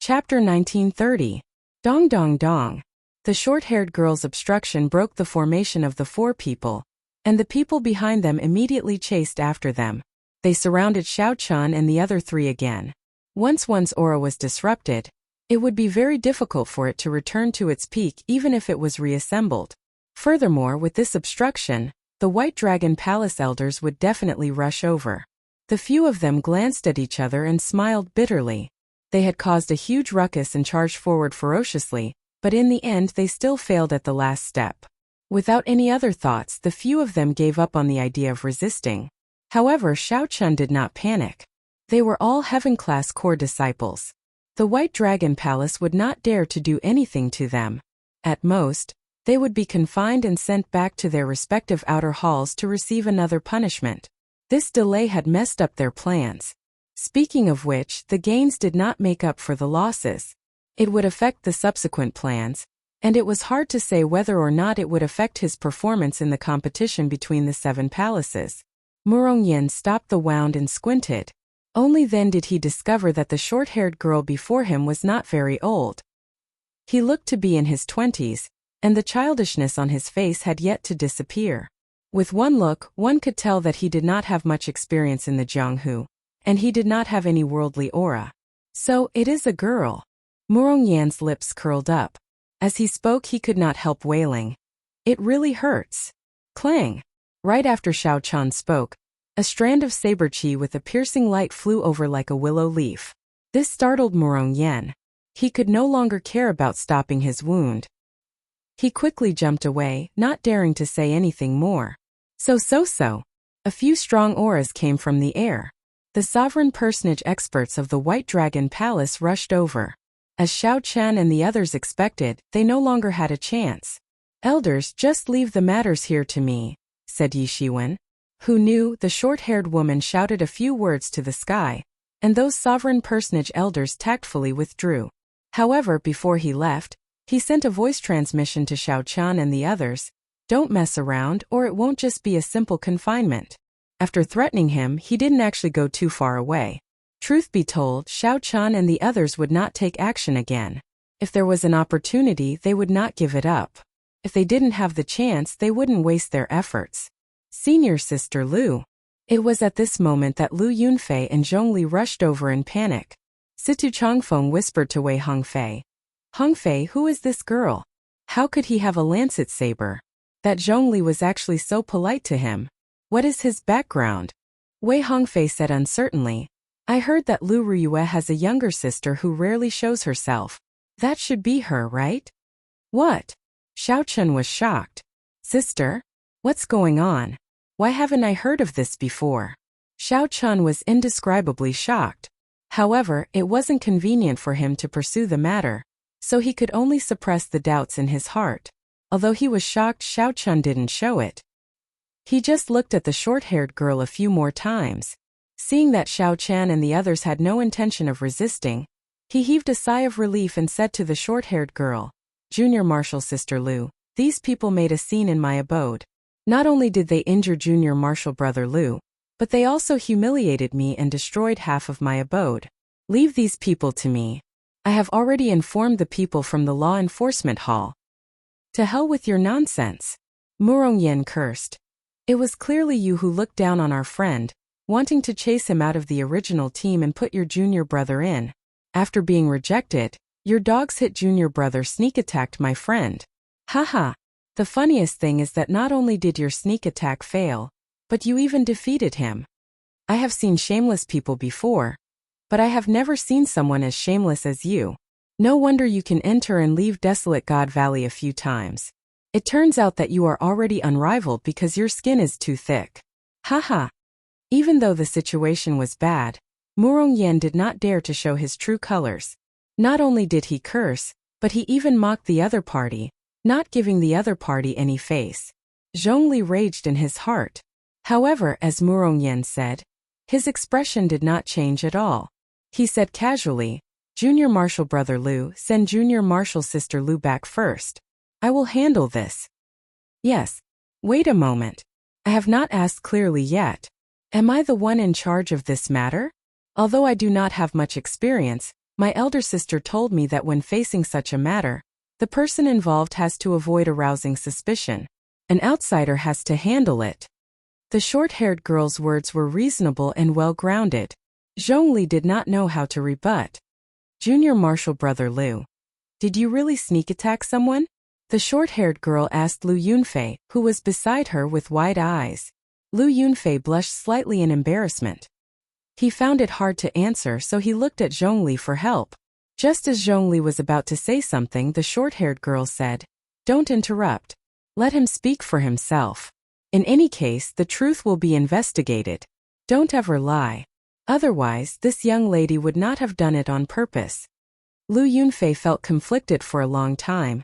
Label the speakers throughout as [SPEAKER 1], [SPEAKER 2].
[SPEAKER 1] Chapter 1930. Dong dong dong. The short-haired girl's obstruction broke the formation of the four people, and the people behind them immediately chased after them. They surrounded Xiao Chun and the other three again. Once one's aura was disrupted, it would be very difficult for it to return to its peak even if it was reassembled. Furthermore, with this obstruction, the White Dragon Palace elders would definitely rush over. The few of them glanced at each other and smiled bitterly. They had caused a huge ruckus and charged forward ferociously, but in the end they still failed at the last step. Without any other thoughts, the few of them gave up on the idea of resisting. However, Xiao Chun did not panic. They were all Heaven-class core disciples. The White Dragon Palace would not dare to do anything to them. At most, they would be confined and sent back to their respective outer halls to receive another punishment. This delay had messed up their plans. Speaking of which, the gains did not make up for the losses. It would affect the subsequent plans, and it was hard to say whether or not it would affect his performance in the competition between the 7 palaces. Murongyan stopped the wound and squinted. Only then did he discover that the short-haired girl before him was not very old. He looked to be in his 20s, and the childishness on his face had yet to disappear. With one look, one could tell that he did not have much experience in the Jianghu, and he did not have any worldly aura. So, it is a girl. Murongyan's lips curled up. As he spoke, he could not help wailing. It really hurts. Clang! Right after Xiao Chun spoke, a strand of saber chi with a piercing light flew over like a willow leaf. This startled Murongyan. He could no longer care about stopping his wound. He quickly jumped away, not daring to say anything more. So. A few strong auras came from the air. The sovereign personage experts of the White Dragon Palace rushed over. As Xiao Chun and the others expected, they no longer had a chance. Elders, just leave the matters here to me, said Yi Shiwen. Who knew? The short-haired woman shouted a few words to the sky, and those sovereign personage elders tactfully withdrew. However, before he left, he sent a voice transmission to Xiao Chun and the others. Don't mess around, or it won't just be a simple confinement. After threatening him, he didn't actually go too far away. Truth be told, Xiao Chun and the others would not take action again. If there was an opportunity, they would not give it up. If they didn't have the chance, they wouldn't waste their efforts. Senior Sister Lu. It was at this moment that Lu Yunfei and Zhongli rushed over in panic. Situ Changfeng whispered to Wei Hongfei. Hongfei, who is this girl? How could he have a lancet saber? That Zhongli was actually so polite to him. What is his background? Wei Hongfei said uncertainly. I heard that Lu Ruyue has a younger sister who rarely shows herself. That should be her, right? What? Xiao Chun was shocked. Sister? What's going on? Why haven't I heard of this before? Xiao Chun was indescribably shocked. However, it wasn't convenient for him to pursue the matter, so he could only suppress the doubts in his heart. Although he was shocked, Xiao Chun didn't show it. He just looked at the short-haired girl a few more times. Seeing that Xiao Chun and the others had no intention of resisting, he heaved a sigh of relief and said to the short-haired girl, Junior Marshal Sister Lu, these people made a scene in my abode. Not only did they injure Junior Marshal Brother Lu, but they also humiliated me and destroyed half of my abode. Leave these people to me. I have already informed the people from the law enforcement hall. To hell with your nonsense. Murongyan cursed. It was clearly you who looked down on our friend, wanting to chase him out of the original team and put your junior brother in. After being rejected, your dogs hit junior brother sneak attacked my friend. Haha. The funniest thing is that not only did your sneak attack fail, but you even defeated him. I have seen shameless people before, but I have never seen someone as shameless as you. No wonder you can enter and leave desolate God Valley a few times. It turns out that you are already unrivaled because your skin is too thick. Haha. Even though the situation was bad, Murongyan did not dare to show his true colors. Not only did he curse, but he even mocked the other party, not giving the other party any face. Zhongli raged in his heart. However, as Murongyan said, his expression did not change at all. He said casually, Junior Marshal Brother Lu, send Junior Marshal Sister Lu back first. I will handle this. Yes. Wait a moment. I have not asked clearly yet. Am I the one in charge of this matter? Although I do not have much experience, My elder sister told me that when facing such a matter, the person involved has to avoid arousing suspicion. An outsider has to handle it. The short-haired girl's words were reasonable and well-grounded. Zhongli did not know how to rebut. Junior Marshal Brother Liu, did you really sneak attack someone? The short-haired girl asked Lu Yunfei, who was beside her with wide eyes. Lu Yunfei blushed slightly in embarrassment. He found it hard to answer, so he looked at Zhongli for help. Just as Zhongli was about to say something, the short-haired girl said, "Don't interrupt. Let him speak for himself. In any case, the truth will be investigated. Don't ever lie. Otherwise, this young lady would not have done it on purpose." Lu Yunfei felt conflicted for a long time,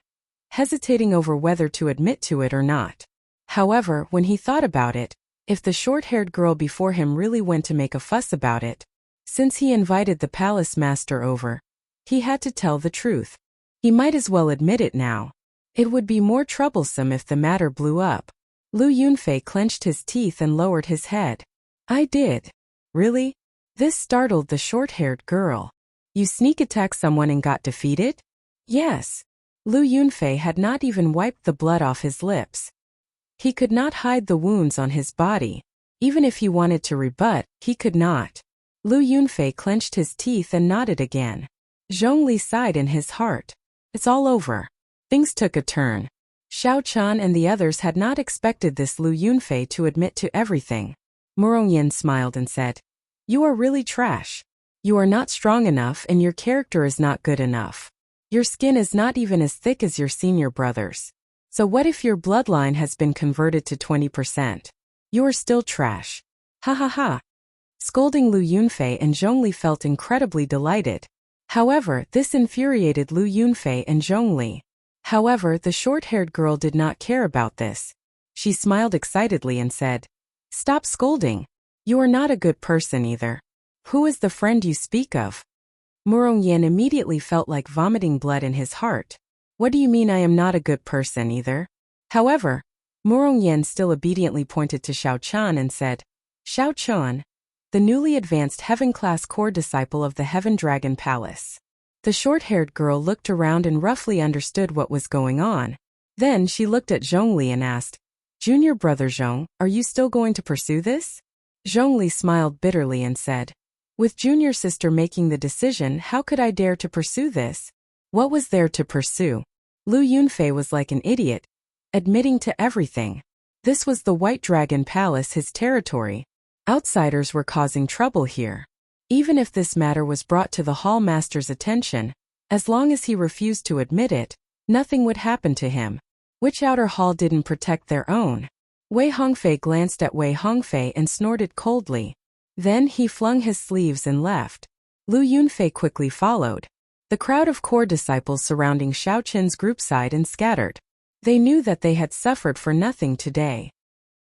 [SPEAKER 1] hesitating over whether to admit to it or not. However, when he thought about it, if the short-haired girl before him really went to make a fuss about it, since he invited the palace master over, he had to tell the truth. He might as well admit it now. It would be more troublesome if the matter blew up. Lu Yunfei clenched his teeth and lowered his head. "I did." "Really?" This startled the short-haired girl. "You sneak attack someone and got defeated?" "Yes." Lu Yunfei had not even wiped the blood off his lips. He could not hide the wounds on his body. Even if he wanted to rebut, he could not. Lu Yunfei clenched his teeth and nodded again. Zhongli sighed in his heart. It's all over. Things took a turn. Xiao Chan and the others had not expected this Lu Yunfei to admit to everything. Murongyan smiled and said, "You are really trash. You are not strong enough and your character is not good enough. Your skin is not even as thick as your senior brothers. So what if your bloodline has been converted to 20%? You are still trash. Ha ha ha." Scolding Lu Yunfei and Zhongli felt incredibly delighted. However, this infuriated Lu Yunfei and Zhongli. However, the short-haired girl did not care about this. She smiled excitedly and said, "Stop scolding. You are not a good person either. Who is the friend you speak of?" Murongyan immediately felt like vomiting blood in his heart. "What do you mean I am not a good person either?" However, Murongyan still obediently pointed to Xiao Chan and said, "Xiao Chan, the newly advanced heaven-class core disciple of the Heaven Dragon Palace." The short-haired girl looked around and roughly understood what was going on. Then she looked at Zhongli and asked, "Junior brother Zhong, are you still going to pursue this?" Zhongli smiled bitterly and said, "With junior sister making the decision, how could I dare to pursue this?" What was there to pursue? Lu Yunfei was like an idiot, admitting to everything. This was the White Dragon Palace, his territory. Outsiders were causing trouble here. Even if this matter was brought to the hall master's attention, as long as he refused to admit it, nothing would happen to him. Which outer hall didn't protect their own? Wei Hongfei glanced at Wei Hongfei and snorted coldly. Then he flung his sleeves and left. Lu Yunfei quickly followed. The crowd of core disciples surrounding Xiao Qin's group sighed and scattered. They knew that they had suffered for nothing today.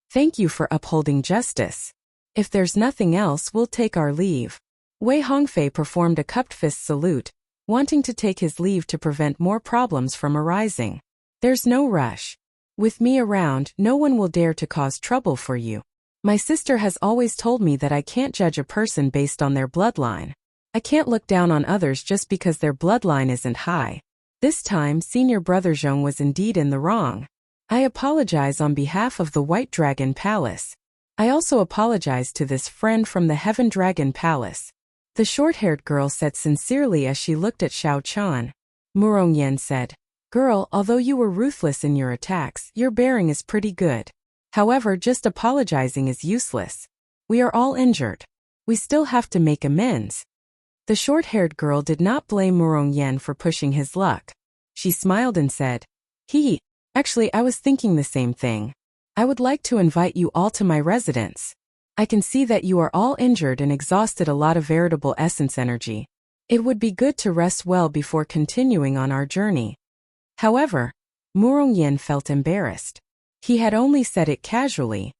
[SPEAKER 1] "Thank you for upholding justice. If there's nothing else, we'll take our leave." Wei Hongfei performed a cupped fist salute, wanting to take his leave to prevent more problems from arising. "There's no rush. With me around, no one will dare to cause trouble for you. My sister has always told me that I can't judge a person based on their bloodline. I can't look down on others just because their bloodline isn't high." This time, senior brother Zhong was indeed in the wrong. "I apologize on behalf of the White Dragon Palace. I also apologize to this friend from the Heaven Dragon Palace," the short-haired girl said sincerely as she looked at Xiao Chan. Murongyan said, "Girl, although you were ruthless in your attacks, your bearing is pretty good. However, just apologizing is useless. We are all injured. We still have to make amends." The short-haired girl did not blame Murongyan for pushing his luck. She smiled and said, Actually, I was thinking the same thing. I would like to invite you all to my residence. I can see that you are all injured and exhausted a lot of veritable essence energy. It would be good to rest well before continuing on our journey." However, Murongyan felt embarrassed. He had only said it casually.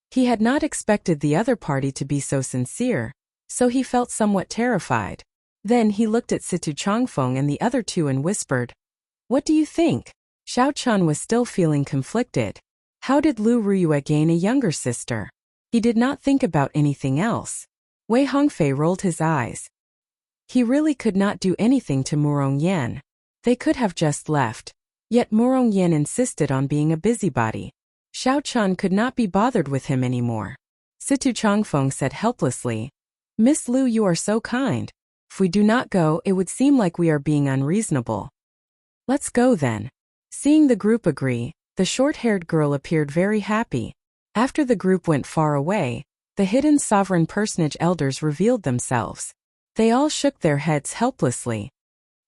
[SPEAKER 1] He had not expected the other party to be so sincere, so he felt somewhat terrified. Then he looked at Situ Changfeng and the other two and whispered, "What do you think?" Xiao Chan was still feeling conflicted. How did Lu Ruyue gain a younger sister? He did not think about anything else. Wei Hongfei rolled his eyes. He really could not do anything to Murong Yan. They could have just left. Yet Murong Yan insisted on being a busybody. Xiao Chun could not be bothered with him anymore. Situ Changfeng said helplessly, "Miss Lu, you are so kind. If we do not go, it would seem like we are being unreasonable." "Let's go then." Seeing the group agree, the short-haired girl appeared very happy. After the group went far away, the hidden sovereign personage elders revealed themselves. They all shook their heads helplessly.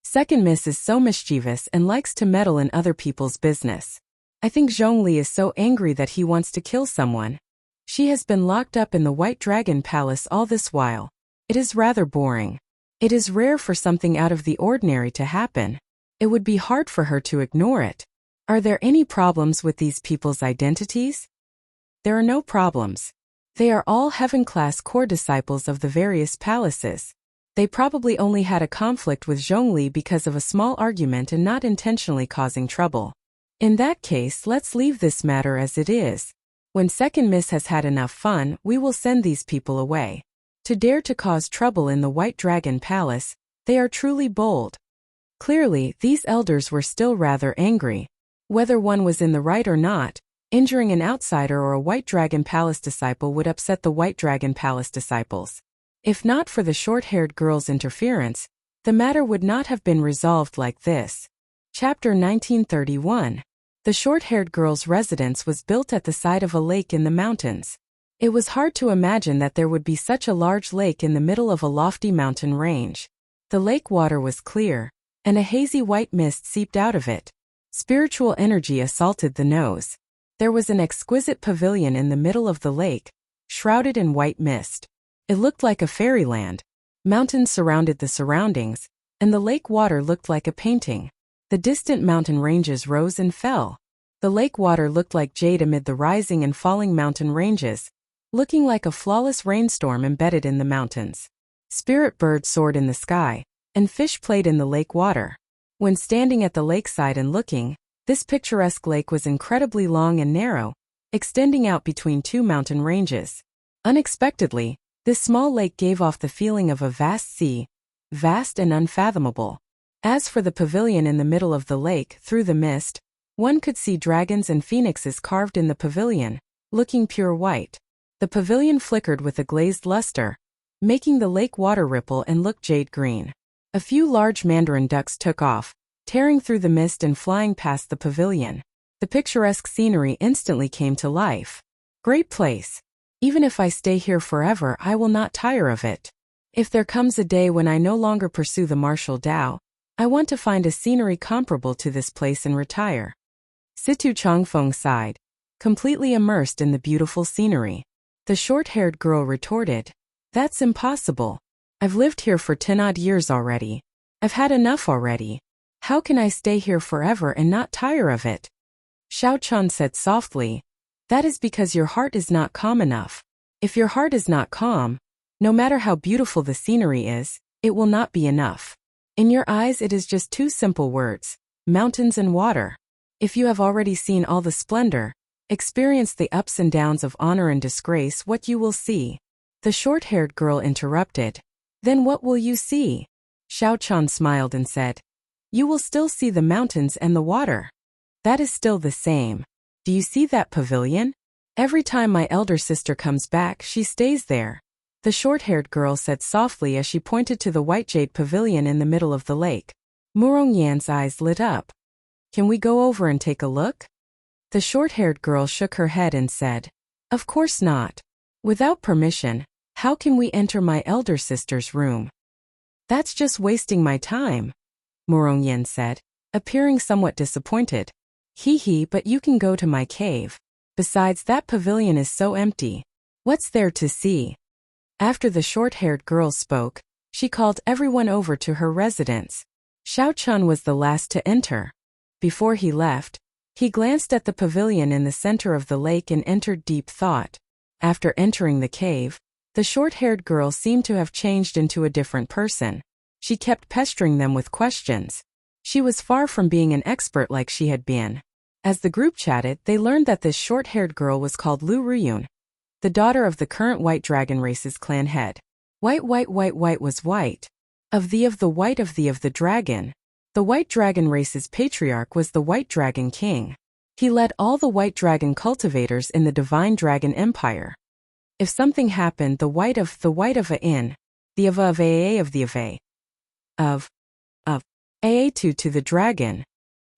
[SPEAKER 1] Second Miss is so mischievous and likes to meddle in other people's business. I think Zhongli is so angry that he wants to kill someone. She has been locked up in the White Dragon Palace all this while. It is rather boring. It is rare for something out of the ordinary to happen. It would be hard for her to ignore it. Are there any problems with these people's identities? There are no problems. They are all heaven-class core disciples of the various palaces. They probably only had a conflict with Zhongli because of a small argument and not intentionally causing trouble. In that case, let's leave this matter as it is. When Second Miss has had enough fun, we will send these people away. To dare to cause trouble in the White Dragon Palace, they are truly bold. Clearly, these elders were still rather angry. Whether one was in the right or not, injuring an outsider or a White Dragon Palace disciple would upset the White Dragon Palace disciples. If not for the short-haired girl's interference, the matter would not have been resolved like this. Chapter 1931. The short-haired girl's residence was built at the side of a lake in the mountains. It was hard to imagine that there would be such a large lake in the middle of a lofty mountain range. The lake water was clear, and a hazy white mist seeped out of it. Spiritual energy assaulted the nose. There was an exquisite pavilion in the middle of the lake, shrouded in white mist. It looked like a fairyland. Mountains surrounded the surroundings, and the lake water looked like a painting. The distant mountain ranges rose and fell. The lake water looked like jade amid the rising and falling mountain ranges, looking like a flawless rainstorm embedded in the mountains. Spirit birds soared in the sky, and fish played in the lake water. When standing at the lakeside and looking, this picturesque lake was incredibly long and narrow, extending out between two mountain ranges. Unexpectedly, this small lake gave off the feeling of a vast sea, vast and unfathomable. As for the pavilion in the middle of the lake, through the mist, one could see dragons and phoenixes carved in the pavilion, looking pure white. The pavilion flickered with a glazed luster, making the lake water ripple and look jade green. A few large mandarin ducks took off, tearing through the mist and flying past the pavilion. The picturesque scenery instantly came to life. Great place. Even if I stay here forever, I will not tire of it. If there comes a day when I no longer pursue the martial Tao, I want to find a scenery comparable to this place and retire. Situ Changfeng sighed, completely immersed in the beautiful scenery. The short-haired girl retorted, "That's impossible. I've lived here for 10 odd years already. I've had enough already. How can I stay here forever and not tire of it?" Xiao Chun said softly, "That is because your heart is not calm enough. If your heart is not calm, no matter how beautiful the scenery is, it will not be enough. In your eyes it is just two simple words, mountains and water. If you have already seen all the splendor, experienced the ups and downs of honor and disgrace, what you will see." The short-haired girl interrupted, "Then what will you see?" Xiao Chun smiled and said, "You will still see the mountains and the water. That is still the same. Do you see that pavilion? Every time my elder sister comes back, she stays there." The short-haired girl said softly as she pointed to the white jade pavilion in the middle of the lake. Murong Yan's eyes lit up. "Can we go over and take a look?" The short-haired girl shook her head and said, "Of course not. Without permission, how can we enter my elder sister's room?" "That's just wasting my time," Murong Yan said, appearing somewhat disappointed. "Hee, but you can go to my cave. Besides, that pavilion is so empty. What's there to see?" After the short-haired girl spoke, she called everyone over to her residence. Xiao Chun was the last to enter. Before he left, he glanced at the pavilion in the center of the lake and entered deep thought. After entering the cave, the short-haired girl seemed to have changed into a different person. She kept pestering them with questions. She was far from being an expert like she had been. As the group chatted, they learned that this short-haired girl was called Lu Ruyun, the daughter of the current White Dragon race's clan head. White was white. Of the white of the dragon. The white dragon race's patriarch was the white dragon king. He led all the white dragon cultivators in the divine dragon empire. If something happened, the white of a in, the of a of the of a, of a to the dragon.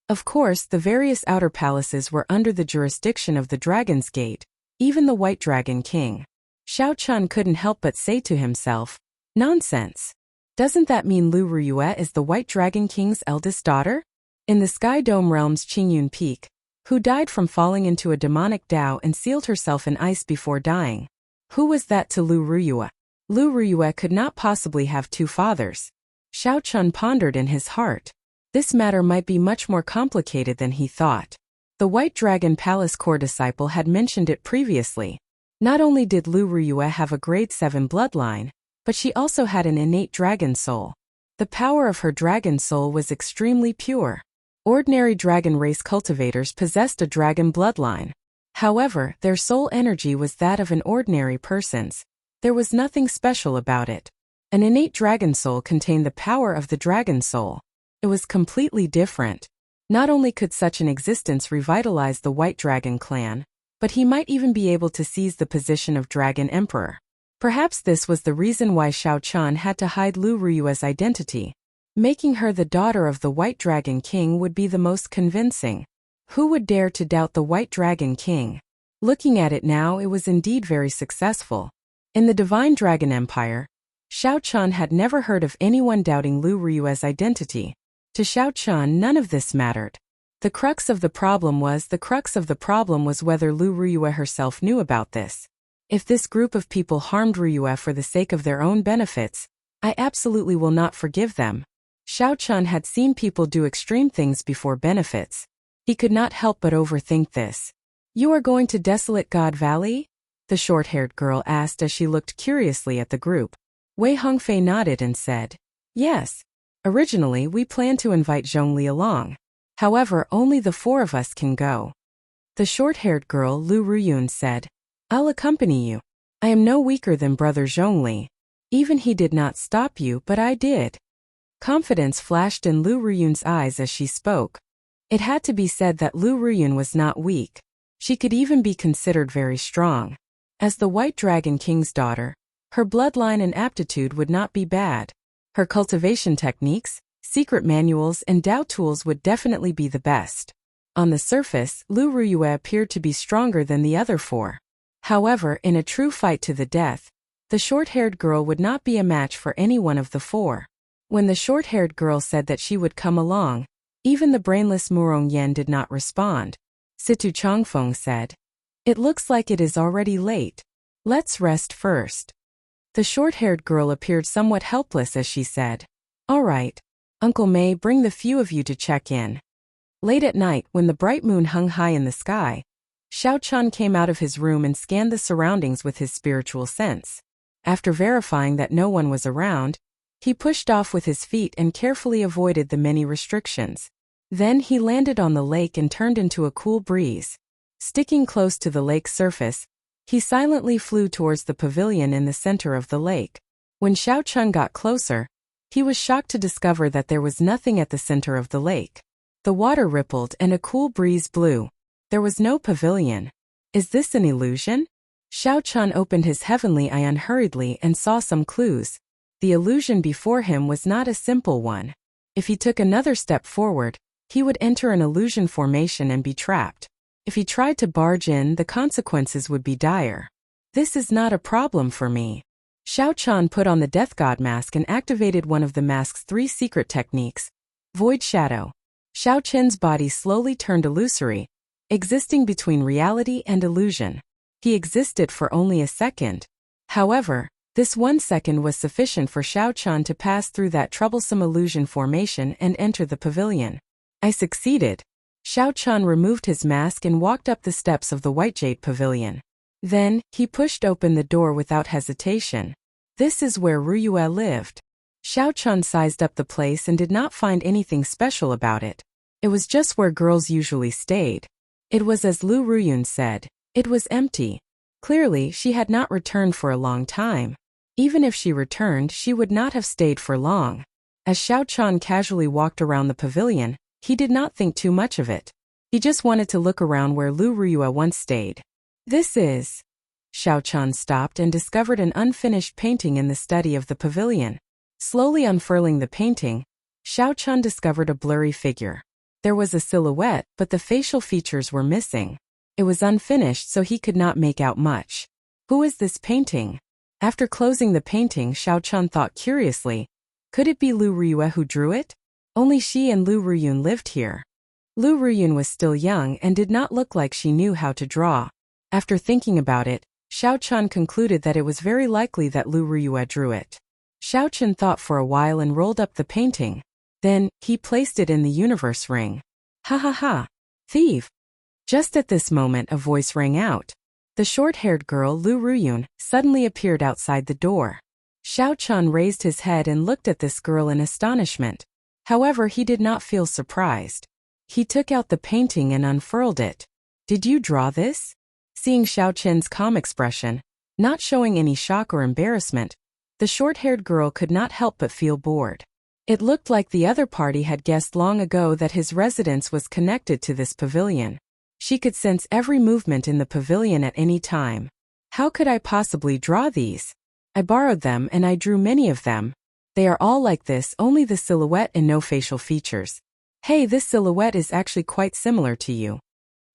[SPEAKER 1] Of course, the various outer palaces were under the jurisdiction of the Dragon's Gate, even the white dragon king. Xiao Chun couldn't help but say to himself, nonsense. Doesn't that mean Lu Ruyue is the white dragon king's eldest daughter? In the Sky Dome realm's Qingyun Peak, who died from falling into a demonic Dao and sealed herself in ice before dying. Who was that to Lu Ruyue? Lu Ruyue could not possibly have two fathers. Xiao Chun pondered in his heart. This matter might be much more complicated than he thought. The White Dragon Palace core disciple had mentioned it previously. Not only did Lu Ruyue have a grade 7 bloodline, but she also had an innate dragon soul. The power of her dragon soul was extremely pure. Ordinary dragon race cultivators possessed a dragon bloodline. However, their soul energy was that of an ordinary person's. There was nothing special about it. An innate dragon soul contained the power of the dragon soul. It was completely different. Not only could such an existence revitalize the White Dragon clan, but he might even be able to seize the position of Dragon Emperor. Perhaps this was the reason why Xiao Chun had to hide Lu Ruyue's identity. Making her the daughter of the White Dragon King would be the most convincing. Who would dare to doubt the White Dragon King? Looking at it now, it was indeed very successful. In the Divine Dragon Empire, Xiao Chun had never heard of anyone doubting Lu Ruyue's identity. To Xiao Chun, none of this mattered. The crux of the problem was whether Lu Ruyue herself knew about this. If this group of people harmed Ruyue for the sake of their own benefits, I absolutely will not forgive them. Xiao Chun had seen people do extreme things before benefits. He could not help but overthink this. You are going to Desolate God Valley? The short-haired girl asked as she looked curiously at the group. Wei Hongfei nodded and said, yes. Originally, we planned to invite Zhongli along. However, only the 4 of us can go. The short-haired girl, Lu Ruyun, said, I'll accompany you. I am no weaker than brother Zhongli. Even he did not stop you, but I did. Confidence flashed in Lu Ruyun's eyes as she spoke. It had to be said that Lu Ruyun was not weak. She could even be considered very strong. As the White Dragon King's daughter, her bloodline and aptitude would not be bad. Her cultivation techniques, secret manuals and Dao tools would definitely be the best. On the surface, Lu Ruyue appeared to be stronger than the other 4. However, in a true fight to the death, the short-haired girl would not be a match for any one of the 4. When the short-haired girl said that she would come along, even the brainless Murong Yen did not respond. Situ Changfeng said, it looks like it is already late. Let's rest first. The short-haired girl appeared somewhat helpless as she said, all right. Uncle May, bring the few of you to check in. Late at night, when the bright moon hung high in the sky, Xiao Chun came out of his room and scanned the surroundings with his spiritual sense. After verifying that no one was around, he pushed off with his feet and carefully avoided the many restrictions. Then he landed on the lake and turned into a cool breeze. Sticking close to the lake's surface, he silently flew towards the pavilion in the center of the lake. When Xiao Chun got closer, he was shocked to discover that there was nothing at the center of the lake. The water rippled and a cool breeze blew. There was no pavilion. Is this an illusion? Xiao Chun opened his heavenly eye hurriedly and saw some clues. The illusion before him was not a simple one. If he took another step forward, he would enter an illusion formation and be trapped. If he tried to barge in, the consequences would be dire. This is not a problem for me. Xiao Chun put on the Death God mask and activated one of the mask's 3 secret techniques. Void Shadow. Xiao Chun's body slowly turned illusory, existing between reality and illusion. He existed for only a second. However, this 1 second was sufficient for Xiao Chun to pass through that troublesome illusion formation and enter the pavilion. I succeeded. Xiao Chun removed his mask and walked up the steps of the White Jade Pavilion. Then, he pushed open the door without hesitation. This is where Ruyue lived. Xiao Chun sized up the place and did not find anything special about it. It was just where girls usually stayed. It was as Lu Ruyun said. It was empty. Clearly, she had not returned for a long time. Even if she returned, she would not have stayed for long. As Xiao Chan casually walked around the pavilion, he did not think too much of it. He just wanted to look around where Lu Ruyue once stayed. This is... Xiao Chan stopped and discovered an unfinished painting in the study of the pavilion. Slowly unfurling the painting, Xiao Chan discovered a blurry figure. There was a silhouette, but the facial features were missing. It was unfinished, so he could not make out much. Who is this painting? After closing the painting, Xiao Chan thought curiously. Could it be Lu Ruyue who drew it? Only she and Lu Ruyun lived here. Lu Ruyun was still young and did not look like she knew how to draw. After thinking about it, Xiao Chan concluded that it was very likely that Lu Ruyue drew it. Xiao Chan thought for a while and rolled up the painting. Then, he placed it in the universe ring. Ha ha ha! Thief! Just at this moment a voice rang out. The short-haired girl Lu Ruyun suddenly appeared outside the door. Xiao Chan raised his head and looked at this girl in astonishment. However, he did not feel surprised. He took out the painting and unfurled it. Did you draw this? Seeing Xiao Chen's calm expression, not showing any shock or embarrassment, the short-haired girl could not help but feel bored. It looked like the other party had guessed long ago that his residence was connected to this pavilion. She could sense every movement in the pavilion at any time. How could I possibly draw these? I borrowed them and I drew many of them. They are all like this, only the silhouette and no facial features. Hey, this silhouette is actually quite similar to you.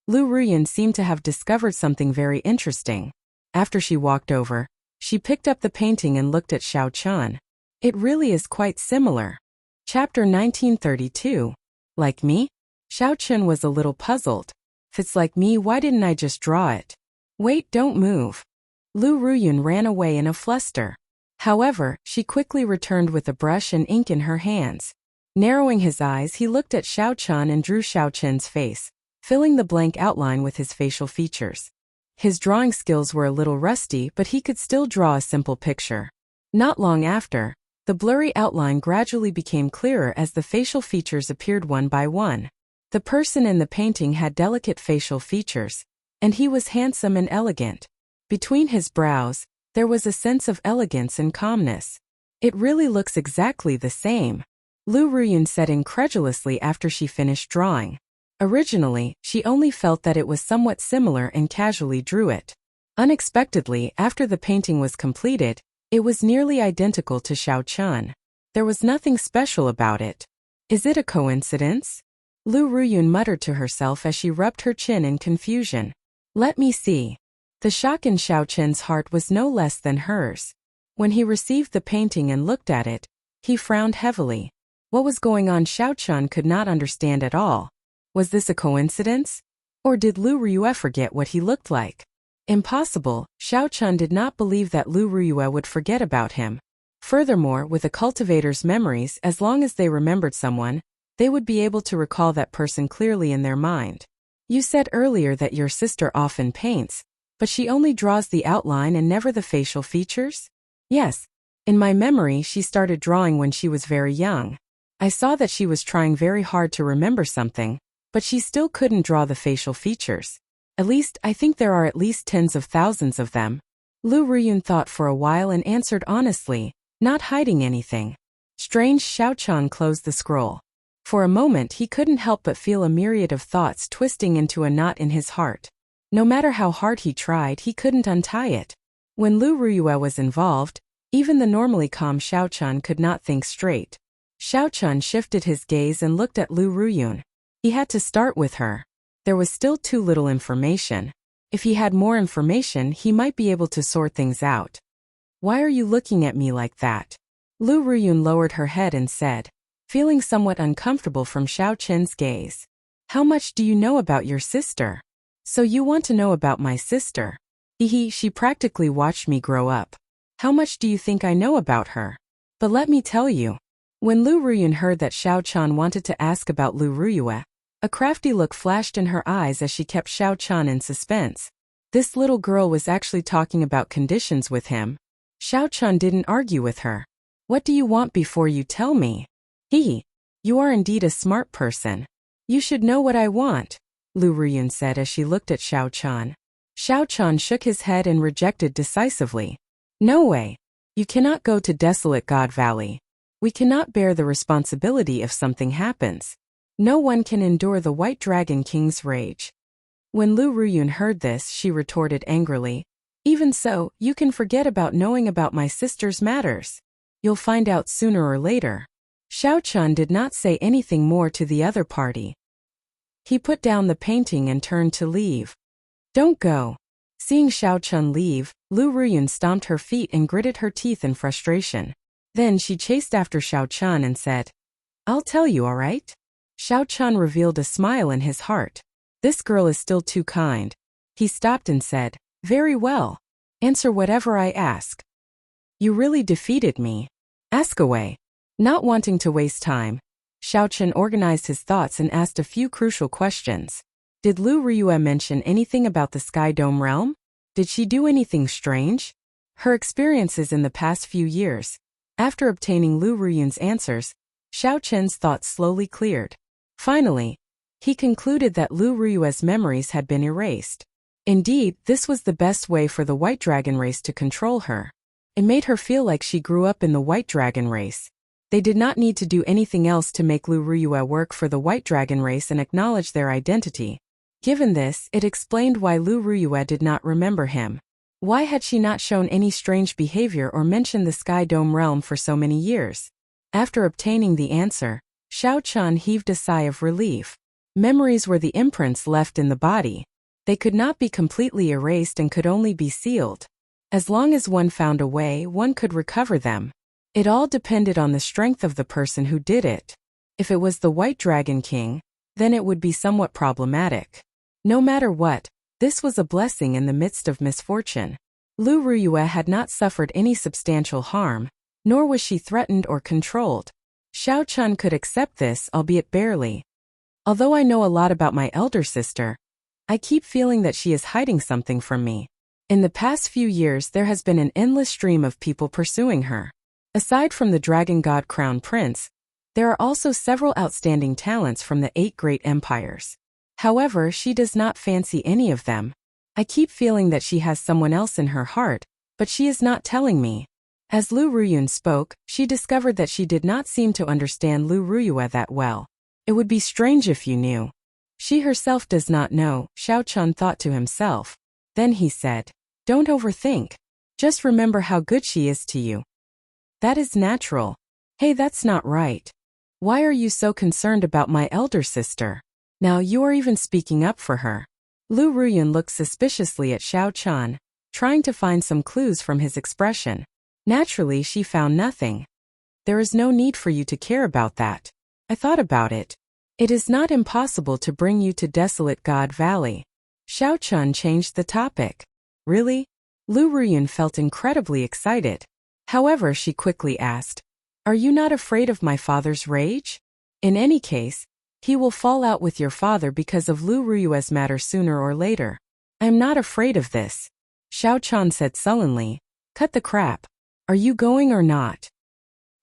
[SPEAKER 1] Lu Ruyun seemed to have discovered something very interesting. After she walked over, she picked up the painting and looked at Xiao Chan. It really is quite similar. Chapter 1932. Like me? Xiao Chan was a little puzzled. If it's like me, why didn't I just draw it? Wait, don't move. Lu Ruyun ran away in a fluster. However, she quickly returned with a brush and ink in her hands. Narrowing his eyes, he looked at Xiao Chan and drew Xiao Chen's face, filling the blank outline with his facial features. His drawing skills were a little rusty, but he could still draw a simple picture. Not long after, the blurry outline gradually became clearer as the facial features appeared one by one. The person in the painting had delicate facial features, and he was handsome and elegant. Between his brows, there was a sense of elegance and calmness. It really looks exactly the same, Lu Ruyun said incredulously after she finished drawing. Originally, she only felt that it was somewhat similar and casually drew it. Unexpectedly, after the painting was completed, it was nearly identical to Xiao Chan. There was nothing special about it. Is it a coincidence? Lu Ruyun muttered to herself as she rubbed her chin in confusion. Let me see. The shock in Xiao Chen's heart was no less than hers. When he received the painting and looked at it, he frowned heavily. What was going on? Xiao Chan could not understand at all. Was this a coincidence? Or did Lu Ruyue forget what he looked like? Impossible, Xiao Chan did not believe that Lu Ruyue would forget about him. Furthermore, with a cultivator's memories, as long as they remembered someone, they would be able to recall that person clearly in their mind. You said earlier that your sister often paints, but she only draws the outline and never the facial features? Yes. In my memory, she started drawing when she was very young. I saw that she was trying very hard to remember something, but she still couldn't draw the facial features. At least, I think there are at least tens of thousands of them. Lu Ruyun thought for a while and answered honestly, not hiding anything. Strange. Xiao Chan closed the scroll. For a moment he couldn't help but feel a myriad of thoughts twisting into a knot in his heart. No matter how hard he tried, he couldn't untie it. When Lu Ruyue was involved, even the normally calm Xiao Chan could not think straight. Xiao Chan shifted his gaze and looked at Lu Ruyun. He had to start with her. There was still too little information. If he had more information, he might be able to sort things out. Why are you looking at me like that? Lu Ruyun lowered her head and said, feeling somewhat uncomfortable from Xiao Chen's gaze. How much do you know about your sister? So you want to know about my sister? She practically watched me grow up. How much do you think I know about her? But let me tell you. When Lu Ruyun heard that Xiao Chan wanted to ask about Lu Ruyue, a crafty look flashed in her eyes as she kept Xiao Chan in suspense. This little girl was actually talking about conditions with him. Xiao Chan didn't argue with her. What do you want before you tell me? You are indeed a smart person. You should know what I want, Lu Ruyun said as she looked at Xiao Chan. Xiao Chan shook his head and rejected decisively. No way. You cannot go to desolate God Valley. We cannot bear the responsibility if something happens. No one can endure the White Dragon King's rage. When Lu Ruyun heard this, she retorted angrily, "Even so, you can forget about knowing about my sister's matters. You'll find out sooner or later." Xiao Chun did not say anything more to the other party. He put down the painting and turned to leave. "Don't go." Seeing Xiao Chun leave, Lu Ruyun stomped her feet and gritted her teeth in frustration. Then she chased after Xiao Chun and said, "I'll tell you, all right?" Xiao Chun revealed a smile in his heart. This girl is still too kind. He stopped and said, "Very well. Answer whatever I ask." "You really defeated me. Ask away." Not wanting to waste time, Xiao Chun organized his thoughts and asked a few crucial questions. Did Lu Riyue mention anything about the Sky Dome realm? Did she do anything strange? Her experiences in the past few years. After obtaining Lu Ruyun's answers, Xiao Chun's thoughts slowly cleared. Finally, he concluded that Lu Riyue's memories had been erased. Indeed, this was the best way for the White Dragon race to control her. It made her feel like she grew up in the White Dragon race. They did not need to do anything else to make Lu Riyue work for the White Dragon race and acknowledge their identity. Given this, it explained why Lu Riyue did not remember him. Why had she not shown any strange behavior or mentioned the Sky Dome realm for so many years? After obtaining the answer, Xiao Chun heaved a sigh of relief. Memories were the imprints left in the body. They could not be completely erased and could only be sealed. As long as one found a way, one could recover them. It all depended on the strength of the person who did it. If it was the White Dragon King, then it would be somewhat problematic. No matter what, this was a blessing in the midst of misfortune. Lu Riyue had not suffered any substantial harm, nor was she threatened or controlled. Xiao Chun could accept this, albeit barely. Although I know a lot about my elder sister, I keep feeling that she is hiding something from me. In the past few years, there has been an endless stream of people pursuing her. Aside from the Dragon God Crown Prince, there are also several outstanding talents from the 8 great empires. However, she does not fancy any of them. I keep feeling that she has someone else in her heart, but she is not telling me. As Lu Ruyun spoke, she discovered that she did not seem to understand Lu Riyue that well. It would be strange if you knew. She herself does not know, Xiao Chun thought to himself. Then he said, "Don't overthink. Just remember how good she is to you." "That is natural." "Hey, that's not right. Why are you so concerned about my elder sister? Now you are even speaking up for her." Lu Ruyun looked suspiciously at Xiao Chun, trying to find some clues from his expression. Naturally, she found nothing. "There is no need for you to care about that. I thought about it. It is not impossible to bring you to Desolate God Valley." Xiao Chun changed the topic. "Really?" Lu Ruyun felt incredibly excited. However, she quickly asked, "Are you not afraid of my father's rage? In any case, he will fall out with your father because of Lu Riyue's matter sooner or later. I am not afraid of this." Xiao Chun said sullenly, "Cut the crap. Are you going or not?"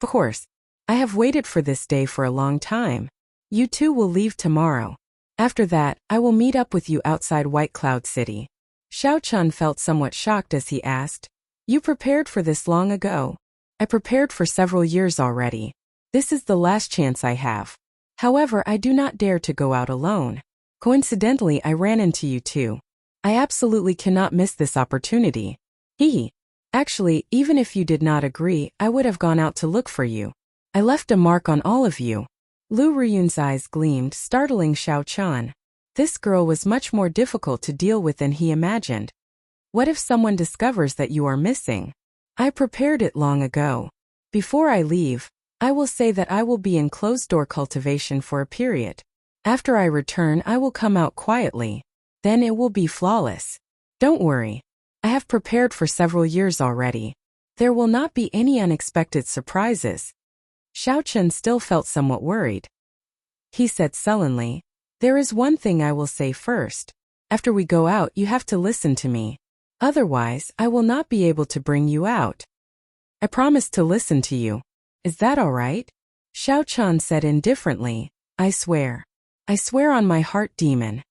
[SPEAKER 1] "Of course. I have waited for this day for a long time. You two will leave tomorrow. After that, I will meet up with you outside White Cloud City." Xiao Chun felt somewhat shocked as he asked, "You prepared for this long ago?" "I prepared for several years already. This is the last chance I have. However, I do not dare to go out alone. Coincidentally, I ran into you too. I absolutely cannot miss this opportunity." Actually, even if you did not agree, I would have gone out to look for you. I left a mark on all of you." Lu Riyun's eyes gleamed, startling Xiao Chun. This girl was much more difficult to deal with than he imagined. "What if someone discovers that you are missing?" "I prepared it long ago. Before I leave, I will say that I will be in closed-door cultivation for a period. After I return, I will come out quietly. Then it will be flawless. Don't worry. I have prepared for several years already. There will not be any unexpected surprises." Xiao Chun still felt somewhat worried. He said sullenly, "There is one thing I will say first. After we go out, you have to listen to me. Otherwise, I will not be able to bring you out." "I promise to listen to you. Is that all right?" Xiao Chun said indifferently, "I swear. I swear on my heart, demon."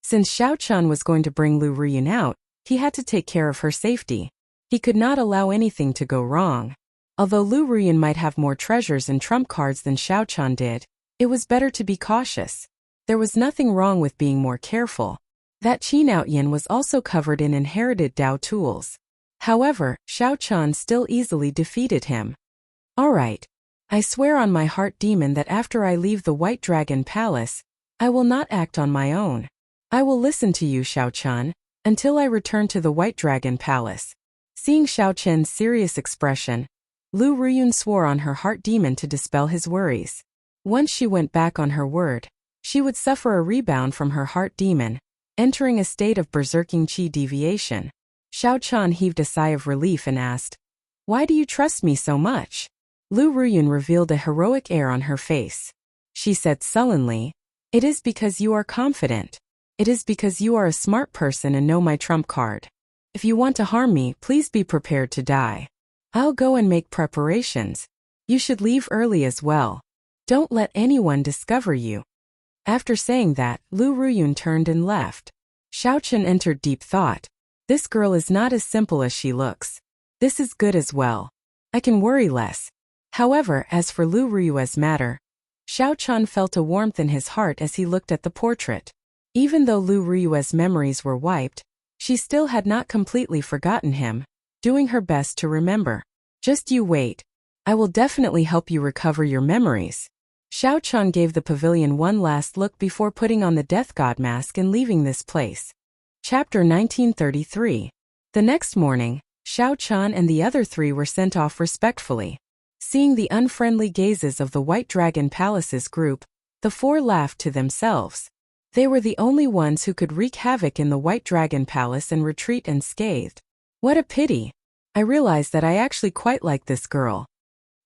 [SPEAKER 1] Since Xiao Chun was going to bring Lu Riyun out, he had to take care of her safety. He could not allow anything to go wrong. Although Lu Ruyun might have more treasures and trump cards than Xiao Chan did, it was better to be cautious. There was nothing wrong with being more careful. That Qi Naoyan was also covered in inherited Dao tools. However, Xiao Chan still easily defeated him. All right. I swear on my heart demon that after I leave the White Dragon Palace, I will not act on my own. I will listen to you, Xiao Chan, until I return to the White Dragon Palace. Seeing Xiao Chen's serious expression, Lu Ruyun swore on her heart demon to dispel his worries. Once she went back on her word, she would suffer a rebound from her heart demon, entering a state of berserking qi deviation. Xiao Chan heaved a sigh of relief and asked, "Why do you trust me so much?" Lu Ruyun revealed a heroic air on her face. She said sullenly, "It is because you are confident. It is because you are a smart person and know my trump card. If you want to harm me, please be prepared to die. I'll go and make preparations. You should leave early as well. Don't let anyone discover you." After saying that, Lu Ruyun turned and left. Xiao Chen entered deep thought. This girl is not as simple as she looks. This is good as well. I can worry less. However, as for Lu Ruyu's matter, Xiao Chan felt a warmth in his heart as he looked at the portrait. Even though Lu Ruyu's memories were wiped, she still had not completely forgotten him, doing her best to remember. Just you wait. I will definitely help you recover your memories. Xiao Chan gave the pavilion one last look before putting on the death god mask and leaving this place. Chapter 1933. The next morning, Xiao Chan and the other three were sent off respectfully. Seeing the unfriendly gazes of the White Dragon Palace's group, the four laughed to themselves. They were the only ones who could wreak havoc in the White Dragon Palace and retreat unscathed. What a pity. I realized that I actually quite like this girl.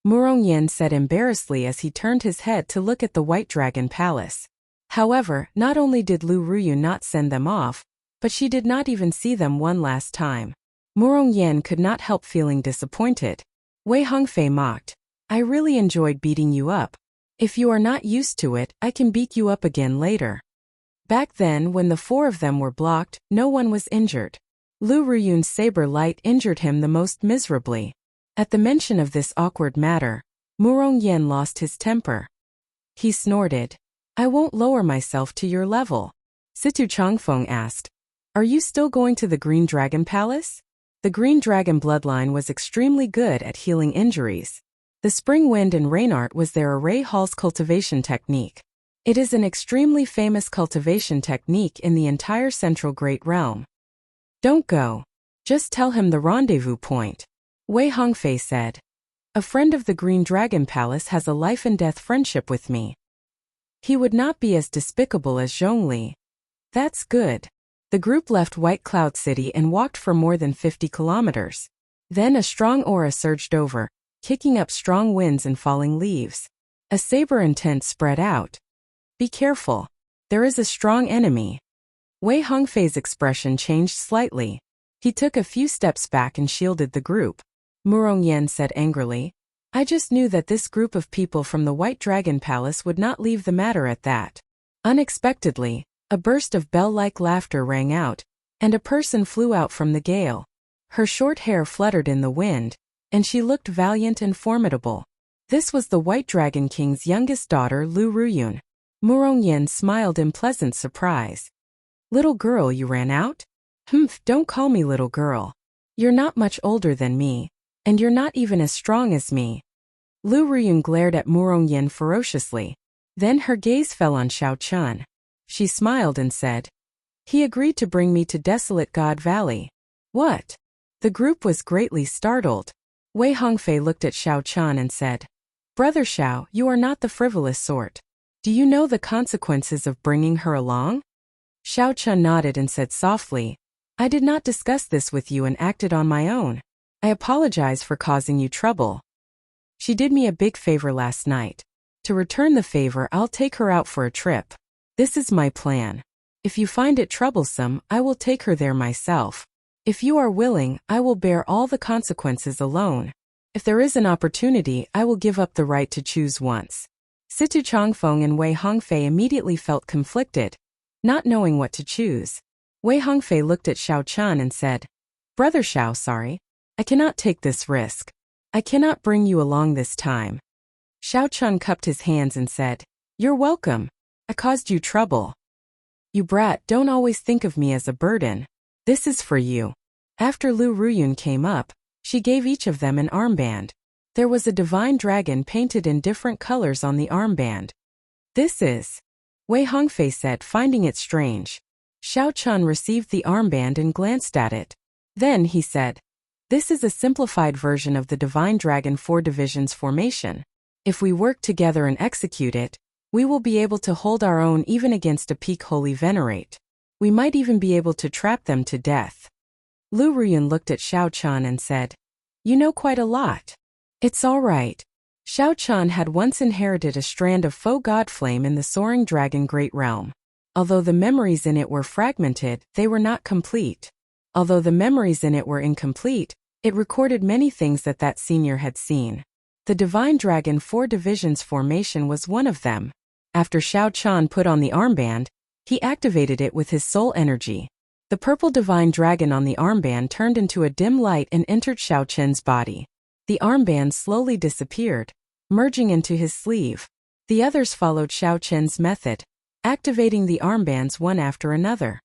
[SPEAKER 1] Murong Yen said embarrassedly as he turned his head to look at the White Dragon Palace. However, not only did Lu Ruyun not send them off, but she did not even see them one last time. Murong Yen could not help feeling disappointed. Wei Hongfei mocked. I really enjoyed beating you up. If you are not used to it, I can beat you up again later. Back then, when the four of them were blocked, no one was injured. Lu Ruyun's saber light injured him the most miserably. At the mention of this awkward matter, Murong Yen lost his temper. He snorted. I won't lower myself to your level. Situ Changfeng asked. Are you still going to the Green Dragon Palace? The Green Dragon bloodline was extremely good at healing injuries. The Spring Wind and Rain Art was their Array Hall's cultivation technique. It is an extremely famous cultivation technique in the entire Central Great Realm. Don't go. Just tell him the rendezvous point. Wei Hongfei said. A friend of the Green Dragon Palace has a life-and-death friendship with me. He would not be as despicable as Zhongli. That's good. The group left White Cloud City and walked for more than 50 kilometers. Then a strong aura surged over, kicking up strong winds and falling leaves. A saber intent spread out. Be careful. There is a strong enemy. Wei Hongfei's expression changed slightly. He took a few steps back and shielded the group. Murong Yen said angrily. I just knew that this group of people from the White Dragon Palace would not leave the matter at that. Unexpectedly, a burst of bell-like laughter rang out, and a person flew out from the gale. Her short hair fluttered in the wind, and she looked valiant and formidable. This was the White Dragon King's youngest daughter, Lu Ruyun. Murong Yen smiled in pleasant surprise. Little girl, you ran out? Humph, don't call me little girl. You're not much older than me, and you're not even as strong as me. Lu Ruyun glared at Murong Yen ferociously. Then her gaze fell on Xiao Chan. She smiled and said, He agreed to bring me to Desolate God Valley. What? The group was greatly startled. Wei Hongfei looked at Xiao Chan and said, Brother Xiao, you are not the frivolous sort. Do you know the consequences of bringing her along? Xiao Chan nodded and said softly, I did not discuss this with you and acted on my own. I apologize for causing you trouble. She did me a big favor last night. To return the favor, I'll take her out for a trip. This is my plan. If you find it troublesome, I will take her there myself. If you are willing, I will bear all the consequences alone. If there is an opportunity, I will give up the right to choose once. Situ Changfeng and Wei Hongfei immediately felt conflicted, not knowing what to choose. Wei Hongfei looked at Xiao Chan and said, Brother Xiao, sorry. I cannot take this risk. I cannot bring you along this time. Xiao Chun cupped his hands and said, You're welcome. I caused you trouble. You brat, don't always think of me as a burden. This is for you. After Lu Ruyun came up, she gave each of them an armband. There was a divine dragon painted in different colors on the armband. This is, Wei Hongfei said, finding it strange. Xiao Chun received the armband and glanced at it. Then he said, This is a simplified version of the divine dragon 4 divisions formation. If we work together and execute it, we will be able to hold our own even against a peak holy venerate. We might even be able to trap them to death. Lu Ruyun looked at Xiao Chun and said, You know quite a lot. It's all right. Xiao Chun had once inherited a strand of faux god flame in the soaring dragon great realm. Although the memories in it were fragmented, they were not complete. Although the memories in it were incomplete, it recorded many things that senior had seen. The divine dragon 4 divisions formation was one of them. After Xiao Chun put on the armband, he activated it with his soul energy. The purple divine dragon on the armband turned into a dim light and entered Xiao Chun's body. The armband slowly disappeared, merging into his sleeve. The others followed Xiao Chun's method, activating the armbands one after another.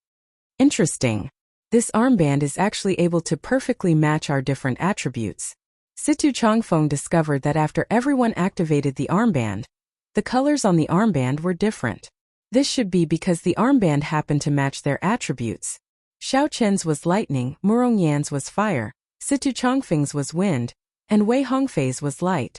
[SPEAKER 1] Interesting. This armband is actually able to perfectly match our different attributes. Situ Changfeng discovered that after everyone activated the armband, the colors on the armband were different. This should be because the armband happened to match their attributes. Xiao Chen's was lightning, Murong Yan's was fire, Situ Changfeng's was wind, and Wei Hongfei's was light.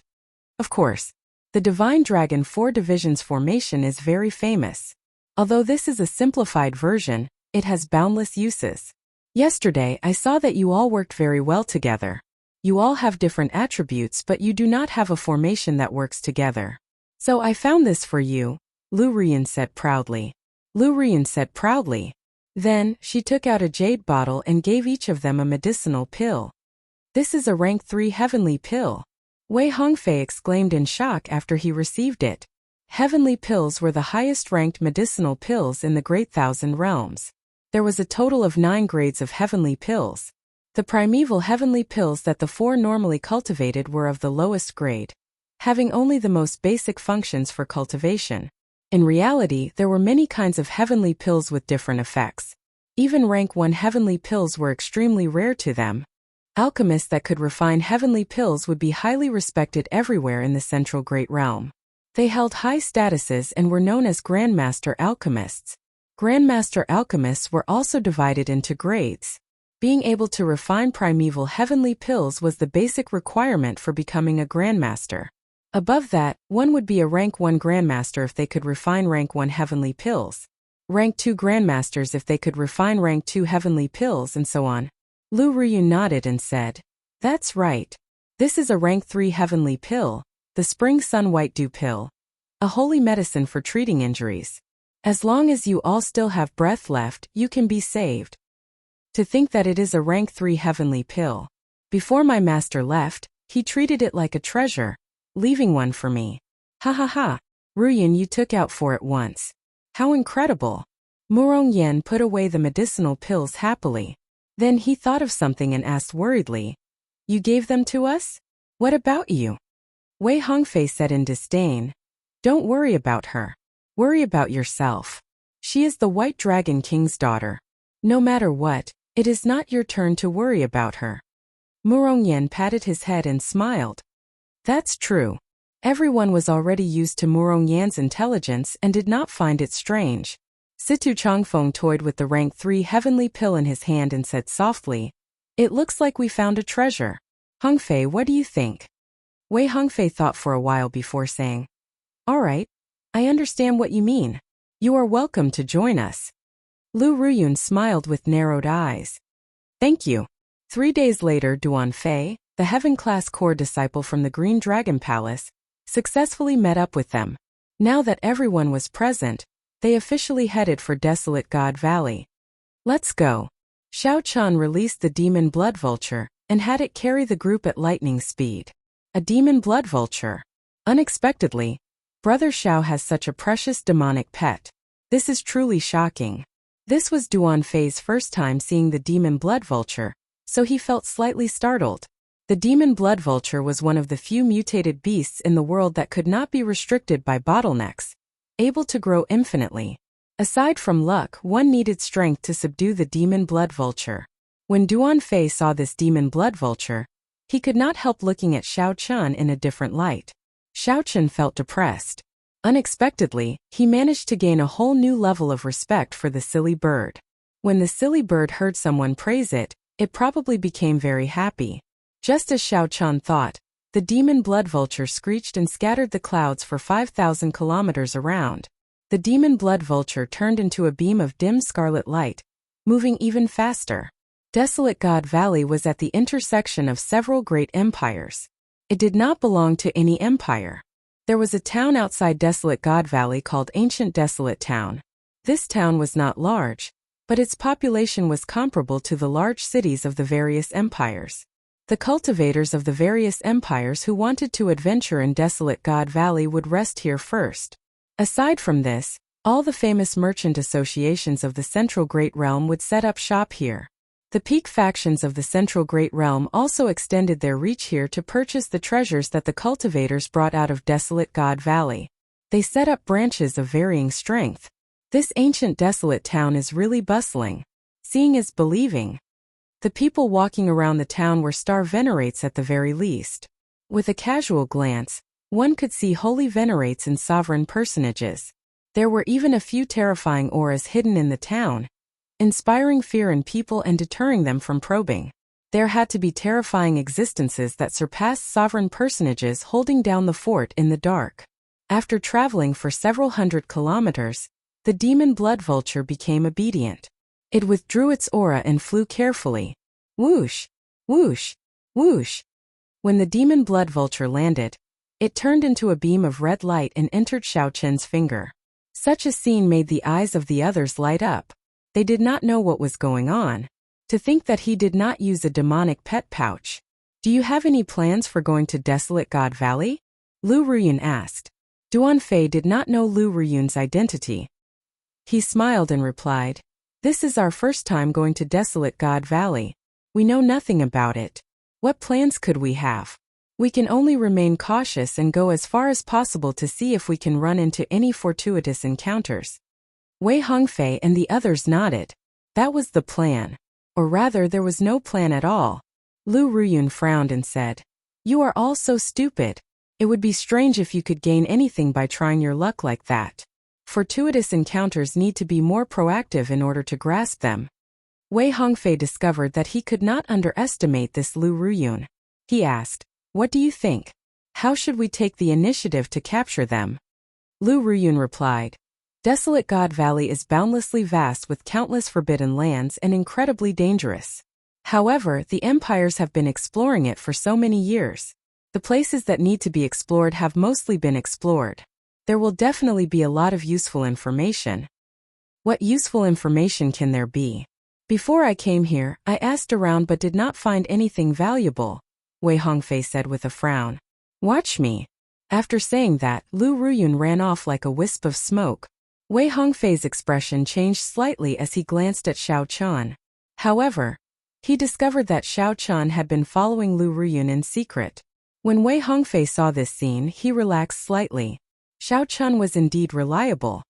[SPEAKER 1] Of course, the divine dragon 4 divisions formation is very famous. Although this is a simplified version, it has boundless uses. Yesterday I saw that you all worked very well together. You all have different attributes, but you do not have a formation that works together. So I found this for you, Lu Ruyun said proudly. Lu Ruyun said proudly. Then, she took out a jade bottle and gave each of them a medicinal pill. This is a rank 3 heavenly pill. Wei Hongfei exclaimed in shock after he received it. Heavenly pills were the highest ranked medicinal pills in the Great Thousand Realms. There was a total of 9 grades of heavenly pills. The primeval heavenly pills that the 4 normally cultivated were of the lowest grade, having only the most basic functions for cultivation. In reality, there were many kinds of heavenly pills with different effects. Even rank 1 heavenly pills were extremely rare to them. Alchemists that could refine heavenly pills would be highly respected everywhere in the Central Great Realm. They held high statuses and were known as Grandmaster Alchemists. Grandmaster Alchemists were also divided into grades. Being able to refine primeval heavenly pills was the basic requirement for becoming a Grandmaster. Above that, one would be a rank 1 Grandmaster if they could refine rank 1 heavenly pills. Rank 2 Grandmasters if they could refine rank 2 heavenly pills, and so on. Lu Ruyun nodded and said, That's right. This is a rank 3 heavenly pill, the Spring Sun White Dew pill. A holy medicine for treating injuries. As long as you all still have breath left, you can be saved. To think that it is a rank 3 heavenly pill. Before my master left, he treated it like a treasure, leaving one for me. Ha ha ha. Ruyun, you took out 4 at once. How incredible. Murong Yan put away the medicinal pills happily. Then he thought of something and asked worriedly, You gave them to us? What about you? Wei Hongfei said in disdain, Don't worry about her. Worry about yourself. She is the White Dragon King's daughter. No matter what, it is not your turn to worry about her. Murong Yan patted his head and smiled. That's true. Everyone was already used to Murong Yan's intelligence and did not find it strange. Situ Changfeng toyed with the rank 3 heavenly pill in his hand and said softly, It looks like we found a treasure. Hongfei, what do you think? Wei Hongfei thought for a while before saying, All right. I understand what you mean. You are welcome to join us. Lu Ruyun smiled with narrowed eyes. Thank you. 3 days later, Duan Fei, the Heaven-class core disciple from the Green Dragon Palace, successfully met up with them. Now that everyone was present, they officially headed for Desolate God Valley. Let's go. Xiao Chun released the demon blood vulture and had it carry the group at lightning speed. A demon blood vulture. Unexpectedly, Brother Xiao has such a precious demonic pet. This is truly shocking. This was Duan Fei's first time seeing the demon blood vulture, so he felt slightly startled. The demon blood vulture was one of the few mutated beasts in the world that could not be restricted by bottlenecks, able to grow infinitely. Aside from luck, one needed strength to subdue the demon blood vulture. When Duanfei saw this demon blood vulture, he could not help looking at Xiao Chun in a different light. Xiao Chun felt depressed. Unexpectedly, he managed to gain a whole new level of respect for the silly bird. When the silly bird heard someone praise it, it probably became very happy. Just as Xiao Chun thought, the demon blood vulture screeched and scattered the clouds for 5,000 kilometers around. The demon blood vulture turned into a beam of dim scarlet light, moving even faster. Desolate God Valley was at the intersection of several great empires. It did not belong to any empire. There was a town outside Desolate God Valley called Ancient Desolate Town. This town was not large, but its population was comparable to the large cities of the various empires. The cultivators of the various empires who wanted to adventure in Desolate God Valley would rest here first. Aside from this, all the famous merchant associations of the Central Great Realm would set up shop here. The peak factions of the Central Great Realm also extended their reach here to purchase the treasures that the cultivators brought out of Desolate God Valley. They set up branches of varying strength. This ancient desolate town is really bustling. Seeing is believing. The people walking around the town were star venerates at the very least. With a casual glance, one could see holy venerates and sovereign personages. There were even a few terrifying auras hidden in the town, inspiring fear in people and deterring them from probing. There had to be terrifying existences that surpassed sovereign personages holding down the fort in the dark. After traveling for several hundred kilometers, the demon blood vulture became obedient. It withdrew its aura and flew carefully. Whoosh! Whoosh! Whoosh! When the demon blood vulture landed, it turned into a beam of red light and entered Xiao Chen's finger. Such a scene made the eyes of the others light up. They did not know what was going on. To think that he did not use a demonic pet pouch. Do you have any plans for going to Desolate God Valley? Lu Ruyun asked. Duanfei did not know Lu Ruyun's identity. He smiled and replied, "This is our first time going to Desolate God Valley. We know nothing about it. What plans could we have? We can only remain cautious and go as far as possible to see if we can run into any fortuitous encounters." Wei Hongfei and the others nodded. That was the plan. Or rather, there was no plan at all. Lu Ruyun frowned and said, "You are all so stupid. It would be strange if you could gain anything by trying your luck like that. Fortuitous encounters need to be more proactive in order to grasp them." Wei Hongfei discovered that he could not underestimate this Lu Ruyun. He asked, "What do you think? How should we take the initiative to capture them?" Lu Ruyun replied, "Desolate God Valley is boundlessly vast with countless forbidden lands and incredibly dangerous. However, the empires have been exploring it for so many years. The places that need to be explored have mostly been explored. There will definitely be a lot of useful information." What useful information can there be? Before I came here, I asked around but did not find anything valuable, Wei Hongfei said with a frown. "Watch me." After saying that, Lu Ruyun ran off like a wisp of smoke. Wei Hongfei's expression changed slightly as he glanced at Xiao Chun. However, he discovered that Xiao Chun had been following Lu Ruyun in secret. When Wei Hongfei saw this scene, he relaxed slightly. Xiao Chun was indeed reliable.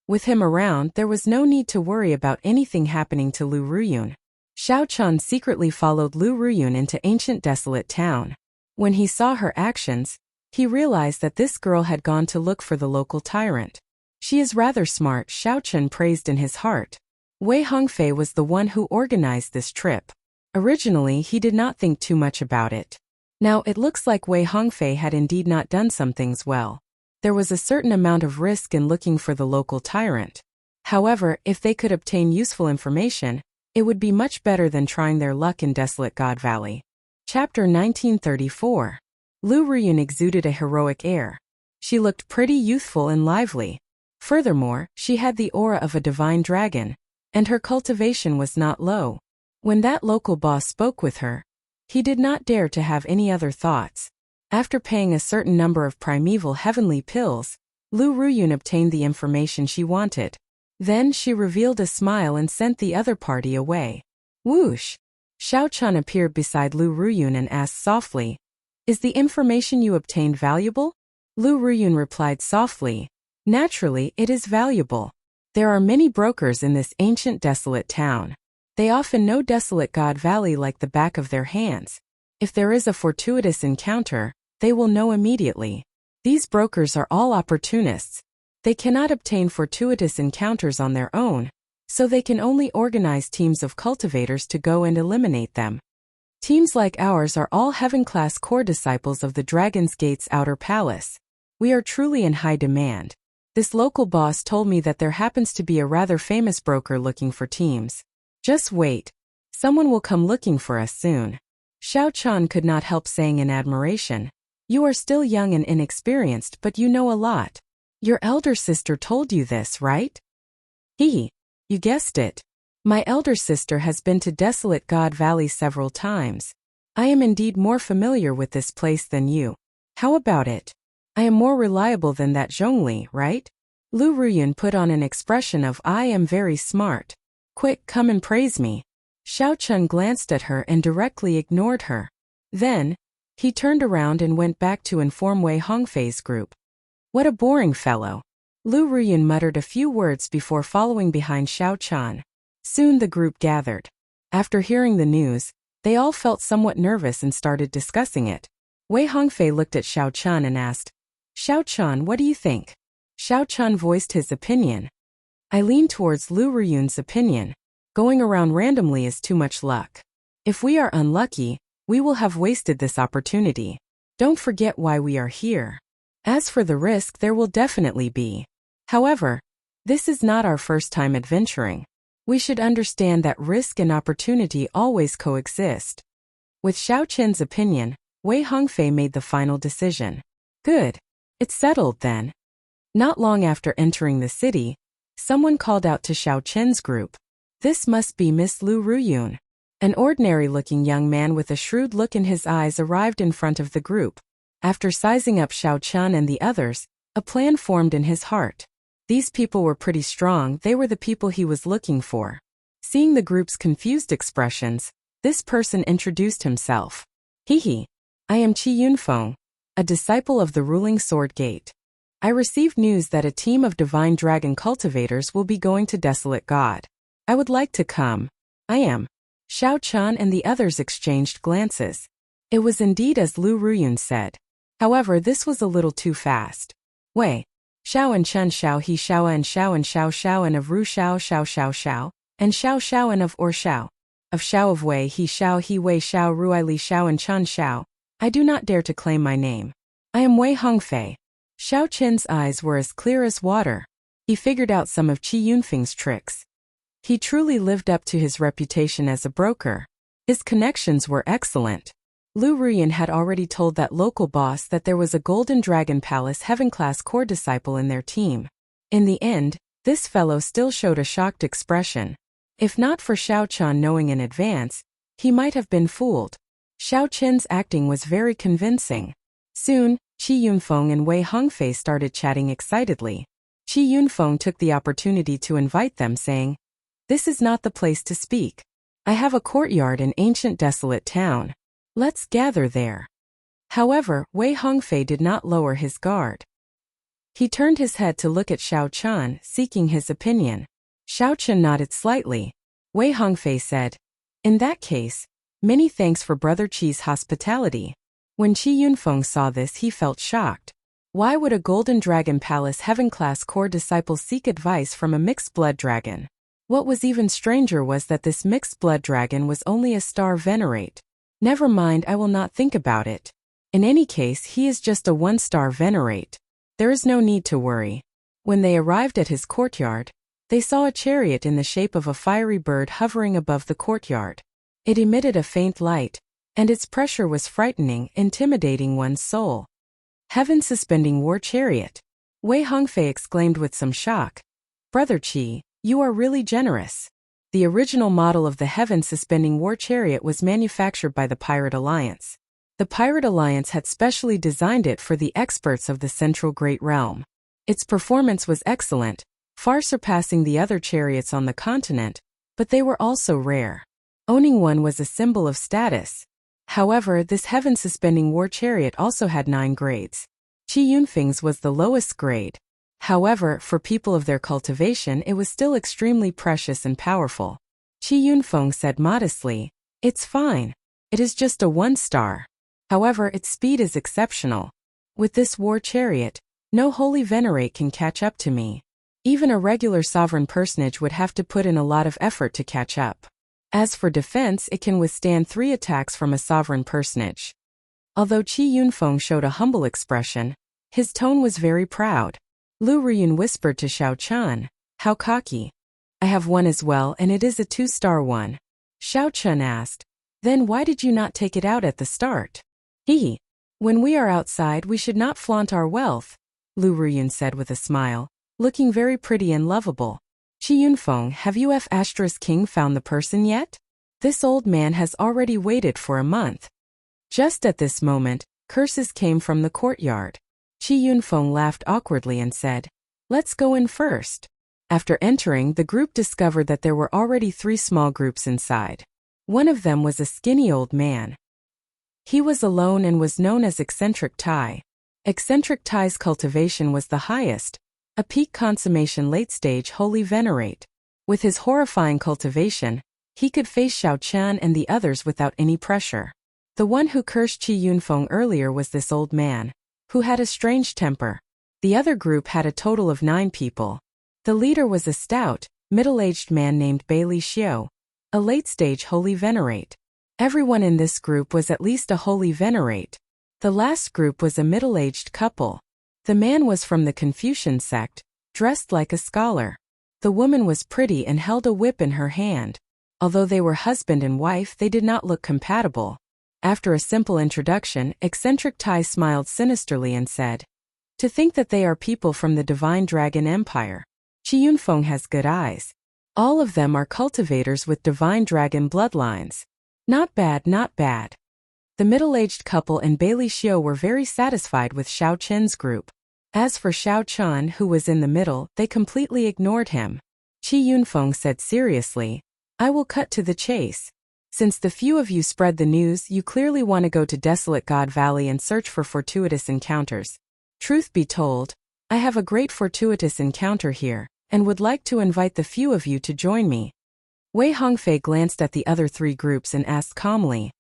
[SPEAKER 1] With him around, there was no need to worry about anything happening to Lu Ruyun. Xiao Chun secretly followed Lu Ruyun into Ancient Desolate Town. When he saw her actions, he realized that this girl had gone to look for the local tyrant. "She is rather smart," Xiao Chun praised in his heart. Wei Hongfei was the one who organized this trip. Originally, he did not think too much about it. Now it looks like Wei Hongfei had indeed not done some things well. There was a certain amount of risk in looking for the local tyrant. However, if they could obtain useful information, it would be much better than trying their luck in Desolate God Valley. Chapter 1934. Lu Ruyun exuded a heroic air. She looked pretty youthful and lively. Furthermore, she had the aura of a divine dragon, and her cultivation was not low. When that local boss spoke with her, he did not dare to have any other thoughts. After paying a certain number of primeval heavenly pills, Lu Ruyun obtained the information she wanted. Then she revealed a smile and sent the other party away. Whoosh! Xiao Chun appeared beside Lu Ruyun and asked softly, "Is the information you obtained valuable?" Lu Ruyun replied softly, "Naturally, it is valuable. There are many brokers in this ancient desolate town. They often know Desolate God Valley like the back of their hands. If there is a fortuitous encounter, they will know immediately. These brokers are all opportunists. They cannot obtain fortuitous encounters on their own, so they can only organize teams of cultivators to go and eliminate them. Teams like ours are all heaven-class core disciples of the Dragon's Gate's outer palace. We are truly in high demand. This local boss told me that there happens to be a rather famous broker looking for teams. Just wait. Someone will come looking for us soon." Xiao Chun could not help saying in admiration, "You are still young and inexperienced, but you know a lot. Your elder sister told you this, right?" "Hee. You guessed it. My elder sister has been to Desolate God Valley several times. I am indeed more familiar with this place than you. How about it? I am more reliable than that Zhongli, right?" Lu Ruyun put on an expression of "I am very smart. Quick, come and praise me." Xiao Chun glanced at her and directly ignored her. Then, he turned around and went back to inform Wei Hongfei's group. "What a boring fellow." Lu Ruyun muttered a few words before following behind Xiao Chun. Soon the group gathered. After hearing the news, they all felt somewhat nervous and started discussing it. Wei Hongfei looked at Xiao Chun and asked, "Xiao Chun, what do you think?" Xiao Chun voiced his opinion. "I lean towards Lu Ruyun's opinion. Going around randomly is too much luck. If we are unlucky, we will have wasted this opportunity. Don't forget why we are here. As for the risk, there will definitely be. However, this is not our first time adventuring. We should understand that risk and opportunity always coexist." With Xiao Chen's opinion, Wei Hongfei made the final decision. "Good. It's settled then." Not long after entering the city, someone called out to Xiao Chen's group, "This must be Miss Lu Ruyun." An ordinary-looking young man with a shrewd look in his eyes arrived in front of the group. After sizing up Xiao Chun and the others, a plan formed in his heart. These people were pretty strong, they were the people he was looking for. Seeing the group's confused expressions, this person introduced himself. "Hee. I am Qi Yunfeng, a disciple of the ruling Sword Gate. I received news that a team of divine dragon cultivators will be going to Desolate God. I would like to come. I am." Xiao Chun and the others exchanged glances. It was indeed as Lu Ruyun said. However, this was a little too fast. Wei, Xiao and Chen Xiao He Xiao and Xiao and of Ru Xiao Xiao, and Xiao and of Or Xiao. Of Xiao of Wei He Xiao He Wei Xiao Ruai Li Xiao and Chen Xiao. I do not dare to claim my name. I am Wei Hongfei. Xiao Chen's eyes were as clear as water. He figured out some of Qi Yunfeng's tricks. He truly lived up to his reputation as a broker. His connections were excellent. Lu Ruyun had already told that local boss that there was a Golden Dragon Palace Heaven-class core disciple in their team. In the end, this fellow still showed a shocked expression. If not for Xiao Chun knowing in advance, he might have been fooled. Xiao Chen's acting was very convincing. Soon, Qi Yunfeng and Wei Hongfei started chatting excitedly. Qi Yunfeng took the opportunity to invite them, saying, "This is not the place to speak. I have a courtyard in ancient desolate town. Let's gather there." However, Wei Hongfei did not lower his guard. He turned his head to look at Xiao Chun, seeking his opinion. Xiao Chun nodded slightly. Wei Hongfei said, "In that case, many thanks for Brother Qi's hospitality." When Qi Yunfeng saw this, he felt shocked. Why would a Golden Dragon Palace Heaven-class core disciple seek advice from a mixed-blood dragon? What was even stranger was that this mixed-blood dragon was only a star venerate. Never mind, I will not think about it. In any case, he is just a one-star venerate. There is no need to worry. When they arrived at his courtyard, they saw a chariot in the shape of a fiery bird hovering above the courtyard. It emitted a faint light, and its pressure was frightening, intimidating one's soul. Heaven-suspending war chariot. Wei Hongfei exclaimed with some shock. "Brother Qi, you are really generous." The original model of the heaven-suspending war chariot was manufactured by the Pirate Alliance. The Pirate Alliance had specially designed it for the experts of the Central Great Realm. Its performance was excellent, far surpassing the other chariots on the continent, but they were also rare. Owning one was a symbol of status. However, this heaven-suspending war chariot also had 9 grades. Qi Yunfeng's was the lowest grade. However, for people of their cultivation it was still extremely precious and powerful. Qi Yunfeng said modestly, "It's fine. It is just a 1-star. However, its speed is exceptional. With this war chariot, no holy venerate can catch up to me. Even a regular sovereign personage would have to put in a lot of effort to catch up. As for defense, it can withstand 3 attacks from a sovereign personage." Although Qi Yunfeng showed a humble expression, his tone was very proud. Lu Riyun whispered to Xiao Chun, "How cocky. I have one as well, and it is a 2-star one." Xiao Chun asked, "Then why did you not take it out at the start?" "Hee. When we are outside we should not flaunt our wealth," Lu Riyun said with a smile, looking very pretty and lovable. "Qi Yunfeng, have you King found the person yet? This old man has already waited for a month." Just at this moment, curses came from the courtyard. Qi Yunfeng laughed awkwardly and said, "Let's go in first." After entering, the group discovered that there were already 3 small groups inside. One of them was a skinny old man. He was alone and was known as Eccentric Tai. Eccentric Tai's cultivation was the highest, a peak consummation late-stage holy venerate. With his horrifying cultivation, he could face Xiao Qian and the others without any pressure. The one who cursed Qi Yunfeng earlier was this old man, who had a strange temper. The other group had a total of 9 people. The leader was a stout, middle-aged man named Bailey Xiu, a late-stage holy venerate. Everyone in this group was at least a holy venerate. The last group was a middle-aged couple. The man was from the Confucian sect, dressed like a scholar. The woman was pretty and held a whip in her hand. Although they were husband and wife, they did not look compatible. After a simple introduction, Eccentric Tai smiled sinisterly and said, "To think that they are people from the Divine Dragon Empire. Qi Yunfeng has good eyes. All of them are cultivators with Divine Dragon bloodlines. Not bad, not bad." The middle-aged couple and Bailey Xiu were very satisfied with Xiao Chen's group. As for Xiao Chun, who was in the middle, they completely ignored him. Qi Yunfeng said seriously, "I will cut to the chase. Since the few of you spread the news, you clearly want to go to Desolate God Valley and search for fortuitous encounters. Truth be told, I have a great fortuitous encounter here, and would like to invite the few of you to join me." Wei Hongfei glanced at the other 3 groups and asked calmly,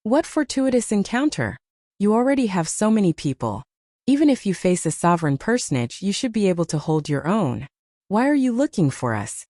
[SPEAKER 1] "What fortuitous encounter? You already have so many people. Even if you face a sovereign personage, you should be able to hold your own. Why are you looking for us?"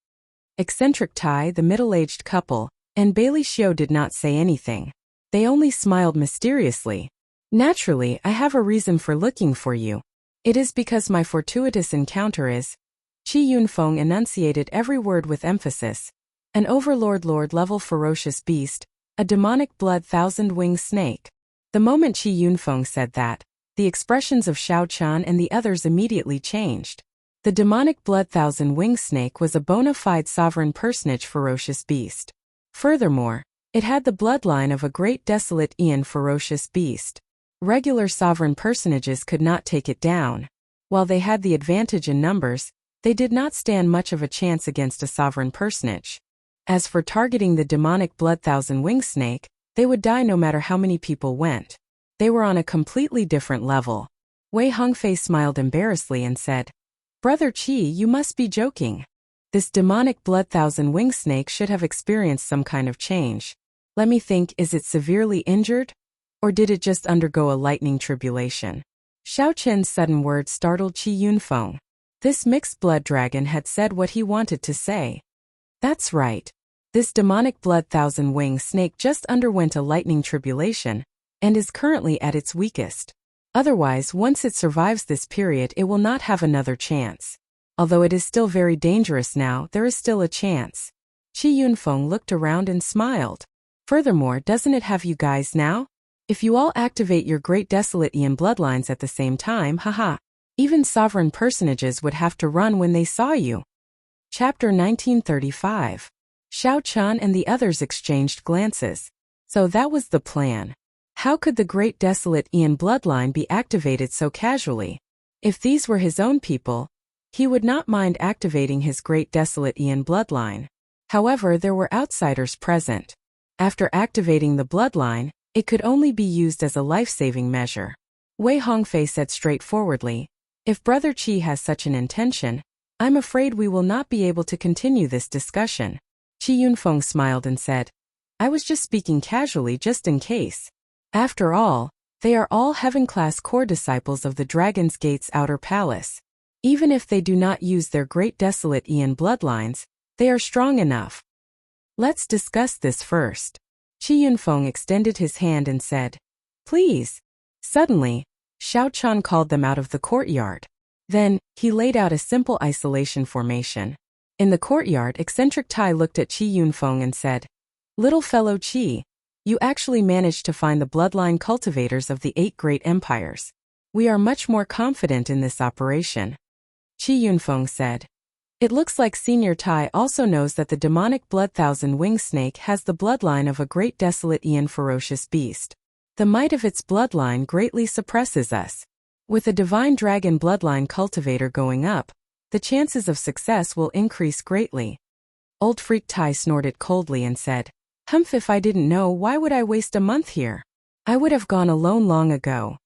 [SPEAKER 1] Eccentric Tai, the middle-aged couple, and Bailey Xiu did not say anything. They only smiled mysteriously. "Naturally, I have a reason for looking for you. It is because my fortuitous encounter is..." Qi Yunfeng enunciated every word with emphasis. "An overlord-level ferocious beast, a demonic blood 1,000-winged snake." The moment Qi Yunfeng said that, the expressions of Xiao Chan and the others immediately changed. The demonic blood 1,000-winged snake was a bona fide sovereign personage ferocious beast. Furthermore, it had the bloodline of a great desolate Aeon ferocious beast. Regular sovereign personages could not take it down. While they had the advantage in numbers, they did not stand much of a chance against a sovereign personage. As for targeting the demonic blood 1,000-winged snake, they would die no matter how many people went. They were on a completely different level. Wei Hongfei smiled embarrassedly and said, "Brother Qi, you must be joking. This demonic blood 1,000-winged snake should have experienced some kind of change. Let me think, is it severely injured? Or did it just undergo a lightning tribulation?" Xiao Chen's sudden words startled Qi Yunfeng. This mixed blood dragon had said what he wanted to say. That's right. This demonic blood 1,000-winged snake just underwent a lightning tribulation, and is currently at its weakest. Otherwise, once it survives this period, it will not have another chance. Although it is still very dangerous now, there is still a chance. Qi Yunfeng looked around and smiled. Furthermore, doesn't it have you guys now? If you all activate your great desolate Aeon bloodlines at the same time, haha. Even sovereign personages would have to run when they saw you. Chapter 1935. Xiao Chan and the others exchanged glances. So that was the plan. How could the great desolate Aeon bloodline be activated so casually? If these were his own people, he would not mind activating his great desolate Aeon bloodline. However, there were outsiders present. After activating the bloodline, it could only be used as a life-saving measure. Wei Hongfei said straightforwardly, "If Brother Qi has such an intention, I'm afraid we will not be able to continue this discussion." Qi Yunfeng smiled and said, "I was just speaking casually just in case. After all, they are all heaven-class core disciples of the Dragon's Gate's outer palace. Even if they do not use their great desolate Ian bloodlines, they are strong enough. Let's discuss this first." Qi Yunfeng extended his hand and said, "Please." Suddenly, Xiao Chan called them out of the courtyard. Then, he laid out a simple isolation formation. In the courtyard, eccentric Tai looked at Qi Yunfeng and said, "Little fellow Qi, you actually managed to find the bloodline cultivators of the 8 great empires. We are much more confident in this operation." Qi Yunfeng said, "It looks like Senior Tai also knows that the demonic blood thousand-winged snake has the bloodline of a great desolate Ian ferocious beast. The might of its bloodline greatly suppresses us. With a divine dragon bloodline cultivator going up, the chances of success will increase greatly." Old Freak Tai snorted coldly and said, "Humph, if I didn't know, why would I waste a month here? I would have gone alone long ago."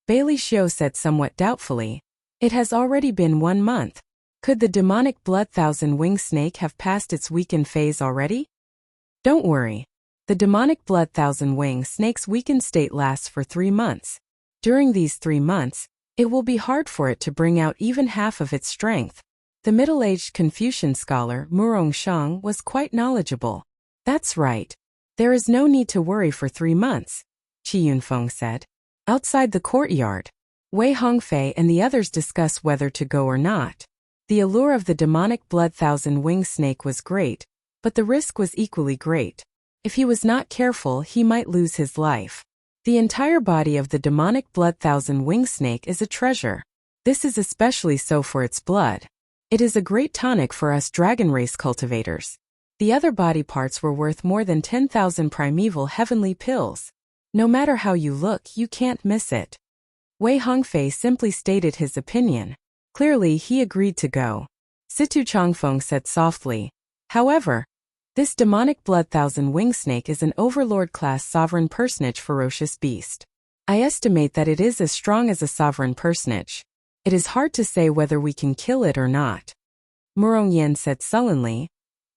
[SPEAKER 1] Bailey Xiu said somewhat doubtfully, "It has already been 1 month. Could the demonic blood thousand-winged snake have passed its weakened phase already?" "Don't worry. The demonic blood thousand-winged snake's weakened state lasts for 3 months. During these 3 months, it will be hard for it to bring out even half of its strength." The middle-aged Confucian scholar Murong Shang was quite knowledgeable. "That's right. There is no need to worry for 3 months," Qi Yunfeng said. Outside the courtyard, Wei Hongfei and the others discussed whether to go or not. The allure of the demonic blood thousand-winged snake was great, but the risk was equally great. If he was not careful, he might lose his life. The entire body of the demonic blood thousand-winged snake is a treasure. This is especially so for its blood. It is a great tonic for us dragon race cultivators. The other body parts were worth more than 10,000 primeval heavenly pills. No matter how you look, you can't miss it. Wei Hongfei simply stated his opinion. Clearly, he agreed to go. Situ Changfeng said softly, "However, this demonic blood thousand-winged snake is an overlord-class sovereign personage ferocious beast. I estimate that it is as strong as a sovereign personage. It is hard to say whether we can kill it or not." Murong Yen said sullenly,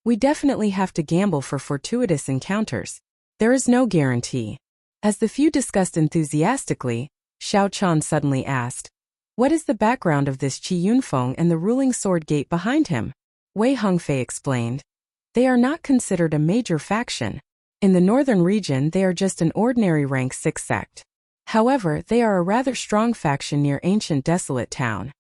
[SPEAKER 1] "We definitely have to gamble for fortuitous encounters. There is no guarantee." As the few discussed enthusiastically, Xiao Chan suddenly asked, "What is the background of this Qi Yunfeng and the ruling sword gate behind him?" Wei Hongfei explained, "They are not considered a major faction. In the northern region, they are just an ordinary rank 6 sect. However, they are a rather strong faction near ancient desolate town."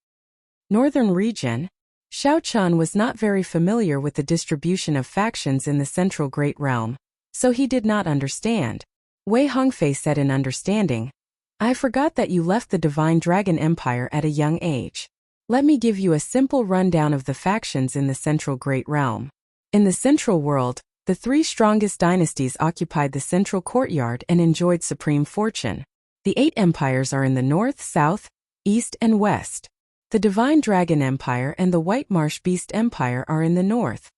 [SPEAKER 1] Northern region? Xiao Chan was not very familiar with the distribution of factions in the central Great Realm, so he did not understand. Wei Hongfei said in understanding, "I forgot that you left the Divine Dragon Empire at a young age. Let me give you a simple rundown of the factions in the central Great Realm. In the central world, the 3 strongest dynasties occupied the central courtyard and enjoyed supreme fortune. The 8 empires are in the north, south, east, and west. The Divine Dragon Empire and the White Marsh Beast Empire are in the north.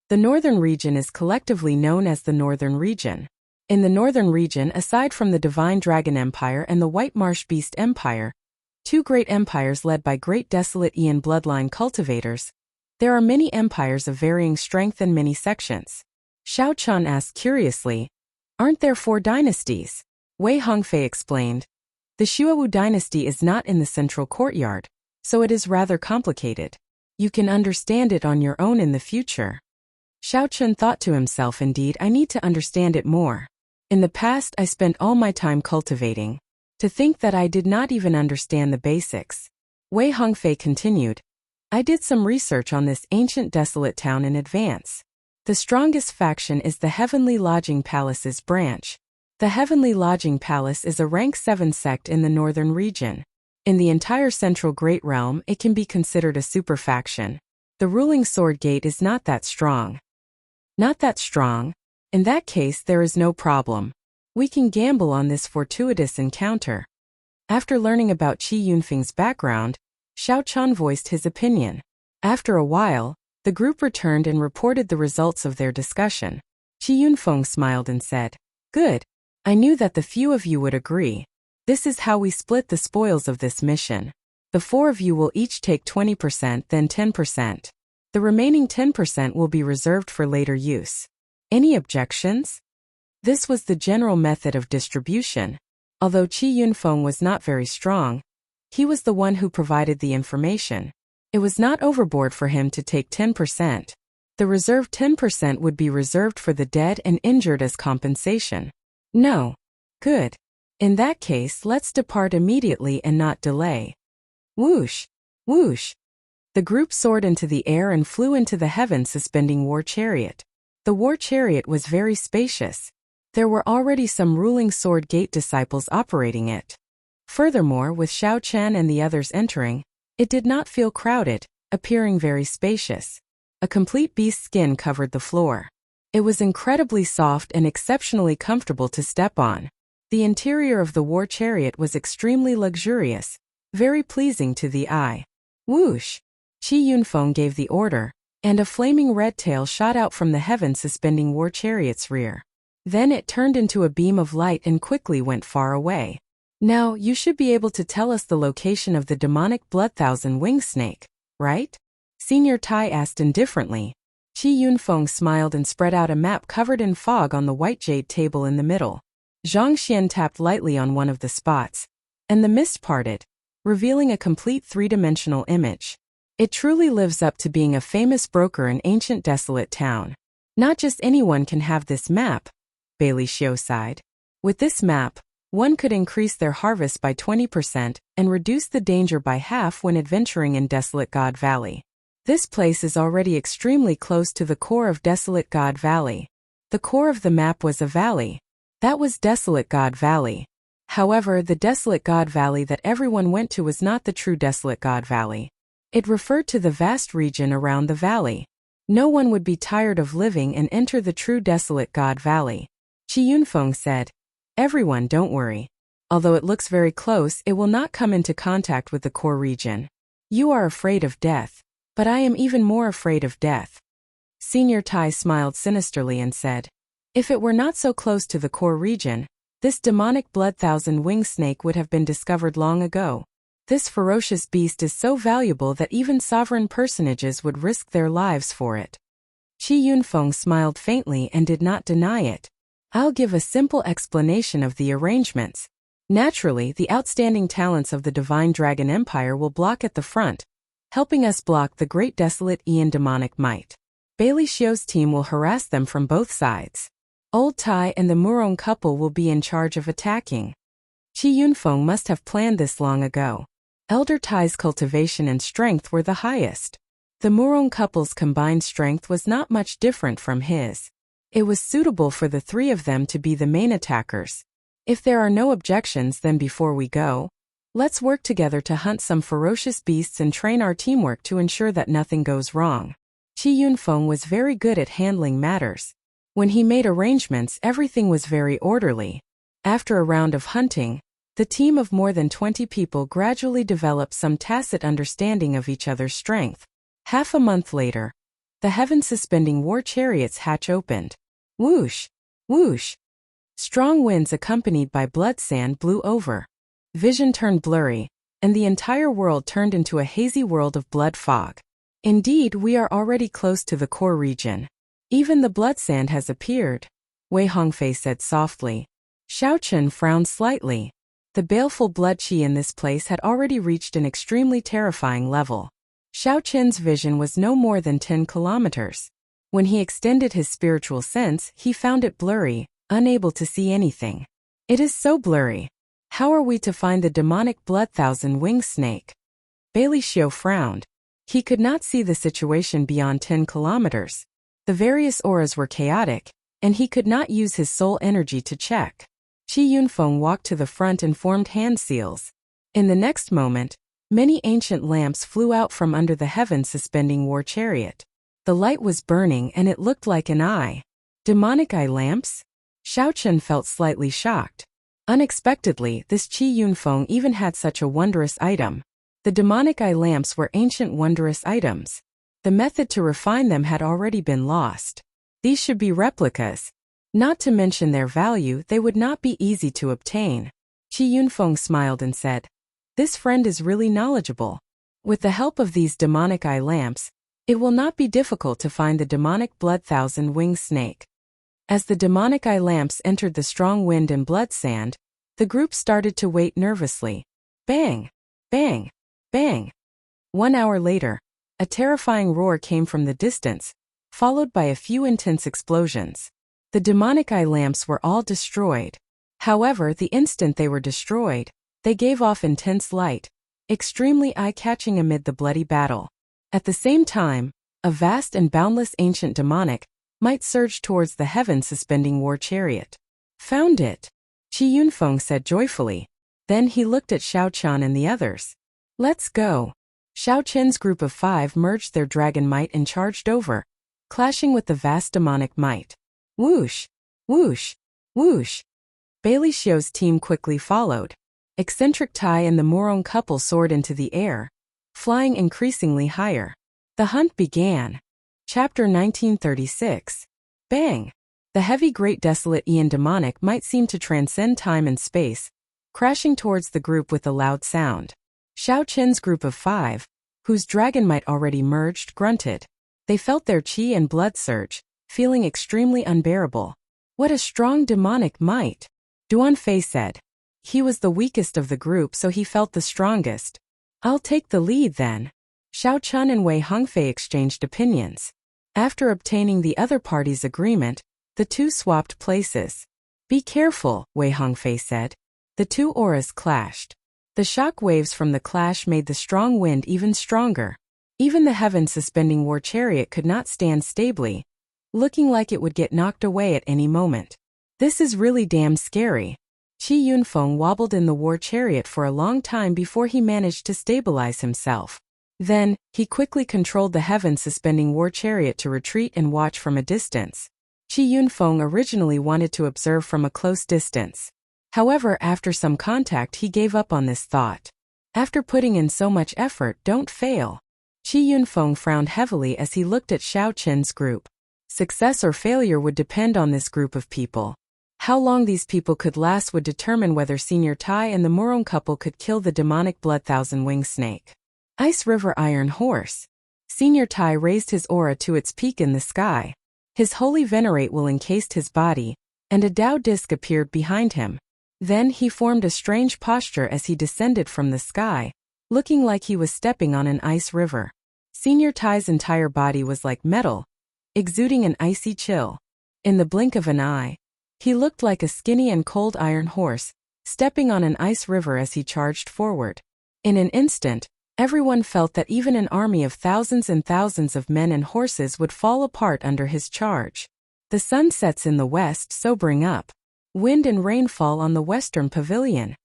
[SPEAKER 1] The northern region is collectively known as the Northern Region. In the northern region, aside from the Divine Dragon Empire and the White Marsh Beast Empire, 2 great empires led by great desolate Ian bloodline cultivators, there are many empires of varying strength and many sections." Xiao Chan asked curiously, "Aren't there 4 dynasties?" Wei Hongfei explained, "The Xuewu dynasty is not in the central courtyard, so it is rather complicated. You can understand it on your own in the future." Xiao Chan thought to himself, "Indeed, I need to understand it more. In the past, I spent all my time cultivating. To think that I did not even understand the basics." Wei Hongfei continued, "I did some research on this ancient desolate town in advance. The strongest faction is the Heavenly Lodging Palace's branch. The Heavenly Lodging Palace is a rank 7 sect in the northern region. In the entire central Great Realm, it can be considered a super faction. The ruling sword gate is not that strong." "Not that strong? In that case, there is no problem. We can gamble on this fortuitous encounter." After learning about Qi Yunfeng's background, Xiao Chan voiced his opinion. After a while, the group returned and reported the results of their discussion. Qi Yunfeng smiled and said, "Good. I knew that the few of you would agree. This is how we split the spoils of this mission. The 4 of you will each take 20%, then 10%. The remaining 10% will be reserved for later use. Any objections?" This was the general method of distribution. Although Qi Yunfeng was not very strong, he was the one who provided the information. It was not overboard for him to take 10%. The reserved 10% would be reserved for the dead and injured as compensation. No. Good. In that case, let's depart immediately and not delay. Whoosh! Whoosh! The group soared into the air and flew into the heavens, suspending war chariot. The war chariot was very spacious. There were already some ruling Sword Gate disciples operating it. Furthermore, with Xiao Chen and the others entering, it did not feel crowded, appearing very spacious. A complete beast skin covered the floor. It was incredibly soft and exceptionally comfortable to step on. The interior of the war chariot was extremely luxurious, very pleasing to the eye. Whoosh! Qi Yunfeng gave the order, and a flaming red tail shot out from the heavens, suspending war chariot's rear. Then it turned into a beam of light and quickly went far away. Now, you should be able to tell us the location of the demonic blood-thousand-winged snake, right? Senior Tai asked indifferently. Qi Yunfeng smiled and spread out a map covered in fog on the white jade table in the middle. Zhang Xian tapped lightly on one of the spots, and the mist parted, revealing a complete three-dimensional image. It truly lives up to being a famous broker in ancient desolate town. Not just anyone can have this map, Bailey Xiu sighed. With this map, one could increase their harvest by 20% and reduce the danger by half when adventuring in Desolate God Valley. This place is already extremely close to the core of Desolate God Valley. The core of the map was a valley. That was Desolate God Valley. However, the Desolate God Valley that everyone went to was not the true Desolate God Valley. It referred to the vast region around the valley. No one would be tired of living and enter the true Desolate God Valley. Qi Yunfeng said, "Everyone, don't worry. Although it looks very close, it will not come into contact with the core region. You are afraid of death, but I am even more afraid of death." Senior Tai smiled sinisterly and said, "If it were not so close to the core region, this demonic blood-thousand-winged snake would have been discovered long ago. This ferocious beast is so valuable that even sovereign personages would risk their lives for it." Qi Yunfeng smiled faintly and did not deny it. "I'll give a simple explanation of the arrangements. Naturally, the outstanding talents of the Divine Dragon Empire will block at the front, helping us block the Great Desolate Aeon demonic might. Bailey Xiu's team will harass them from both sides. Old Tai and the Murong couple will be in charge of attacking." Qi Yunfeng must have planned this long ago. Elder Tai's cultivation and strength were the highest. The Murong couple's combined strength was not much different from his. It was suitable for the 3 of them to be the main attackers. If there are no objections, then before we go, let's work together to hunt some ferocious beasts and train our teamwork to ensure that nothing goes wrong. Qi Yunfeng was very good at handling matters. When he made arrangements, everything was very orderly. After a round of hunting, the team of more than 20 people gradually developed some tacit understanding of each other's strength. Half a month later, the heaven-suspending war chariot's hatch opened. Whoosh! Whoosh! Strong winds accompanied by blood sand blew over. Vision turned blurry, and the entire world turned into a hazy world of blood fog. Indeed, we are already close to the core region. Even the blood sand has appeared, Wei Hongfei said softly. Xiao Chen frowned slightly. The baleful blood qi in this place had already reached an extremely terrifying level. Xiao Chen's vision was no more than 10 kilometers. When he extended his spiritual sense, he found it blurry, unable to see anything. It is so blurry. How are we to find the demonic blood-thousand-winged snake? Bailey Xiu frowned. He could not see the situation beyond 10 kilometers. The various auras were chaotic, and he could not use his soul energy to check. Qi Yunfeng walked to the front and formed hand seals. In the next moment, many ancient lamps flew out from under the heaven-suspending war chariot. The light was burning and it looked like an eye. Demonic eye lamps? Xiao Chen felt slightly shocked. Unexpectedly, this Qi Yunfeng even had such a wondrous item. The demonic eye lamps were ancient wondrous items. The method to refine them had already been lost. These should be replicas. Not to mention their value, they would not be easy to obtain. Qi Yunfeng smiled and said, "This friend is really knowledgeable. With the help of these demonic eye lamps, it will not be difficult to find the demonic blood thousand-winged snake." As the demonic eye lamps entered the strong wind and blood sand, the group started to wait nervously. Bang! Bang! Bang! 1 hour later, a terrifying roar came from the distance, followed by a few intense explosions. The demonic eye lamps were all destroyed. However, the instant they were destroyed, they gave off intense light, extremely eye-catching amid the bloody battle. At the same time, a vast and boundless ancient demonic might surge towards the heaven-suspending war chariot. "Found it," Qi Yunfeng said joyfully. Then he looked at Xiao Qian and the others. "Let's go." Xiao Qian's group of 5 merged their dragon might and charged over, clashing with the vast demonic might. Whoosh! Whoosh! Whoosh! Bailey Xiu's team quickly followed. Eccentric Tai and the Morong couple soared into the air, flying increasingly higher. The hunt began. Chapter 1936. Bang! The heavy great desolate Ian demonic might seemed to transcend time and space, crashing towards the group with a loud sound. Xiao Qian's group of 5, whose dragon might already merged, grunted. They felt their qi and blood surge, feeling extremely unbearable. "What a strong demonic might," Duan Fei said. He was the weakest of the group, so he felt the strongest. "I'll take the lead then." Xiao Chun and Wei Hongfei exchanged opinions. After obtaining the other party's agreement, the two swapped places. "Be careful," Wei Hongfei said. The two auras clashed. The shock waves from the clash made the strong wind even stronger. Even the heaven-suspending war chariot could not stand stably, looking like it would get knocked away at any moment. "This is really damn scary." Qi Yunfeng wobbled in the war chariot for a long time before he managed to stabilize himself. Then, he quickly controlled the heaven-suspending war chariot to retreat and watch from a distance. Qi Yunfeng originally wanted to observe from a close distance. However, after some contact he gave up on this thought. After putting in so much effort, don't fail. Qi Yunfeng frowned heavily as he looked at Xiao Qian's group. Success or failure would depend on this group of people. How long these people could last would determine whether Senior Tai and the Murong couple could kill the demonic blood thousand-winged snake. Ice River Iron Horse. Senior Tai raised his aura to its peak in the sky. His holy venerate will encased his body, and a Dao disc appeared behind him. Then he formed a strange posture as he descended from the sky, looking like he was stepping on an ice river. Senior Tai's entire body was like metal, exuding an icy chill. In the blink of an eye, he looked like a skinny and cold iron horse, stepping on an ice river as he charged forward. In an instant, everyone felt that even an army of thousands and thousands of men and horses would fall apart under his charge. The sun sets in the west, sobering up. Wind and rainfall on the western pavilion.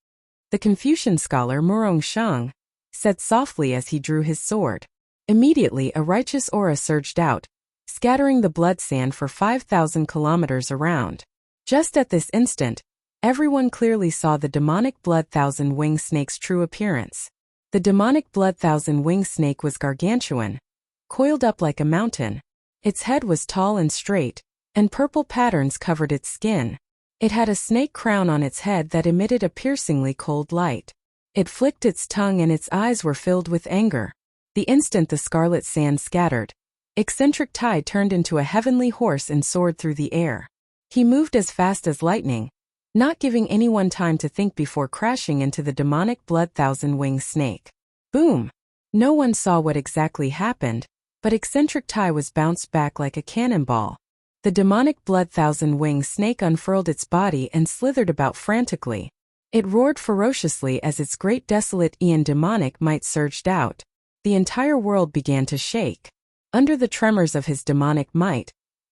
[SPEAKER 1] The Confucian scholar Murong Shang said softly as he drew his sword. Immediately a righteous aura surged out, scattering the blood sand for 5,000 kilometers around. Just at this instant, everyone clearly saw the demonic blood thousand-winged snake's true appearance. The demonic blood thousand-winged snake was gargantuan, coiled up like a mountain. Its head was tall and straight, and purple patterns covered its skin. It had a snake crown on its head that emitted a piercingly cold light. It flicked its tongue and its eyes were filled with anger. The instant the scarlet sand scattered, Eccentric Tai turned into a heavenly horse and soared through the air. He moved as fast as lightning, not giving anyone time to think before crashing into the demonic blood thousand-winged snake. Boom! No one saw what exactly happened, but Eccentric Tai was bounced back like a cannonball. The demonic blood thousand-winged snake unfurled its body and slithered about frantically. It roared ferociously as its great desolate Ian demonic might surged out. The entire world began to shake. Under the tremors of his demonic might,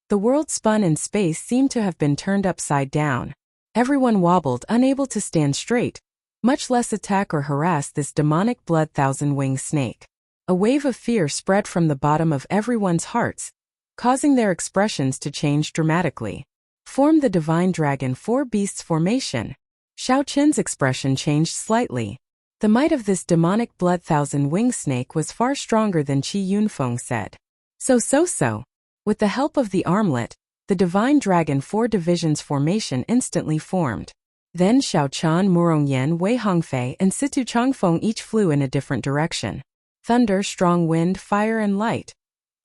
[SPEAKER 1] the world spun and space seemed to have been turned upside down. Everyone wobbled, unable to stand straight, much less attack or harass this demonic blood thousand-winged snake. A wave of fear spread from the bottom of everyone's hearts, causing their expressions to change dramatically. Form the divine dragon four beasts formation. Xiao Qin's expression changed slightly. The might of this demonic blood thousand-winged snake was far stronger than Qi Yunfeng said. So. With the help of the armlet, the divine dragon 4 divisions formation instantly formed. Then Xiao Chan, Murong Yen, Wei Hongfei, and Situ Changfeng each flew in a different direction. Thunder, strong wind, fire, and light.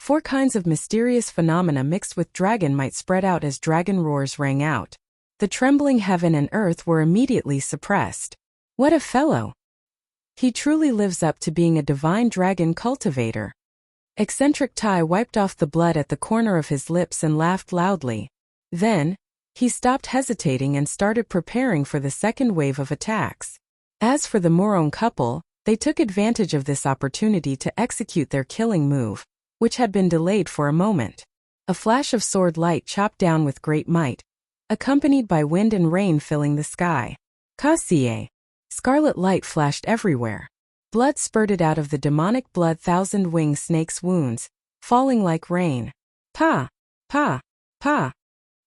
[SPEAKER 1] 4 kinds of mysterious phenomena mixed with dragon might spread out as dragon roars rang out. The trembling heaven and earth were immediately suppressed. What a fellow! He truly lives up to being a divine dragon cultivator. Eccentric Tai wiped off the blood at the corner of his lips and laughed loudly. Then, he stopped hesitating and started preparing for the second wave of attacks. As for the Murong couple, they took advantage of this opportunity to execute their killing move, which had been delayed for a moment. A flash of sword light chopped down with great might, accompanied by wind and rain filling the sky. Kasie! Scarlet light flashed everywhere. Blood spurted out of the demonic blood thousand-winged snake's wounds, falling like rain. Pa! Pa! Pa!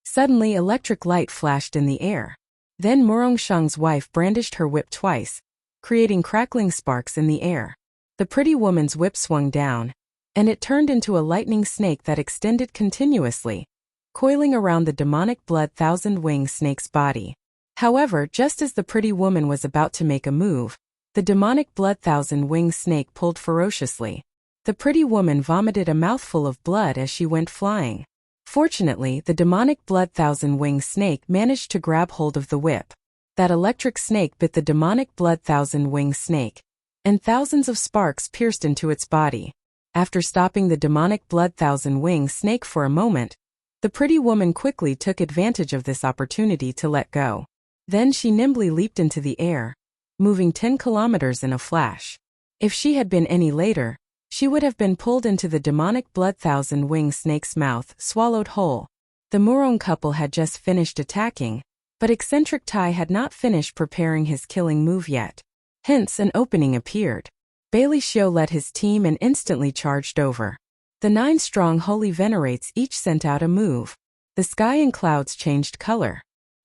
[SPEAKER 1] Suddenly electric light flashed in the air. Then Murong Shang's wife brandished her whip twice, creating crackling sparks in the air. The pretty woman's whip swung down, and it turned into a lightning snake that extended continuously, coiling around the demonic blood thousand-winged snake's body. However, just as the pretty woman was about to make a move, the demonic blood thousand-winged snake pulled ferociously. The pretty woman vomited a mouthful of blood as she went flying. Fortunately, the demonic blood thousand-winged snake managed to grab hold of the whip. That electric snake bit the demonic blood thousand-winged snake, and thousands of sparks pierced into its body. After stopping the demonic blood thousand-winged snake for a moment, the pretty woman quickly took advantage of this opportunity to let go. Then she nimbly leaped into the air, moving 10 kilometers in a flash. If she had been any later, she would have been pulled into the demonic blood thousand-winged snake's mouth, swallowed whole. The Murong couple had just finished attacking, but eccentric Tai had not finished preparing his killing move yet. Hence an opening appeared. Bailey Xiu led his team and instantly charged over. The 9 strong holy venerates each sent out a move. The sky and clouds changed color.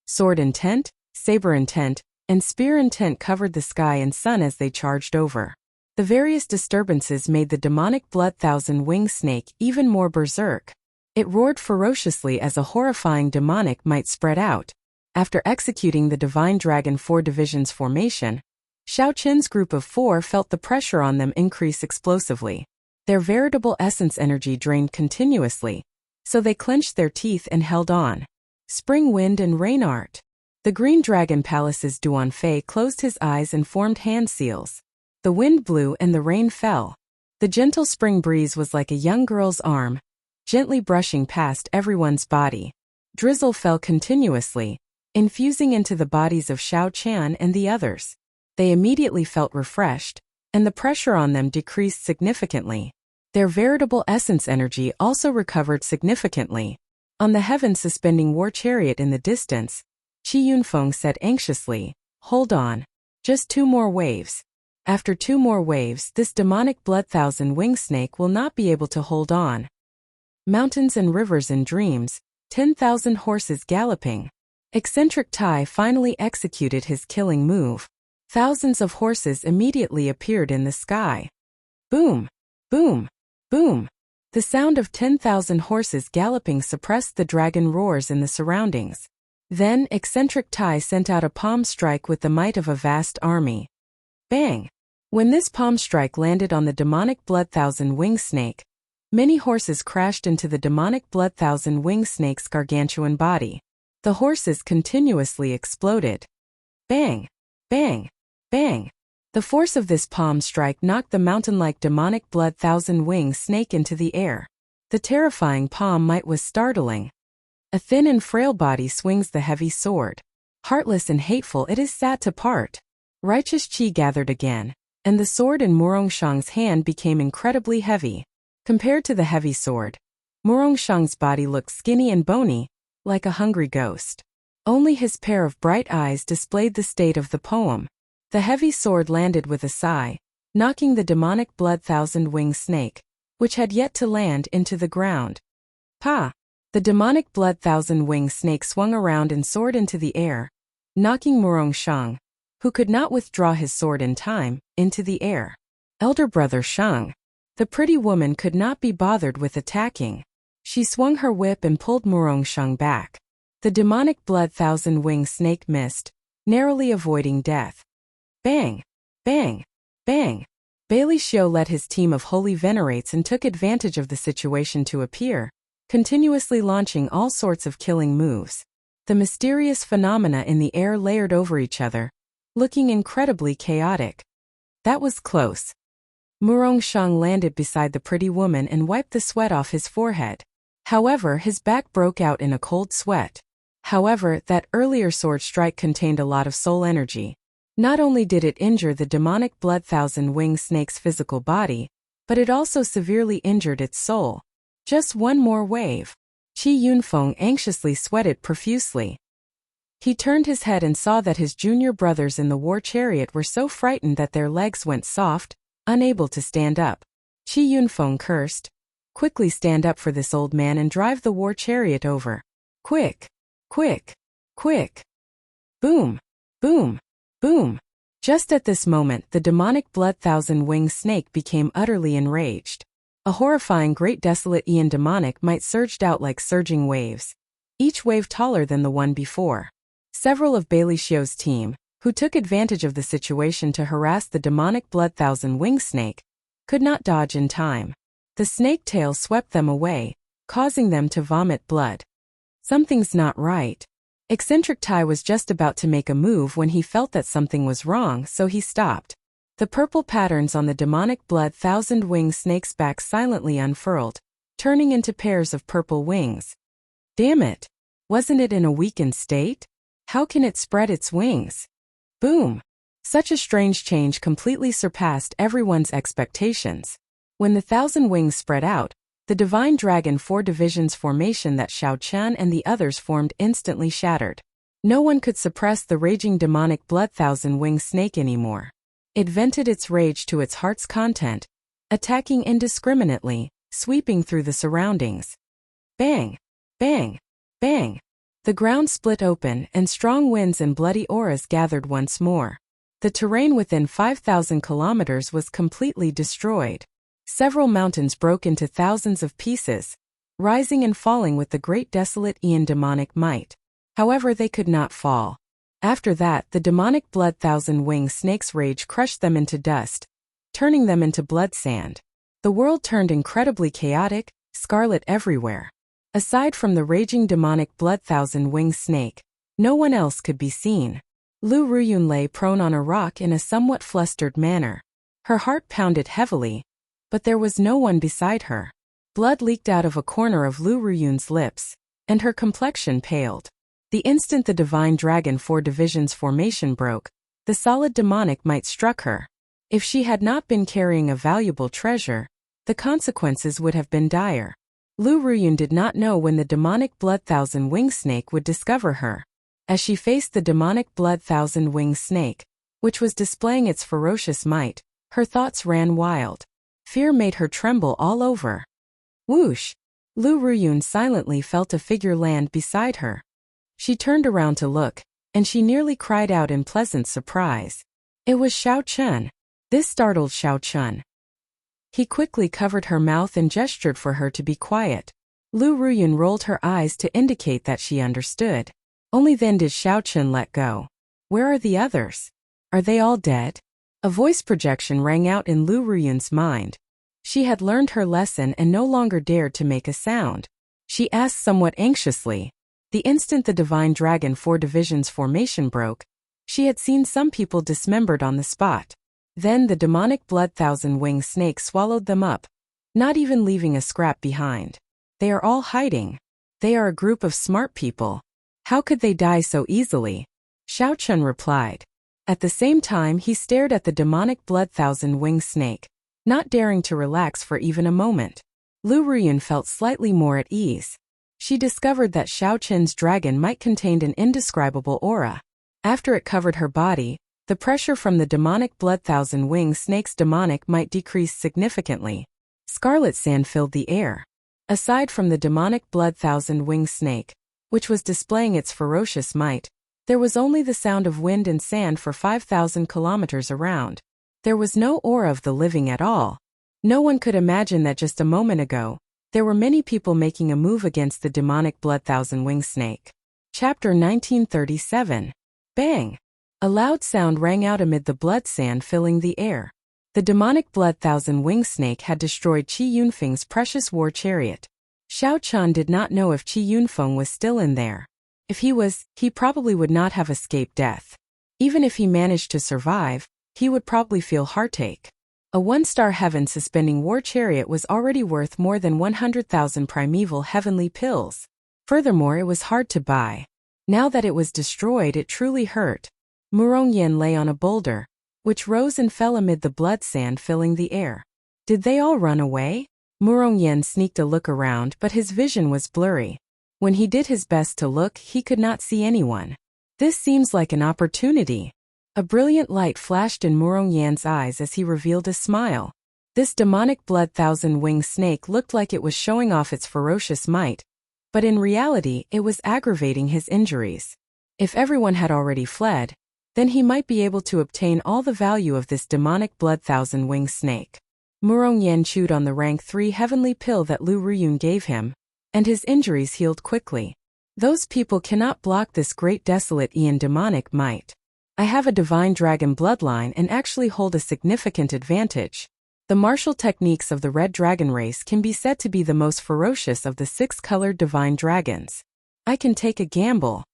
[SPEAKER 1] Sword intent, saber intent, and spear intent covered the sky and sun as they charged over. The various disturbances made the demonic blood thousand-winged snake even more berserk. It roared ferociously as a horrifying demonic might spread out. After executing the divine dragon 4 divisions formation, Xiao Qin's group of 4 felt the pressure on them increase explosively. Their veritable essence energy drained continuously, so they clenched their teeth and held on. Spring wind and rain art. The Green Dragon Palace's Duan Fei closed his eyes and formed hand seals. The wind blew and the rain fell. The gentle spring breeze was like a young girl's arm, gently brushing past everyone's body. Drizzle fell continuously, infusing into the bodies of Xiao Chan and the others. They immediately felt refreshed, and the pressure on them decreased significantly. Their veritable essence energy also recovered significantly. On the heaven-suspending war chariot in the distance, Qi Yunfeng said anxiously, "Hold on. Just 2 more waves. After 2 more waves, this demonic blood thousand-winged snake will not be able to hold on." Mountains and rivers in dreams, 10,000 horses galloping. Eccentric Tai finally executed his killing move. Thousands of horses immediately appeared in the sky. Boom! Boom! Boom! The sound of 10,000 horses galloping suppressed the dragon roars in the surroundings. Then eccentric Tai sent out a palm strike with the might of a vast army. Bang! When this palm strike landed on the demonic blood thousand-winged snake, many horses crashed into the demonic blood thousand-winged snake's gargantuan body. The horses continuously exploded. Bang! Bang! Bang! The force of this palm strike knocked the mountain-like demonic blood thousand-winged snake into the air. The terrifying palm might was startling. A thin and frail body swings the heavy sword. Heartless and hateful it is sad to part. Righteous Qi gathered again, and the sword in Murong Shang's hand became incredibly heavy. Compared to the heavy sword, Murong Shang's body looked skinny and bony, like a hungry ghost. Only his pair of bright eyes displayed the state of the poem. The heavy sword landed with a sigh, knocking the demonic blood thousand-winged snake, which had yet to land, into the ground. Pa! The demonic blood thousand-winged snake swung around and soared into the air, knocking Murong Shang, who could not withdraw his sword in time, into the air. Elder brother Shang. The pretty woman could not be bothered with attacking. She swung her whip and pulled Murongshang back. The demonic blood thousand-winged snake missed, narrowly avoiding death. Bang! Bang! Bang! Bailey Xiu led his team of holy venerates and took advantage of the situation to appear, continuously launching all sorts of killing moves. The mysterious phenomena in the air layered over each other, looking incredibly chaotic. That was close. Murongshang landed beside the pretty woman and wiped the sweat off his forehead. However, his back broke out in a cold sweat. However, that earlier sword strike contained a lot of soul energy. Not only did it injure the demonic blood thousand-winged snake's physical body, but it also severely injured its soul. Just one more wave. Qi Yunfeng anxiously sweated profusely. He turned his head and saw that his junior brothers in the war chariot were so frightened that their legs went soft, unable to stand up. Qi Yunfeng cursed. Quickly stand up for this old man and drive the war chariot over. Quick! Quick! Quick! Boom! Boom! Boom! Just at this moment, the demonic blood thousand-winged snake became utterly enraged. A horrifying great desolate Aeon demonic might surged out like surging waves, each wave taller than the one before. Several of Bailey Xiu's team, who took advantage of the situation to harass the demonic blood thousand-winged snake, could not dodge in time. The snake tail swept them away, causing them to vomit blood. Something's not right. Eccentric Tai was just about to make a move when he felt that something was wrong, so he stopped. The purple patterns on the demonic blood thousand-winged snake's back silently unfurled, turning into pairs of purple wings. Damn it! Wasn't it in a weakened state? How can it spread its wings? Boom! Such a strange change completely surpassed everyone's expectations. When the thousand wings spread out, the divine dragon 4 divisions formation that Xiao Chen and the others formed instantly shattered. No one could suppress the raging demonic blood thousand-winged snake anymore. It vented its rage to its heart's content, attacking indiscriminately, sweeping through the surroundings. Bang! Bang! Bang! The ground split open and strong winds and bloody auras gathered once more. The terrain within 5,000 kilometers was completely destroyed. Several mountains broke into thousands of pieces, rising and falling with the great desolate Aeon demonic might. However, they could not fall. After that, the demonic blood thousand-winged snake's rage crushed them into dust, turning them into blood sand. The world turned incredibly chaotic, scarlet everywhere. Aside from the raging demonic blood thousand-winged snake, no one else could be seen. Lu Ruyun lay prone on a rock in a somewhat flustered manner. Her heart pounded heavily, but there was no one beside her. Blood leaked out of a corner of Lu Ruyun's lips, and her complexion paled. The instant the divine dragon 4 divisions formation broke, the solid demonic might struck her. If she had not been carrying a valuable treasure, the consequences would have been dire. Lu Ruyun did not know when the demonic blood thousand-winged snake would discover her. As she faced the demonic blood thousand-winged snake, which was displaying its ferocious might, her thoughts ran wild. Fear made her tremble all over. Whoosh! Lu Ruyun silently felt a figure land beside her. She turned around to look, and she nearly cried out in pleasant surprise. It was Xiao Chen. This startled Xiao Chen. He quickly covered her mouth and gestured for her to be quiet. Lu Ruyun rolled her eyes to indicate that she understood. Only then did Xiao Chen let go. Where are the others? Are they all dead? A voice projection rang out in Lu Ruyun's mind. She had learned her lesson and no longer dared to make a sound. She asked somewhat anxiously. The instant the divine dragon 4 divisions formation broke, she had seen some people dismembered on the spot. Then the demonic blood thousand-winged snake swallowed them up, not even leaving a scrap behind. They are all hiding. They are a group of smart people. How could they die so easily? Xiao Chen replied. At the same time, he stared at the demonic blood thousand-winged snake, not daring to relax for even a moment. Lu Ruyun felt slightly more at ease. She discovered that Xiao Chen's dragon might contain an indescribable aura. After it covered her body, the pressure from the demonic blood thousand-winged snake's demonic might decrease significantly. Scarlet sand filled the air. Aside from the demonic blood thousand-winged snake, which was displaying its ferocious might, there was only the sound of wind and sand for 5,000 kilometers around. There was no aura of the living at all. No one could imagine that just a moment ago, There were many people making a move against the demonic blood thousand-winged snake. Chapter 1937. Bang! A loud sound rang out amid the blood sand filling the air. The demonic blood thousand-winged snake had destroyed Qi Yunfeng's precious war chariot. Xiao Chun did not know if Qi Yunfeng was still in there. If he was, he probably would not have escaped death. Even if he managed to survive, he would probably feel heartache. A one-star heaven-suspending war chariot was already worth more than 100,000 primeval heavenly pills. Furthermore, it was hard to buy. Now that it was destroyed, it truly hurt. Murongyan lay on a boulder, which rose and fell amid the blood sand filling the air. Did they all run away? Murongyan sneaked a look around, but his vision was blurry. When he did his best to look, he could not see anyone. This seems like an opportunity. A brilliant light flashed in Murongyan's eyes as he revealed a smile. This demonic blood thousand-winged snake looked like it was showing off its ferocious might, but in reality it was aggravating his injuries. If everyone had already fled, then he might be able to obtain all the value of this demonic blood thousand-winged snake. Murongyan chewed on the rank 3 heavenly pill that Lu Ruyun gave him, and his injuries healed quickly. Those people cannot block this great desolate Aeon demonic might. I have a divine dragon bloodline and actually hold a significant advantage. The martial techniques of the red dragon race can be said to be the most ferocious of the 6-colored divine dragons. I can take a gamble.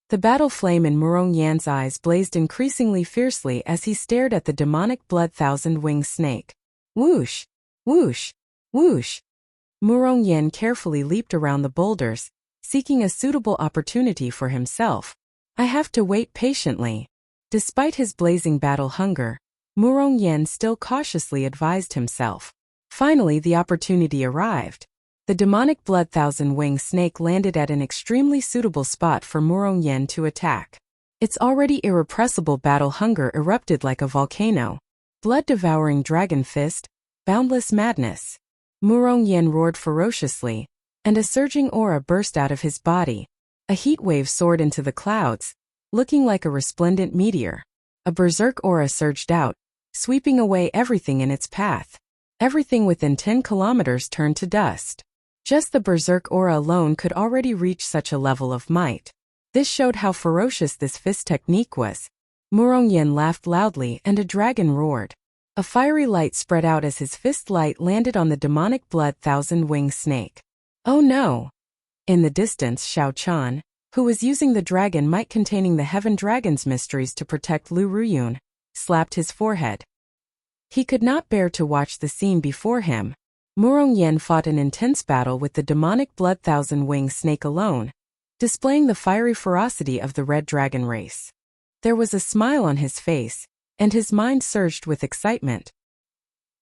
[SPEAKER 1] The battle flame in Murongyan's eyes blazed increasingly fiercely as he stared at the demonic blood thousand-winged snake. Whoosh! Whoosh! Whoosh! Murongyan carefully leaped around the boulders, seeking a suitable opportunity for himself. I have to wait patiently. Despite his blazing battle hunger, Murongyan still cautiously advised himself. Finally, the opportunity arrived. The demonic blood thousand-winged snake landed at an extremely suitable spot for Murongyan to attack. Its already irrepressible battle hunger erupted like a volcano. Blood-devouring dragon fist, boundless madness. Murongyan roared ferociously, and a surging aura burst out of his body. A heat wave soared into the clouds, looking like a resplendent meteor. A berserk aura surged out, sweeping away everything in its path. Everything within 10 kilometers turned to dust. Just the berserk aura alone could already reach such a level of might. This showed how ferocious this fist technique was. Murongyan laughed loudly and a dragon roared. A fiery light spread out as his fist light landed on the demonic blood thousand-winged snake. Oh no! In the distance, Xiao Chun, who was using the dragon might containing the heaven dragon's mysteries to protect Lu Ruyun, slapped his forehead. He could not bear to watch the scene before him. Murongyan fought an intense battle with the demonic blood thousand-winged snake alone, displaying the fiery ferocity of the red dragon race. There was a smile on his face, and his mind surged with excitement.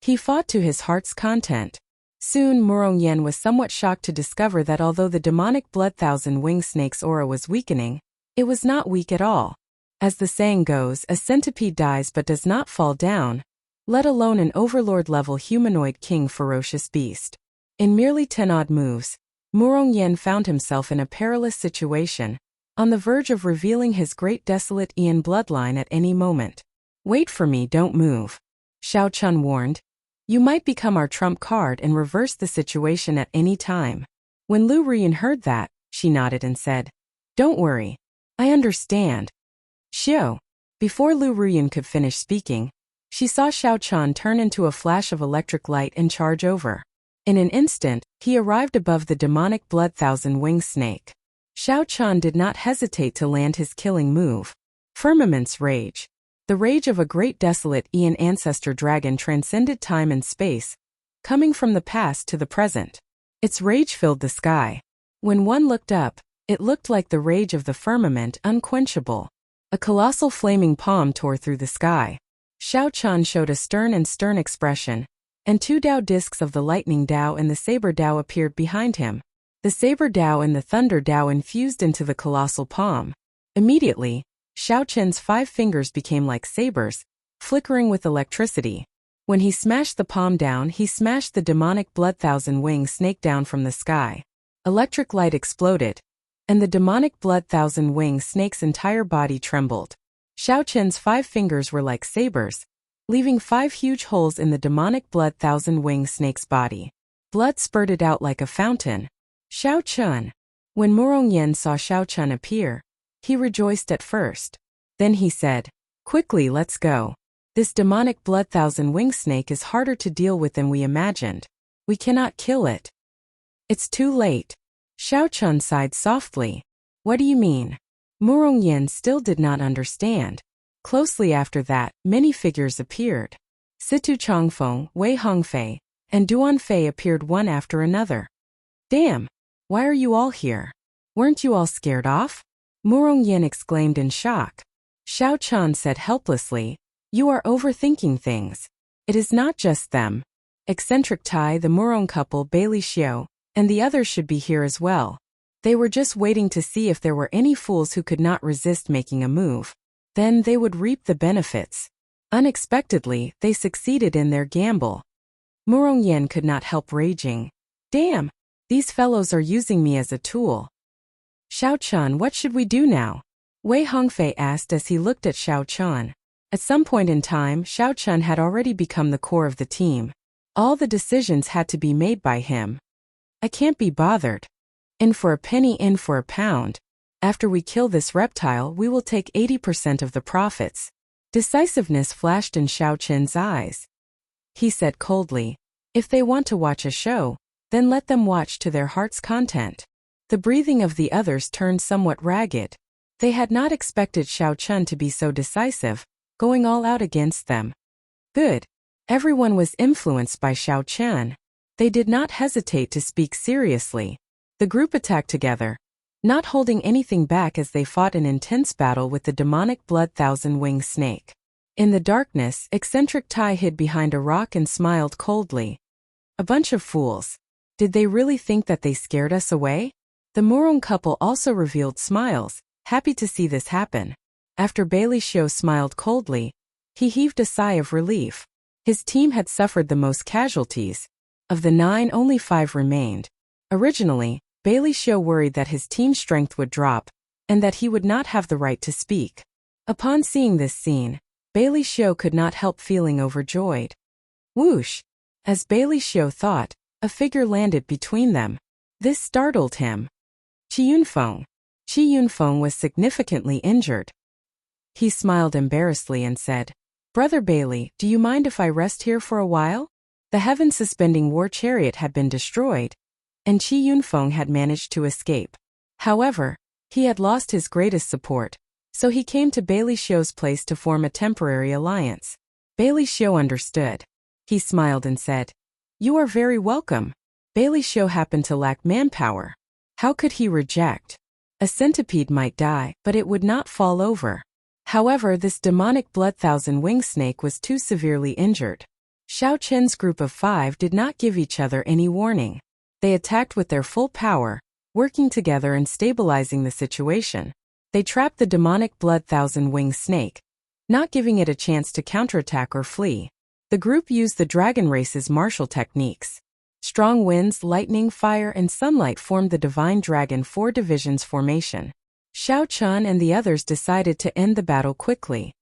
[SPEAKER 1] He fought to his heart's content. Soon Murongyan was somewhat shocked to discover that although the demonic blood thousand-winged snake's aura was weakening, it was not weak at all. As the saying goes, a centipede dies but does not fall down, let alone an overlord-level humanoid king ferocious beast. In merely 10 odd moves, Murongyan found himself in a perilous situation, on the verge of revealing his great desolate Aeon bloodline at any moment. Wait for me, don't move. Xiao Chun warned. You might become our trump card and reverse the situation at any time. When Lu Ruyun heard that, she nodded and said, Don't worry. I understand. Xiao. Before Lu Ruyun could finish speaking, she saw Xiao Chun turn into a flash of electric light and charge over. In an instant, he arrived above the demonic blood thousand-winged snake. Xiao Chun did not hesitate to land his killing move. Firmament's rage. The rage of a great desolate Aeon ancestor dragon transcended time and space, coming from the past to the present. Its rage filled the sky. When one looked up, it looked like the rage of the firmament, unquenchable. A colossal flaming palm tore through the sky. Xiao Chun showed a stern expression, and 2 Dao discs of the lightning Dao and the saber Dao appeared behind him. The saber Dao and the thunder Dao infused into the colossal palm. Immediately, Xiao Chun's 5 fingers became like sabers, flickering with electricity. When he smashed the palm down, he smashed the demonic blood thousand-winged snake down from the sky. Electric light exploded, and the demonic blood thousand-winged snake's entire body trembled. Xiao Chun's 5 fingers were like sabers, leaving 5 huge holes in the demonic blood thousand-winged snake's body. Blood spurted out like a fountain. Xiao Chun. When Murongyan saw Xiao Chun appear, he rejoiced at first. Then he said, "Quickly, let's go. This demonic blood thousand-winged snake is harder to deal with than we imagined. We cannot kill it." "It's too late." Xiao Chun sighed softly. "What do you mean?" Murongyan still did not understand. Closely after that, many figures appeared. Situ Changfeng, Wei Hongfei, and Duan Fei appeared one after another. "Damn! Why are you all here? Weren't you all scared off?" Murongyan exclaimed in shock. Xiao Chun said helplessly, "You are overthinking things. It is not just them. Eccentric Tai, the Murong couple, Bailey Xiao, and the others should be here as well. They were just waiting to see if there were any fools who could not resist making a move. Then they would reap the benefits." Unexpectedly, they succeeded in their gamble. Murongyan could not help raging. "Damn! These fellows are using me as a tool." "Xiao Chun, what should we do now?" Wei Hongfei asked as he looked at Xiao Chun. At some point in time, Xiao Chun had already become the core of the team. All the decisions had to be made by him. "I can't be bothered. In for a penny, in for a pound. After we kill this reptile, we will take 80% of the profits." Decisiveness flashed in Xiao Chun's eyes. He said coldly, "If they want to watch a show, then let them watch to their heart's content." The breathing of the others turned somewhat ragged. They had not expected Xiao Chun to be so decisive, going all out against them. Good. Everyone was influenced by Xiao Chun. They did not hesitate to speak seriously. The group attacked together, not holding anything back as they fought an intense battle with the demonic blood thousand-winged snake. In the darkness, eccentric Tai hid behind a rock and smiled coldly. "A bunch of fools. Did they really think that they scared us away?" The Murong couple also revealed smiles, happy to see this happen. After Bailey Xiao smiled coldly, he heaved a sigh of relief. His team had suffered the most casualties. Of the 9, only 5 remained. Originally, Bailey Xiao worried that his team's strength would drop, and that he would not have the right to speak. Upon seeing this scene, Bailey Xiao could not help feeling overjoyed. Whoosh! As Bailey Xiao thought, a figure landed between them. This startled him. Qi Yunfeng. Qi Yunfeng was significantly injured. He smiled embarrassedly and said, "Brother Bailey, do you mind if I rest here for a while?" The heaven-suspending war chariot had been destroyed, and Qi Yunfeng had managed to escape. However, he had lost his greatest support, so he came to Bailey Xiao's place to form a temporary alliance. Bailey Xiao understood. He smiled and said, "You are very welcome." Bailey Xiao happened to lack manpower. How could he reject? A centipede might die, but it would not fall over. However, this demonic blood thousand-winged snake was too severely injured. Xiao Chen's group of 5 did not give each other any warning. They attacked with their full power, working together and stabilizing the situation. They trapped the demonic blood thousand-winged snake, not giving it a chance to counterattack or flee. The group used the dragon race's martial techniques. Strong winds, lightning, fire, and sunlight formed the divine dragon 4 divisions formation. Xiao Chun and the others decided to end the battle quickly.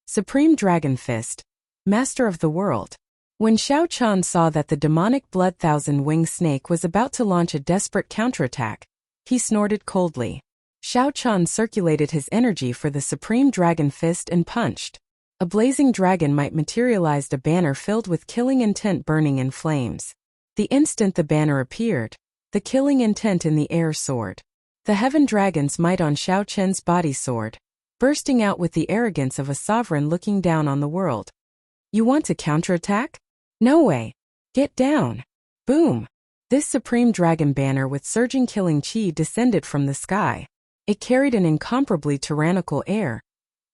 [SPEAKER 1] Supreme Dragon Fist, Master of the World. When Xiao Chun saw that the demonic blood thousand-winged snake was about to launch a desperate counterattack, he snorted coldly. Xiao Chun circulated his energy for the Supreme Dragon Fist and punched. A blazing dragon might materialized a banner filled with killing intent burning in flames. The instant the banner appeared, the killing intent in the air soared. The heaven dragon's might on Xiao Chen's body soared, bursting out with the arrogance of a sovereign looking down on the world. "You want to counterattack? No way. Get down." Boom! This supreme dragon banner with surging killing chi descended from the sky. It carried an incomparably tyrannical air,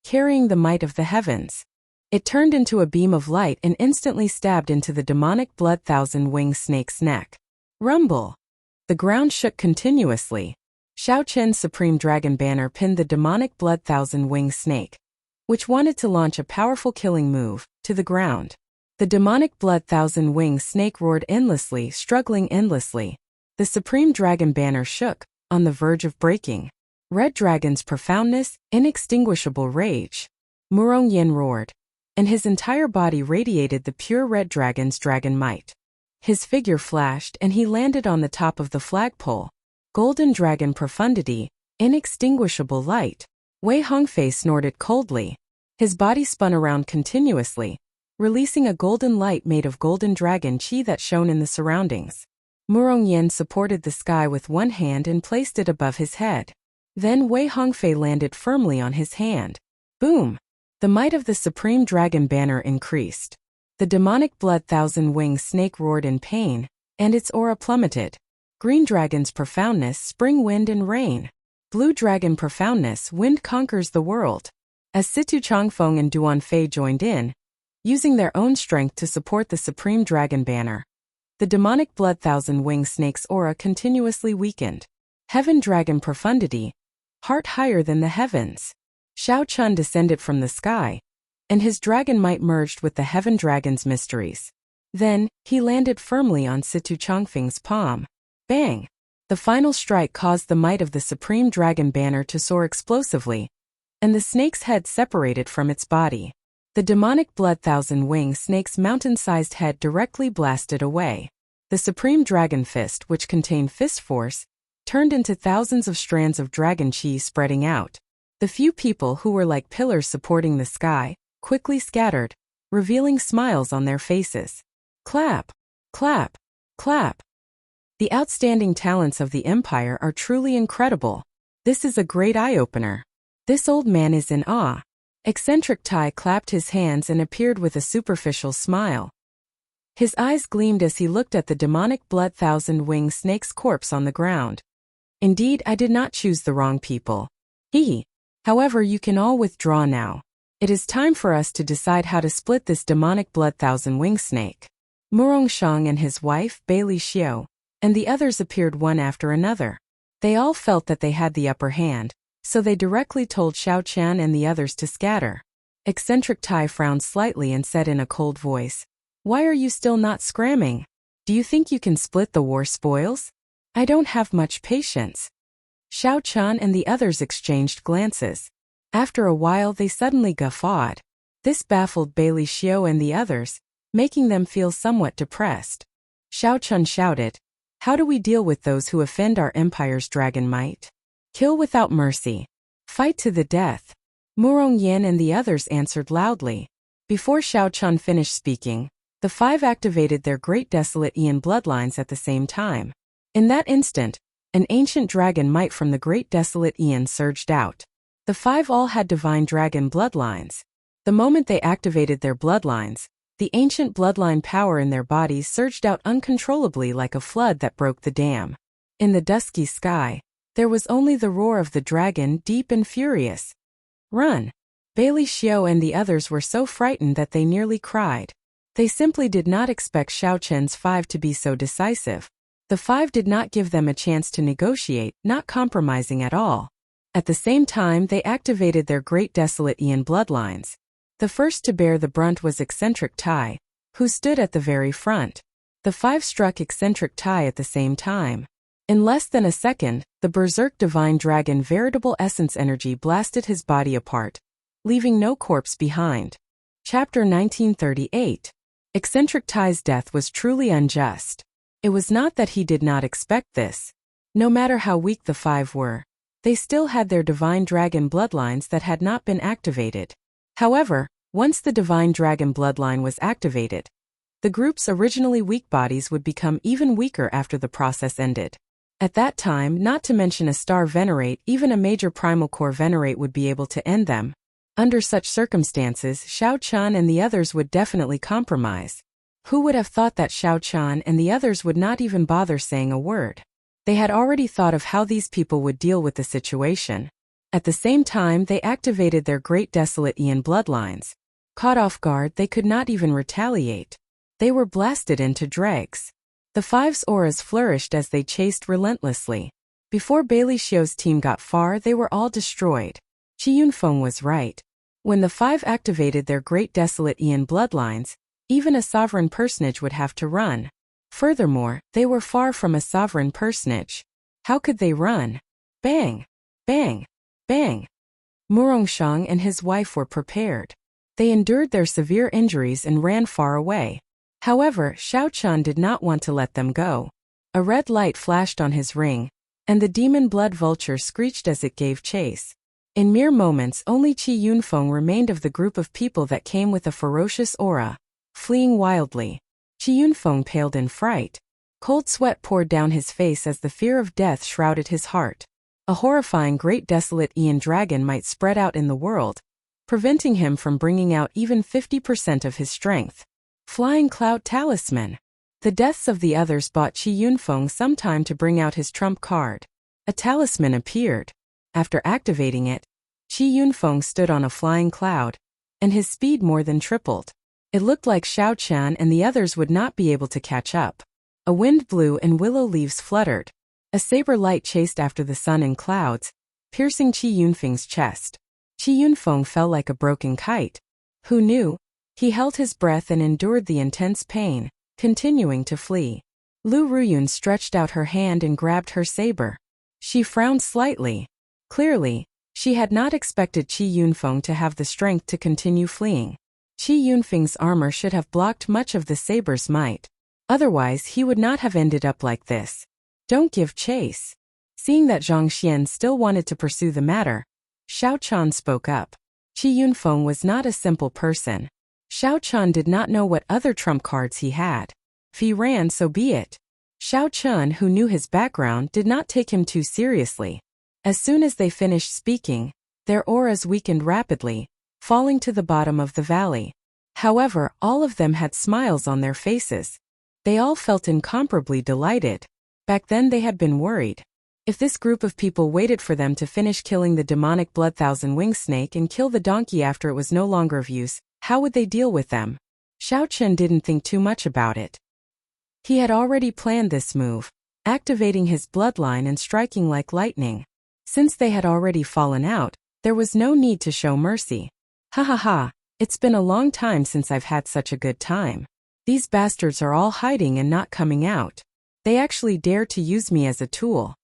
[SPEAKER 1] carrying the might of the heavens. It turned into a beam of light and instantly stabbed into the demonic blood thousand-winged snake's neck. Rumble! The ground shook continuously. Xiao Chen's supreme dragon banner pinned the demonic blood thousand-winged snake, which wanted to launch a powerful killing move, to the ground. The demonic blood thousand-winged snake roared endlessly, struggling endlessly. The supreme dragon banner shook, on the verge of breaking. Red Dragon's profoundness, inextinguishable rage. Murong Yin roared, and his entire body radiated the pure Red Dragon's dragon might. His figure flashed and he landed on the top of the flagpole. Golden dragon profundity, inextinguishable light. Wei Hongfei snorted coldly. His body spun around continuously, releasing a golden light made of golden dragon chi that shone in the surroundings. Murong Yen supported the sky with one hand and placed it above his head. Then Wei Hongfei landed firmly on his hand. Boom! The might of the supreme dragon banner increased. The demonic blood thousand-winged snake roared in pain, and its aura plummeted. Green dragon's profoundness, spring wind and rain. Blue dragon profoundness, wind conquers the world. As Situ Changfeng and Duan Fei joined in, using their own strength to support the supreme dragon banner, the demonic blood thousand-winged snake's aura continuously weakened. Heaven dragon profundity, heart higher than the heavens. Shao Chun descended from the sky, and his dragon might merged with the heaven dragon's mysteries. Then, he landed firmly on Situ Changfeng's palm. Bang! The final strike caused the might of the supreme dragon banner to soar explosively, and the snake's head separated from its body. The demonic blood thousand-winged snake's mountain-sized head directly blasted away. The supreme dragon fist, which contained fist force, turned into thousands of strands of dragon chi spreading out. The few people who were like pillars supporting the sky quickly scattered, revealing smiles on their faces. Clap! Clap! Clap! The outstanding talents of the Empire are truly incredible. This is a great eye-opener. This old man is in awe. Eccentric Tai clapped his hands and appeared with a superficial smile. His eyes gleamed as he looked at the demonic blood thousand-winged snake's corpse on the ground. Indeed, I did not choose the wrong people. However, you can all withdraw now. It is time for us to decide how to split this demonic blood thousand-winged snake. Murong Shang and his wife, Bailey Xiao, and the others appeared one after another. They all felt that they had the upper hand, so they directly told Xiao Qian and the others to scatter. Eccentric Tai frowned slightly and said in a cold voice, "Why are you still not scramming? Do you think you can split the war spoils? I don't have much patience." Xiao Qian and the others exchanged glances. After a while they suddenly guffawed. This baffled Bailey Xiao and the others, making them feel somewhat depressed. Xiao Qian shouted, "How do we deal with those who offend our empire's dragon might? Kill without mercy. Fight to the death." Murong Yen and the others answered loudly. Before Xiao Qian finished speaking, the five activated their great desolate Ian bloodlines at the same time. In that instant, an ancient dragon might from the great desolate Ian surged out. The five all had divine dragon bloodlines. The moment they activated their bloodlines, the ancient bloodline power in their bodies surged out uncontrollably like a flood that broke the dam. In the dusky sky, there was only the roar of the dragon, deep and furious. "Run!" Bailey Xiao and the others were so frightened that they nearly cried. They simply did not expect Xiao Chen's five to be so decisive. The five did not give them a chance to negotiate, not compromising at all. At the same time, they activated their great desolate Ian bloodlines. The first to bear the brunt was Eccentric Tai, who stood at the very front. The five struck Eccentric Tai at the same time. In less than a second, the berserk divine dragon veritable essence energy blasted his body apart, leaving no corpse behind. Chapter 1938. Eccentric Tai's death was truly unjust. It was not that he did not expect this. No matter how weak the five were, they still had their divine dragon bloodlines that had not been activated. However, once the divine dragon bloodline was activated, the group's originally weak bodies would become even weaker after the process ended. At that time, not to mention a star venerate, even a major primal core venerate would be able to end them. Under such circumstances, Xiao Qian and the others would definitely compromise. Who would have thought that Xiao Qian and the others would not even bother saying a word? They had already thought of how these people would deal with the situation. At the same time, they activated their great desolate Ian bloodlines. Caught off guard, they could not even retaliate. They were blasted into dregs. The five's auras flourished as they chased relentlessly. Before Bailey Xiao's team got far, they were all destroyed. Qi Yunfeng was right. When the five activated their great desolate Ian bloodlines, even a sovereign personage would have to run. Furthermore, they were far from a sovereign personage. How could they run? Bang! Bang! Bang! Murong Shang and his wife were prepared. They endured their severe injuries and ran far away. However, Xiao Chun did not want to let them go. A red light flashed on his ring, and the demon blood vulture screeched as it gave chase. In mere moments, only Qi Yunfeng remained of the group of people that came with a ferocious aura, fleeing wildly. Qi Yunfeng paled in fright. Cold sweat poured down his face as the fear of death shrouded his heart. A horrifying great desolate Aeon dragon might spread out in the world, preventing him from bringing out even 50% of his strength. Flying Cloud Talisman. The deaths of the others bought Qi Yunfeng some time to bring out his trump card. A talisman appeared. After activating it, Qi Yunfeng stood on a flying cloud, and his speed more than tripled. It looked like Xiao Qian and the others would not be able to catch up. A wind blew and willow leaves fluttered. A saber light chased after the sun in clouds, piercing Qi Yunfeng's chest. Qi Yunfeng fell like a broken kite. Who knew? He held his breath and endured the intense pain, continuing to flee. Lu Ruyun stretched out her hand and grabbed her saber. She frowned slightly. Clearly, she had not expected Qi Yunfeng to have the strength to continue fleeing. Qi Yunfeng's armor should have blocked much of the saber's might. Otherwise, he would not have ended up like this. Don't give chase. Seeing that Zhang Xian still wanted to pursue the matter, Xiao Chun spoke up. Qi Yunfeng was not a simple person. Xiao Chun did not know what other trump cards he had. If he ran, so be it. Xiao Chun, who knew his background, did not take him too seriously. As soon as they finished speaking, their auras weakened rapidly, falling to the bottom of the valley. However, all of them had smiles on their faces. They all felt incomparably delighted. Back then they had been worried. If this group of people waited for them to finish killing the demonic blood thousand-winged snake and kill the donkey after it was no longer of use, how would they deal with them? Xiao Chun didn't think too much about it. He had already planned this move, activating his bloodline and striking like lightning. Since they had already fallen out, there was no need to show mercy. Ha ha ha, it's been a long time since I've had such a good time. These bastards are all hiding and not coming out. They actually dare to use me as a tool.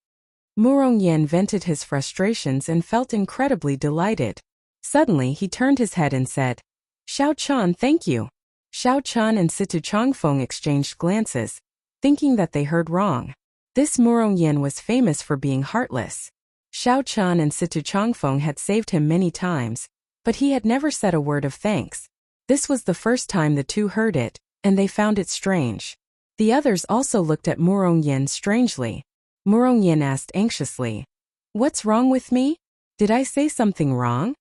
[SPEAKER 1] Murong Yan vented his frustrations and felt incredibly delighted. Suddenly he turned his head and said, Xiao Chun, thank you. Xiao Chun and Situ Changfeng exchanged glances, thinking that they heard wrong. This Murong Yan was famous for being heartless. Xiao Chun and Situ Changfeng had saved him many times, but he had never said a word of thanks. This was the first time the two heard it, and they found it strange. The others also looked at Murong Yan strangely. Murong Yan asked anxiously, What's wrong with me? Did I say something wrong?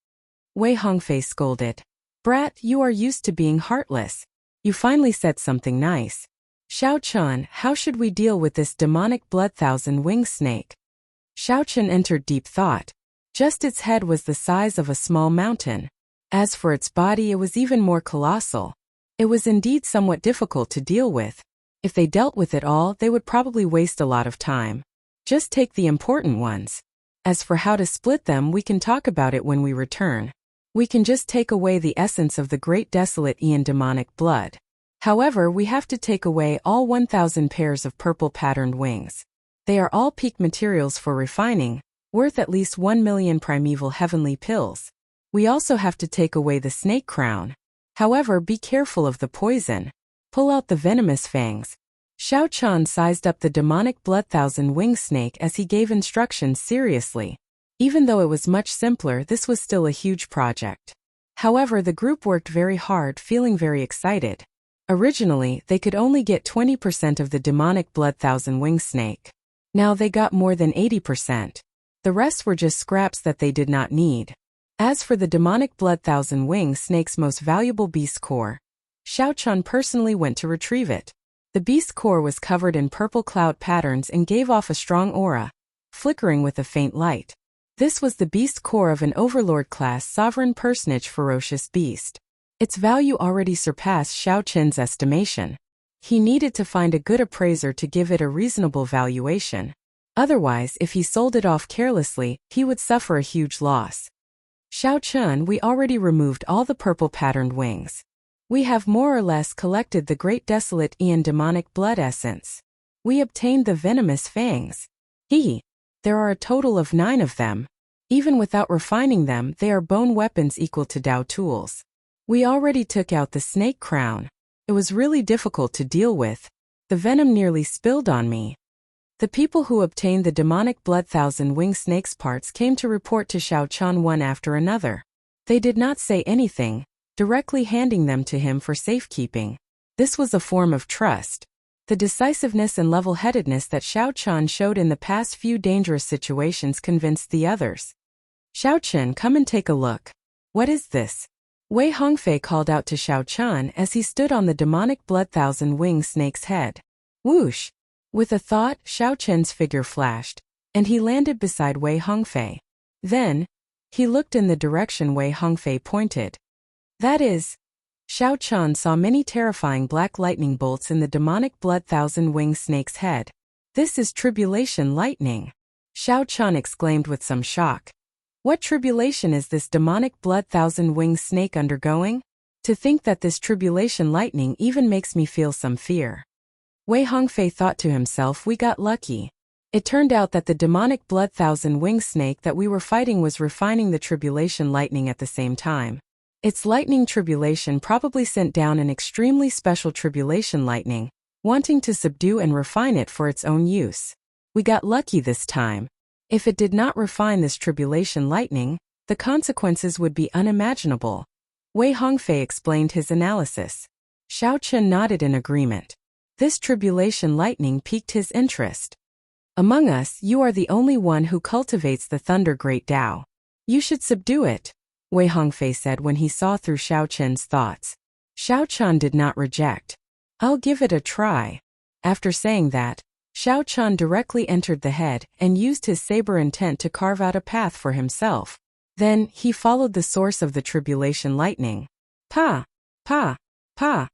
[SPEAKER 1] Wei Hongfei scolded. Brat, you are used to being heartless. You finally said something nice. Xiao Chun, how should we deal with this demonic blood thousand-winged snake? Xiao Chun entered deep thought. Just its head was the size of a small mountain. As for its body, it was even more colossal. It was indeed somewhat difficult to deal with. If they dealt with it all, they would probably waste a lot of time. Just take the important ones. As for how to split them, we can talk about it when we return. We can just take away the essence of the great desolate Aeon demonic blood. However, we have to take away all 1,000 pairs of purple patterned wings. They are all peak materials for refining, worth at least 1 million primeval heavenly pills. We also have to take away the snake crown. However, be careful of the poison. Pull out the venomous fangs. Xiao Chun sized up the demonic blood thousand-winged snake as he gave instructions seriously. Even though it was much simpler, this was still a huge project. However, the group worked very hard, feeling very excited. Originally, they could only get 20% of the demonic blood thousand-winged snake. Now they got more than 80%. The rest were just scraps that they did not need. As for the demonic blood thousand-winged snake's most valuable beast core, Xiao Chun personally went to retrieve it. The beast core was covered in purple cloud patterns and gave off a strong aura, flickering with a faint light. This was the beast core of an overlord-class sovereign personage ferocious beast. Its value already surpassed Xiao Chun's estimation. He needed to find a good appraiser to give it a reasonable valuation. Otherwise, if he sold it off carelessly, he would suffer a huge loss. Xiao Chun, we already removed all the purple patterned wings. We have more or less collected the great desolate Aeon demonic blood essence. We obtained the venomous fangs. There are a total of 9 of them. Even without refining them, they are bone weapons equal to Dao tools. We already took out the snake crown. It was really difficult to deal with. The venom nearly spilled on me. The people who obtained the demonic blood thousand-winged snake's parts came to report to Xiao Chan one after another. They did not say anything, directly handing them to him for safekeeping. This was a form of trust. The decisiveness and level-headedness that Xiao Chan showed in the past few dangerous situations convinced the others. Xiao Chen, come and take a look. What is this? Wei Hongfei called out to Xiao Chan as he stood on the demonic blood thousand-winged snake's head. Whoosh! With a thought, Xiao Chen's figure flashed, and he landed beside Wei Hongfei. Then, he looked in the direction Wei Hongfei pointed. That is, Xiao Chan saw many terrifying black lightning bolts in the demonic blood thousand-winged snake's head. This is tribulation lightning. Xiao Chan exclaimed with some shock. What tribulation is this demonic blood thousand-winged snake undergoing? To think that this tribulation lightning even makes me feel some fear. Wei Hongfei thought to himself, we got lucky. It turned out that the demonic blood thousand-winged snake that we were fighting was refining the tribulation lightning at the same time. Its lightning tribulation probably sent down an extremely special tribulation lightning, wanting to subdue and refine it for its own use. We got lucky this time. If it did not refine this tribulation lightning, the consequences would be unimaginable. Wei Hongfei explained his analysis. Xiao Chen nodded in agreement. This tribulation lightning piqued his interest. Among us, you are the only one who cultivates the Thunder Great Tao. You should subdue it, Wei Hongfei said when he saw through Xiao Chen's thoughts. Xiao Chan did not reject. I'll give it a try. After saying that, Xiao Chan directly entered the head and used his saber intent to carve out a path for himself. Then, he followed the source of the tribulation lightning. Pa! Pa! Pa!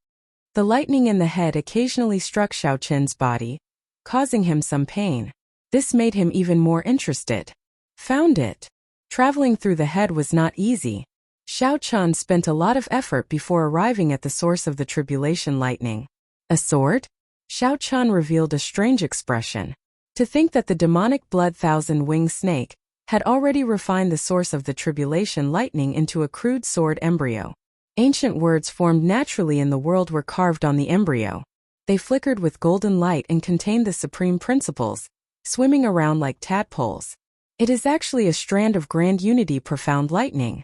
[SPEAKER 1] The lightning in the head occasionally struck Xiao Chen's body, causing him some pain. This made him even more interested. Found it. Traveling through the head was not easy. Xiao Chan spent a lot of effort before arriving at the source of the tribulation lightning. A sword? Xiao Chan revealed a strange expression. To think that the demonic blood thousand-winged snake had already refined the source of the tribulation lightning into a crude sword embryo. Ancient words formed naturally in the world were carved on the embryo. They flickered with golden light and contained the supreme principles, swimming around like tadpoles. It is actually a strand of grand unity profound lightning.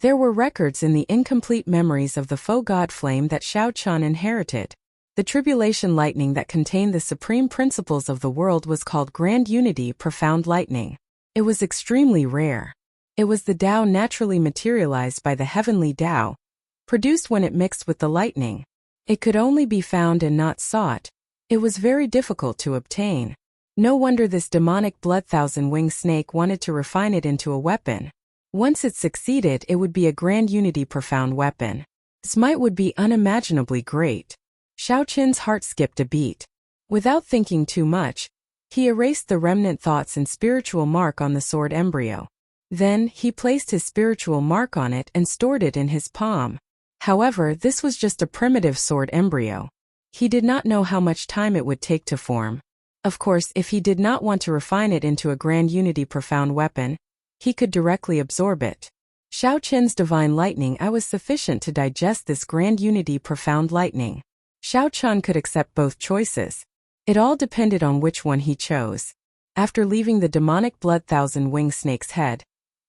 [SPEAKER 1] There were records in the incomplete memories of the faux god flame that Xiao Chan inherited. The tribulation lightning that contained the supreme principles of the world was called Grand Unity Profound Lightning. It was extremely rare. It was the Tao naturally materialized by the heavenly Tao, produced when it mixed with the lightning. It could only be found and not sought. It was very difficult to obtain. No wonder this demonic blood thousand-winged snake wanted to refine it into a weapon. Once it succeeded, it would be a grand unity profound weapon. Its might would be unimaginably great. Xiao Chen's heart skipped a beat. Without thinking too much, he erased the remnant thoughts and spiritual mark on the sword embryo. Then, he placed his spiritual mark on it and stored it in his palm. However, this was just a primitive sword embryo. He did not know how much time it would take to form. Of course, if he did not want to refine it into a grand unity profound weapon, he could directly absorb it. Xiao Chen's divine lightning was sufficient to digest this grand unity profound lightning. Xiao Chan could accept both choices. It all depended on which one he chose. After leaving the demonic blood thousand-winged snake's head,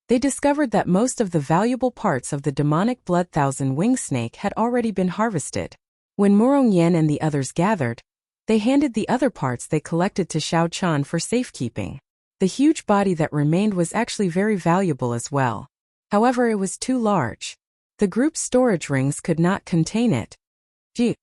[SPEAKER 1] they discovered that most of the valuable parts of the demonic blood thousand-winged snake had already been harvested. When Murong Yan and the others gathered, they handed the other parts they collected to Xiao Chan for safekeeping. The huge body that remained was actually very valuable as well. However, it was too large. The group's storage rings could not contain it. Gee.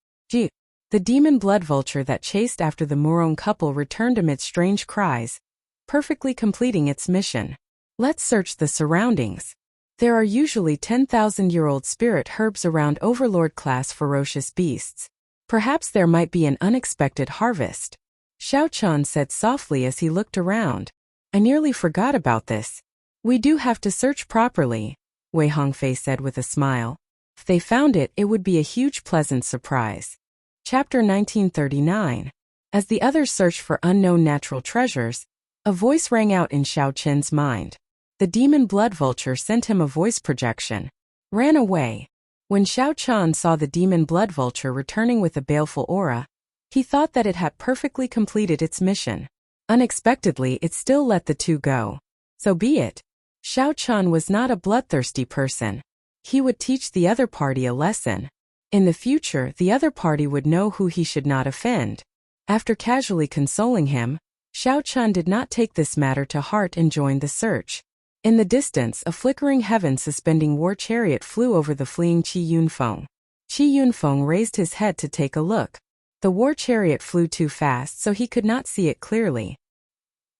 [SPEAKER 1] The demon blood vulture that chased after the Murong couple returned amid strange cries, perfectly completing its mission. Let's search the surroundings. There are usually 10,000-year-old spirit herbs around overlord-class ferocious beasts. Perhaps there might be an unexpected harvest. Xiao Chan said softly as he looked around. I nearly forgot about this. We do have to search properly, Wei Hongfei said with a smile. If they found it, it would be a huge pleasant surprise. Chapter 1939. As the others searched for unknown natural treasures, a voice rang out in Xiao Chen's mind. The demon blood vulture sent him a voice projection. Ran away. When Xiao Chan saw the demon blood vulture returning with a baleful aura, he thought that it had perfectly completed its mission. Unexpectedly, it still let the two go. So be it. Xiao Chan was not a bloodthirsty person. He would teach the other party a lesson. In the future, the other party would know who he should not offend. After casually consoling him, Xiao Chan did not take this matter to heart and joined the search. In the distance, a flickering heaven-suspending war chariot flew over the fleeing Qi Yunfeng. Qi Yunfeng raised his head to take a look. The war chariot flew too fast so he could not see it clearly.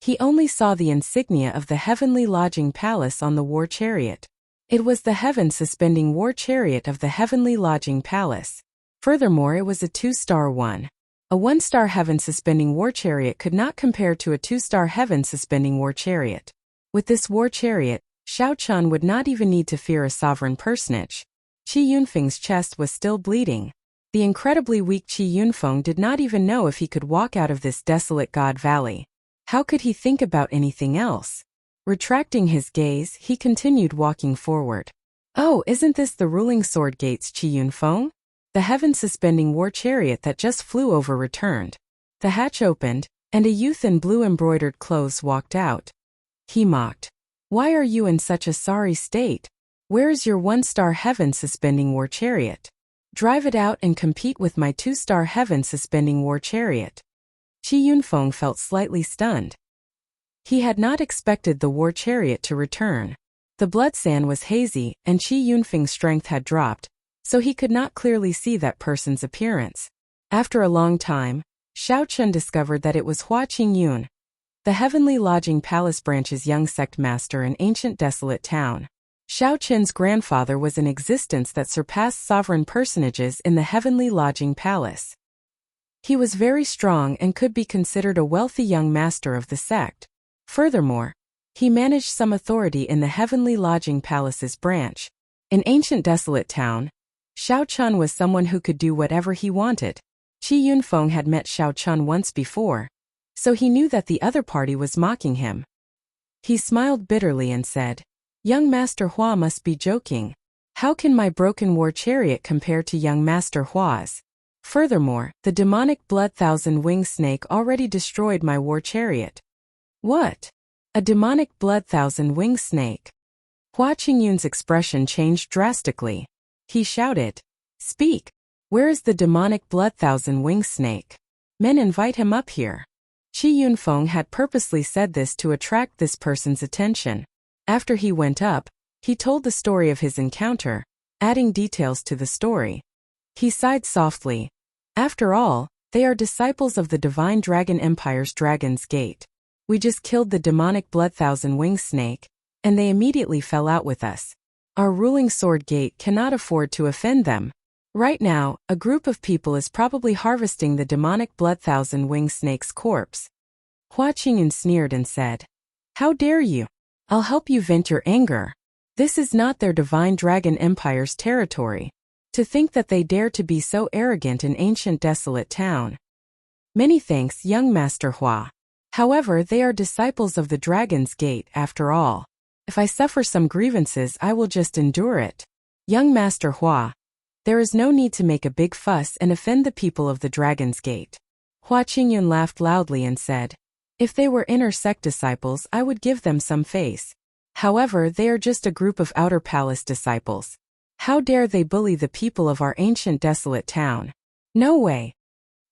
[SPEAKER 1] He only saw the insignia of the heavenly lodging palace on the war chariot. It was the heaven-suspending war chariot of the heavenly lodging palace. Furthermore, it was a 2-star one. A 1-star heaven-suspending war chariot could not compare to a 2-star heaven-suspending war chariot. With this war chariot, Xiao Chan would not even need to fear a sovereign personage. Qi Yunfeng's chest was still bleeding. The incredibly weak Qi Yunfeng did not even know if he could walk out of this desolate God Valley. How could he think about anything else? Retracting his gaze, he continued walking forward. Oh, isn't this the ruling sword gates, Qi Yunfeng? The heaven-suspending war chariot that just flew over returned. The hatch opened, and a youth in blue embroidered clothes walked out. He mocked. Why are you in such a sorry state? Where is your 1-star heaven-suspending war chariot? Drive it out and compete with my 2-star heaven-suspending war chariot. Qi Yunfeng felt slightly stunned. He had not expected the war chariot to return. The blood sand was hazy, and Qi Yunfeng's strength had dropped, so he could not clearly see that person's appearance. After a long time, Xiao Chen discovered that it was Hua Qingyun, the Heavenly Lodging Palace branch's young sect master in ancient desolate town. Xiao Chen's grandfather was an existence that surpassed sovereign personages in the Heavenly Lodging Palace. He was very strong and could be considered a wealthy young master of the sect. Furthermore, he managed some authority in the Heavenly Lodging Palace's branch. In ancient desolate town, Xiao Chun was someone who could do whatever he wanted. Qi Yunfeng had met Xiao Chun once before, so he knew that the other party was mocking him. He smiled bitterly and said, "Young Master Hua must be joking. How can my broken war chariot compare to young Master Hua's? Furthermore, the demonic blood thousand-winged snake already destroyed my war chariot." "What? A demonic blood thousand-winged snake?" Hua Qingyun's expression changed drastically. He shouted, "Speak! Where is the demonic blood thousand-winged snake? Men, invite him up here." Qi Yunfeng had purposely said this to attract this person's attention. After he went up, he told the story of his encounter, adding details to the story. He sighed softly. After all, they are disciples of the Divine Dragon Empire's Dragon's Gate. We just killed the demonic blood thousand-winged snake, and they immediately fell out with us. Our ruling sword gate cannot afford to offend them. Right now, a group of people is probably harvesting the demonic blood thousand-winged snake's corpse. Hua Qingyun sneered and said, "How dare you? I'll help you vent your anger. This is not their Divine Dragon Empire's territory. To think that they dare to be so arrogant in ancient desolate town. Many thanks, young Master Hua. However, they are disciples of the Dragon's Gate after all. If I suffer some grievances, I will just endure it. Young Master Hua, there is no need to make a big fuss and offend the people of the Dragon's Gate." Hua Qingyun laughed loudly and said, "If they were inner sect disciples, I would give them some face. However, they are just a group of outer palace disciples. How dare they bully the people of our ancient desolate town? No way."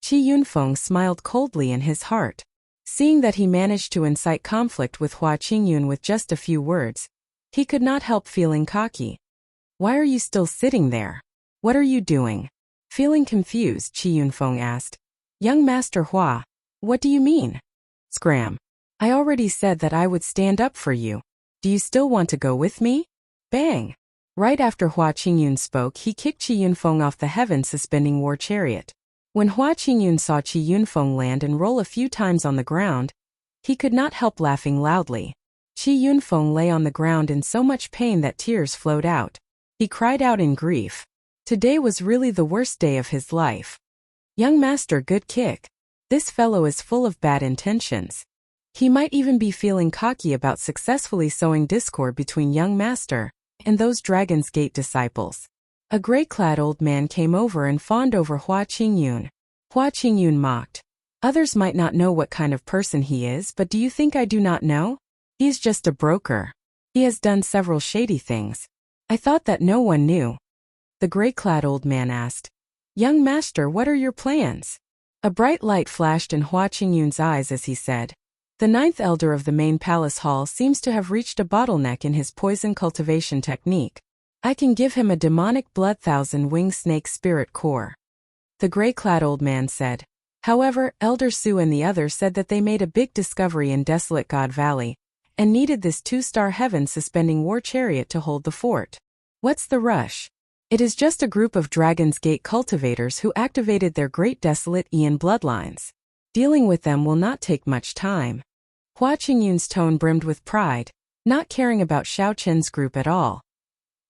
[SPEAKER 1] Qi Yunfeng smiled coldly in his heart. Seeing that he managed to incite conflict with Hua Qingyun with just a few words, he could not help feeling cocky. "Why are you still sitting there? What are you doing?" Feeling confused, Qi Yunfeng asked, "Young Master Hua, what do you mean?" "Scram. I already said that I would stand up for you. Do you still want to go with me?" Bang! Right after Hua Qingyun spoke, he kicked Qi Yunfeng off the heaven-suspending war chariot. When Hua Qingyun saw Qi Yunfeng land and roll a few times on the ground, he could not help laughing loudly. Qi Yunfeng lay on the ground in so much pain that tears flowed out. He cried out in grief. Today was really the worst day of his life. "Young Master, good kick. This fellow is full of bad intentions. He might even be feeling cocky about successfully sowing discord between young Master and those Dragon's Gate disciples." A gray-clad old man came over and fawned over Hua Qingyun. Hua Qingyun mocked. Others might not know what kind of person he is, but do you think I do not know? He's just a broker. He has done several shady things. I thought that no one knew. The gray-clad old man asked, Young master, what are your plans? A bright light flashed in Hua Qingyun's eyes as he said, The ninth elder of the main palace hall seems to have reached a bottleneck in his poison cultivation technique. I can give him a demonic blood thousand-winged snake spirit core. The gray-clad old man said. However, Elder Su and the others said that they made a big discovery in Desolate God Valley, and needed this 2-star heaven-suspending war chariot to hold the fort. What's the rush? It is just a group of Dragon's Gate cultivators who activated their great Desolate Aeon bloodlines. Dealing with them will not take much time. Hua Qingyun's tone brimmed with pride, not caring about Xiao Chen's group at all.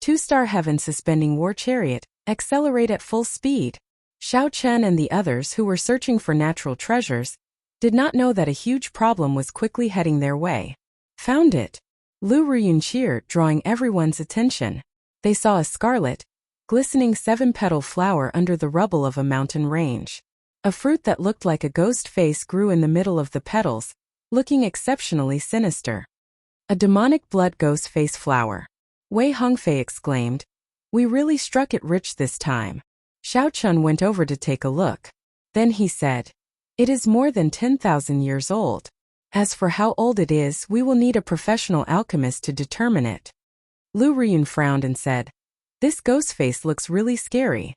[SPEAKER 1] 2-star heaven-suspending war chariot, accelerate at full speed. Xiao Chen and the others who were searching for natural treasures did not know that a huge problem was quickly heading their way. Found it! Lu Riyun cheered, drawing everyone's attention. They saw a scarlet, glistening 7-petal flower under the rubble of a mountain range. A fruit that looked like a ghost face grew in the middle of the petals, looking exceptionally sinister. A demonic blood ghost face flower. Wei Hongfei exclaimed. We really struck it rich this time. Xiao Chun went over to take a look. Then he said, It is more than 10,000 years old. As for how old it is, we will need a professional alchemist to determine it. Lu Riyun frowned and said, This ghost face looks really scary.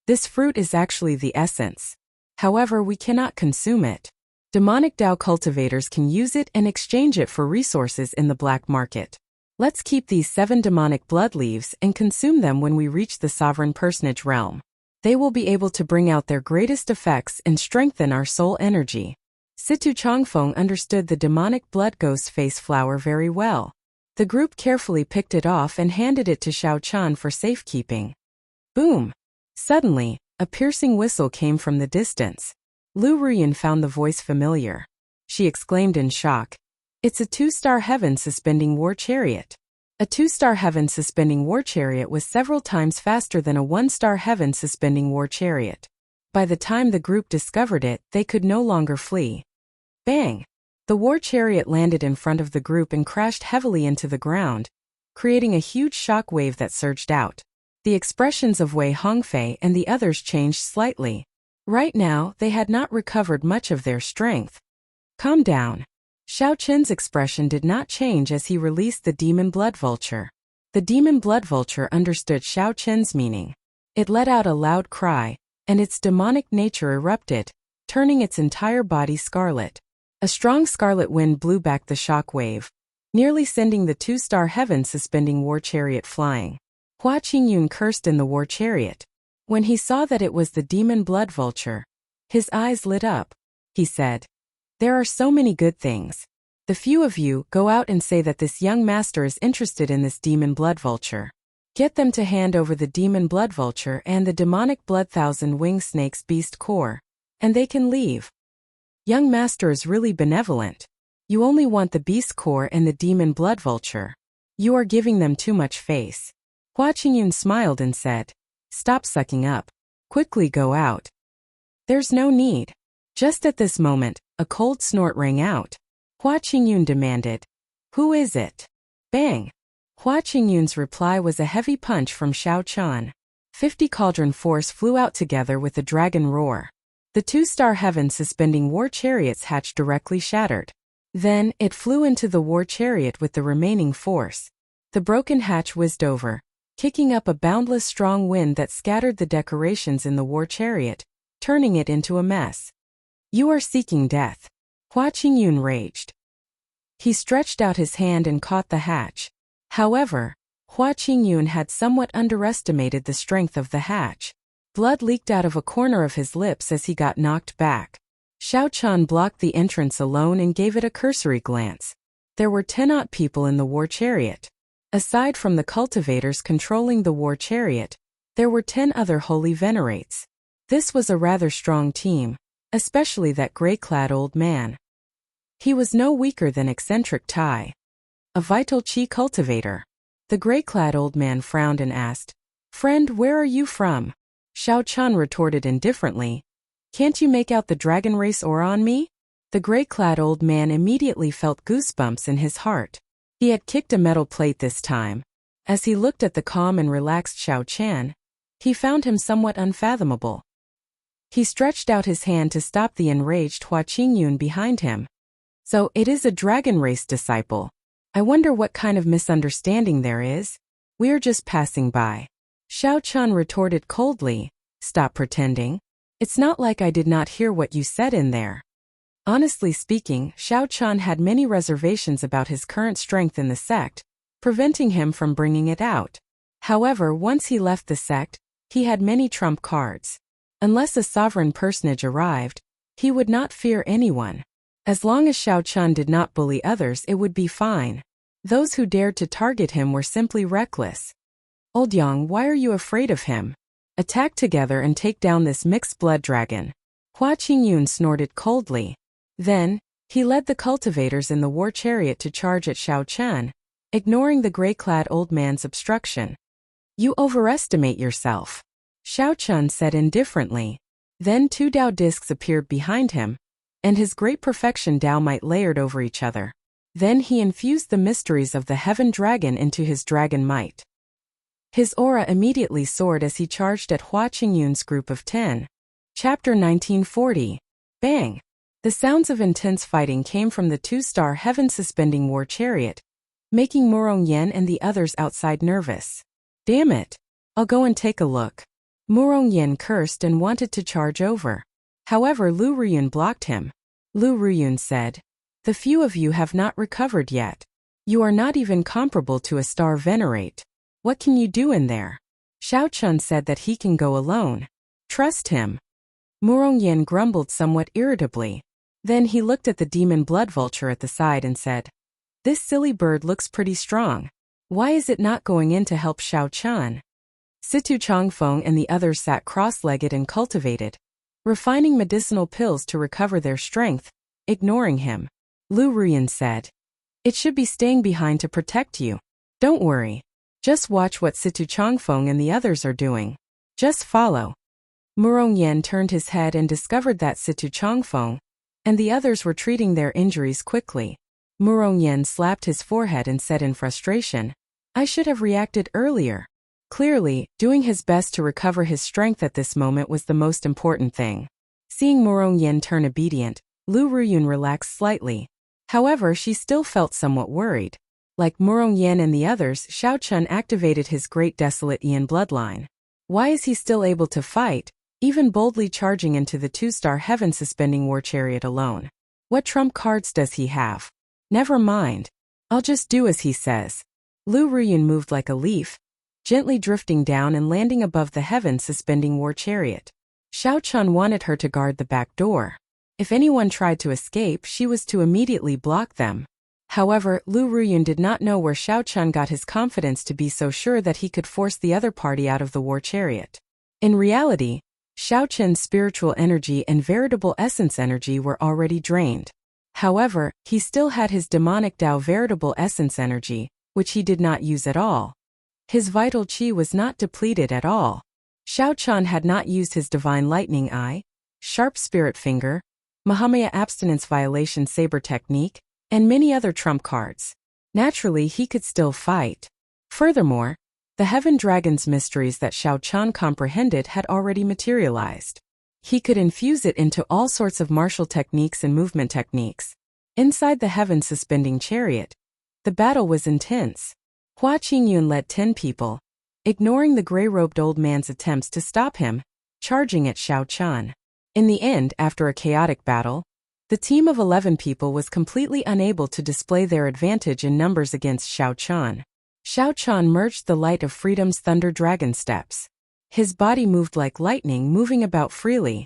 [SPEAKER 1] This fruit is actually the essence. However, we cannot consume it. Demonic Dao cultivators can use it and exchange it for resources in the black market. Let's keep these 7 demonic blood leaves and consume them when we reach the sovereign personage realm. They will be able to bring out their greatest effects and strengthen our soul energy. Situ Chongfeng understood the demonic blood ghost face flower very well. The group carefully picked it off and handed it to Xiao Chan for safekeeping. Boom! Suddenly, a piercing whistle came from the distance. Lu Riyun found the voice familiar. She exclaimed in shock. It's a 2-star heaven-suspending war chariot. A 2-star heaven-suspending war chariot was several times faster than a 1-star heaven-suspending war chariot. By the time the group discovered it, they could no longer flee. Bang! The war chariot landed in front of the group and crashed heavily into the ground, creating a huge shock wave that surged out. The expressions of Wei Hongfei and the others changed slightly. Right now, they had not recovered much of their strength. Calm down. Xiao Chen's expression did not change as he released the demon blood vulture. The demon blood vulture understood Xiao Chen's meaning. It let out a loud cry, and its demonic nature erupted, turning its entire body scarlet. A strong scarlet wind blew back the shock wave, nearly sending the 2-star heaven-suspending war chariot flying. Hua Qingyun cursed in the war chariot. When he saw that it was the demon blood vulture, his eyes lit up. He said, There are so many good things. The few of you go out and say that this young master is interested in this demon blood vulture. Get them to hand over the demon blood vulture and the demonic blood thousand-winged snake's beast core, and they can leave. Young master is really benevolent. You only want the beast core and the demon blood vulture. You are giving them too much face. Hua Qingyun smiled and said, Stop sucking up. Quickly go out. There's no need. Just at this moment, a cold snort rang out. Hua Qingyun demanded, Who is it? Bang! Hua Qingyun's reply was a heavy punch from Xiao Chan. 50 cauldron force flew out together with a dragon roar. The 2-star heaven-suspending war chariots hatch directly shattered. Then, it flew into the war chariot with the remaining force. The broken hatch whizzed over, kicking up a boundless strong wind that scattered the decorations in the war chariot, turning it into a mess. You are seeking death. Hua Qingyun raged. He stretched out his hand and caught the hatch. However, Hua Qingyun had somewhat underestimated the strength of the hatch. Blood leaked out of a corner of his lips as he got knocked back. Xiao Chan blocked the entrance alone and gave it a cursory glance. There were 10 odd people in the war chariot. Aside from the cultivators controlling the war chariot, there were 10 other holy venerates. This was a rather strong team, especially that gray-clad old man. He was no weaker than eccentric Tai, a vital chi cultivator. The gray-clad old man frowned and asked, Friend, where are you from? Xiao Chun retorted indifferently. Can't you make out the dragon race aura on me? The gray-clad old man immediately felt goosebumps in his heart. He had kicked a metal plate this time. As he looked at the calm and relaxed Xiao Chan, he found him somewhat unfathomable. He stretched out his hand to stop the enraged Hua Qingyun behind him. So, it is a dragon race disciple. I wonder what kind of misunderstanding there is. We're just passing by. Xiao Chun retorted coldly. Stop pretending. It's not like I did not hear what you said in there. Honestly speaking, Xiao Chun had many reservations about his current strength in the sect, preventing him from bringing it out. However, once he left the sect, he had many trump cards. Unless a sovereign personage arrived, he would not fear anyone. As long as Xiao Chun did not bully others, it would be fine. Those who dared to target him were simply reckless. Old Yang, why are you afraid of him? Attack together and take down this mixed blood dragon. Hua Qingyun snorted coldly. Then, he led the cultivators in the war chariot to charge at Xiao Chun, ignoring the gray-clad old man's obstruction. You overestimate yourself, Xiao Chun said indifferently. Then 2 Dao discs appeared behind him, and his great perfection Dao might layered over each other. Then he infused the mysteries of the heaven dragon into his dragon might. His aura immediately soared as he charged at Hua Qingyun's group of 10. Chapter 1940. Bang! The sounds of intense fighting came from the 2-star heaven-suspending war chariot, making Murong Yen and the others outside nervous. Damn it! I'll go and take a look. Murong Yen cursed and wanted to charge over. However, Lu Ruyun blocked him. Lu Ruyun said, the few of you have not recovered yet. You are not even comparable to a star venerate. What can you do in there? Xiao Chun said that he can go alone. Trust him. Murong Yen grumbled somewhat irritably. Then he looked at the demon blood vulture at the side and said, this silly bird looks pretty strong. Why is it not going in to help Xiao Chun? Situ Changfeng and the others sat cross-legged and cultivated, refining medicinal pills to recover their strength, ignoring him. Lu Ruyun said, it should be staying behind to protect you. Don't worry. Just watch what Situ Changfeng and the others are doing. Just follow. Murong Yen turned his head and discovered that Situ Changfeng and the others were treating their injuries quickly. Murong Yen slapped his forehead and said in frustration, I should have reacted earlier. Clearly, doing his best to recover his strength at this moment was the most important thing. Seeing Murong Yen turn obedient, Lu Ruyun relaxed slightly. However, she still felt somewhat worried. Like Murong Yen and the others, Xiao Chun activated his great desolate Yin bloodline. Why is he still able to fight, even boldly charging into the 2-star heaven-suspending war chariot alone? What trump cards does he have? Never mind. I'll just do as he says. Lu Ruyun moved like a leaf, gently drifting down and landing above the heaven-suspending war chariot. Xiao Chun wanted her to guard the back door. If anyone tried to escape, she was to immediately block them. However, Lu Ruyun did not know where Xiao Chun got his confidence to be so sure that he could force the other party out of the war chariot. In reality, Xiao Chun's spiritual energy and veritable essence energy were already drained. However, he still had his demonic Dao veritable essence energy, which he did not use at all. His vital qi was not depleted at all. Xiao Chun had not used his divine lightning eye, sharp spirit finger, Mahamaya abstinence violation saber technique, and many other trump cards. Naturally, he could still fight. Furthermore, the heaven dragon's mysteries that Xiao Chun comprehended had already materialized. He could infuse it into all sorts of martial techniques and movement techniques. Inside the heaven-suspending chariot, the battle was intense. Hua Qingyun led 10 people, ignoring the gray-robed old man's attempts to stop him, charging at Xiao Chun. In the end, after a chaotic battle, the team of 11 people was completely unable to display their advantage in numbers against Xiao Chun. Xiao Chun merged the light of freedom's thunder dragon steps. His body moved like lightning, moving about freely.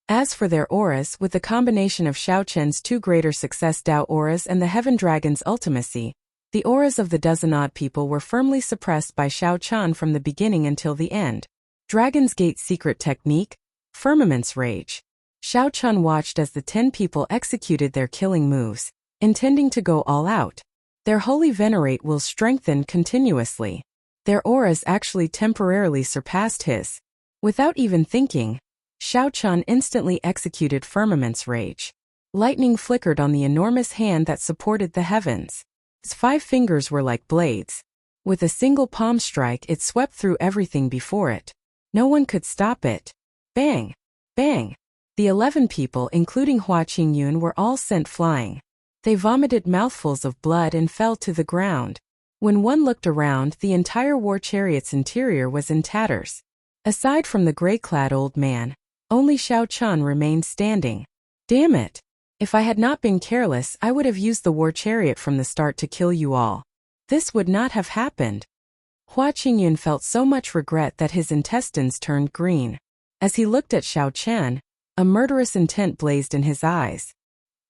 [SPEAKER 1] As for their auras, with the combination of Xiao Chun's 2 greater success Dao auras and the heaven dragon's ultimacy, the auras of the dozen odd people were firmly suppressed by Xiao Chun from the beginning until the end. Dragon's Gate secret technique, Firmament's Rage. Xiao Chun watched as the 10 people executed their killing moves, intending to go all out. Their holy venerate will strengthen continuously. Their auras actually temporarily surpassed his. Without even thinking, Xiao Chun instantly executed Firmament's Rage. Lightning flickered on the enormous hand that supported the heavens. His 5 fingers were like blades. With a single palm strike, it swept through everything before it. No one could stop it. Bang! Bang! The 11 people, including Hua Qingyun, were all sent flying. They vomited mouthfuls of blood and fell to the ground. When one looked around, the entire war chariot's interior was in tatters. Aside from the gray-clad old man, only Xiao Chun remained standing. Damn it! If I had not been careless, I would have used the war chariot from the start to kill you all. This would not have happened. Hua Qingyun felt so much regret that his intestines turned green. As he looked at Xiao Chen, a murderous intent blazed in his eyes.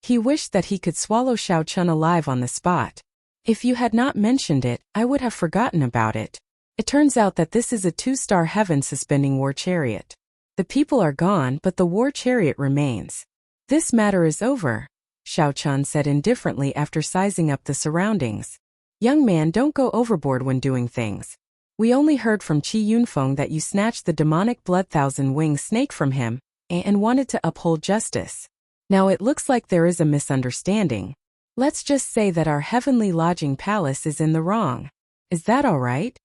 [SPEAKER 1] He wished that he could swallow Xiao Chun alive on the spot. If you had not mentioned it, I would have forgotten about it. It turns out that this is a 2-star heaven-suspending war chariot. The people are gone, but the war chariot remains. This matter is over, Xiao Chun said indifferently after sizing up the surroundings. Young man, don't go overboard when doing things. We only heard from Qi Yunfeng that you snatched the demonic blood-thousand-wing snake from him, and wanted to uphold justice. Now it looks like there is a misunderstanding. Let's just say that our heavenly lodging palace is in the wrong. Is that all right?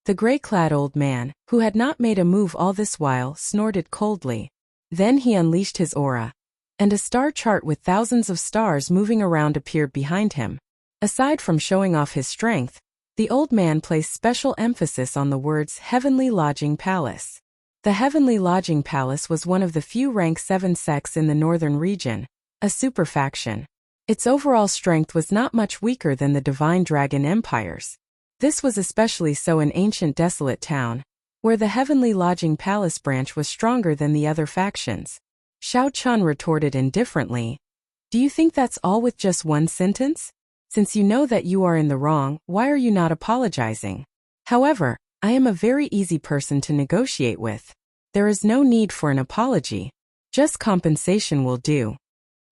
[SPEAKER 1] The gray-clad old man, who had not made a move all this while, snorted coldly. Then he unleashed his aura. And a star chart with thousands of stars moving around appeared behind him. Aside from showing off his strength, the old man placed special emphasis on the words Heavenly Lodging Palace. The Heavenly Lodging Palace was one of the few rank 7 sects in the northern region, a superfaction. Its overall strength was not much weaker than the Divine Dragon Empires. This was especially so in ancient desolate town, where the Heavenly Lodging Palace branch was stronger than the other factions. Xiao Chun retorted indifferently. Do you think that's all with just one sentence? Since you know that you are in the wrong, why are you not apologizing? However, I am a very easy person to negotiate with. There is no need for an apology. Just compensation will do.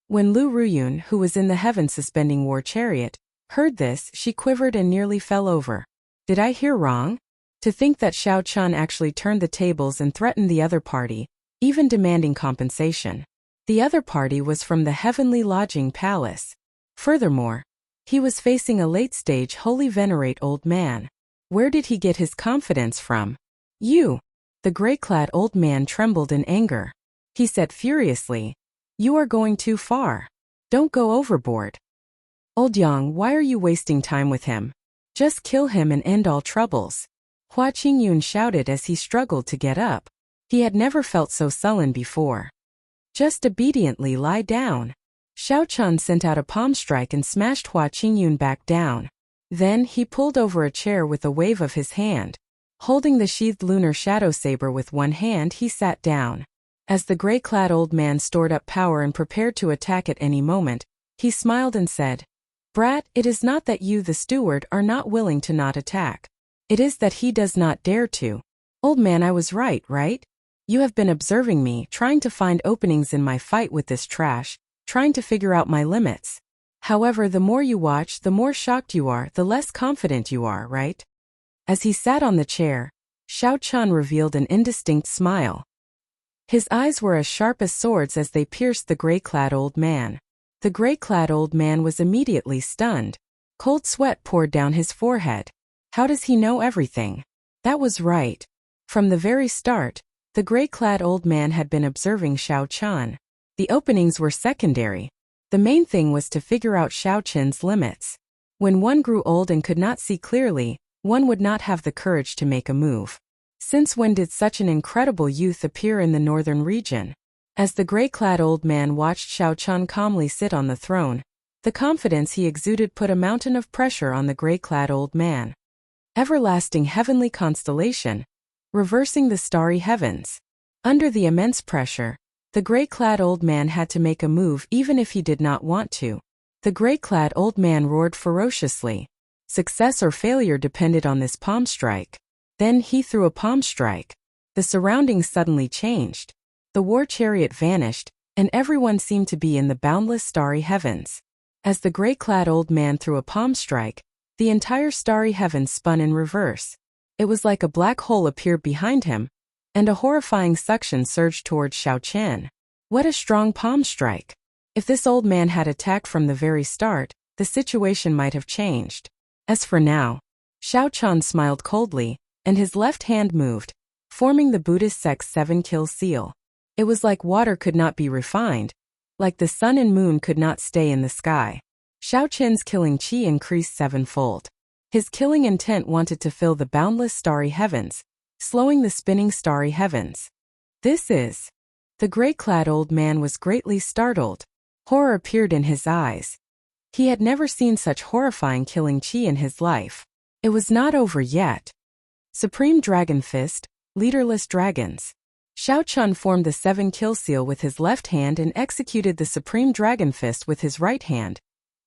[SPEAKER 1] When Lu Ruyun, who was in the heaven-suspending war chariot, heard this, she quivered and nearly fell over. Did I hear wrong? To think that Xiao Chun actually turned the tables and threatened the other party, even demanding compensation. The other party was from the Heavenly Lodging Palace. Furthermore, he was facing a late-stage holy venerate old man. Where did he get his confidence from? You! The gray-clad old man trembled in anger. He said furiously, You are going too far. Don't go overboard. Old Yang, why are you wasting time with him? Just kill him and end all troubles. Hua Qingyun shouted as he struggled to get up. He had never felt so sullen before. Just obediently lie down. Xiao Chun sent out a palm strike and smashed Hua Qingyun back down. Then he pulled over a chair with a wave of his hand. Holding the sheathed lunar shadow saber with one hand, he sat down. As the gray-clad old man stored up power and prepared to attack at any moment, he smiled and said, Brat, it is not that you, the steward, are not willing to not attack. It is that he does not dare to. Old man, I was right? You have been observing me, trying to find openings in my fight with this trash, trying to figure out my limits. However, the more you watch, the more shocked you are, the less confident you are, right? As he sat on the chair, Xiao Chun revealed an indistinct smile. His eyes were as sharp as swords as they pierced the gray-clad old man. The gray-clad old man was immediately stunned. Cold sweat poured down his forehead. How does he know everything? That was right. From the very start, the gray-clad old man had been observing Xiao Chun. The openings were secondary. The main thing was to figure out Xiao Chun's limits. When one grew old and could not see clearly, one would not have the courage to make a move. Since when did such an incredible youth appear in the northern region? As the gray-clad old man watched Xiao Chun calmly sit on the throne, the confidence he exuded put a mountain of pressure on the gray-clad old man. Everlasting heavenly constellation, reversing the starry heavens. Under the immense pressure, the gray-clad old man had to make a move even if he did not want to. The gray-clad old man roared ferociously. Success or failure depended on this palm strike. Then he threw a palm strike. The surroundings suddenly changed. The war chariot vanished, and everyone seemed to be in the boundless starry heavens. As the gray-clad old man threw a palm strike, the entire starry heavens spun in reverse. It was like a black hole appeared behind him, and a horrifying suction surged towards Xiao Chen. What a strong palm strike! If this old man had attacked from the very start, the situation might have changed. As for now, Xiao Chen smiled coldly, and his left hand moved, forming the Buddhist sect's 7-kill seal. It was like water could not be refined, like the sun and moon could not stay in the sky. Xiao Chen's killing chi increased 7-fold. His killing intent wanted to fill the boundless starry heavens, slowing the spinning starry heavens. This is. The gray-clad old man was greatly startled. Horror appeared in his eyes. He had never seen such horrifying killing chi in his life. It was not over yet. Supreme Dragon Fist, Leaderless Dragons. Xiao Chen formed the 7-kill seal with his left hand and executed the Supreme Dragon Fist with his right hand,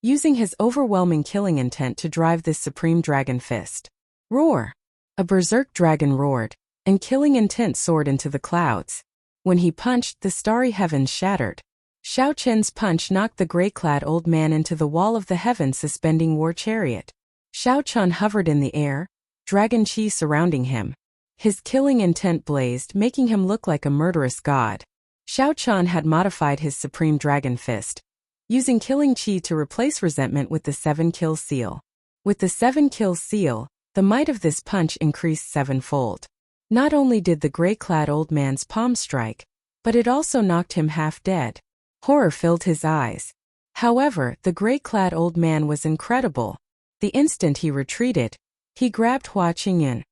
[SPEAKER 1] using his overwhelming killing intent to drive this Supreme Dragon Fist. Roar! A berserk dragon roared, and killing intent soared into the clouds. When he punched, the starry heavens shattered. Xiao Chen's punch knocked the gray-clad old man into the wall of the heavens suspending war chariot. Xiao Chen hovered in the air, dragon chi surrounding him. His killing intent blazed, making him look like a murderous god. Xiao Chen had modified his Supreme Dragon Fist, using killing chi to replace resentment with the 7-kill seal. With the 7-kill seal, the might of this punch increased 7-fold. Not only did the gray-clad old man's palm strike, but it also knocked him half dead. Horror filled his eyes. However, the gray-clad old man was incredible. The instant he retreated, he grabbed Hua Qingyun.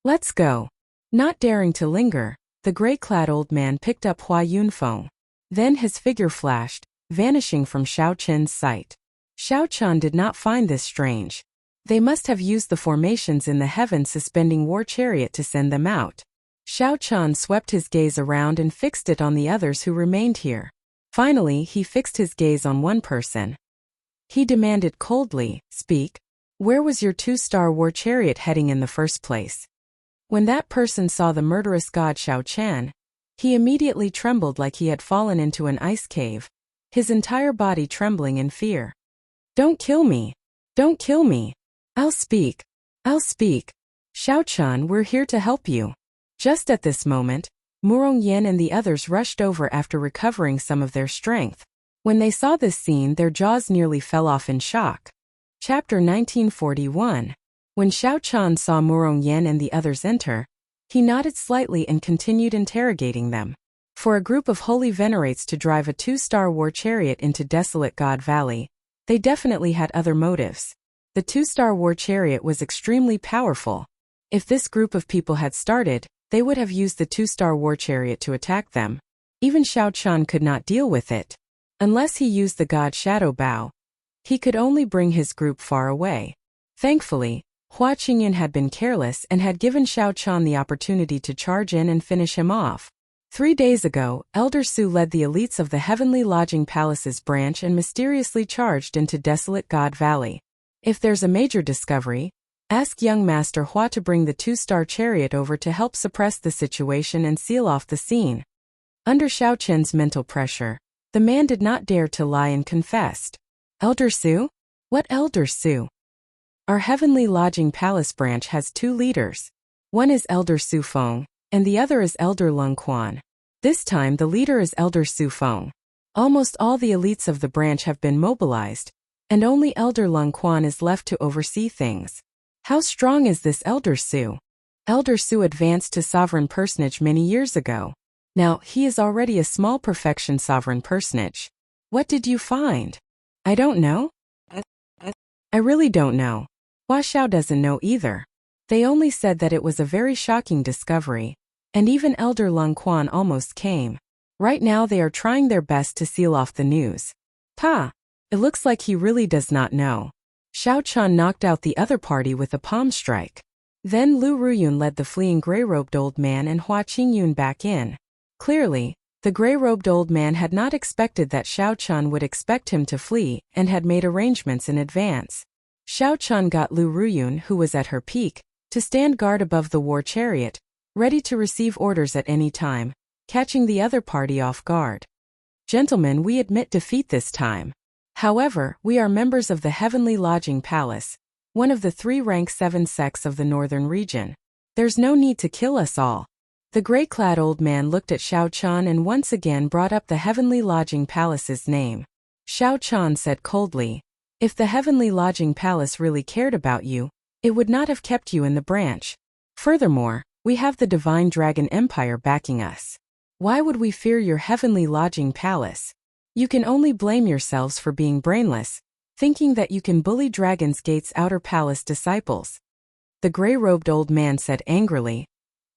[SPEAKER 1] Let's go. Not daring to linger, the gray-clad old man picked up Hua Yunfeng. Then his figure flashed, vanishing from Xiao Chen's sight. Xiao Chen did not find this strange. They must have used the formations in the heavens suspending war chariot to send them out. Xiao Chen swept his gaze around and fixed it on the others who remained here. Finally, he fixed his gaze on one person. He demanded coldly, "Speak. Where was your 2-star war chariot heading in the first place?" When that person saw the murderous god Xiao Chen, he immediately trembled like he had fallen into an ice cave, his entire body trembling in fear. "Don't kill me! Don't kill me! I'll speak! I'll speak! Xiao Chen, we're here to help you." Just at this moment, Murong Yan and the others rushed over after recovering some of their strength. When they saw this scene, their jaws nearly fell off in shock. Chapter 1941. When Xiao Chen saw Murong Yan and the others enter, he nodded slightly and continued interrogating them. For a group of holy venerates to drive a 2-star war chariot into desolate God Valley, they definitely had other motives. The 2-star war chariot was extremely powerful. If this group of people had started, they would have used the 2-star war chariot to attack them. Even Xiao Chen could not deal with it. Unless he used the god Shadow Bow, he could only bring his group far away. Thankfully, Hua Qingyun had been careless and had given Xiao Chen the opportunity to charge in and finish him off. 3 days ago, Elder Su led the elites of the Heavenly Lodging Palace's branch and mysteriously charged into desolate God Valley. If there's a major discovery, ask young Master Hua to bring the 2-star chariot over to help suppress the situation and seal off the scene. Under Xiao Chen's mental pressure, the man did not dare to lie and confessed. "Elder Su? What Elder Su? Our Heavenly Lodging Palace branch has 2 leaders. One is Elder Su Feng, and the other is Elder Lung Quan. This time the leader is Elder Su Feng. Almost all the elites of the branch have been mobilized, and only Elder Lung Quan is left to oversee things. How strong is this Elder Su? Elder Su advanced to sovereign personage many years ago. Now, he is already a small perfection sovereign personage. What did you find?" "I don't know. I really don't know. Hua Xiao doesn't know either. They only said that it was a very shocking discovery, and even Elder Lung Quan almost came. Right now they are trying their best to seal off the news." "Pa! It looks like he really does not know." Xiao Chen knocked out the other party with a palm strike. Then Lu Ruyun led the fleeing gray-robed old man and Hua Qingyun back in. Clearly, the gray-robed old man had not expected that Xiao Chen would expect him to flee and had made arrangements in advance. Xiao Chen got Lu Ruyun, who was at her peak, to stand guard above the war chariot, ready to receive orders at any time, catching the other party off guard. "Gentlemen, we admit defeat this time. However, we are members of the Heavenly Lodging Palace, one of the 3 rank 7 sects of the northern region. There's no need to kill us all. The gray-clad old man looked at Xiao Chan and once again brought up the Heavenly Lodging Palace's name. Xiao Chan said coldly, "If the Heavenly Lodging Palace really cared about you, it would not have kept you in the branch. Furthermore, we have the Divine Dragon Empire backing us. Why would we fear your Heavenly Lodging Palace? You can only blame yourselves for being brainless, thinking that you can bully Dragon's Gate's Outer Palace disciples." The gray-robed old man said angrily,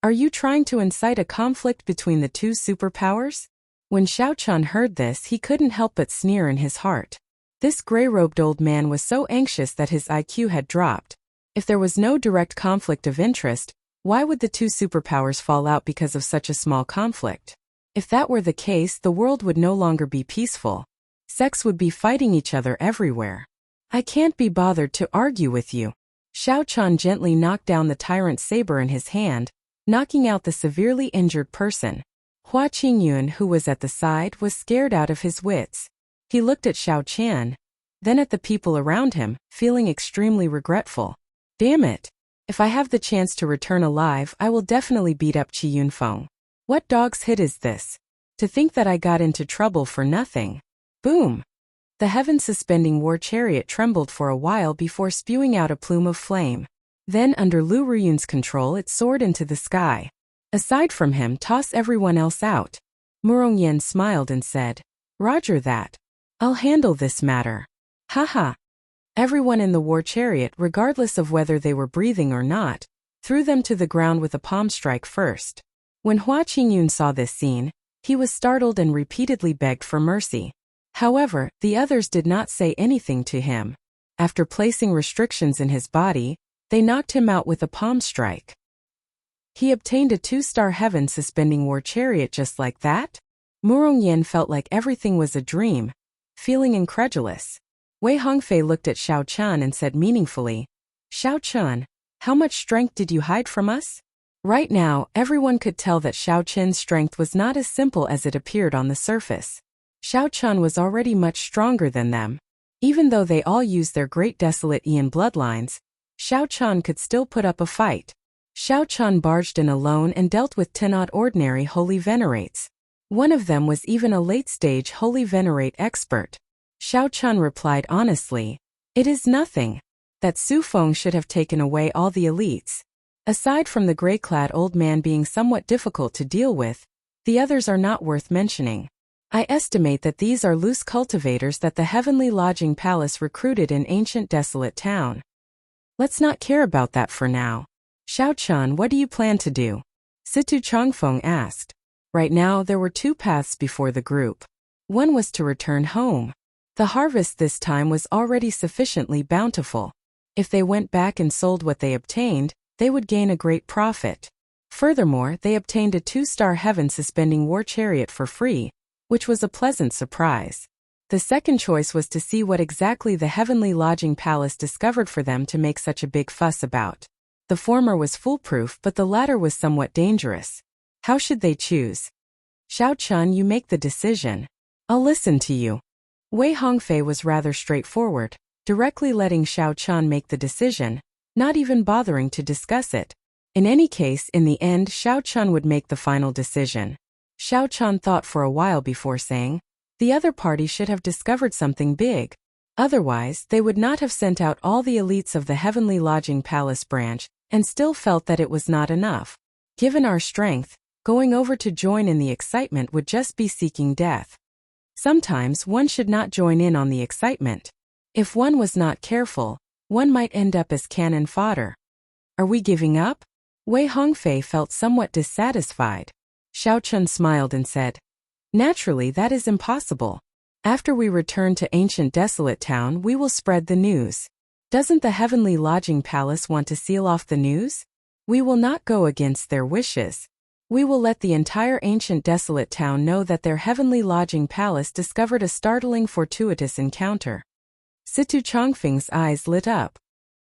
[SPEAKER 1] "Are you trying to incite a conflict between the two superpowers?" When Xiao Chan heard this, he couldn't help but sneer in his heart. This gray-robed old man was so anxious that his IQ had dropped. If there was no direct conflict of interest, why would the two superpowers fall out because of such a small conflict? If that were the case, the world would no longer be peaceful. Sects would be fighting each other everywhere. "I can't be bothered to argue with you." Xiao Chan gently knocked down the tyrant's saber in his hand, knocking out the severely injured person. Hua Qingyun, who was at the side, was scared out of his wits. He looked at Xiao Chan, then at the people around him, feeling extremely regretful. "Damn it. If I have the chance to return alive, I will definitely beat up Qi Yunfeng. What dog's hit is this? To think that I got into trouble for nothing." Boom! The heaven-suspending war chariot trembled for a while before spewing out a plume of flame. Then, under Lu Ruyun's control, it soared into the sky. "Aside from him, toss everyone else out." Murong Yen smiled and said, "Roger that. I'll handle this matter." Haha. Everyone in the war chariot, regardless of whether they were breathing or not, threw them to the ground with a palm strike first. When Hua Qingyun saw this scene, he was startled and repeatedly begged for mercy. However, the others did not say anything to him. After placing restrictions in his body, they knocked him out with a palm strike. He obtained a 2-star heaven-suspending war chariot just like that? Murong Yen felt like everything was a dream, feeling incredulous. Wei Hongfei looked at Xiao Chan and said meaningfully, "Xiao Chan, how much strength did you hide from us?" Right now, everyone could tell that Xiao Chen's strength was not as simple as it appeared on the surface. Xiao Chan was already much stronger than them. Even though they all used their great desolate Ian bloodlines, Xiao Chan could still put up a fight. Xiao Chan barged in alone and dealt with 10-odd ordinary holy venerates. One of them was even a late-stage holy venerate expert. Xiao Chan replied honestly, "It is nothing. That Su Feng should have taken away all the elites. Aside from the gray-clad old man being somewhat difficult to deal with, the others are not worth mentioning. I estimate that these are loose cultivators that the Heavenly Lodging Palace recruited in ancient desolate town. Let's not care about that for now. Xiao Chan, what do you plan to do?" Situ Changfeng asked. Right now there were 2 paths before the group. One was to return home. The harvest this time was already sufficiently bountiful. If they went back and sold what they obtained, they would gain a great profit. Furthermore, they obtained a 2-star heaven-suspending war chariot for free, which was a pleasant surprise. The second choice was to see what exactly the Heavenly Lodging Palace discovered for them to make such a big fuss about. The former was foolproof, but the latter was somewhat dangerous. How should they choose? "Xiao Chan, you make the decision. I'll listen to you." Wei Hongfei was rather straightforward, directly letting Xiao Chan make the decision, not even bothering to discuss it. In any case, in the end, Xiao Chan would make the final decision. Xiao Chan thought for a while before saying, "The other party should have discovered something big. Otherwise, they would not have sent out all the elites of the Heavenly Lodging Palace branch, and still felt that it was not enough. Given our strength, going over to join in the excitement would just be seeking death. Sometimes one should not join in on the excitement. If one was not careful, one might end up as cannon fodder." "Are we giving up?" Wei Hongfei felt somewhat dissatisfied. Xiao Chan smiled and said, "Naturally, that is impossible. After we return to ancient desolate town, we will spread the news. Doesn't the Heavenly Lodging Palace want to seal off the news? We will not go against their wishes. We will let the entire ancient desolate town know that their Heavenly Lodging Palace discovered a startling fortuitous encounter." Situ Changfeng's eyes lit up.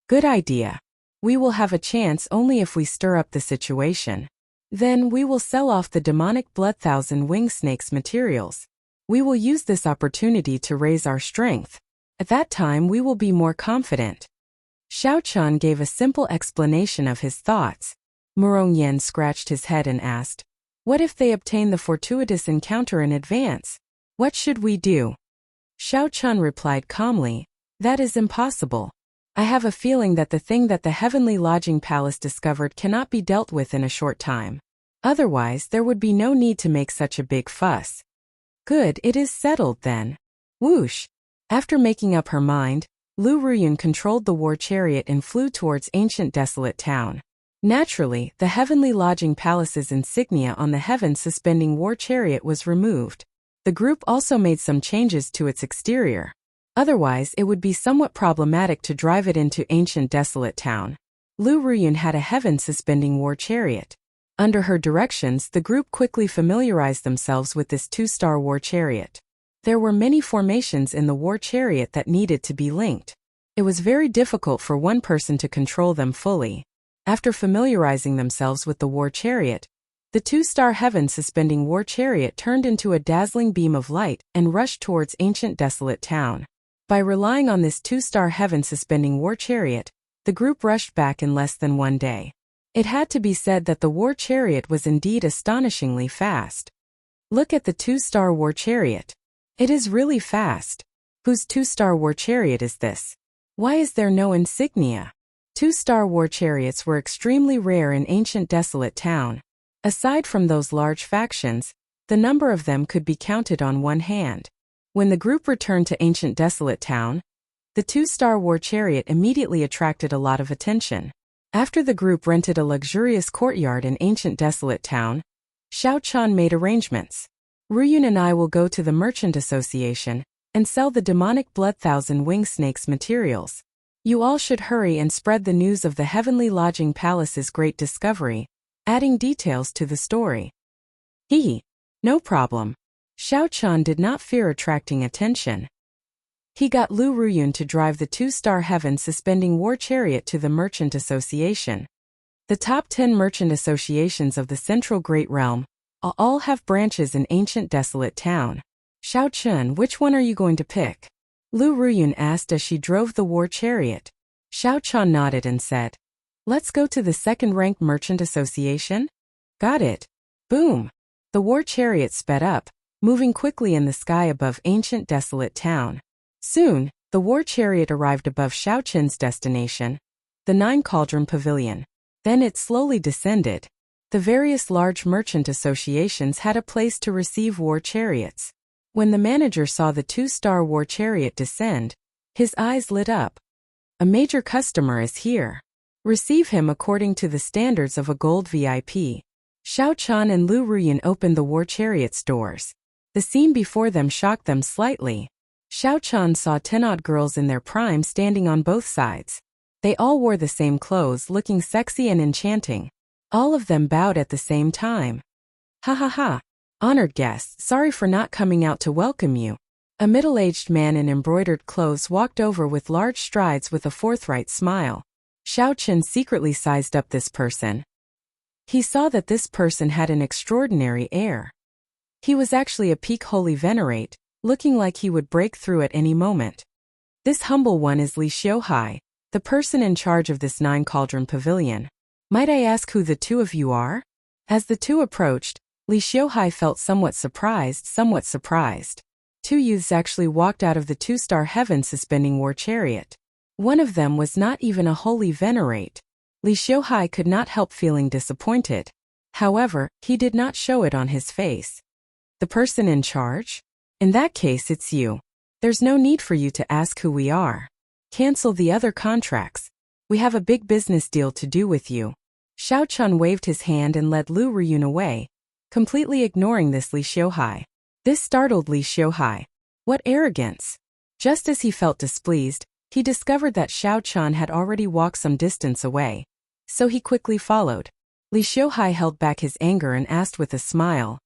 [SPEAKER 1] "Good idea. We will have a chance only if we stir up the situation. Then we will sell off the demonic blood thousand wing snakes materials. We will use this opportunity to raise our strength. At that time we will be more confident." Xiao Chan gave a simple explanation of his thoughts. Murong Yen scratched his head and asked, "What if they obtain the fortuitous encounter in advance? What should we do?" Xiao Chun replied calmly, "That is impossible. I have a feeling that the thing that the heavenly lodging palace discovered cannot be dealt with in a short time. Otherwise, there would be no need to make such a big fuss." "Good, it is settled then." Whoosh! After making up her mind, Lu Ruyun controlled the war chariot and flew towards ancient desolate town. Naturally, the heavenly lodging palace's insignia on the heaven-suspending war chariot was removed. The group also made some changes to its exterior. Otherwise, it would be somewhat problematic to drive it into ancient desolate town. Lu Ruyun had a heaven-suspending war chariot. Under her directions, the group quickly familiarized themselves with this 2-star war chariot. There were many formations in the war chariot that needed to be linked. It was very difficult for one person to control them fully. After familiarizing themselves with the war chariot, the 2-star heaven-suspending war chariot turned into a dazzling beam of light and rushed towards ancient desolate town. By relying on this 2-star heaven-suspending war chariot, the group rushed back in less than 1 day. It had to be said that the war chariot was indeed astonishingly fast. Look at the 2-star war chariot. It is really fast. Whose 2-star war chariot is this? Why is there no insignia? 2-star war chariots were extremely rare in ancient desolate town. Aside from those large factions, the number of them could be counted on one hand. When the group returned to ancient desolate town, the 2-star war chariot immediately attracted a lot of attention. After the group rented a luxurious courtyard in ancient desolate town, Xiao Chan made arrangements. "Ruyun and I will go to the Merchant Association and sell the demonic blood thousand wing snakes materials. You all should hurry and spread the news of the heavenly lodging palace's great discovery," adding details to the story. No problem. Xiao Chan did not fear attracting attention. He got Lu Ruyun to drive the 2-star heaven-suspending war chariot to the Merchant Association. The top 10 merchant associations of the Central Great Realm all have branches in ancient desolate town. "Xiao Chun, which one are you going to pick?" Lu Ruyun asked as she drove the war chariot. Xiao Chun nodded and said, "Let's go to the second-ranked merchant association." "Got it." Boom! The war chariot sped up, moving quickly in the sky above ancient desolate town. Soon, the war chariot arrived above Xiao Chun's destination, the 9-cauldron pavilion. Then it slowly descended. The various large merchant associations had a place to receive war chariots. When the manager saw the 2-star war chariot descend, his eyes lit up. "A major customer is here. Receive him according to the standards of a gold VIP." Xiao Chan and Lu Ruyun opened the war chariot's doors. The scene before them shocked them slightly. Xiao Chan saw 10-odd girls in their prime standing on both sides. They all wore the same clothes, looking sexy and enchanting. All of them bowed at the same time. "Ha ha ha. Honored guests, sorry for not coming out to welcome you." A middle-aged man in embroidered clothes walked over with large strides with a forthright smile. Xiao Chun secretly sized up this person. He saw that this person had an extraordinary air. He was actually a peak holy venerate, looking like he would break through at any moment. This humble one is Li Xiuhai, the person in charge of this 9-cauldron pavilion. "Might I ask who the two of you are?" As the two approached, Li Xiuhai felt somewhat surprised. 2 youths actually walked out of the 2-star heaven-suspending war chariot. One of them was not even a holy venerate. Li Xiuhai could not help feeling disappointed. However, he did not show it on his face. "The person in charge? In that case, it's you. There's no need for you to ask who we are. Cancel the other contracts. We have a big business deal to do with you." Xiao Chun waved his hand and led Lu Ruyun away, completely ignoring this Li Xiuhai. This startled Li Xiuhai. What arrogance! Just as he felt displeased, he discovered that Xiao Chun had already walked some distance away. So he quickly followed. Li Xiuhai held back his anger and asked with a smile,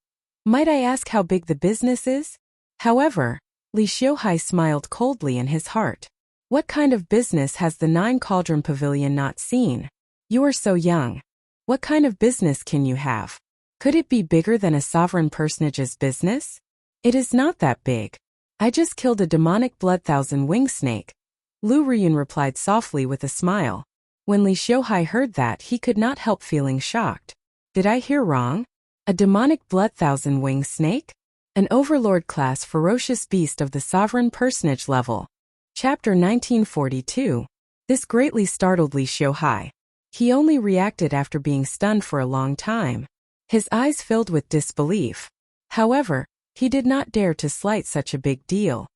[SPEAKER 1] "Might I ask how big the business is?" However, Li Xiuhai smiled coldly in his heart. What kind of business has the 9-cauldron pavilion not seen? You are so young. What kind of business can you have? Could it be bigger than a sovereign personage's business? It is not that big. I just killed a demonic blood thousand wing snake. Lu Ruyun replied softly with a smile. When Li Xiuhai heard that, he could not help feeling shocked. Did I hear wrong? A demonic blood-thousand-winged snake? An overlord-class ferocious beast of the sovereign personage level. Chapter 1942. This greatly startled Li Xiuhai. He only reacted after being stunned for a long time. His eyes filled with disbelief. However, he did not dare to slight such a big deal.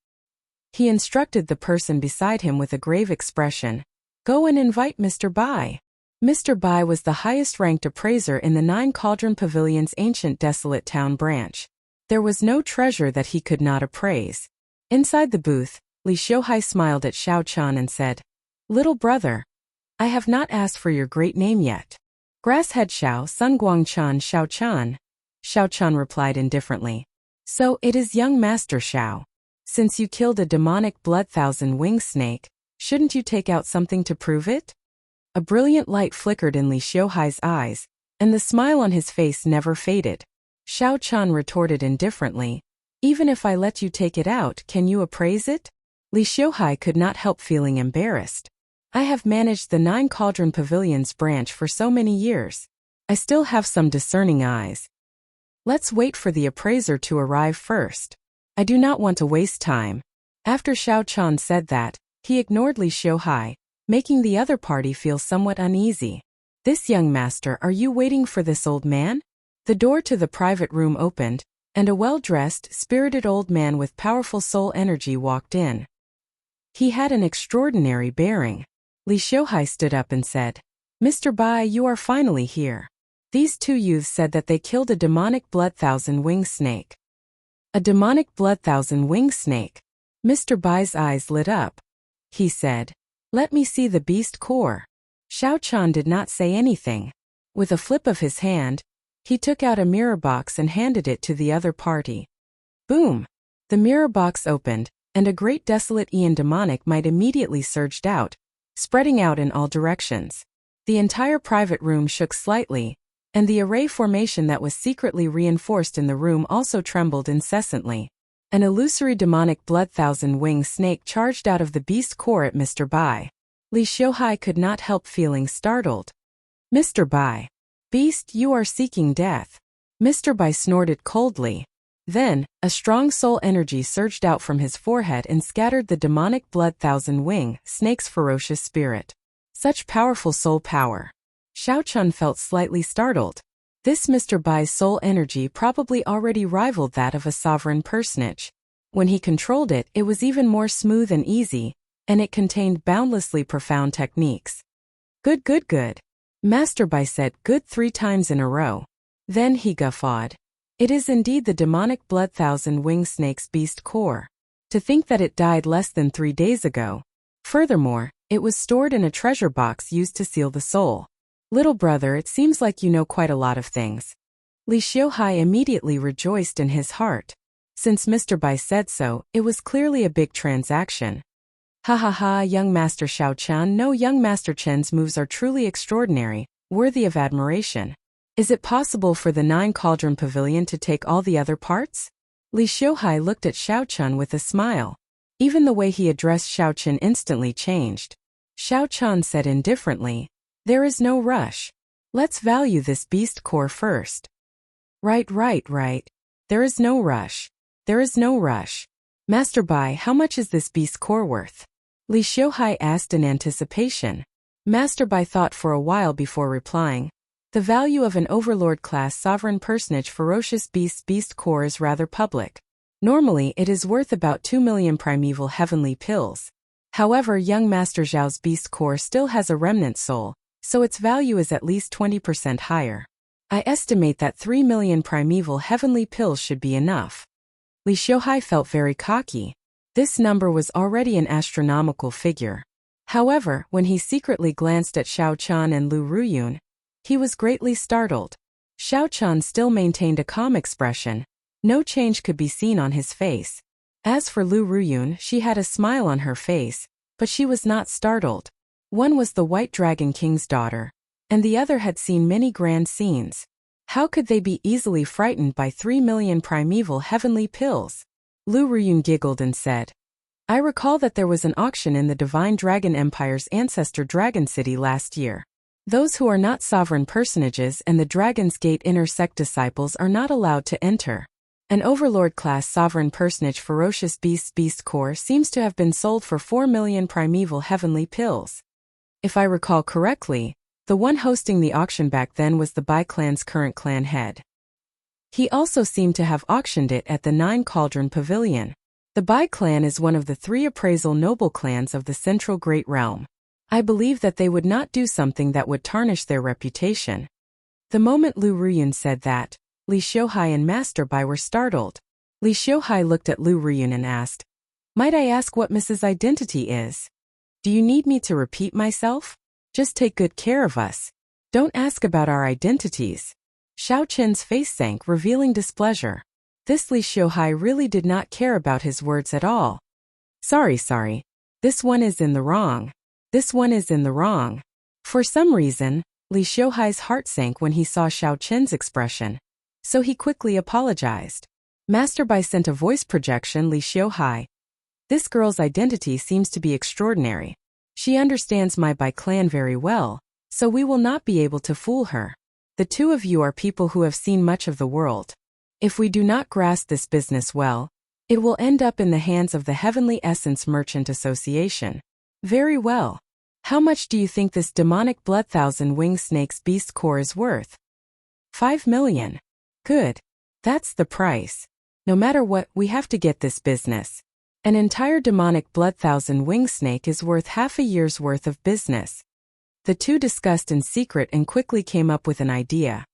[SPEAKER 1] He instructed the person beside him with a grave expression, "Go and invite Mr. Bai." Mr. Bai was the highest-ranked appraiser in the Nine Cauldron Pavilion's ancient desolate town branch. There was no treasure that he could not appraise. Inside the booth, Li Xiuhai smiled at Xiao Chan and said, "Little brother, I have not asked for your great name yet." "Grasshead Xiao Sun Guangchan Xiao Chan," Xiao Chan replied indifferently. "So it is young Master Xiao. Since you killed a demonic blood-thousand-winged snake, shouldn't you take out something to prove it?" A brilliant light flickered in Li Xiuhai's eyes, and the smile on his face never faded. Xiao Chan retorted indifferently, "Even if I let you take it out, can you appraise it?" Li Xiuhai could not help feeling embarrassed. "I have managed the Nine Cauldron Pavilion's branch for so many years. I still have some discerning eyes. Let's wait for the appraiser to arrive first. I do not want to waste time." After Xiao Chan said that, he ignored Li Xiuhai, making the other party feel somewhat uneasy. "This young master, are you waiting for this old man?" The door to the private room opened, and a well-dressed, spirited old man with powerful soul energy walked in. He had an extraordinary bearing. Li Xiuhai stood up and said, "Mr. Bai, you are finally here." These two youths said that they killed a demonic blood-thousand-winged snake. A demonic blood-thousand-winged snake. Mr. Bai's eyes lit up. He said, "Let me see the beast core." Xiao Chan did not say anything. With a flip of his hand, he took out a mirror box and handed it to the other party. Boom! The mirror box opened, and a great desolate Aeon demonic might immediately surged out, spreading out in all directions. The entire private room shook slightly, and the array formation that was secretly reinforced in the room also trembled incessantly. An illusory demonic blood-thousand-winged snake charged out of the beast core at Mr. Bai. Li Xiuhai could not help feeling startled. "Mr. Bai. Beast, you are seeking death." Mr. Bai snorted coldly. Then, a strong soul energy surged out from his forehead and scattered the demonic blood-thousand-winged snake's ferocious spirit. Such powerful soul power. Xiao Chun felt slightly startled. This Mr. Bai's soul energy probably already rivaled that of a sovereign personage. When he controlled it, it was even more smooth and easy, and it contained boundlessly profound techniques. Good, good, good. Master Bai said good 3 times in a row. Then he guffawed. It is indeed the demonic blood-thousand-winged snake's beast core. To think that it died less than 3 days ago. Furthermore, it was stored in a treasure box used to seal the soul. Little brother, it seems like you know quite a lot of things. Li Xiuhai immediately rejoiced in his heart. Since Mr. Bai said so, it was clearly a big transaction. Ha ha ha, young Master Xiao Chan, no, young Master Chen's moves are truly extraordinary, worthy of admiration. Is it possible for the Nine Cauldron Pavilion to take all the other parts? Li Xiuhai looked at Xiao Chun with a smile. Even the way he addressed Xiao Chun instantly changed. Xiao Chun said indifferently, "There is no rush. Let's value this beast core first." Right. There is no rush. There is no rush. Master Bai, how much is this beast core worth? Li Xiuhai asked in anticipation. Master Bai thought for a while before replying. The value of an overlord-class sovereign personage ferocious beast core is rather public. Normally it is worth about 2 million primeval heavenly pills. However, young Master Zhao's beast core still has a remnant soul, so its value is at least 20% higher. I estimate that 3 million primeval heavenly pills should be enough. Li Xiuhai felt very cocky. This number was already an astronomical figure. However, when he secretly glanced at Xiao Chan and Lu Ruyun, he was greatly startled. Xiao Chan still maintained a calm expression. No change could be seen on his face. As for Lu Ruyun, she had a smile on her face, but she was not startled. One was the White Dragon King's daughter, and the other had seen many grand scenes. How could they be easily frightened by 3 million primeval heavenly pills? Lu Ruyun giggled and said, I recall that there was an auction in the Divine Dragon Empire's ancestor Dragon City last year. Those who are not sovereign personages and the Dragon's Gate inner sect disciples are not allowed to enter. An Overlord-class sovereign personage Ferocious Beast Core seems to have been sold for 4 million primeval heavenly pills. If I recall correctly, the one hosting the auction back then was the Bai clan's current clan head. He also seemed to have auctioned it at the Nine Cauldron Pavilion. The Bai clan is one of the 3 appraisal noble clans of the Central Great Realm. I believe that they would not do something that would tarnish their reputation. The moment Lu Ruyun said that, Li Xiuhai and Master Bai were startled. Li Xiuhai looked at Lu Ruyun and asked, "Might I ask what Mrs. Identity is? Do you need me to repeat myself? Just take good care of us. Don't ask about our identities." Xiao Chen's face sank, revealing displeasure. This Li Xiuhai really did not care about his words at all. Sorry. This one is in the wrong. This one is in the wrong. For some reason, Li Xiuhai's heart sank when he saw Xiao Chen's expression. So he quickly apologized. Master Bai sent a voice projection. Li Xiuhai. This girl's identity seems to be extraordinary. She understands my Bai clan very well, so we will not be able to fool her. The two of you are people who have seen much of the world. If we do not grasp this business well, it will end up in the hands of the Heavenly Essence Merchant Association. Very well. How much do you think this demonic blood thousand-winged snake's beast core is worth? 5 million. Good. That's the price. No matter what, we have to get this business. An entire demonic blood thousand-winged snake is worth half a year's worth of business. The two discussed in secret and quickly came up with an idea.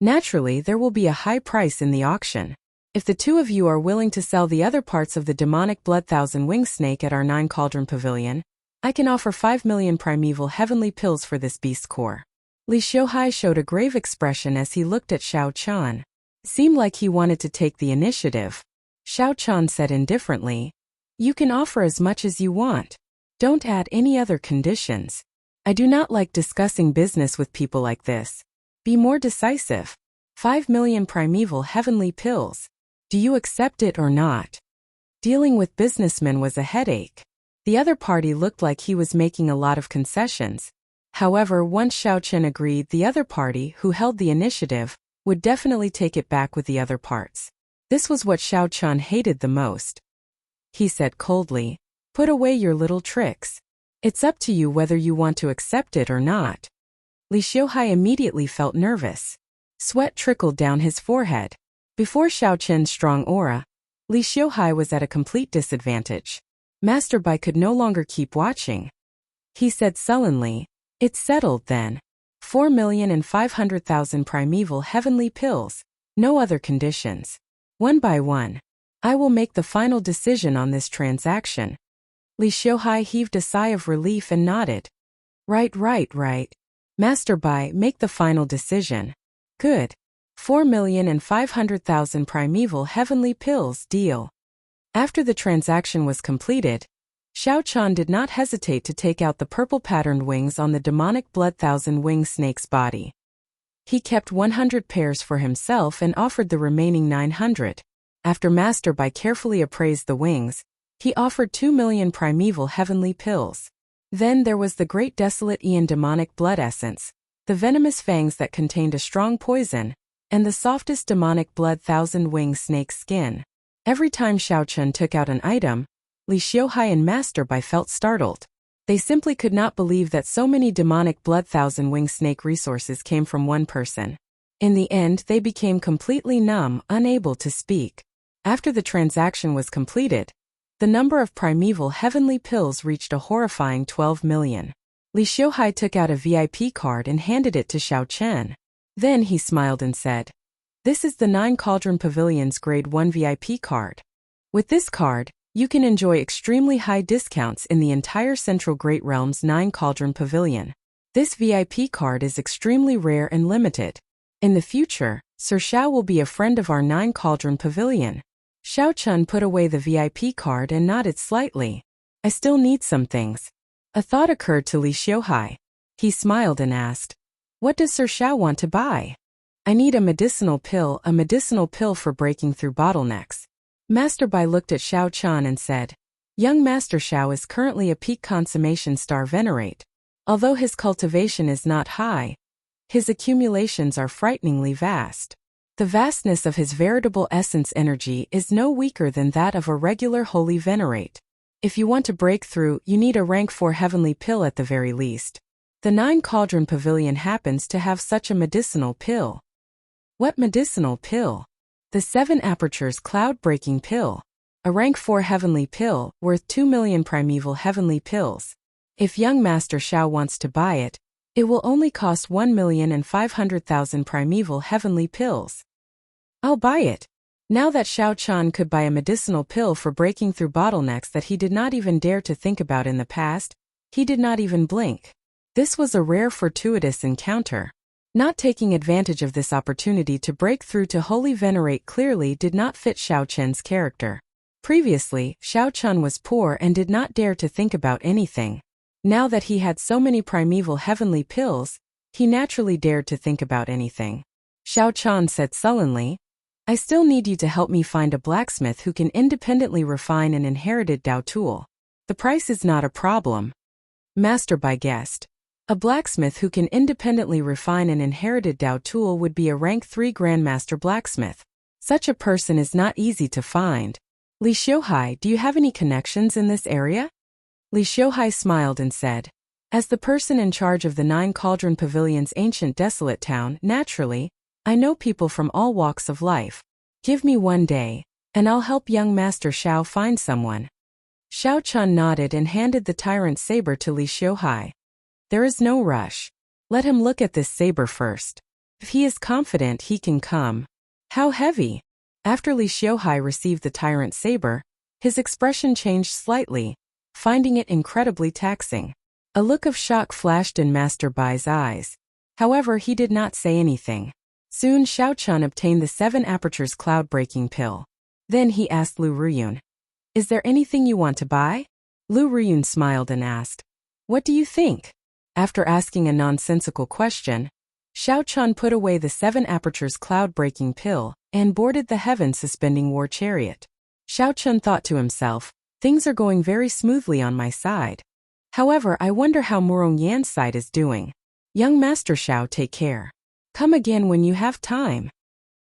[SPEAKER 1] Naturally, there will be a high price in the auction. If the two of you are willing to sell the other parts of the demonic blood thousand-winged snake at our Nine Cauldron Pavilion, I can offer 5 million primeval heavenly pills for this beast core. Li Xiuhai showed a grave expression as he looked at Xiao Chan. Seemed like he wanted to take the initiative. Xiao Chan said indifferently, "You can offer as much as you want. Don't add any other conditions. I do not like discussing business with people like this. Be more decisive. 5 million primeval heavenly pills. Do you accept it or not?" Dealing with businessmen was a headache. The other party looked like he was making a lot of concessions. However, once Xiao Chen agreed, the other party, who held the initiative, would definitely take it back with the other parts. This was what Xiao Chen hated the most. He said coldly, "Put away your little tricks. It's up to you whether you want to accept it or not." Li Xiuhai immediately felt nervous. Sweat trickled down his forehead. Before Xiao Chen's strong aura, Li Xiuhai was at a complete disadvantage. Master Bai could no longer keep watching. He said sullenly, "It's settled then. 4,500,000 primeval heavenly pills, no other conditions. One by one. I will make the final decision on this transaction." Li Xiuhai heaved a sigh of relief and nodded. Right. Master Bai, make the final decision." "Good. 4,500,000 primeval heavenly pills deal." After the transaction was completed, Xiao Chan did not hesitate to take out the purple-patterned wings on the demonic blood thousand-winged snake's body. He kept 100 pairs for himself and offered the remaining 900. After Master Bai carefully appraised the wings, he offered 2 million primeval heavenly pills. Then there was the great desolate Aeon demonic blood essence, the venomous fangs that contained a strong poison, and the softest demonic blood thousand-winged snake skin. Every time Xiao Chen took out an item, Li Xiuhai and Master Bai felt startled. They simply could not believe that so many demonic blood thousand-winged snake resources came from one person. In the end, they became completely numb, unable to speak. After the transaction was completed, the number of primeval heavenly pills reached a horrifying 12 million. Li Xiuhai took out a VIP card and handed it to Xiao Chen. Then he smiled and said, "This is the Nine Cauldron Pavilion's Grade 1 VIP card. With this card, you can enjoy extremely high discounts in the entire Central Great Realm's Nine Cauldron Pavilion. This VIP card is extremely rare and limited. In the future, Sir Xiao will be a friend of our Nine Cauldron Pavilion." Xiao Chen put away the VIP card and nodded slightly. "I still need some things." A thought occurred to Li Xiuhai. He smiled and asked, "What does Sir Xiao want to buy?" "I need a medicinal pill for breaking through bottlenecks." Master Bai looked at Xiao Chen and said, Young Master Xiao is currently a peak consummation star venerate. Although his cultivation is not high, his accumulations are frighteningly vast. The vastness of his veritable essence energy is no weaker than that of a regular holy venerate. If you want to break through, you need a rank 4 heavenly pill at the very least. The 9 Cauldron Pavilion happens to have such a medicinal pill. What medicinal pill? The 7 Apertures Cloud-Breaking Pill. A rank 4 heavenly pill, worth 2 million primeval heavenly pills. If young Master Xiao wants to buy it, it will only cost 1,500,000 primeval heavenly pills. I'll buy it. Now that Xiao Chan could buy a medicinal pill for breaking through bottlenecks that he did not even dare to think about in the past, he did not even blink. This was a rare fortuitous encounter. Not taking advantage of this opportunity to break through to Holy Venerate clearly did not fit Xiao Chen's character. Previously, Xiao Chen was poor and did not dare to think about anything. Now that he had so many primeval heavenly pills, he naturally dared to think about anything. Xiao Chen said sullenly, I still need you to help me find a blacksmith who can independently refine an inherited Dao tool. The price is not a problem. Master Bai guessed. A blacksmith who can independently refine an inherited Dao tool would be a rank 3 Grandmaster blacksmith. Such a person is not easy to find. Li Xiuhai, do you have any connections in this area? Li Xiuhai smiled and said, as the person in charge of the 9 Cauldron Pavilion's ancient desolate town, naturally, I know people from all walks of life. Give me one day, and I'll help young Master Xiao find someone. Xiao Chun nodded and handed the tyrant saber to Li Xiuhai. There is no rush. Let him look at this saber first. If he is confident he can come. How heavy? After Li Xiuhai received the tyrant saber, his expression changed slightly, finding it incredibly taxing. A look of shock flashed in Master Bai's eyes. However, he did not say anything. Soon Xiao Chun obtained the 7 Apertures Cloud-Breaking Pill. Then he asked Lu Ruyun, is there anything you want to buy? Lu Ruyun smiled and asked, what do you think? After asking a nonsensical question, Xiao Chun put away the 7 Apertures Cloud-Breaking Pill and boarded the heaven-suspending war chariot. Xiao Chun thought to himself, things are going very smoothly on my side. However, I wonder how Murong Yan's side is doing. Young Master Xiao, take care. Come again when you have time.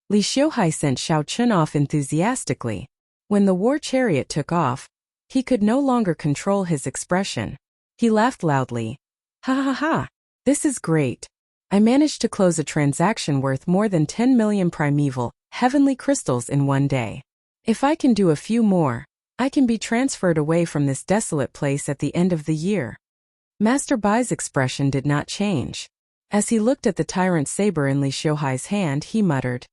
[SPEAKER 1] Li Xiuhai sent Xiao Chun off enthusiastically. When the war chariot took off, he could no longer control his expression. He laughed loudly. Ha ha ha, this is great. I managed to close a transaction worth more than 10 million primeval, heavenly crystals in one day. If I can do a few more, I can be transferred away from this desolate place at the end of the year. Master Bai's expression did not change. As he looked at the tyrant saber in Li Xiuhai's hand, he muttered,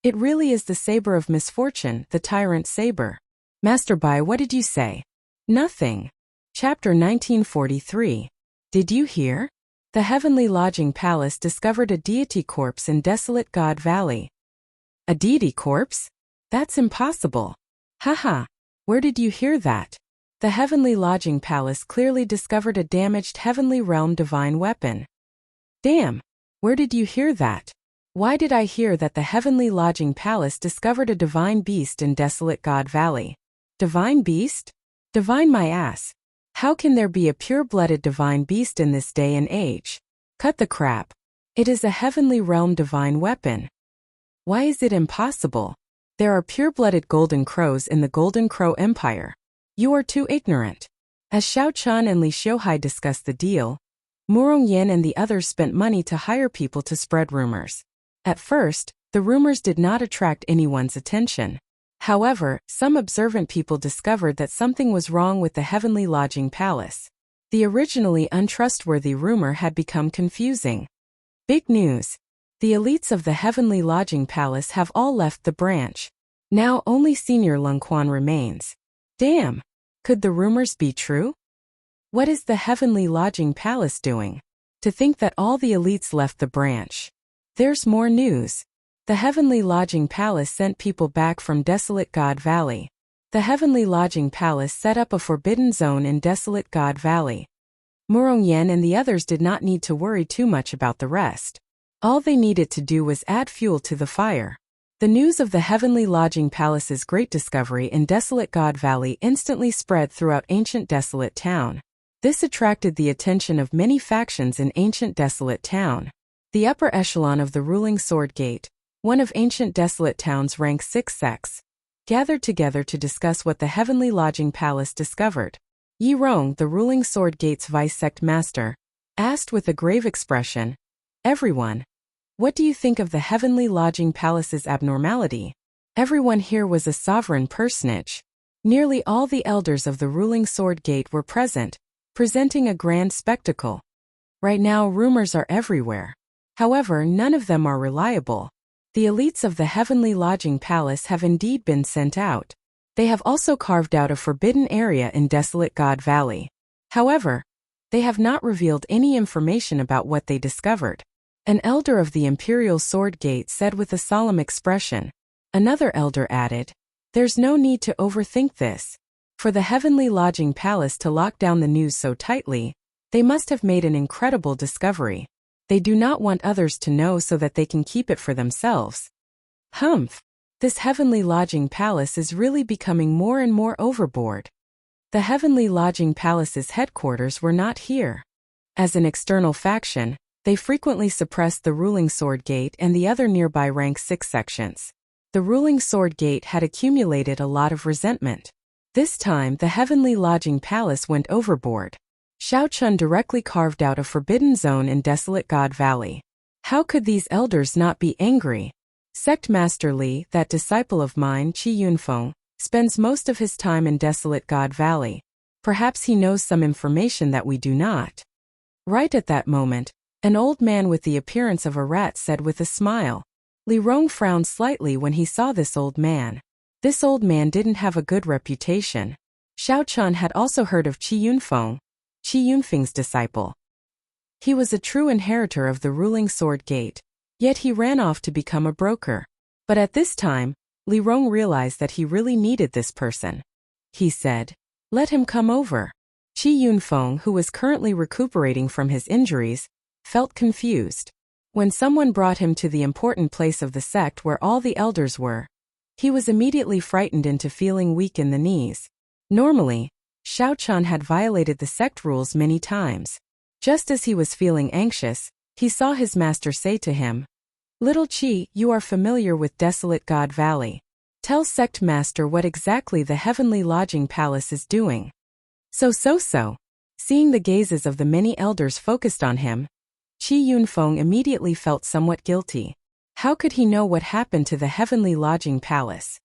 [SPEAKER 1] it really is the saber of misfortune, the tyrant saber. Master Bai, what did you say? Nothing. Chapter 1943. Did you hear? The Heavenly Lodging Palace discovered a deity corpse in desolate God Valley. A deity corpse? That's impossible. Haha. Where did you hear that? The Heavenly Lodging Palace clearly discovered a damaged Heavenly Realm divine weapon. Damn. Where did you hear that? Why did I hear that the Heavenly Lodging Palace discovered a divine beast in desolate God Valley? Divine beast? Divine my ass. How can there be a pure-blooded divine beast in this day and age? Cut the crap. It is a Heavenly Realm divine weapon. Why is it impossible? There are pure-blooded golden crows in the Golden Crow Empire. You are too ignorant. As Xiao Chun and Li Xiuhai discussed the deal, Murong Yan and the others spent money to hire people to spread rumors. At first, the rumors did not attract anyone's attention. However, some observant people discovered that something was wrong with the Heavenly Lodging Palace. The originally untrustworthy rumor had become confusing. Big news! The elites of the Heavenly Lodging Palace have all left the branch. Now only Senior Lung Quan remains. Damn! Could the rumors be true? What is the Heavenly Lodging Palace doing? To think that all the elites left the branch. There's more news. The Heavenly Lodging Palace sent people back from desolate God Valley. The Heavenly Lodging Palace set up a forbidden zone in desolate God Valley. Murong Yan and the others did not need to worry too much about the rest. All they needed to do was add fuel to the fire. The news of the heavenly lodging palace's great discovery in desolate God Valley instantly spread throughout ancient desolate town. This attracted the attention of many factions in ancient desolate town. The upper echelon of the ruling Sword Gate, one of ancient desolate town's rank 6 sects, gathered together to discuss what the heavenly lodging palace discovered. Yi Rong, the ruling Sword Gate's vice sect master, asked with a grave expression, "Everyone, what do you think of the heavenly lodging palace's abnormality?" Everyone here was a sovereign personage. Nearly all the elders of the ruling Sword Gate were present, presenting a grand spectacle. Right now rumors are everywhere. However, none of them are reliable. The elites of the heavenly lodging palace have indeed been sent out. They have also carved out a forbidden area in desolate God Valley. However, they have not revealed any information about what they discovered. An elder of the Imperial Sword Gate said with a solemn expression. Another elder added, "There's no need to overthink this. For the heavenly lodging palace to lock down the news so tightly, they must have made an incredible discovery. They do not want others to know so that they can keep it for themselves." Humph! This heavenly lodging palace is really becoming more and more overboard. The heavenly lodging palace's headquarters were not here. As an external faction, they frequently suppressed the ruling Sword Gate and the other nearby rank 6 sections. The ruling Sword Gate had accumulated a lot of resentment. This time, the heavenly lodging palace went overboard. Xiao Chun directly carved out a forbidden zone in desolate God Valley. How could these elders not be angry? Sect Master Li, that disciple of mine, Qi Yunfeng, spends most of his time in desolate God Valley. Perhaps he knows some information that we do not. Right at that moment, an old man with the appearance of a rat said with a smile. Li Rong frowned slightly when he saw this old man. This old man didn't have a good reputation. Xiao Chun had also heard of Qi Yunfeng, Qi Yunfeng's disciple. He was a true inheritor of the ruling Sword Gate, yet he ran off to become a broker. But at this time, Li Rong realized that he really needed this person. He said, "Let him come over." Qi Yunfeng, who was currently recuperating from his injuries, felt confused. When someone brought him to the important place of the sect where all the elders were, he was immediately frightened into feeling weak in the knees. Normally, Xiao Chun had violated the sect rules many times. Just as he was feeling anxious, he saw his master say to him, "Little Qi, you are familiar with desolate God Valley. Tell sect master what exactly the heavenly lodging palace is doing." So. Seeing the gazes of the many elders focused on him, Qi Yunfeng immediately felt somewhat guilty. How could he know what happened to the heavenly lodging palace?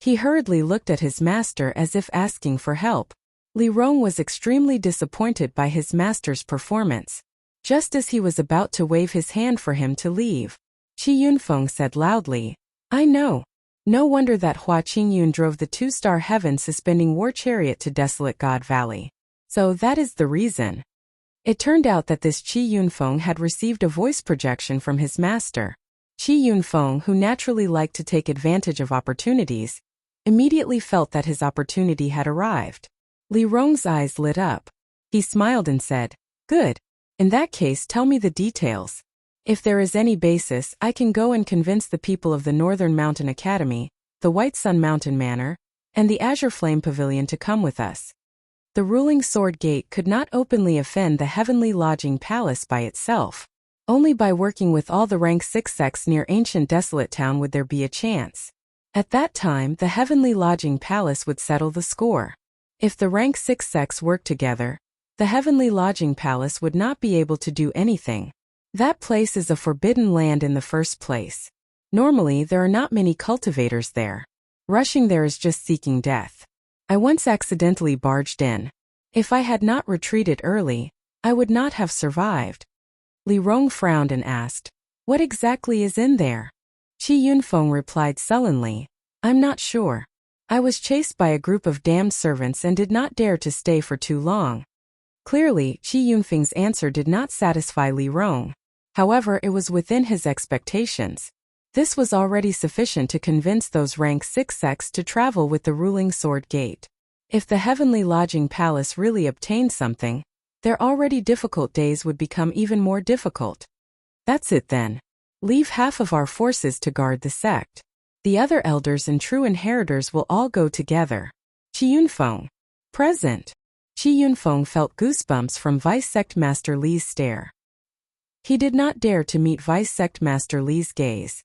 [SPEAKER 1] He hurriedly looked at his master as if asking for help. Li Rong was extremely disappointed by his master's performance. Just as he was about to wave his hand for him to leave, Qi Yunfeng said loudly, "I know. No wonder that Hua Qingyun drove the 2-star heaven suspending war chariot to desolate God Valley. So that is the reason." It turned out that this Qi Yunfeng had received a voice projection from his master. Qi Yunfeng, who naturally liked to take advantage of opportunities, immediately felt that his opportunity had arrived. Li Rong's eyes lit up. He smiled and said, "Good. In that case, tell me the details. If there is any basis, I can go and convince the people of the Northern Mountain Academy, the White Sun Mountain Manor, and the Azure Flame Pavilion to come with us." The ruling Sword Gate could not openly offend the heavenly lodging palace by itself. Only by working with all the rank 6 sects near ancient desolate town would there be a chance. At that time, the heavenly lodging palace would settle the score. If the rank 6 sects worked together, the heavenly lodging palace would not be able to do anything. That place is a forbidden land in the first place. Normally, there are not many cultivators there. Rushing there is just seeking death. I once accidentally barged in. If I had not retreated early, I would not have survived. Li Rong frowned and asked, "What exactly is in there?" Qi Yunfeng replied sullenly, "I'm not sure. I was chased by a group of damned servants and did not dare to stay for too long." Clearly, Qi Yunfeng's answer did not satisfy Li Rong. However, it was within his expectations. This was already sufficient to convince those rank 6 sects to travel with the ruling Sword Gate. If the heavenly lodging palace really obtained something, their already difficult days would become even more difficult. That's it then. Leave half of our forces to guard the sect. The other elders and true inheritors will all go together. Qi Yunfeng. Present. Qi Yunfeng felt goosebumps from Vice Sect Master Li's stare. He did not dare to meet Vice Sect Master Li's gaze.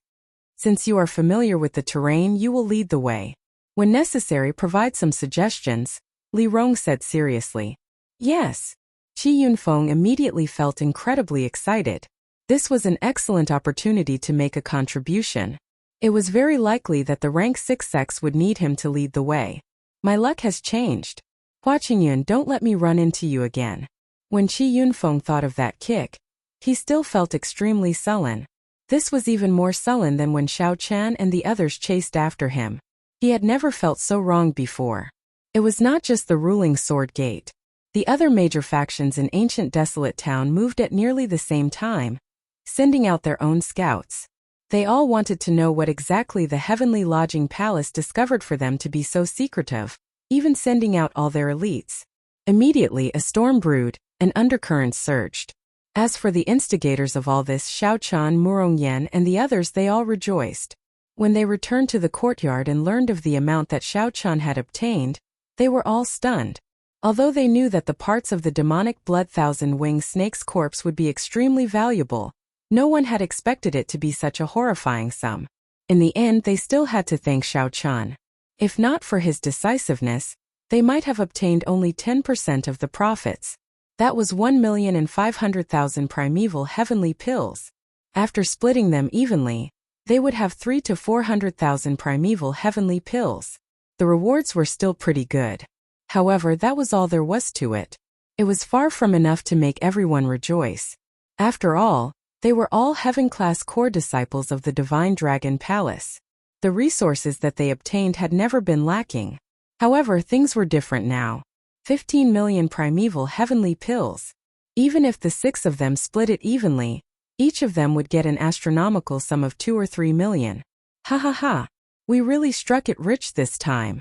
[SPEAKER 1] Since you are familiar with the terrain, you will lead the way. When necessary, provide some suggestions, Li Rong said seriously. Yes. Qi Yunfeng immediately felt incredibly excited. This was an excellent opportunity to make a contribution. It was very likely that the rank 6 sects would need him to lead the way. My luck has changed. Hua Qingyun, don't let me run into you again. When Qi Yunfeng thought of that kick, he still felt extremely sullen. This was even more sullen than when Xiao Qian and the others chased after him. He had never felt so wrong before. It was not just the ruling Sword Gate. The other major factions in ancient desolate town moved at nearly the same time, sending out their own scouts. They all wanted to know what exactly the Heavenly Lodging Palace discovered for them to be so secretive, even sending out all their elites. Immediately a storm brewed, and undercurrents surged. As for the instigators of all this, Xiao Chan, Murong Yan and the others, they all rejoiced. When they returned to the courtyard and learned of the amount that Xiao Chan had obtained, they were all stunned. Although they knew that the parts of the demonic blood thousand-winged snake's corpse would be extremely valuable, no one had expected it to be such a horrifying sum. In the end, they still had to thank Xiao Chan. If not for his decisiveness, they might have obtained only 10% of the profits. That was 1,500,000 primeval heavenly pills. After splitting them evenly, they would have 300,000 to 400,000 primeval heavenly pills. The rewards were still pretty good. However, that was all there was to it. It was far from enough to make everyone rejoice. After all, they were all heaven-class core disciples of the Divine Dragon Palace. The resources that they obtained had never been lacking. However, things were different now. 15 million primeval heavenly pills. Even if the 6 of them split it evenly, each of them would get an astronomical sum of 2 or 3 million. Ha ha ha. We really struck it rich this time.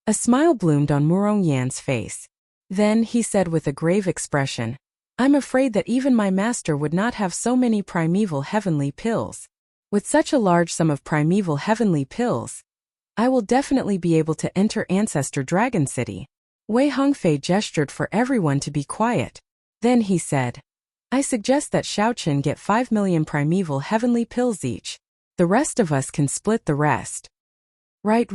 [SPEAKER 1] A smile bloomed on Murong Yan's face. Then he said with a grave expression, I'm afraid that even my master would not have so many primeval heavenly pills. With such a large sum of primeval heavenly pills, I will definitely be able to enter Ancestor Dragon City. Wei Hongfei gestured for everyone to be quiet. Then he said, I suggest that Xiaoqin get 5 million primeval heavenly pills each. The rest of us can split the rest. Right.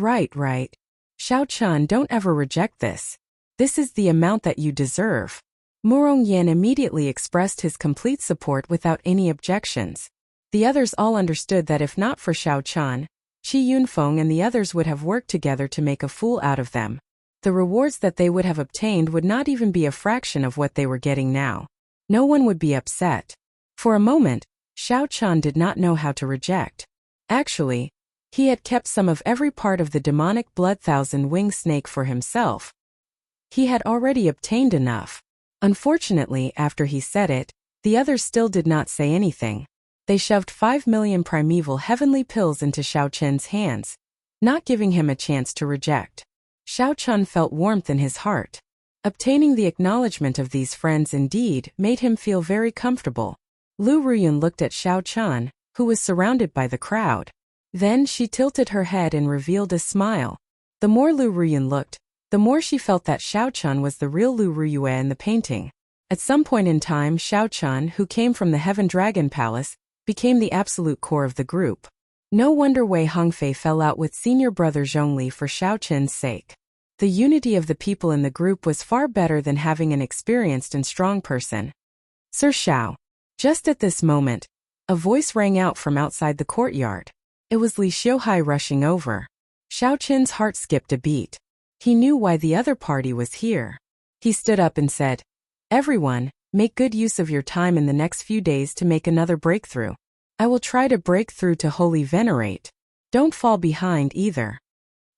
[SPEAKER 1] Xiaoqin, don't ever reject this. This is the amount that you deserve. Murong Yan immediately expressed his complete support without any objections. The others all understood that if not for Xiaoqin, Qi Yunfeng and the others would have worked together to make a fool out of them. The rewards that they would have obtained would not even be a fraction of what they were getting now. No one would be upset. For a moment, Xiaoqin did not know how to reject. Actually, he had kept some of every part of the demonic blood thousand-winged snake for himself. He had already obtained enough. Unfortunately, after he said it, the others still did not say anything. They shoved 5 million primeval heavenly pills into Xiaoqin's hands, not giving him a chance to reject. Xiaoqin felt warmth in his heart. Obtaining the acknowledgement of these friends indeed made him feel very comfortable. Lu Ruyun looked at Xiaoqin, who was surrounded by the crowd. Then she tilted her head and revealed a smile. The more Lu Ruyun looked, the more she felt that Xiaoqin was the real Lu Ruyue in the painting. At some point in time, Xiaoqin, who came from the Heaven Dragon Palace, became the absolute core of the group. No wonder Wei Hongfei fell out with senior brother Zhongli for Xiaoqin's sake. The unity of the people in the group was far better than having an experienced and strong person. Sir Xiao. Just at this moment, a voice rang out from outside the courtyard. It was Li Xiuhai rushing over. Xiaoqin's heart skipped a beat. He knew why the other party was here. He stood up and said, Everyone, make good use of your time in the next few days to make another breakthrough. I will try to break through to Holy Venerate. Don't fall behind either.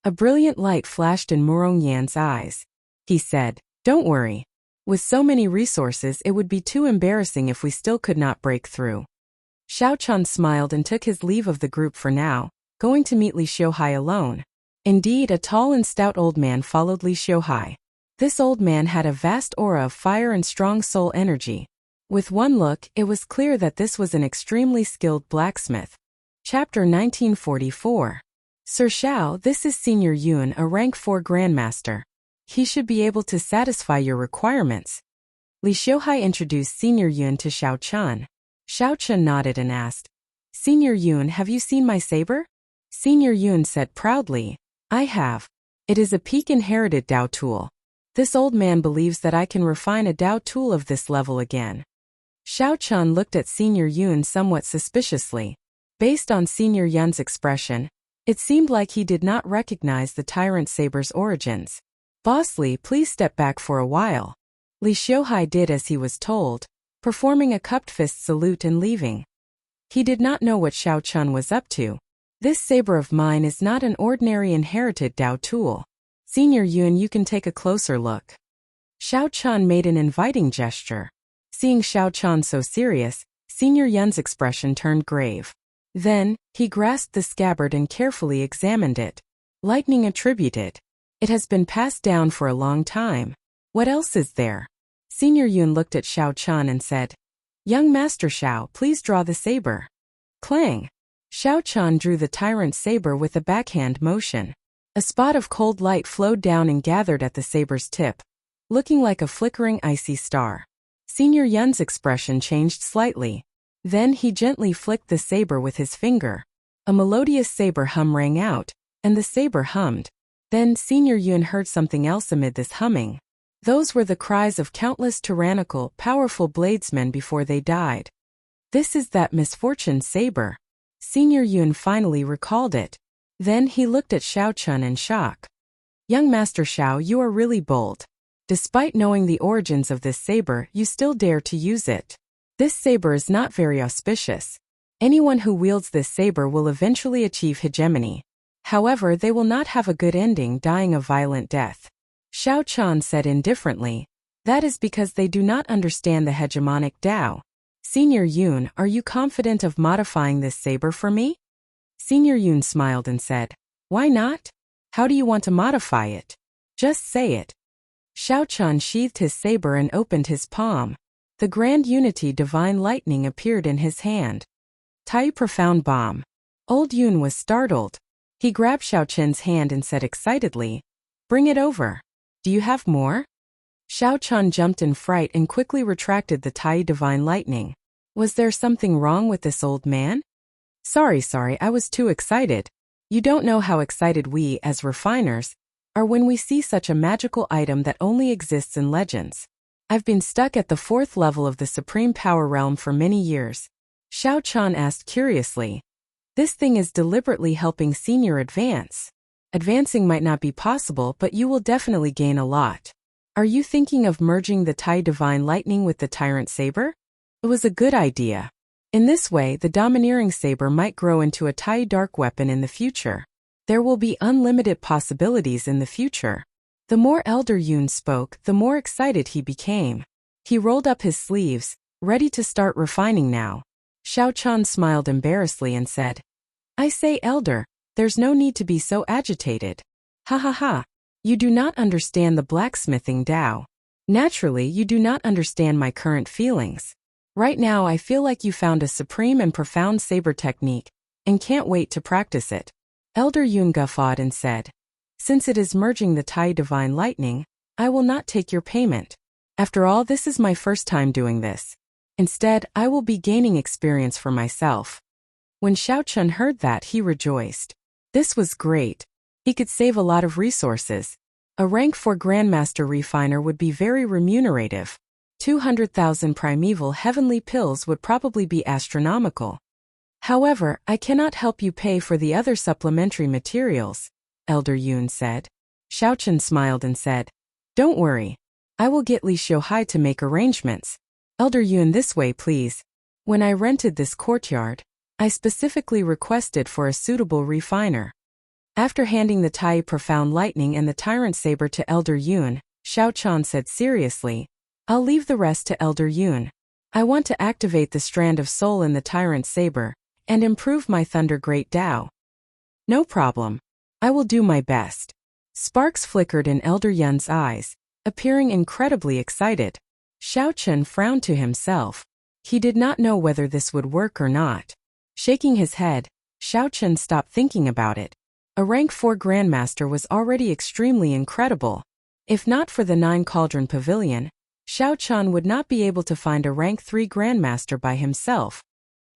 [SPEAKER 1] A brilliant light flashed in Murong Yan's eyes. He said, Don't worry. With so many resources, it would be too embarrassing if we still could not break through. Xiaoqin smiled and took his leave of the group for now, going to meet Li Xiuhai alone. Indeed, a tall and stout old man followed Li Xiuhai. This old man had a vast aura of fire and strong soul energy. With one look, it was clear that this was an extremely skilled blacksmith. Chapter 1944. Sir Xiao, this is Senior Yun, a rank 4 grandmaster. He should be able to satisfy your requirements. Li Xiuhai introduced Senior Yun to Xiao Chun. Xiao Chun nodded and asked, Senior Yun, have you seen my saber? Senior Yun said proudly, I have. It is a peak-inherited Dao tool. This old man believes that I can refine a Dao tool of this level again. Xiao Chun looked at Senior Yun somewhat suspiciously. Based on Senior Yun's expression, it seemed like he did not recognize the tyrant saber's origins. Boss Li, please step back for a while. Li Xiuhai did as he was told, performing a cupped fist salute and leaving. He did not know what Xiao Chun was up to. This saber of mine is not an ordinary inherited Dao tool. Senior Yun, you can take a closer look. Xiao Chun made an inviting gesture. Seeing Xiao Chun so serious, Senior Yun's expression turned grave. Then, he grasped the scabbard and carefully examined it. Lightning attributed. It has been passed down for a long time. What else is there? Senior Yun looked at Xiao Chun and said, Young Master Xiao, please draw the saber. Clang! Xiao Chun drew the tyrant saber with a backhand motion. A spot of cold light flowed down and gathered at the saber's tip, looking like a flickering icy star. Senior Yun's expression changed slightly. Then he gently flicked the saber with his finger. A melodious saber hum rang out, and the saber hummed. Then Senior Yun heard something else amid this humming. Those were the cries of countless tyrannical, powerful bladesmen before they died. This is that misfortune saber. Senior Yun finally recalled it. Then he looked at Xiao Chun in shock. Young Master Xiao, you are really bold. Despite knowing the origins of this saber, you still dare to use it. This saber is not very auspicious. Anyone who wields this saber will eventually achieve hegemony. However, they will not have a good ending, dying a violent death. Xiao Chun said indifferently, that is because they do not understand the hegemonic Dao. Senior Yun, are you confident of modifying this saber for me? Senior Yun smiled and said, why not? How do you want to modify it? Just say it. Xiao Chun sheathed his saber and opened his palm. The Grand Unity Divine Lightning appeared in his hand. Tai Profound Bomb. Old Yun was startled. He grabbed Xiao Chun's hand and said excitedly, bring it over. Do you have more? Xiao Chun jumped in fright and quickly retracted the Tai Divine Lightning. Was there something wrong with this old man? Sorry, I was too excited. You don't know how excited we, as refiners, are when we see such a magical item that only exists in legends. I've been stuck at the 4th level of the Supreme Power Realm for many years. Xiao Chun asked curiously. This thing is deliberately helping Senior advance. Advancing might not be possible, but you will definitely gain a lot. Are you thinking of merging the Tai Divine Lightning with the Tyrant Saber? It was a good idea. In this way, the Domineering Saber might grow into a Tai Dark weapon in the future. There will be unlimited possibilities in the future. The more Elder Yun spoke, the more excited he became. He rolled up his sleeves, ready to start refining now. Xiao Chun smiled embarrassedly and said, I say, Elder, there's no need to be so agitated. Ha ha ha. You do not understand the blacksmithing Dao. Naturally, you do not understand my current feelings. Right now I feel like you found a supreme and profound saber technique, and can't wait to practice it. Elder Yun guffawed and said, since it is merging the Tai Divine Lightning, I will not take your payment. After all, this is my first time doing this. Instead, I will be gaining experience for myself. When Xiao Chun heard that, he rejoiced. This was great. He could save a lot of resources. A rank 4 Grandmaster Refiner would be very remunerative. 200,000 primeval heavenly pills would probably be astronomical. However, I cannot help you pay for the other supplementary materials, Elder Yun said. Xiao Chun smiled and said, don't worry. I will get Li Xiuhai to make arrangements. Elder Yun, this way please. When I rented this courtyard, I specifically requested for a suitable refiner. After handing the Tai Profound Lightning and the Tyrant Saber to Elder Yun, Xiao Chun said seriously, I'll leave the rest to Elder Yun. I want to activate the strand of soul in the Tyrant Saber, and improve my Thunder Great Dao. No problem. I will do my best. Sparks flickered in Elder Yun's eyes, appearing incredibly excited. Xiao Chun frowned to himself. He did not know whether this would work or not. Shaking his head, Xiao Chun stopped thinking about it. A rank 4 Grandmaster was already extremely incredible. If not for the 9 Cauldron Pavilion, Xiao Chun would not be able to find a rank 3 Grandmaster by himself.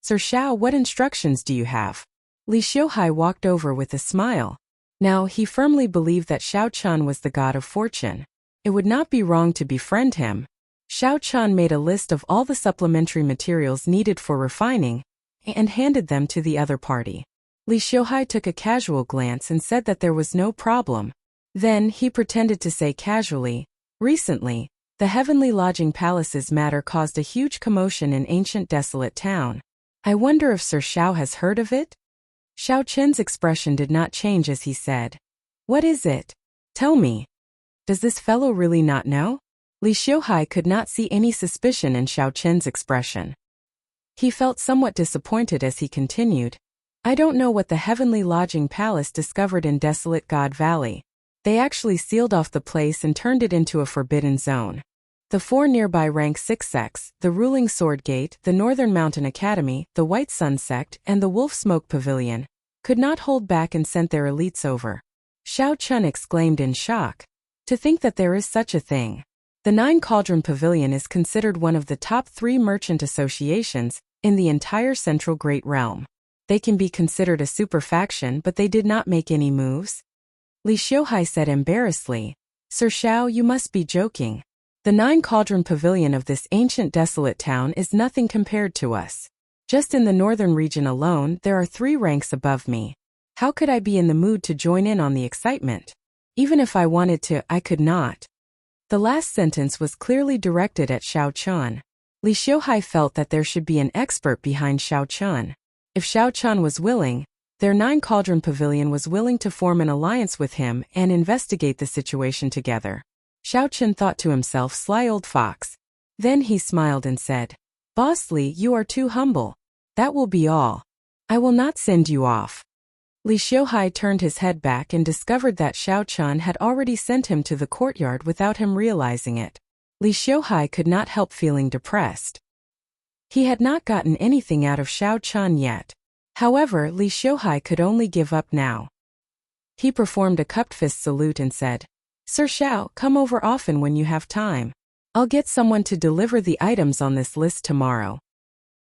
[SPEAKER 1] Sir Xiao, what instructions do you have? Li Xiuhai walked over with a smile. Now, he firmly believed that Xiao Chun was the god of fortune. It would not be wrong to befriend him. Xiao Chun made a list of all the supplementary materials needed for refining and handed them to the other party. Li Xiuhai took a casual glance and said that there was no problem. Then he pretended to say casually, "Recently, the Heavenly Lodging Palace's matter caused a huge commotion in ancient desolate town. I wonder if Sir Xiao has heard of it?" Xiao Chen's expression did not change as he said, "What is it? Tell me. Does this fellow really not know?" Li Xiuhai could not see any suspicion in Xiao Chen's expression. He felt somewhat disappointed as he continued, "I don't know what the Heavenly Lodging Palace discovered in Desolate God Valley. They actually sealed off the place and turned it into a forbidden zone. The 4 nearby rank 6 sects, the Ruling Sword Gate, the Northern Mountain Academy, the White Sun Sect, and the Wolf Smoke Pavilion, could not hold back and sent their elites over." Xiao Chun exclaimed in shock. To think that there is such a thing. The 9 Cauldron Pavilion is considered one of the top 3 merchant associations in the entire Central Great Realm. They can be considered a super faction, but they did not make any moves. Li Xiuhai said embarrassedly, "Sir Xiao, you must be joking. The 9 Cauldron Pavilion of this ancient desolate town is nothing compared to us. Just in the northern region alone, there are 3 ranks above me. How could I be in the mood to join in on the excitement? Even if I wanted to, I could not." The last sentence was clearly directed at Xiao Chun. Li Xiuhai felt that there should be an expert behind Xiao Chun. If Xiao Chun was willing, their 9 Cauldron Pavilion was willing to form an alliance with him and investigate the situation together. Xiao Chun thought to himself, sly old fox. Then he smiled and said, "Boss Li, you are too humble. That will be all. I will not send you off." Li Xiuhai turned his head back and discovered that Xiao Chun had already sent him to the courtyard without him realizing it. Li Xiuhai could not help feeling depressed. He had not gotten anything out of Xiao Chun yet. However, Li Xiuhai could only give up now. He performed a cupped fist salute and said, "Sir Xiao, come over often when you have time. I'll get someone to deliver the items on this list tomorrow.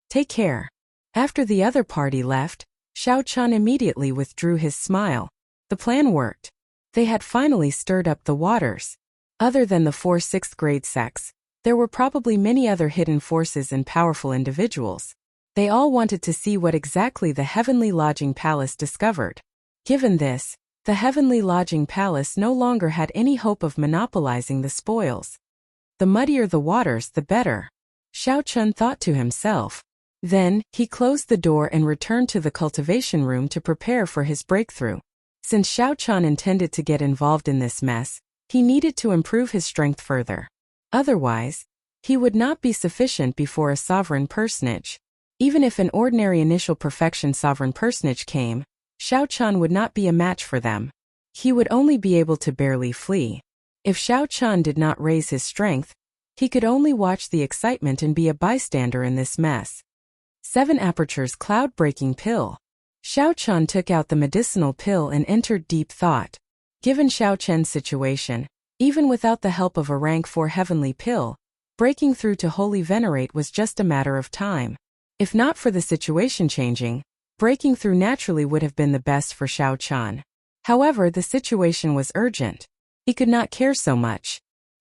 [SPEAKER 1] Take care." After the other party left, Xiao Chun immediately withdrew his smile. The plan worked. They had finally stirred up the waters. Other than the 4 6th grade sects, there were probably many other hidden forces and powerful individuals. They all wanted to see what exactly the Heavenly Lodging Palace discovered. Given this, the Heavenly Lodging Palace no longer had any hope of monopolizing the spoils. The muddier the waters, the better, Xiao Chun thought to himself. Then, he closed the door and returned to the cultivation room to prepare for his breakthrough. Since Xiao Chun intended to get involved in this mess, he needed to improve his strength further. Otherwise, he would not be sufficient before a sovereign personage. Even if an ordinary initial perfection sovereign personage came, Xiao Chun would not be a match for them. He would only be able to barely flee. If Xiao Chun did not raise his strength, he could only watch the excitement and be a bystander in this mess. 7 Apertures Cloud-Breaking Pill. Xiao Chun took out the medicinal pill and entered deep thought. Given Xiao Chen's situation, even without the help of a rank 4 heavenly pill, breaking through to Holy Venerate was just a matter of time. If not for the situation changing, breaking through naturally would have been the best for Xiao Chun. However, the situation was urgent. He could not care so much.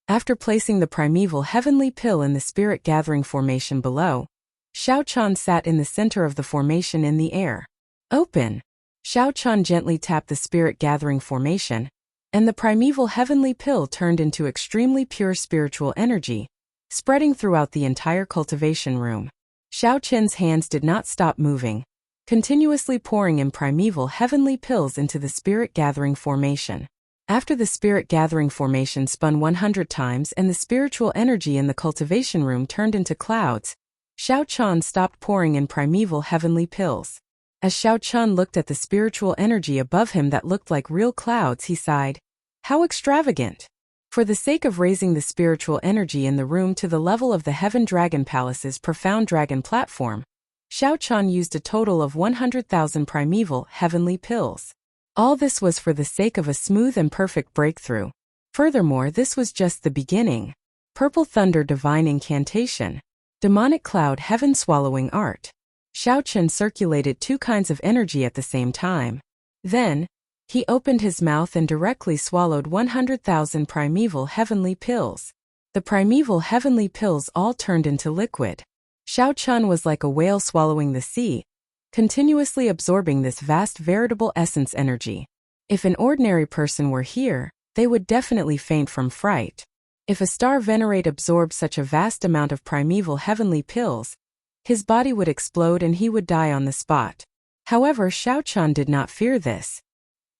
[SPEAKER 1] After placing the primeval heavenly pill in the spirit gathering formation below, Xiao Chun sat in the center of the formation in the air. Open! Xiao Chun gently tapped the spirit gathering formation, and the primeval heavenly pill turned into extremely pure spiritual energy, spreading throughout the entire cultivation room. Xiao Chen's hands did not stop moving, continuously pouring in primeval heavenly pills into the spirit gathering formation. After the spirit gathering formation spun 100 times and the spiritual energy in the cultivation room turned into clouds, Xiao Chun stopped pouring in primeval heavenly pills. As Xiao Chun looked at the spiritual energy above him that looked like real clouds, he sighed. How extravagant! For the sake of raising the spiritual energy in the room to the level of the Heaven Dragon Palace's profound dragon platform, Xiao Chan used a total of 100,000 primeval heavenly pills. All this was for the sake of a smooth and perfect breakthrough. Furthermore, this was just the beginning. Purple Thunder Divine Incantation. Demonic Cloud Heaven Swallowing Art. Xiao Chan circulated 2 kinds of energy at the same time. Then, he opened his mouth and directly swallowed 100,000 primeval heavenly pills. The primeval heavenly pills all turned into liquid. Xiao Chan was like a whale swallowing the sea, continuously absorbing this vast veritable essence energy. If an ordinary person were here, they would definitely faint from fright. If a star venerate absorbed such a vast amount of primeval heavenly pills, his body would explode and he would die on the spot. However, Xiao Chan did not fear this.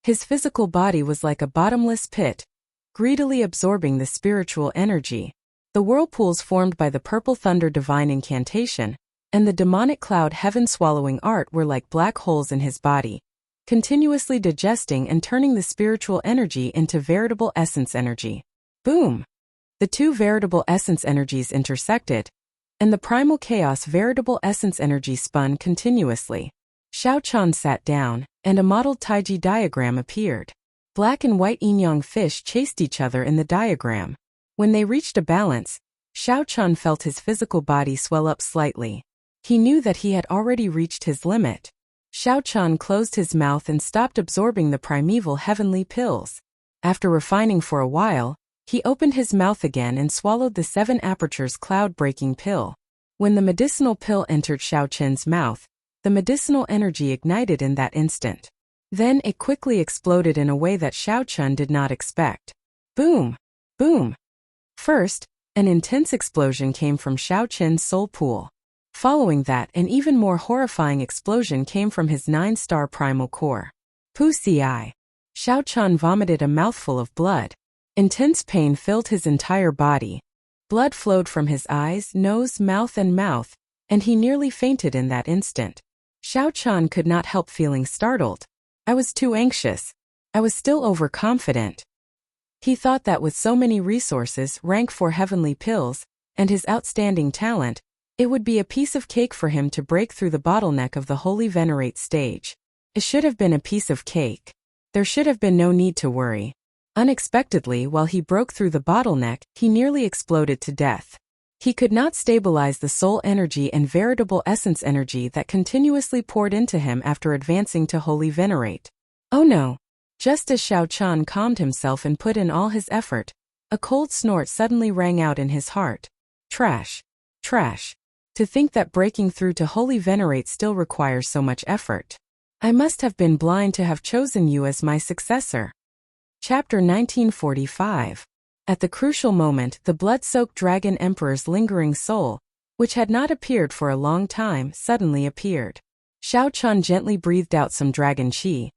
[SPEAKER 1] His physical body was like a bottomless pit, greedily absorbing the spiritual energy. The whirlpools formed by the Purple Thunder Divine Incantation and the Demonic Cloud Heaven Swallowing Art were like black holes in his body, continuously digesting and turning the spiritual energy into veritable essence energy. Boom! The 2 veritable essence energies intersected, and the primal chaos veritable essence energy spun continuously. Xiao Chan sat down, and a modeled Taiji diagram appeared. Black and white yin-yang fish chased each other in the diagram. When they reached a balance, Xiao Chan felt his physical body swell up slightly. He knew that he had already reached his limit. Xiao Chan closed his mouth and stopped absorbing the primeval heavenly pills. After refining for a while, he opened his mouth again and swallowed the 7 apertures cloud-breaking pill. When the medicinal pill entered Xiao Chen's mouth, the medicinal energy ignited in that instant. Then it quickly exploded in a way that Xiao Chen did not expect. Boom! Boom! First, an intense explosion came from Xiao Chen's soul pool. Following that, an even more horrifying explosion came from his 9-star primal core. Pussy eye. Xiao Chen vomited a mouthful of blood. Intense pain filled his entire body. Blood flowed from his eyes, nose, and he nearly fainted in that instant. Xiao Chan could not help feeling startled. I was too anxious. I was still overconfident. He thought that with so many resources, rank 4 heavenly pills, and his outstanding talent, it would be a piece of cake for him to break through the bottleneck of the Holy Venerate stage. It should have been a piece of cake. There should have been no need to worry. Unexpectedly, while he broke through the bottleneck, he nearly exploded to death. He could not stabilize the soul energy and veritable essence energy that continuously poured into him after advancing to Holy Venerate. Oh no! Just as Xiao Chan calmed himself and put in all his effort, a cold snort suddenly rang out in his heart. Trash! Trash! To think that breaking through to Holy Venerate still requires so much effort. I must have been blind to have chosen you as my successor. Chapter 1945. At the crucial moment, the blood-soaked Dragon Emperor's lingering soul, which had not appeared for a long time, suddenly appeared. Xiao Chan gently breathed out some dragon qi,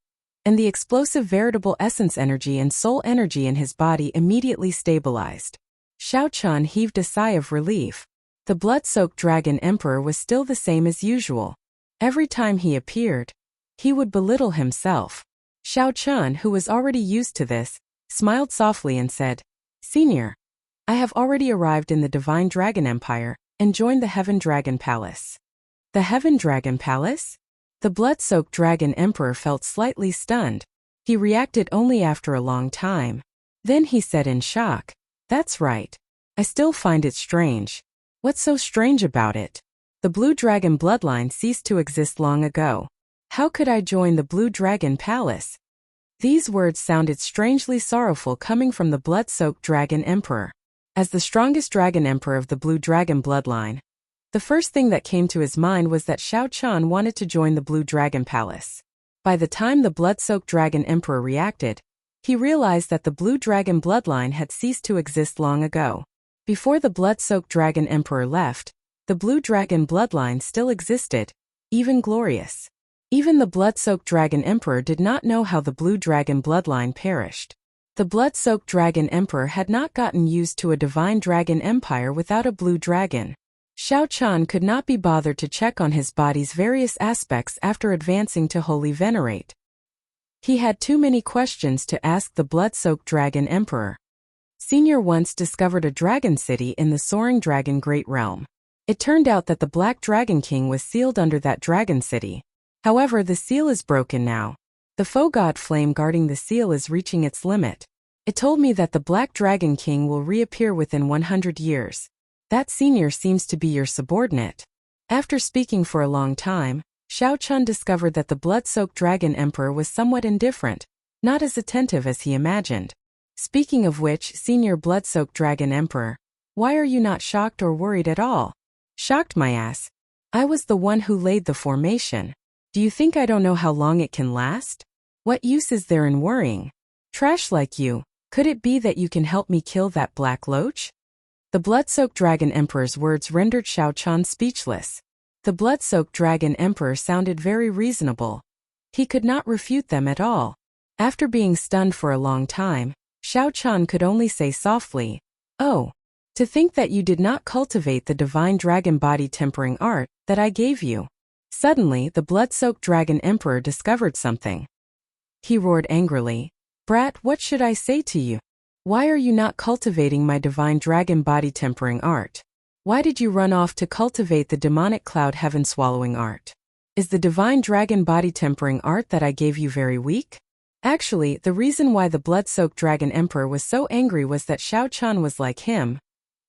[SPEAKER 1] and the explosive veritable essence energy and soul energy in his body immediately stabilized. Xiao Chan heaved a sigh of relief. The blood-soaked Dragon Emperor was still the same as usual. Every time he appeared, he would belittle himself. Xiao Chan, who was already used to this, smiled softly and said, Senior, I have already arrived in the Divine Dragon Empire and joined the Heaven Dragon Palace. The Heaven Dragon Palace? The blood-soaked Dragon Emperor felt slightly stunned. He reacted only after a long time. Then he said in shock, That's right. I still find it strange. What's so strange about it? The Blue Dragon bloodline ceased to exist long ago. How could I join the Blue Dragon Palace? These words sounded strangely sorrowful coming from the blood-soaked Dragon Emperor. As the strongest Dragon Emperor of the Blue Dragon bloodline, the first thing that came to his mind was that Xiao Chan wanted to join the Blue Dragon Palace. By the time the blood-soaked Dragon Emperor reacted, he realized that the Blue Dragon bloodline had ceased to exist long ago. Before the blood-soaked Dragon Emperor left, the Blue Dragon bloodline still existed, even glorious. Even the blood-soaked Dragon Emperor did not know how the Blue Dragon bloodline perished. The blood-soaked Dragon Emperor had not gotten used to a divine dragon empire without a blue dragon. Xiao Chan could not be bothered to check on his body's various aspects after advancing to Holy Venerate. He had too many questions to ask the blood-soaked Dragon Emperor. Senior once discovered a dragon city in the soaring dragon Great Realm. It turned out that the Black Dragon King was sealed under that dragon city. However, the seal is broken now. The foe god flame guarding the seal is reaching its limit. It told me that the Black Dragon King will reappear within 100 years. That senior seems to be your subordinate. After speaking for a long time, Xiao Chun discovered that the blood-soaked dragon emperor was somewhat indifferent, not as attentive as he imagined. Speaking of which, senior blood-soaked dragon emperor, why are you not shocked or worried at all? Shocked my ass. I was the one who laid the formation. Do you think I don't know how long it can last? What use is there in worrying? Trash like you, could it be that you can help me kill that black loach? The blood-soaked dragon emperor's words rendered Xiao Chun speechless. The blood-soaked dragon emperor sounded very reasonable. He could not refute them at all. After being stunned for a long time, Xiao Chun could only say softly, "Oh, to think that you did not cultivate the divine dragon body tempering art that I gave you." Suddenly, the blood-soaked dragon emperor discovered something. He roared angrily, "Brat, what should I say to you? Why are you not cultivating my divine dragon body tempering art? Why did you run off to cultivate the demonic cloud heaven swallowing art? Is the divine dragon body tempering art that I gave you very weak?" Actually, the reason why the blood-soaked dragon emperor was so angry was that Xiao Chun was like him,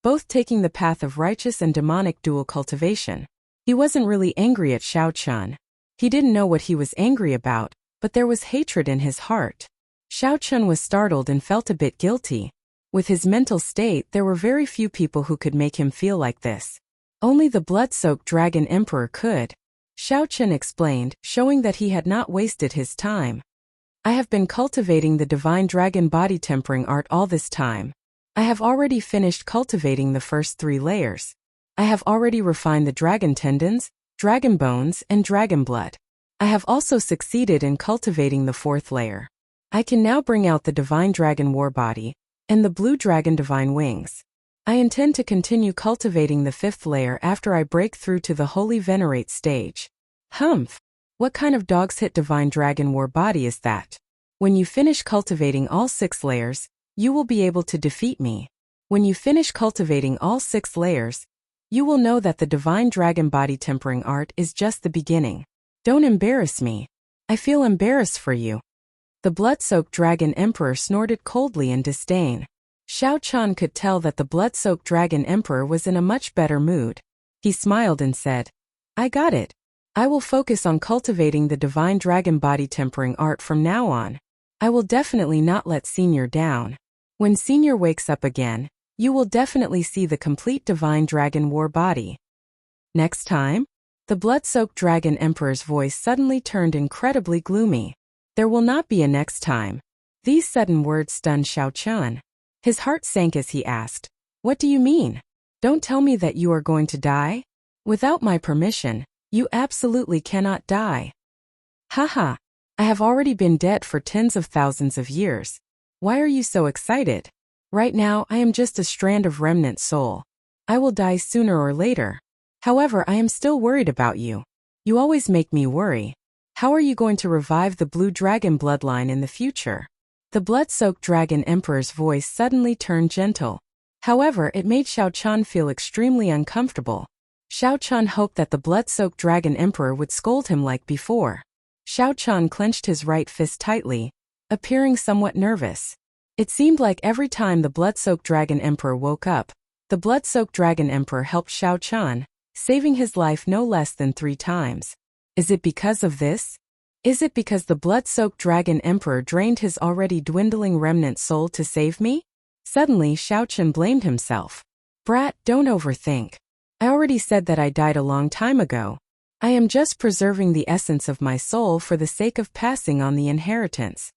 [SPEAKER 1] both taking the path of righteous and demonic dual cultivation. He wasn't really angry at Xiao Chun. He didn't know what he was angry about, but there was hatred in his heart. Xiao Chun was startled and felt a bit guilty. With his mental state, there were very few people who could make him feel like this. Only the blood-soaked dragon emperor could. Xiao Chun explained, showing that he had not wasted his time. I have been cultivating the divine dragon body tempering art all this time. I have already finished cultivating the first 3 layers. I have already refined the dragon tendons, dragon bones, and dragon blood. I have also succeeded in cultivating the 4th layer. I can now bring out the divine dragon war body and the blue dragon divine wings. I intend to continue cultivating the 5th layer after I break through to the holy venerate stage. Humph! What kind of dog's hit divine dragon war body is that? When you finish cultivating all 6 layers, you will be able to defeat me. When you finish cultivating all 6 layers, you will know that the divine dragon body tempering art is just the beginning. Don't embarrass me. I feel embarrassed for you. The blood-soaked dragon emperor snorted coldly in disdain. Xiao Chun could tell that the blood-soaked dragon emperor was in a much better mood. He smiled and said, "I got it. I will focus on cultivating the divine dragon body tempering art from now on. I will definitely not let Senior down. When Senior wakes up again, you will definitely see the complete divine dragon war body." Next time? The blood-soaked dragon emperor's voice suddenly turned incredibly gloomy. There will not be a next time. These sudden words stunned Xiao Chun. His heart sank as he asked, "What do you mean? Don't tell me that you are going to die? Without my permission, you absolutely cannot die." "Haha, I have already been dead for tens of thousands of years. Why are you so excited? Right now, I am just a strand of remnant soul. I will die sooner or later. However, I am still worried about you. You always make me worry. How are you going to revive the blue dragon bloodline in the future?" The blood-soaked dragon emperor's voice suddenly turned gentle. However, it made Xiao Chun feel extremely uncomfortable. Xiao Chun hoped that the blood-soaked dragon emperor would scold him like before. Xiao Chun clenched his right fist tightly, appearing somewhat nervous. It seemed like every time the blood-soaked dragon emperor woke up, the blood-soaked dragon emperor helped Xiao Chun, saving his life no less than 3 times. Is it because of this? Is it because the blood-soaked dragon emperor drained his already dwindling remnant soul to save me? Suddenly, Xiao Chun blamed himself. "Brat, don't overthink. I already said that I died a long time ago. I am just preserving the essence of my soul for the sake of passing on the inheritance."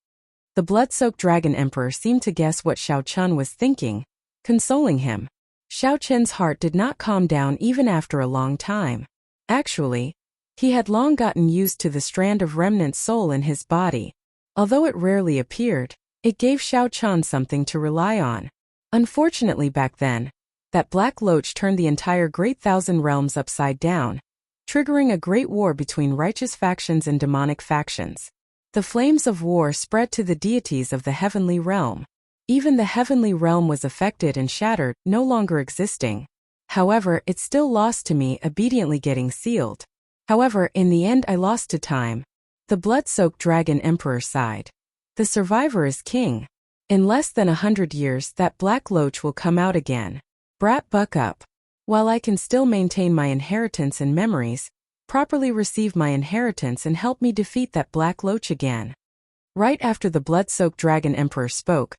[SPEAKER 1] The blood-soaked dragon emperor seemed to guess what Xiao Chun was thinking, consoling him. Xiao Chun's heart did not calm down even after a long time. Actually, he had long gotten used to the strand of remnant soul in his body. Although it rarely appeared, it gave Xiao Chun something to rely on. Unfortunately back then, that black loach turned the entire Great Thousand Realms upside down, triggering a great war between righteous factions and demonic factions. The flames of war spread to the deities of the heavenly realm. Even the heavenly realm was affected and shattered, no longer existing. However, it still lost to me, obediently getting sealed. However, in the end I lost to time. The blood-soaked dragon emperor sighed. The survivor is king. In less than 100 years that black loach will come out again. Brat, buck up. While I can still maintain my inheritance and memories, properly receive my inheritance and help me defeat that black loach again. Right after the blood-soaked dragon emperor spoke,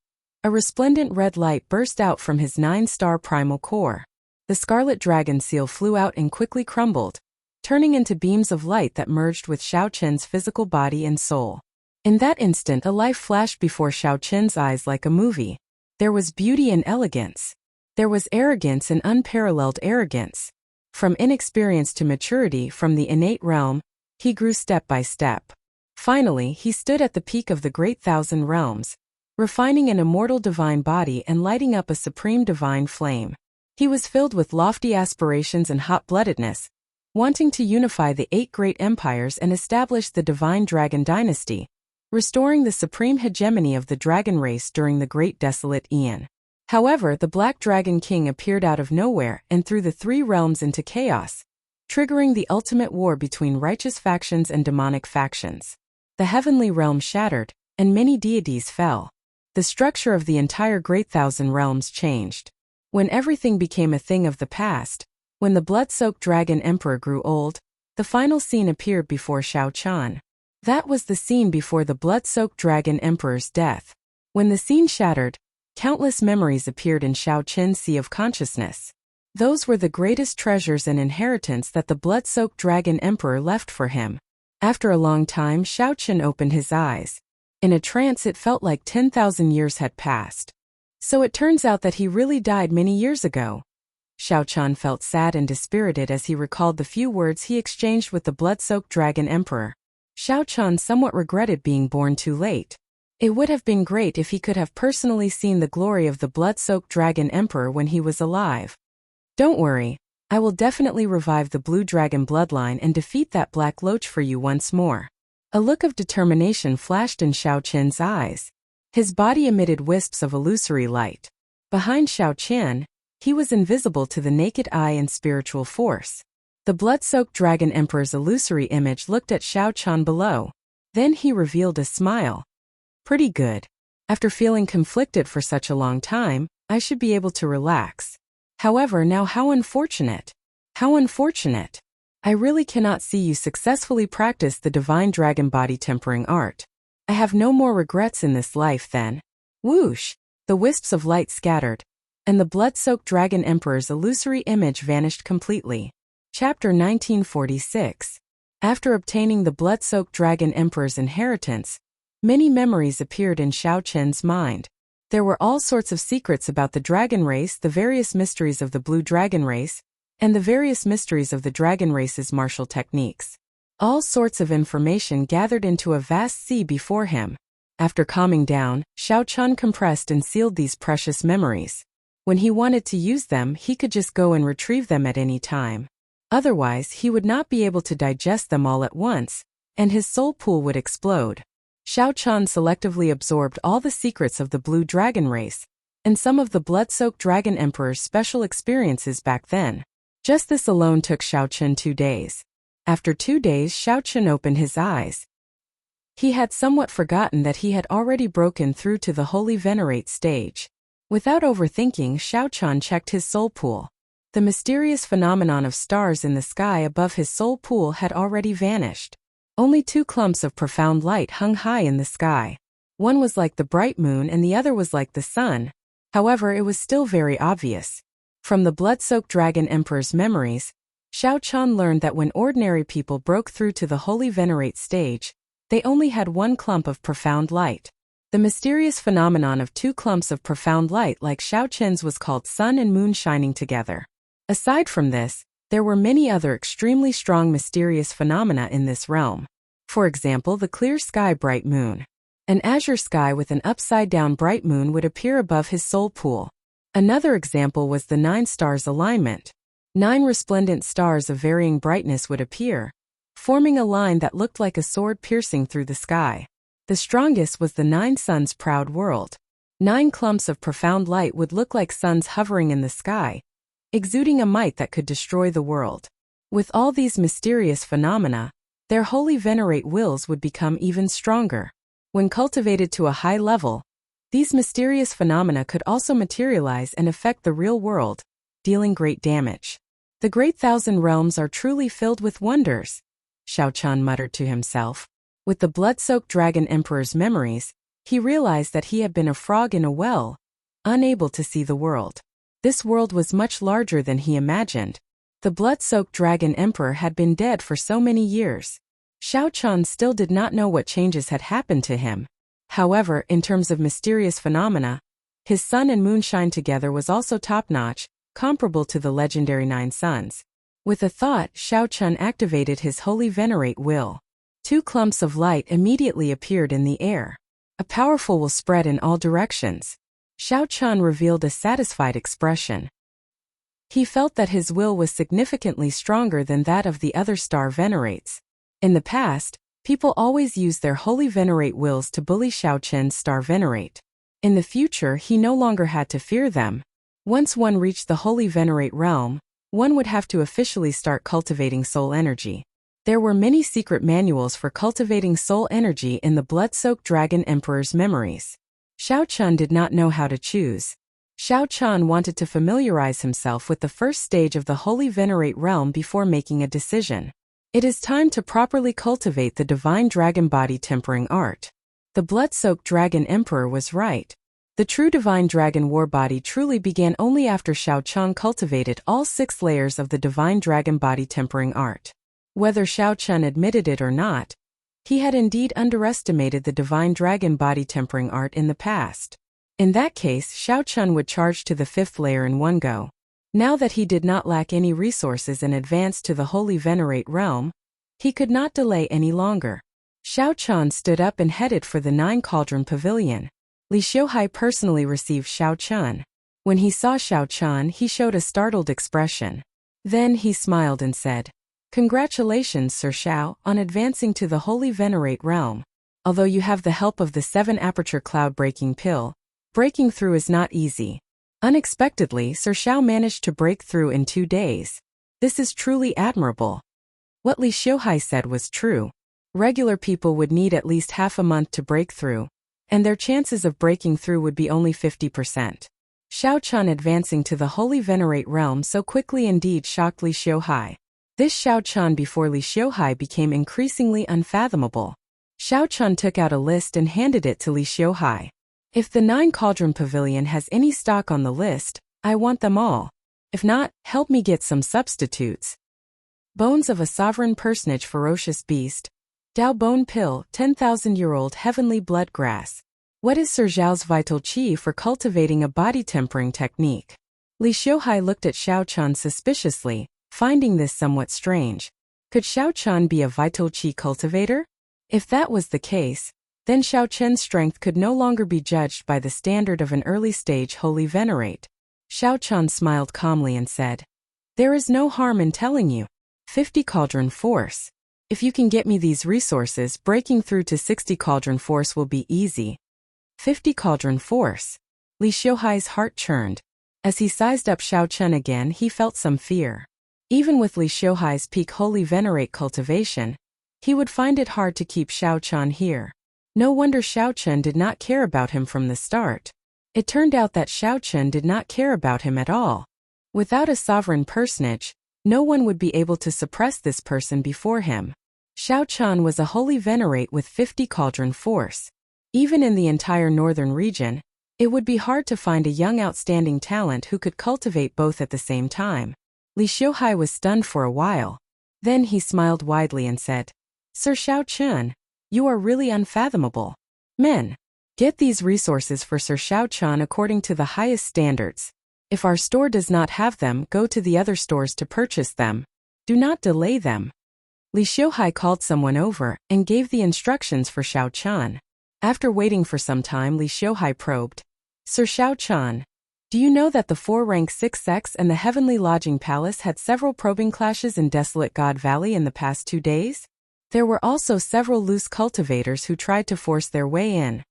[SPEAKER 1] a resplendent red light burst out from his 9-star primal core. The scarlet dragon seal flew out and quickly crumbled, turning into beams of light that merged with Xiao Chen's physical body and soul. In that instant a life flashed before Xiao Chen's eyes like a movie. There was beauty and elegance. There was arrogance and unparalleled arrogance. From inexperience to maturity, from the innate realm, he grew step by step. Finally, he stood at the peak of the great thousand realms, refining an immortal divine body and lighting up a supreme divine flame. He was filled with lofty aspirations and hot-bloodedness, wanting to unify the 8 great empires and establish the divine dragon dynasty, restoring the supreme hegemony of the dragon race during the great desolate Aeon. However, the Black Dragon King appeared out of nowhere and threw the 3 realms into chaos, triggering the ultimate war between righteous factions and demonic factions. The heavenly realm shattered, and many deities fell. The structure of the entire Great Thousand Realms changed. When everything became a thing of the past, when the blood-soaked dragon emperor grew old, the final scene appeared before Xiao Chen. That was the scene before the blood-soaked dragon emperor's death. When the scene shattered, countless memories appeared in Xiao Chen's sea of consciousness. Those were the greatest treasures and inheritance that the blood-soaked dragon emperor left for him. After a long time, Xiao Chen opened his eyes. In a trance, it felt like 10,000 years had passed. So it turns out that he really died many years ago. Xiao Chen felt sad and dispirited as he recalled the few words he exchanged with the blood-soaked dragon emperor. Xiao Chen somewhat regretted being born too late. It would have been great if he could have personally seen the glory of the blood-soaked dragon emperor when he was alive. Don't worry, I will definitely revive the blue dragon bloodline and defeat that black loach for you once more. A look of determination flashed in Xiao Chen's eyes. His body emitted wisps of illusory light. Behind Xiao Chen, he was invisible to the naked eye and spiritual force. The blood-soaked dragon emperor's illusory image looked at Xiao Chen below. Then he revealed a smile. Pretty good. After feeling conflicted for such a long time, I should be able to relax. However, now how unfortunate. How unfortunate. I really cannot see you successfully practice the divine dragon body tempering art. I have no more regrets in this life then. Whoosh! The wisps of light scattered, and the blood-soaked dragon emperor's illusory image vanished completely. Chapter 1946. After obtaining the blood-soaked dragon emperor's inheritance, many memories appeared in Xiao Chen's mind. There were all sorts of secrets about the dragon race, the various mysteries of the blue dragon race, and the various mysteries of the dragon race's martial techniques. All sorts of information gathered into a vast sea before him. After calming down, Xiao Chen compressed and sealed these precious memories. When he wanted to use them, he could just go and retrieve them at any time. Otherwise, he would not be able to digest them all at once, and his soul pool would explode. Xiao Chen selectively absorbed all the secrets of the blue dragon race, and some of the blood-soaked dragon emperor's special experiences back then. Just this alone took Xiao Chen 2 days. After 2 days, Xiao Chen opened his eyes. He had somewhat forgotten that he had already broken through to the Holy Venerate stage. Without overthinking, Xiao Chen checked his soul pool. The mysterious phenomenon of stars in the sky above his soul pool had already vanished. Only 2 clumps of profound light hung high in the sky. One was like the bright moon and the other was like the sun. However, it was still very obvious. From the blood-soaked dragon emperor's memories, Xiao Chen learned that when ordinary people broke through to the Holy Venerate stage, they only had 1 clump of profound light. The mysterious phenomenon of 2 clumps of profound light like Xiao Chen's was called sun and moon shining together. Aside from this, there were many other extremely strong mysterious phenomena in this realm. For example, the clear sky bright moon. An azure sky with an upside-down bright moon would appear above his soul pool. Another example was the 9 stars alignment. 9 resplendent stars of varying brightness would appear, forming a line that looked like a sword piercing through the sky. The strongest was the 9 suns proud world. 9 clumps of profound light would look like suns hovering in the sky, exuding a might that could destroy the world. With all these mysterious phenomena, their holy venerate wills would become even stronger. When cultivated to a high level, these mysterious phenomena could also materialize and affect the real world, dealing great damage. The great thousand realms are truly filled with wonders, Xiao Chan muttered to himself. With the blood-soaked dragon emperor's memories, he realized that he had been a frog in a well, unable to see the world. This world was much larger than he imagined. The blood-soaked dragon emperor had been dead for so many years. Xiao Chan still did not know what changes had happened to him. However, in terms of mysterious phenomena, his sun and moon shine together was also top-notch, comparable to the legendary 9 suns. With a thought, Xiao Chan activated his holy venerate will. 2 clumps of light immediately appeared in the air. A powerful will spread in all directions. Xiao Chan revealed a satisfied expression. He felt that his will was significantly stronger than that of the other star venerates. In the past, people always used their holy venerate wills to bully Xiao Chen's star venerate. In the future, he no longer had to fear them. Once one reached the holy venerate realm, one would have to officially start cultivating soul energy. There were many secret manuals for cultivating soul energy in the blood-soaked dragon emperor's memories. Xiao Chan did not know how to choose. Xiao Chan wanted to familiarize himself with the first stage of the holy venerate realm before making a decision. It is time to properly cultivate the divine dragon body tempering art. The blood-soaked dragon emperor was right. The true divine dragon war body truly began only after Xiao Chan cultivated all 6 layers of the divine dragon body tempering art. Whether Xiao Chan admitted it or not, he had indeed underestimated the divine dragon body tempering art in the past. In that case, Xiao Chan would charge to the 5th layer in one go. Now that he did not lack any resources and advanced to the holy venerate realm, he could not delay any longer. Xiao Chan stood up and headed for the 9 cauldron pavilion. Li Xiuhai personally received Xiao Chan. When he saw Xiao Chan, he showed a startled expression. Then he smiled and said, "Congratulations, Sir Xiao, on advancing to the holy venerate realm. Although you have the help of the 7 aperture cloud-breaking pill, breaking through is not easy." Unexpectedly, Sir Xiao managed to break through in 2 days. This is truly admirable. What Li Xiuhai said was true. Regular people would need at least half a month to break through, and their chances of breaking through would be only 50%. Xiao Chan advancing to the holy venerate realm so quickly indeed shocked Li Xiuhai. This Xiao Chan before Li Xiuhai became increasingly unfathomable. Xiao Chan took out a list and handed it to Li Xiuhai. "If the 9 cauldron pavilion has any stock on the list, I want them all. If not, help me get some substitutes." Bones of a sovereign personage ferocious beast. Dao bone pill 10,000-year-old heavenly blood grass. What is Sir Zhao's vital qi for cultivating a body tempering technique? Li Xiuhai looked at Xiao Chan suspiciously, finding this somewhat strange. Could Xiao Chan be a vital qi cultivator? If that was the case, then Xiao Chen's strength could no longer be judged by the standard of an early-stage holy venerate. Xiao Chan smiled calmly and said, "There is no harm in telling you. 50 cauldron force. If you can get me these resources, breaking through to 60 cauldron force will be easy." 50 cauldron force. Li Xiuhai's heart churned. As he sized up Xiao Chen again, he felt some fear. Even with Li Xiuhai's peak holy venerate cultivation, he would find it hard to keep Xiao Chan here. No wonder Xiao Chen did not care about him from the start. It turned out that Xiao Chen did not care about him at all. Without a sovereign personage, no one would be able to suppress this person before him. Xiao Chan was a holy venerate with 50 cauldron force. Even in the entire northern region, it would be hard to find a young outstanding talent who could cultivate both at the same time. Li Xiuhai was stunned for a while. Then he smiled widely and said, "Sir Xiao Chen, you are really unfathomable. Men, get these resources for Sir Xiao Chan according to the highest standards. If our store does not have them, go to the other stores to purchase them. Do not delay them." Li Xiuhai called someone over and gave the instructions for Xiao Chan. After waiting for some time, Li Xiuhai probed, "Sir Xiao Chan, do you know that the 4-rank 6 sects and the Heavenly Lodging Palace had several probing clashes in Desolate God Valley in the past 2 days? There were also several loose cultivators who tried to force their way in.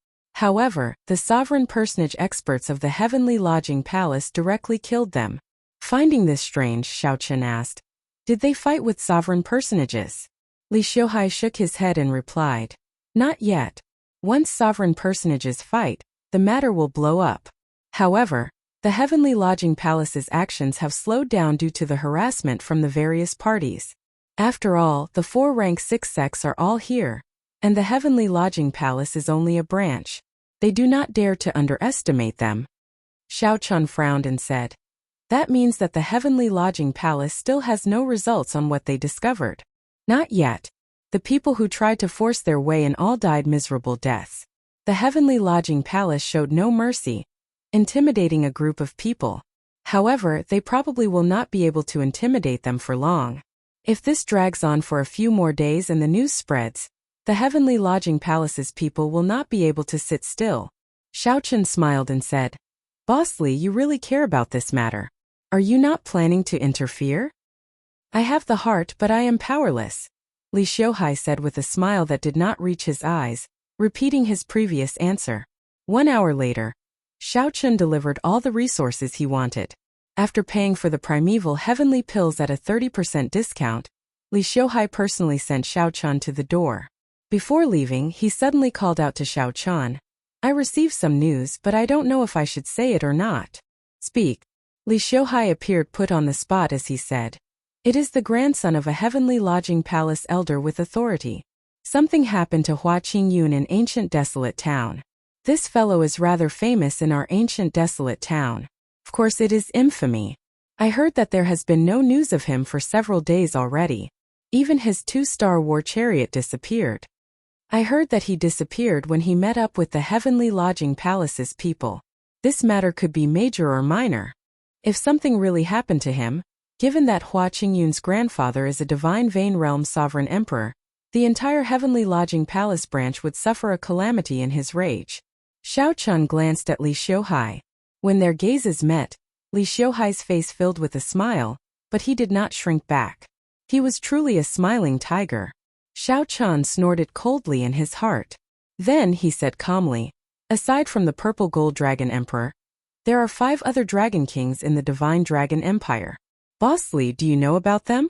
[SPEAKER 1] However, the sovereign personage experts of the heavenly lodging palace directly killed them. Finding this strange, Xiao Chen asked, "Did they fight with sovereign personages?" Li Xiuhai shook his head and replied, "Not yet. Once sovereign personages fight, the matter will blow up." However, the heavenly lodging palace's actions have slowed down due to the harassment from the various parties. After all, the 4 rank 6 sects are all here, and the heavenly lodging palace is only a branch. They do not dare to underestimate them. Xiao Chun frowned and said, "That means that the heavenly lodging palace still has no results on what they discovered." "Not yet. The people who tried to force their way in all died miserable deaths. The heavenly lodging palace showed no mercy, intimidating a group of people. However, they probably will not be able to intimidate them for long. If this drags on for a few more days and the news spreads, the heavenly lodging palace's people will not be able to sit still." Xiao Chen smiled and said, "Boss Li, you really care about this matter. Are you not planning to interfere?" "I have the heart, but I am powerless," Li Xiuhai said with a smile that did not reach his eyes, repeating his previous answer. 1 hour later, Xiao Chen delivered all the resources he wanted. After paying for the primeval heavenly pills at a 30% discount, Li Xiuhai personally sent Xiao Chen to the door. Before leaving, he suddenly called out to Xiao Chen, "I received some news, but I don't know if I should say it or not." "Speak." Li Xiuhai appeared put on the spot as he said, "It is the grandson of a heavenly lodging palace elder with authority. Something happened to Hua Qingyun in ancient desolate town. This fellow is rather famous in our ancient desolate town. Of course it is infamy. I heard that there has been no news of him for several days already. Even his 2-star war chariot disappeared. I heard that he disappeared when he met up with the heavenly lodging palace's people. This matter could be major or minor. If something really happened to him, given that Hua Qingyun's grandfather is a divine Vein Realm sovereign emperor, the entire heavenly lodging palace branch would suffer a calamity in his rage." Xiao Chun glanced at Li Xiuhai. When their gazes met, Li Xiuhai's face filled with a smile, but he did not shrink back. He was truly a smiling tiger. Xiao Chun snorted coldly in his heart. Then he said calmly, "Aside from the purple gold dragon emperor, there are 5 other dragon kings in the divine dragon empire. Boss Li, do you know about them?"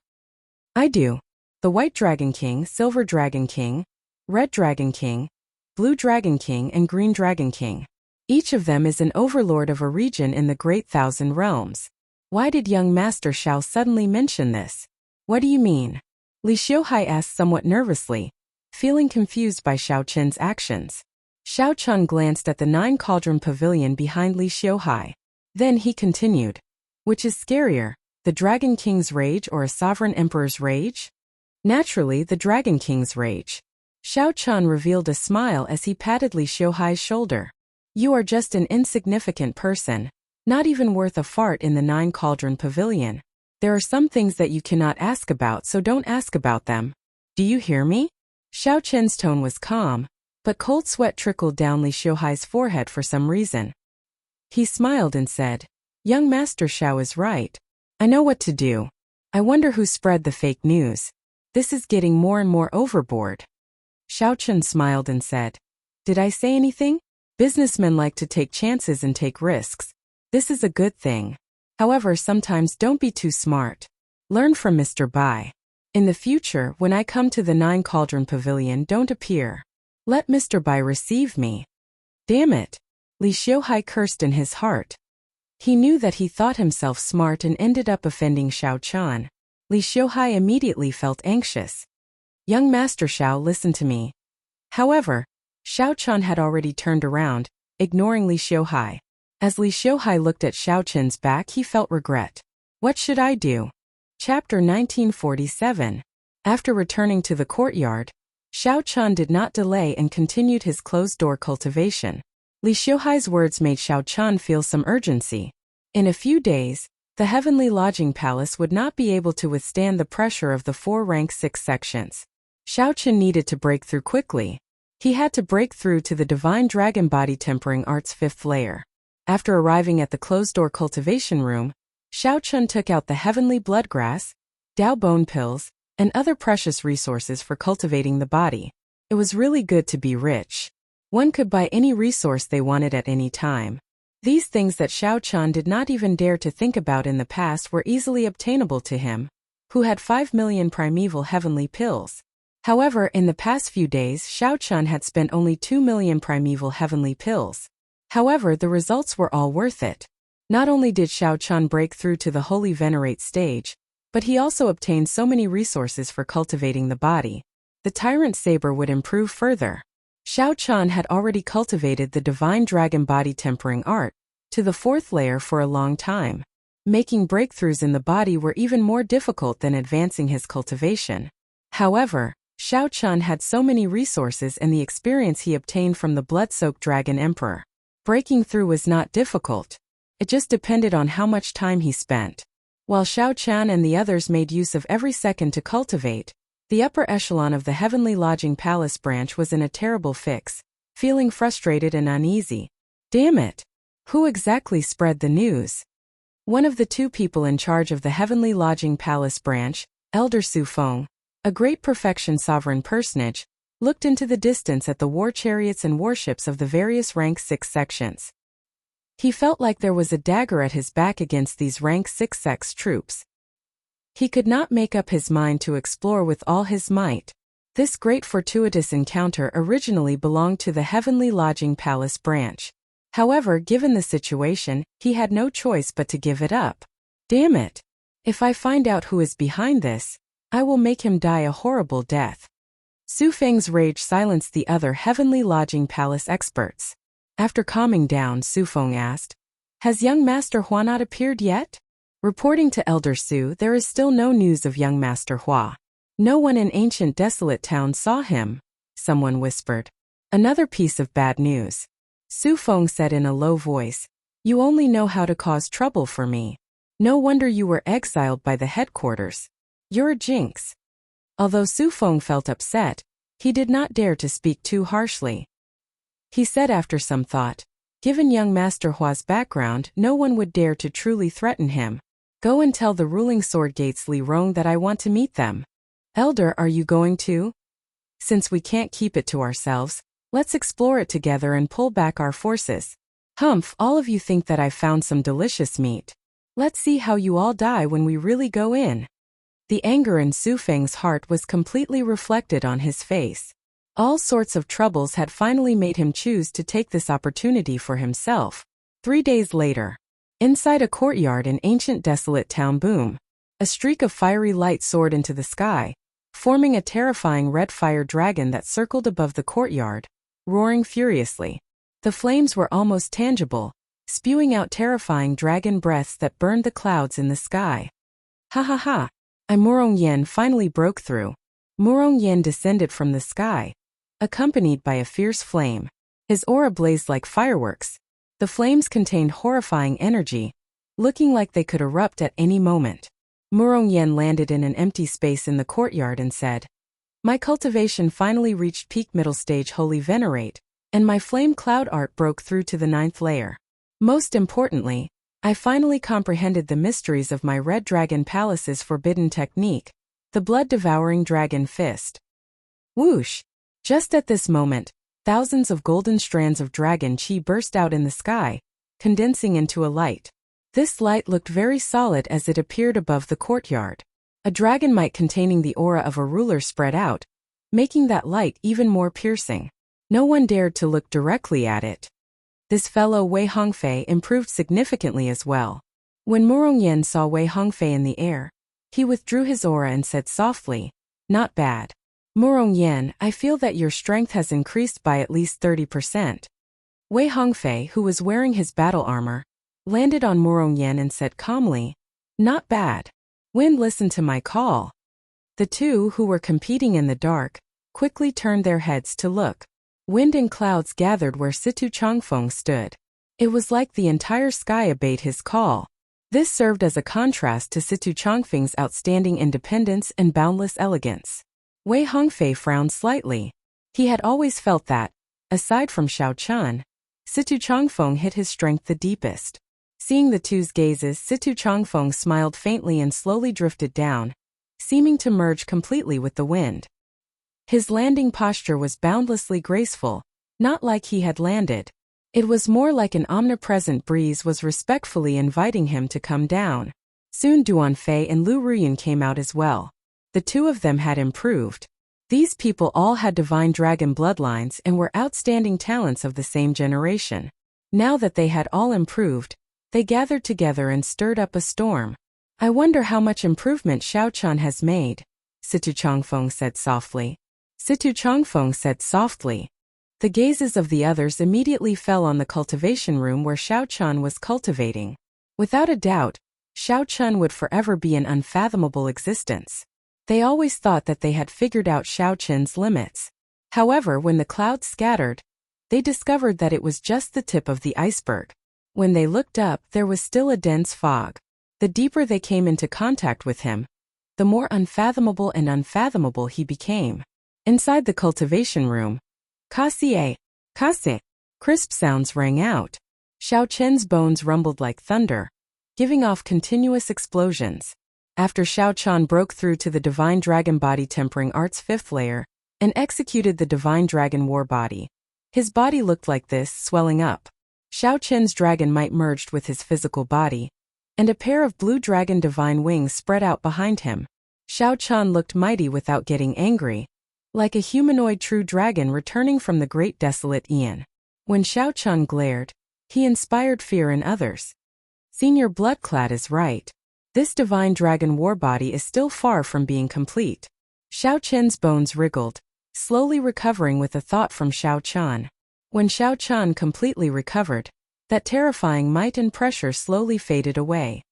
[SPEAKER 1] "I do. The white dragon king, silver dragon king, red dragon king, blue dragon king and green dragon king. Each of them is an overlord of a region in the Great Thousand Realms." Why did young Master Xiao suddenly mention this? "What do you mean?" Li Xiuhai asked somewhat nervously, feeling confused by Xiao Chen's actions. Xiao Chun glanced at the 9 cauldron pavilion behind Li Xiuhai. Then he continued, "Which is scarier, the Dragon King's rage or a sovereign emperor's rage?" "Naturally, the Dragon King's rage." Xiao Chun revealed a smile as he patted Li Xiuhai's shoulder. "You are just an insignificant person, not even worth a fart in the 9 cauldron pavilion. There are some things that you cannot ask about, so don't ask about them. Do you hear me?" Xiao Chen's tone was calm, but cold sweat trickled down Li Xiuhai's forehead for some reason. He smiled and said, "Young Master Xiao is right. I know what to do. I wonder who spread the fake news. This is getting more and more overboard." Xiao Chen smiled and said, "Did I say anything? Businessmen like to take chances and take risks. This is a good thing. However, sometimes don't be too smart. Learn from Mr. Bai. In the future, when I come to the 9 cauldron pavilion, don't appear. Let Mr. Bai receive me." "Damn it." Li Xiuhai cursed in his heart. He knew that he thought himself smart and ended up offending Xiao Chen. Li Xiuhai immediately felt anxious. "Young Master Xiao, listen to me." However, Xiao Chen had already turned around, ignoring Li Xiuhai. As Li Xiuhai looked at Xiao Chen's back, he felt regret. What should I do? Chapter 1947. After returning to the courtyard, Xiao Chen did not delay and continued his closed-door cultivation. Li Xiuhai's words made Xiao Chen feel some urgency. In a few days, the heavenly lodging palace would not be able to withstand the pressure of the 4 rank 6 sections. Xiao Chen needed to break through quickly. He had to break through to the divine dragon body tempering art's 5th layer. After arriving at the closed-door cultivation room, Xiao Chen took out the heavenly bloodgrass, Dao bone pills, and other precious resources for cultivating the body. It was really good to be rich. One could buy any resource they wanted at any time. These things that Xiao Chan did not even dare to think about in the past were easily obtainable to him, who had 5 million primeval heavenly pills. However, in the past few days, Xiao Chan had spent only 2 million primeval heavenly pills. However, the results were all worth it. Not only did Xiao Chan break through to the Holy Venerate stage, but he also obtained so many resources for cultivating the body. The Tyrant Saber would improve further. Xiao Chan had already cultivated the Divine Dragon Body Tempering Art to the 4th layer for a long time. Making breakthroughs in the body were even more difficult than advancing his cultivation. However, Xiao Chan had so many resources and the experience he obtained from the Blood-Soaked Dragon Emperor. Breaking through was not difficult. It just depended on how much time he spent. While Xiao Chan and the others made use of every second to cultivate, the upper echelon of the Heavenly Lodging Palace branch was in a terrible fix, feeling frustrated and uneasy. Damn it! Who exactly spread the news? One of the 2 people in charge of the Heavenly Lodging Palace branch, Elder Su Feng, a great perfection sovereign personage, looked into the distance at the war chariots and warships of the various rank 6 sections. He felt like there was a dagger at his back against these rank 6 sex troops. He could not make up his mind to explore with all his might. This great fortuitous encounter originally belonged to the Heavenly Lodging Palace branch. However, given the situation, he had no choice but to give it up. Damn it! If I find out who is behind this, I will make him die a horrible death. Su Feng's rage silenced the other Heavenly Lodging Palace experts. After calming down, Su Feng asked, "Has young Master Hua not appeared yet?" Reporting to Elder Su, there is still no news of young Master Hua. No one in ancient desolate town saw him, someone whispered. Another piece of bad news. Su Feng said in a low voice, "You only know how to cause trouble for me. No wonder you were exiled by the headquarters. You're a jinx." Although Su Feng felt upset, he did not dare to speak too harshly. He said after some thought, "Given young Master Hua's background, no one would dare to truly threaten him. Go and tell the ruling sword gates Li Rong that I want to meet them." "Elder, are you going to?" "Since we can't keep it to ourselves, let's explore it together and pull back our forces." "Humph, all of you think that I've found some delicious meat. Let's see how you all die when we really go in." The anger in Su Feng's heart was completely reflected on his face. All sorts of troubles had finally made him choose to take this opportunity for himself. 3 days later, inside a courtyard in ancient desolate town Boom, a streak of fiery light soared into the sky, forming a terrifying red fire dragon that circled above the courtyard, roaring furiously. The flames were almost tangible, spewing out terrifying dragon breaths that burned the clouds in the sky. "Ha ha ha! Murong Yen finally broke through." Murong Yen descended from the sky, accompanied by a fierce flame. His aura blazed like fireworks. The flames contained horrifying energy, looking like they could erupt at any moment. Murong Yen landed in an empty space in the courtyard and said, "My cultivation finally reached peak middle stage Holy Venerate, and my flame cloud art broke through to the 9th layer. Most importantly, I finally comprehended the mysteries of my Red Dragon Palace's forbidden technique, the blood-devouring dragon fist." Whoosh! Just at this moment, thousands of golden strands of dragon chi burst out in the sky, condensing into a light. This light looked very solid as it appeared above the courtyard. A dragon might containing the aura of a ruler spread out, making that light even more piercing. No one dared to look directly at it. This fellow Wei Hongfei improved significantly as well. When Murong Yen saw Wei Hongfei in the air, he withdrew his aura and said softly, "Not bad. Murong Yen, I feel that your strength has increased by at least 30%. Wei Hongfei, who was wearing his battle armor, landed on Murong Yen and said calmly, "Not bad. Wind, listen to my call." The 2 who were competing in the dark quickly turned their heads to look. Wind and clouds gathered where Situ Changfeng stood. It was like the entire sky obeyed his call. This served as a contrast to Situ Changfeng's outstanding independence and boundless elegance. Wei Hongfei frowned slightly. He had always felt that, aside from Xiao Chan, Situ Changfeng hit his strength the deepest. Seeing the 2's gazes, Situ Changfeng smiled faintly and slowly drifted down, seeming to merge completely with the wind. His landing posture was boundlessly graceful, Not like he had landed. It was more like an omnipresent breeze was respectfully inviting him to come down. Soon Duanfei and Lu Ruyun came out as well. The two of them had improved. These people all had divine dragon bloodlines and were outstanding talents of the same generation. Now that they had all improved, they gathered together and stirred up a storm. I wonder how much improvement Xiaochan has made, Situ Changfeng said softly. Situ Changfeng said softly. The gazes of the others immediately fell on the cultivation room where Xiaochan was cultivating. Without a doubt, Xiaochan would forever be an unfathomable existence. They always thought that they had figured out Xiaochan's limits. However, when the clouds scattered, they discovered that it was just the tip of the iceberg. When they looked up, there was still a dense fog. The deeper they came into contact with him, the more unfathomable and unfathomable he became. Inside the cultivation room, Kasie, crisp sounds rang out. Xiaochan's bones rumbled like thunder, giving off continuous explosions. After Xiaochan broke through to the Divine Dragon Body Tempering Art's 5th layer and executed the Divine Dragon War Body, his body looked like this, swelling up. Xiaochan's dragon might merged with his physical body, and a pair of blue dragon divine wings spread out behind him. Xiaochan looked mighty without getting angry, like a humanoid true dragon returning from the great desolate Aeon. When Xiaochan glared, he inspired fear in others. Senior Bloodclad is right. This divine dragon war body is still far from being complete. Xiaochan's bones wriggled, slowly recovering with a thought from Xiaochan. When Xiaochan completely recovered, that terrifying might and pressure slowly faded away.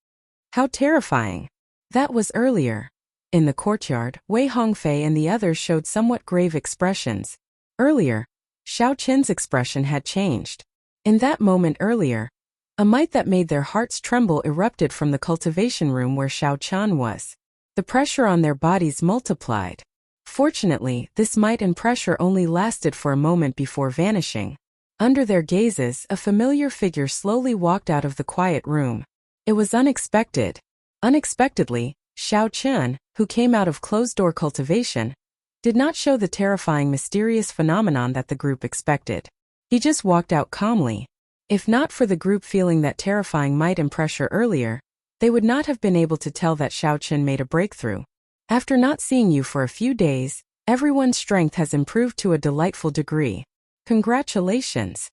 [SPEAKER 1] How terrifying! That was earlier. In the courtyard, Wei Hongfei and the others showed somewhat grave expressions. Earlier, Xiaochan's expression had changed. In that moment earlier, a might that made their hearts tremble erupted from the cultivation room where Xiaochan was. The pressure on their bodies multiplied. Fortunately, this might and pressure only lasted for a moment before vanishing. Under their gazes, a familiar figure slowly walked out of the quiet room. It was unexpected. Unexpectedly, Xiaochan, who came out of closed-door cultivation, did not show the terrifying mysterious phenomenon that the group expected. He just walked out calmly. If not for the group feeling that terrifying might and pressure earlier, they would not have been able to tell that Xiaochan made a breakthrough. After not seeing you for a few days, everyone's strength has improved to a delightful degree. Congratulations.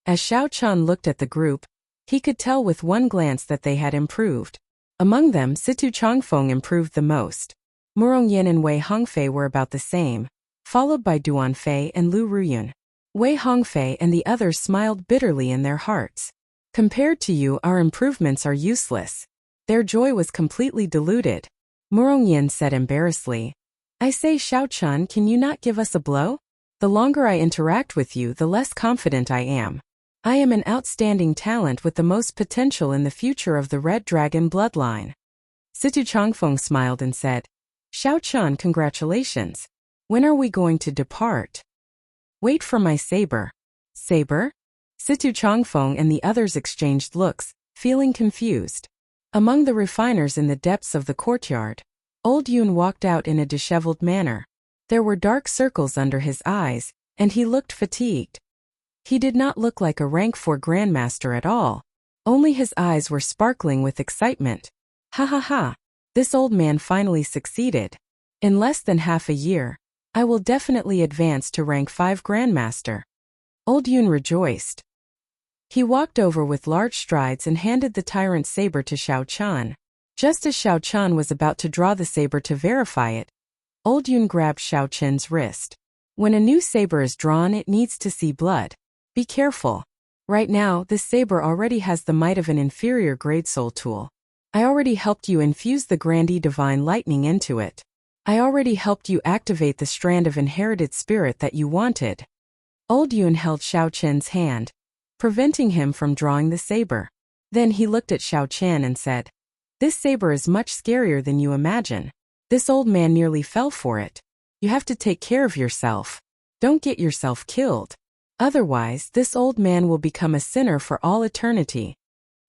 [SPEAKER 1] As Xiaochan looked at the group, he could tell with one glance that they had improved. Among them, Situ Changfeng improved the most. Murongyan and Wei Hongfei were about the same, followed by Duanfei and Lu Ruyun. Wei Hongfei and the others smiled bitterly in their hearts. Compared to you, our improvements are useless. Their joy was completely diluted. Murongyan said embarrassedly, I say Xiaochan, can you not give us a blow? The longer I interact with you, the less confident I am. I am an outstanding talent with the most potential in the future of the Red Dragon bloodline. Situ Changfeng smiled and said, Xiaochan, congratulations. When are we going to depart? Wait for my saber. Saber? Situ Changfeng and the others exchanged looks, feeling confused. Among the refiners in the depths of the courtyard, Old Yun walked out in a disheveled manner. There were dark circles under his eyes, and he looked fatigued. He did not look like a rank 4 grandmaster at all. Only his eyes were sparkling with excitement. Ha ha ha! This old man finally succeeded. In less than half a year, I will definitely advance to rank 5 grandmaster. Old Yun rejoiced. He walked over with large strides and handed the tyrant's saber to Xiaochan. Just as Xiaochan was about to draw the saber to verify it, Old Yun grabbed Xiaochan's wrist. When a new saber is drawn, it needs to see blood. Be careful. Right now, this saber already has the might of an inferior grade soul tool. I already helped you infuse the Grandee Divine Lightning into it. I already helped you activate the strand of inherited spirit that you wanted. Old Yun held Xiaochan's hand, preventing him from drawing the saber. Then he looked at Xiaochan and said, This saber is much scarier than you imagine. This old man nearly fell for it. You have to take care of yourself. Don't get yourself killed. Otherwise, this old man will become a sinner for all eternity.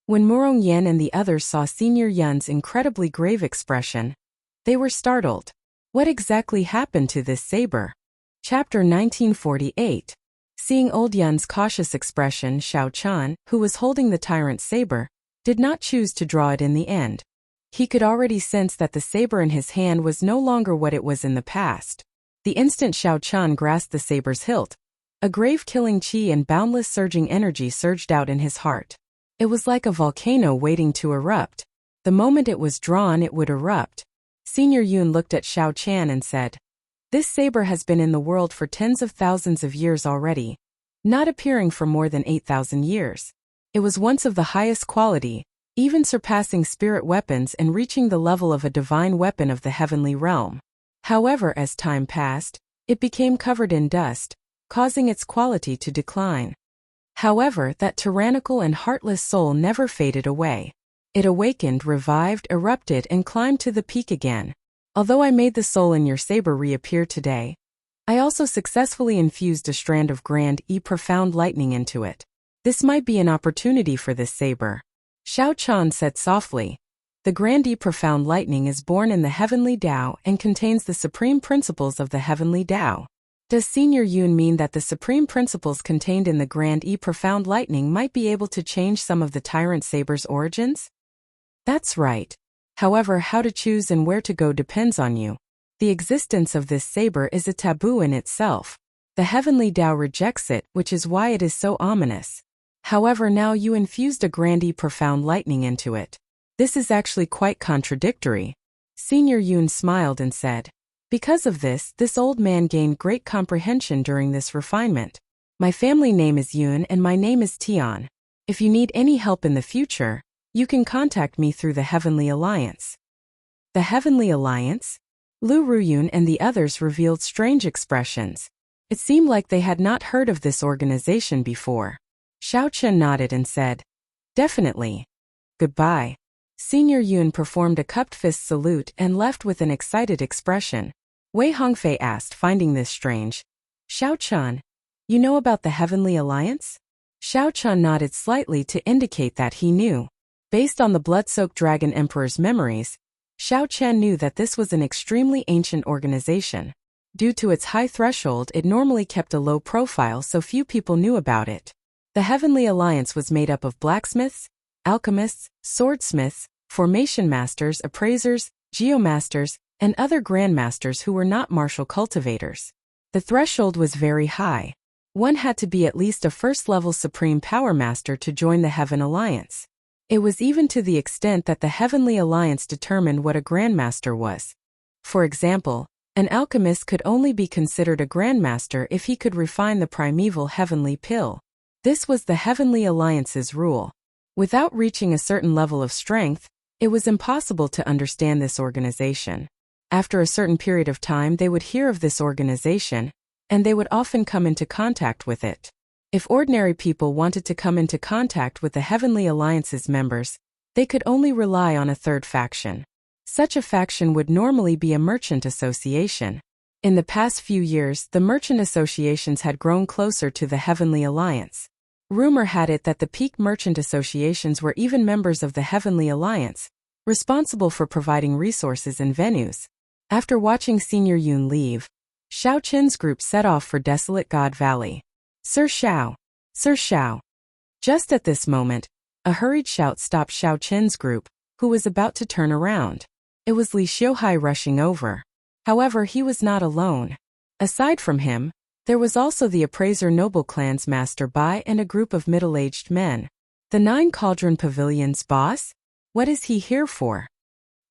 [SPEAKER 1] When Murongyan and the others saw Senior Yun's incredibly grave expression, they were startled. What exactly happened to this saber? Chapter 1948. Seeing Old Yun's cautious expression, Xiao Chan, who was holding the tyrant's saber, did not choose to draw it in the end. He could already sense that the saber in his hand was no longer what it was in the past. The instant Xiao Chan grasped the saber's hilt, a grave-killing qi and boundless surging energy surged out in his heart. It was like a volcano waiting to erupt. The moment it was drawn, it would erupt. Senior Yun looked at Xiao Chan and said, "This saber has been in the world for tens of thousands of years already, not appearing for more than 8,000 years. It was once of the highest quality, even surpassing spirit weapons and reaching the level of a divine weapon of the heavenly realm. However, as time passed, it became covered in dust, causing its quality to decline. However, that tyrannical and heartless soul never faded away. It awakened, revived, erupted, and climbed to the peak again. Although I made the soul in your saber reappear today, I also successfully infused a strand of grand profound lightning into it. This might be an opportunity for this saber." Xiao Chan said softly. The grand profound lightning is born in the heavenly Tao and contains the supreme principles of the heavenly Tao. Does Senior Yun mean that the supreme principles contained in the grand profound lightning might be able to change some of the tyrant saber's origins? That's right. However, how to choose and where to go depends on you. The existence of this saber is a taboo in itself. The heavenly Tao rejects it, which is why it is so ominous. However, now you infused a grand profound lightning into it. This is actually quite contradictory. Senior Yun smiled and said, "Because of this old man gained great comprehension during this refinement. My family name is Yun and my name is Tian. If you need any help in the future, you can contact me through the Heavenly Alliance." The Heavenly Alliance? Lu Ruyun and the others revealed strange expressions. It seemed like they had not heard of this organization before. Xiao Chen nodded and said, "Definitely. Goodbye." Senior Yun performed a cupped fist salute and left with an excited expression. Wei Hongfei asked, finding this strange, "Xiao Chen, you know about the Heavenly Alliance?" Xiao Chen nodded slightly to indicate that he knew. Based on the blood-soaked Dragon Emperor's memories, Xiao Chen knew that this was an extremely ancient organization. Due to its high threshold, it normally kept a low profile, so few people knew about it. The Heavenly Alliance was made up of blacksmiths, alchemists, swordsmiths, formation masters, appraisers, geomasters, and other grandmasters who were not martial cultivators. The threshold was very high. One had to be at least a first-level Supreme Power Master to join the Heaven Alliance. It was even to the extent that the Heavenly Alliance determined what a Grandmaster was. For example, an alchemist could only be considered a Grandmaster if he could refine the primeval heavenly pill. This was the Heavenly Alliance's rule. Without reaching a certain level of strength, it was impossible to understand this organization. After a certain period of time, they would hear of this organization, and they would often come into contact with it. If ordinary people wanted to come into contact with the Heavenly Alliance's members, they could only rely on a third faction. Such a faction would normally be a merchant association. In the past few years, the merchant associations had grown closer to the Heavenly Alliance. Rumor had it that the peak merchant associations were even members of the Heavenly Alliance, responsible for providing resources and venues. After watching Senior Yun leave, Xiao Chen's group set off for Desolate God Valley. "Sir Xiao! Sir Xiao!" Just at this moment, a hurried shout stopped Xiao Chen's group, who was about to turn around. It was Li Xiuhai rushing over. However, he was not alone. Aside from him, there was also the Appraiser Noble Clan's Master Bai and a group of middle-aged men. "The Nine Cauldron Pavilion's boss? What is he here for?"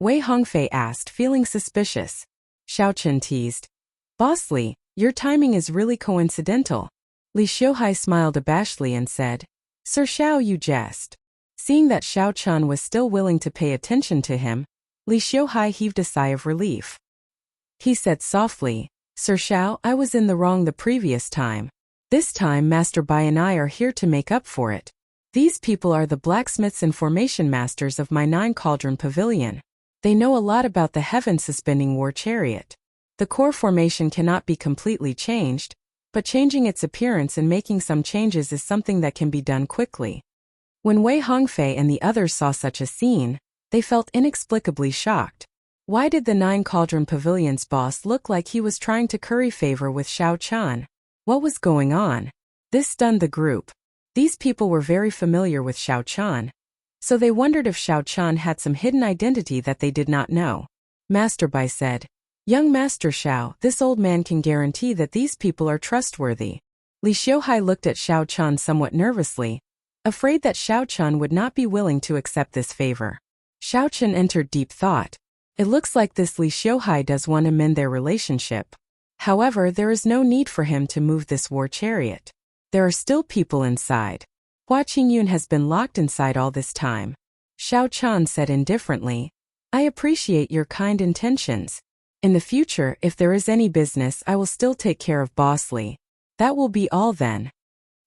[SPEAKER 1] Wei Hongfei asked, feeling suspicious. Xiao Chen teased, "Boss Li, your timing is really coincidental." Li Xiuhai smiled abashedly and said, "Sir Xiao, you jest." Seeing that Xiao Chen was still willing to pay attention to him, Li Xiuhai heaved a sigh of relief. He said softly, "Sir Xiao, I was in the wrong the previous time. This time Master Bai and I are here to make up for it. These people are the blacksmiths and formation masters of my Nine Cauldron Pavilion. They know a lot about the heaven-suspending war chariot. The core formation cannot be completely changed, but changing its appearance and making some changes is something that can be done quickly." When Wei Hongfei and the others saw such a scene, they felt inexplicably shocked. Why did the Nine Cauldron Pavilion's boss look like he was trying to curry favor with Xiao Chen? What was going on? This stunned the group. These people were very familiar with Xiao Chan, so they wondered if Xiao Chan had some hidden identity that they did not know. Master Bai said, "Young Master Xiao, this old man can guarantee that these people are trustworthy." Li Xiuhai looked at Xiao Chan somewhat nervously, afraid that Xiao Chan would not be willing to accept this favor. Xiao Chan entered deep thought. It looks like this Li Xiuhai does want to mend their relationship. However, there is no need for him to move this war chariot. There are still people inside. Hua Qingyun has been locked inside all this time. Xiao Chan said indifferently, "I appreciate your kind intentions. In the future, if there is any business, I will still take care of Boss Li. That will be all then."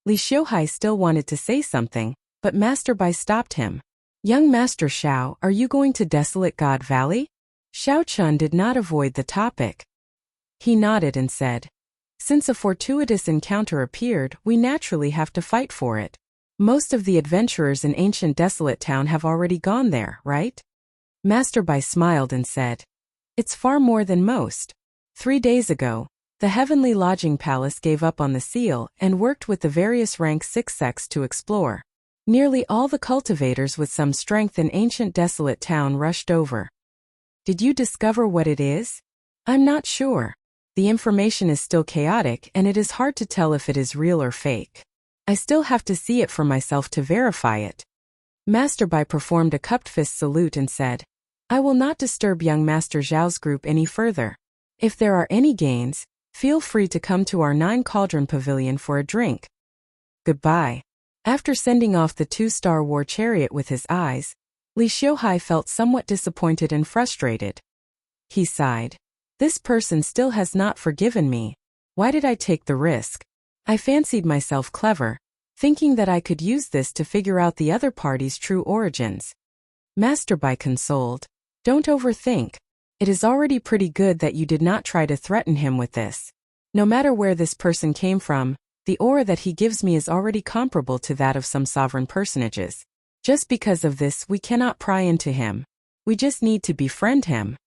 [SPEAKER 1] Li Xiuhai still wanted to say something, but Master Bai stopped him. "Young Master Xiao, are you going to Desolate God Valley?" Xiao Chun did not avoid the topic. He nodded and said, "Since a fortuitous encounter appeared, we naturally have to fight for it. Most of the adventurers in ancient Desolate Town have already gone there, right?" Master Bai smiled and said, "It's far more than most. 3 days ago, the Heavenly Lodging Palace gave up on the seal and worked with the various rank 6 sects to explore. Nearly all the cultivators with some strength in ancient Desolate Town rushed over." "Did you discover what it is?" "I'm not sure. The information is still chaotic and it is hard to tell if it is real or fake. I still have to see it for myself to verify it." Master Bai performed a cupped fist salute and said, "I will not disturb young Master Zhao's group any further. If there are any gains, feel free to come to our 9 Cauldron Pavilion for a drink. Goodbye." After sending off the 2-star war chariot with his eyes, Li Xiuhai felt somewhat disappointed and frustrated. He sighed. "This person still has not forgiven me. Why did I take the risk? I fancied myself clever, thinking that I could use this to figure out the other party's true origins." Master Bai consoled, "Don't overthink. It is already pretty good that you did not try to threaten him with this. No matter where this person came from, the aura that he gives me is already comparable to that of some sovereign personages. Just because of this, we cannot pry into him. We just need to befriend him."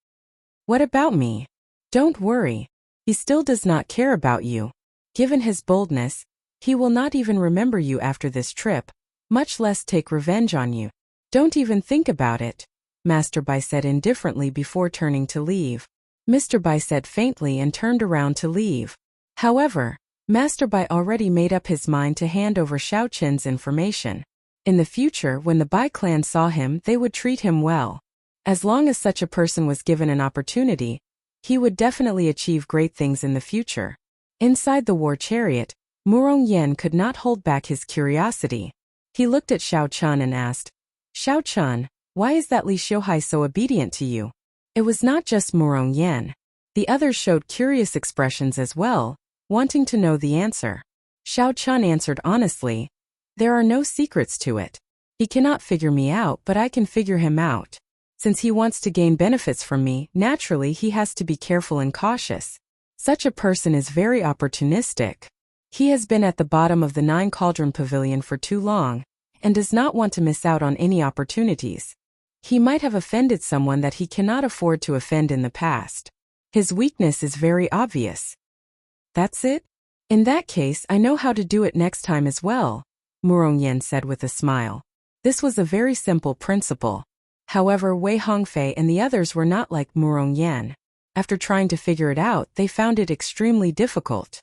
[SPEAKER 1] "What about me?" "Don't worry. He still does not care about you. Given his boldness, he will not even remember you after this trip, much less take revenge on you. Don't even think about it," Master Bai said indifferently before turning to leave. Mr. Bai said faintly and turned around to leave. However, Master Bai already made up his mind to hand over Xiao Qin's information. In the future, when the Bai clan saw him, they would treat him well. As long as such a person was given an opportunity, he would definitely achieve great things in the future. Inside the war chariot, Murong Yen could not hold back his curiosity. He looked at Xiao Chun and asked, "Xiao Chun, why is that Li Xiuhai so obedient to you?" It was not just Murong Yen. The others showed curious expressions as well, wanting to know the answer. Xiao Chun answered honestly, "There are no secrets to it. He cannot figure me out, but I can figure him out. Since he wants to gain benefits from me, naturally he has to be careful and cautious. Such a person is very opportunistic. He has been at the bottom of the 9 Cauldron Pavilion for too long, and does not want to miss out on any opportunities. He might have offended someone that he cannot afford to offend in the past. His weakness is very obvious." "That's it? In that case, I know how to do it next time as well," Murong Yen said with a smile. This was a very simple principle. However, Wei Hongfei and the others were not like Murong Yen. After trying to figure it out, they found it extremely difficult.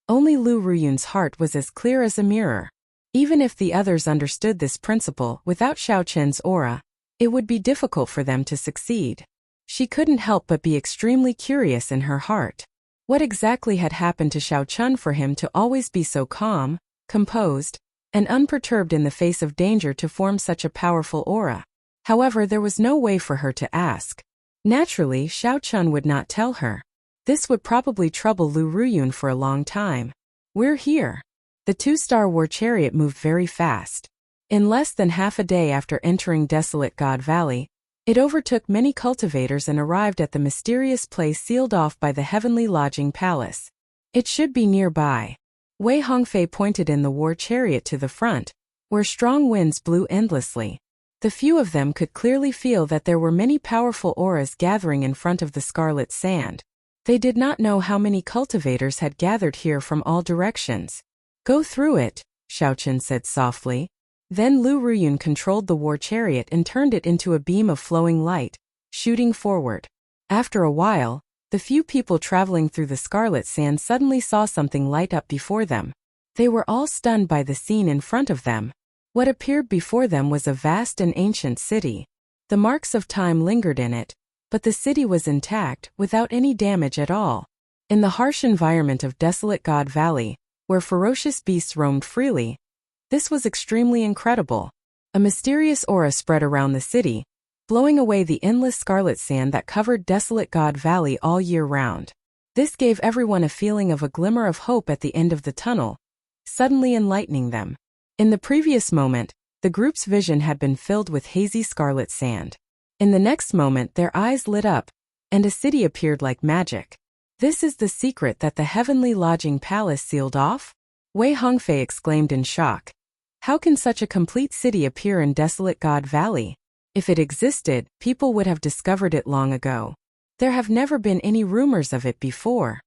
[SPEAKER 1] Only Lu Ruyun's heart was as clear as a mirror. Even if the others understood this principle, without Xiao Qin's aura, it would be difficult for them to succeed. She couldn't help but be extremely curious in her heart. What exactly had happened to Xiao Chun for him to always be so calm, composed, and unperturbed in the face of danger to form such a powerful aura? However, there was no way for her to ask. Naturally, Xiao Chun would not tell her. This would probably trouble Lu Ruyun for a long time. "We're here." The 2-star war chariot moved very fast. In less than half a day after entering Desolate God Valley, it overtook many cultivators and arrived at the mysterious place sealed off by the Heavenly Lodging Palace. It should be nearby. Wei Hongfei pointed in the war chariot to the front, where strong winds blew endlessly. The few of them could clearly feel that there were many powerful auras gathering in front of the scarlet sand. They did not know how many cultivators had gathered here from all directions. Go through it, Xiaochen said softly. Then Lu Ruyun controlled the war chariot and turned it into a beam of flowing light, shooting forward. After a while, the few people traveling through the scarlet sand suddenly saw something light up before them. They were all stunned by the scene in front of them. What appeared before them was a vast and ancient city. The marks of time lingered in it, but the city was intact, without any damage at all. In the harsh environment of desolate God Valley, where ferocious beasts roamed freely, this was extremely incredible. A mysterious aura spread around the city, blowing away the endless scarlet sand that covered desolate God Valley all year round. This gave everyone a feeling of a glimmer of hope at the end of the tunnel, suddenly enlightening them. In the previous moment, the group's vision had been filled with hazy scarlet sand. In the next moment their eyes lit up, and a city appeared like magic. This is the secret that the heavenly lodging palace sealed off? Wei Hongfei exclaimed in shock. How can such a complete city appear in desolate God Valley? If it existed, people would have discovered it long ago. There have never been any rumors of it before.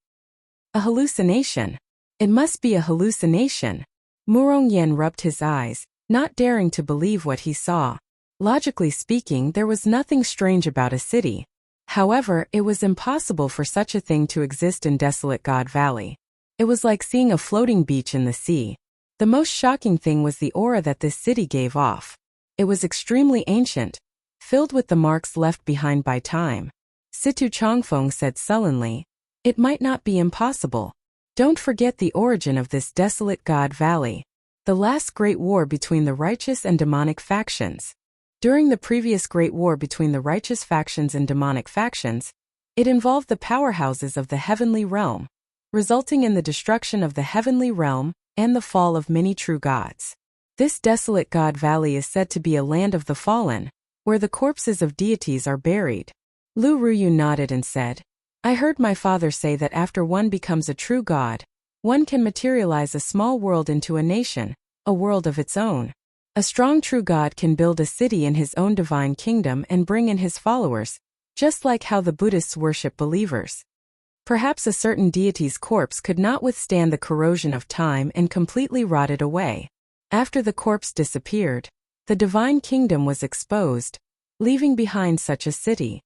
[SPEAKER 1] A hallucination. It must be a hallucination. Murong Yen rubbed his eyes, not daring to believe what he saw. Logically speaking, there was nothing strange about a city. However, it was impossible for such a thing to exist in desolate God Valley. It was like seeing a floating beach in the sea. The most shocking thing was the aura that this city gave off. It was extremely ancient, filled with the marks left behind by time. Situ Chongfeng said sullenly, "It might not be impossible. Don't forget the origin of this desolate God Valley. The last great war between the righteous and demonic factions. During the previous great war between the righteous factions and demonic factions, it involved the powerhouses of the heavenly realm, resulting in the destruction of the heavenly realm and the fall of many true gods. This desolate God Valley is said to be a land of the fallen, where the corpses of deities are buried." Lu Ruyu nodded and said, "I heard my father say that after one becomes a true god, one can materialize a small world into a nation, a world of its own. A strong true god can build a city in his own divine kingdom and bring in his followers, just like how the Buddhists worship believers. Perhaps a certain deity's corpse could not withstand the corrosion of time and completely rotted away. After the corpse disappeared, the divine kingdom was exposed, leaving behind such a city."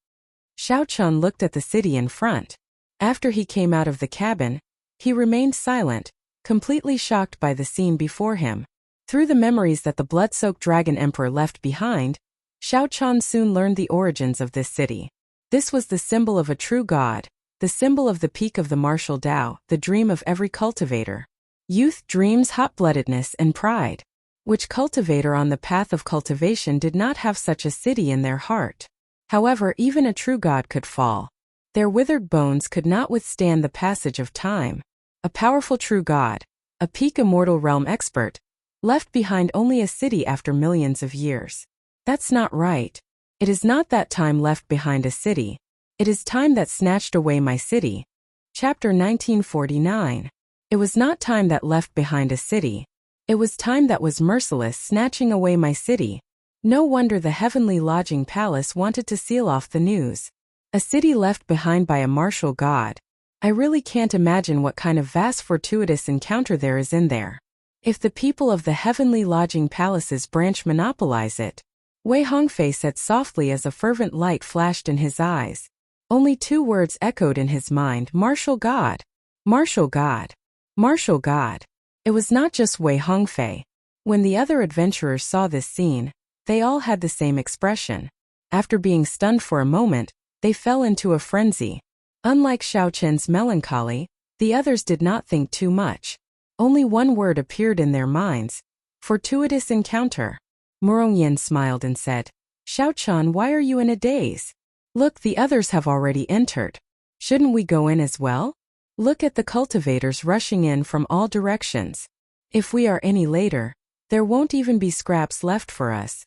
[SPEAKER 1] Xiao Chun looked at the city in front. After he came out of the cabin, he remained silent, completely shocked by the scene before him. Through the memories that the blood-soaked dragon emperor left behind, Xiao Chun soon learned the origins of this city. This was the symbol of a true god, the symbol of the peak of the martial Tao, the dream of every cultivator. Youth, dreams, hot-bloodedness, and pride. Which cultivator on the path of cultivation did not have such a city in their heart? However, even a true god could fall. Their withered bones could not withstand the passage of time. A powerful true god, a peak immortal realm expert, left behind only a city after millions of years. That's not right. It is not that time left behind a city. It is time that snatched away my city. Chapter 1949. It was not time that left behind a city. It was time that was merciless, snatching away my city. No wonder the heavenly lodging palace wanted to seal off the news. A city left behind by a martial god. I really can't imagine what kind of vast fortuitous encounter there is in there. If the people of the heavenly lodging palace's branch monopolize it. Wei Hongfei said softly as a fervent light flashed in his eyes. Only two words echoed in his mind: martial god. Martial god. Martial god. It was not just Wei Hongfei. When the other adventurers saw this scene, they all had the same expression. After being stunned for a moment, they fell into a frenzy. Unlike Xiao Chen's melancholy, the others did not think too much. Only one word appeared in their minds: fortuitous encounter. Murong Yen smiled and said, "Xiao Chen, why are you in a daze? Look, the others have already entered. Shouldn't we go in as well? Look at the cultivators rushing in from all directions. If we are any later, there won't even be scraps left for us."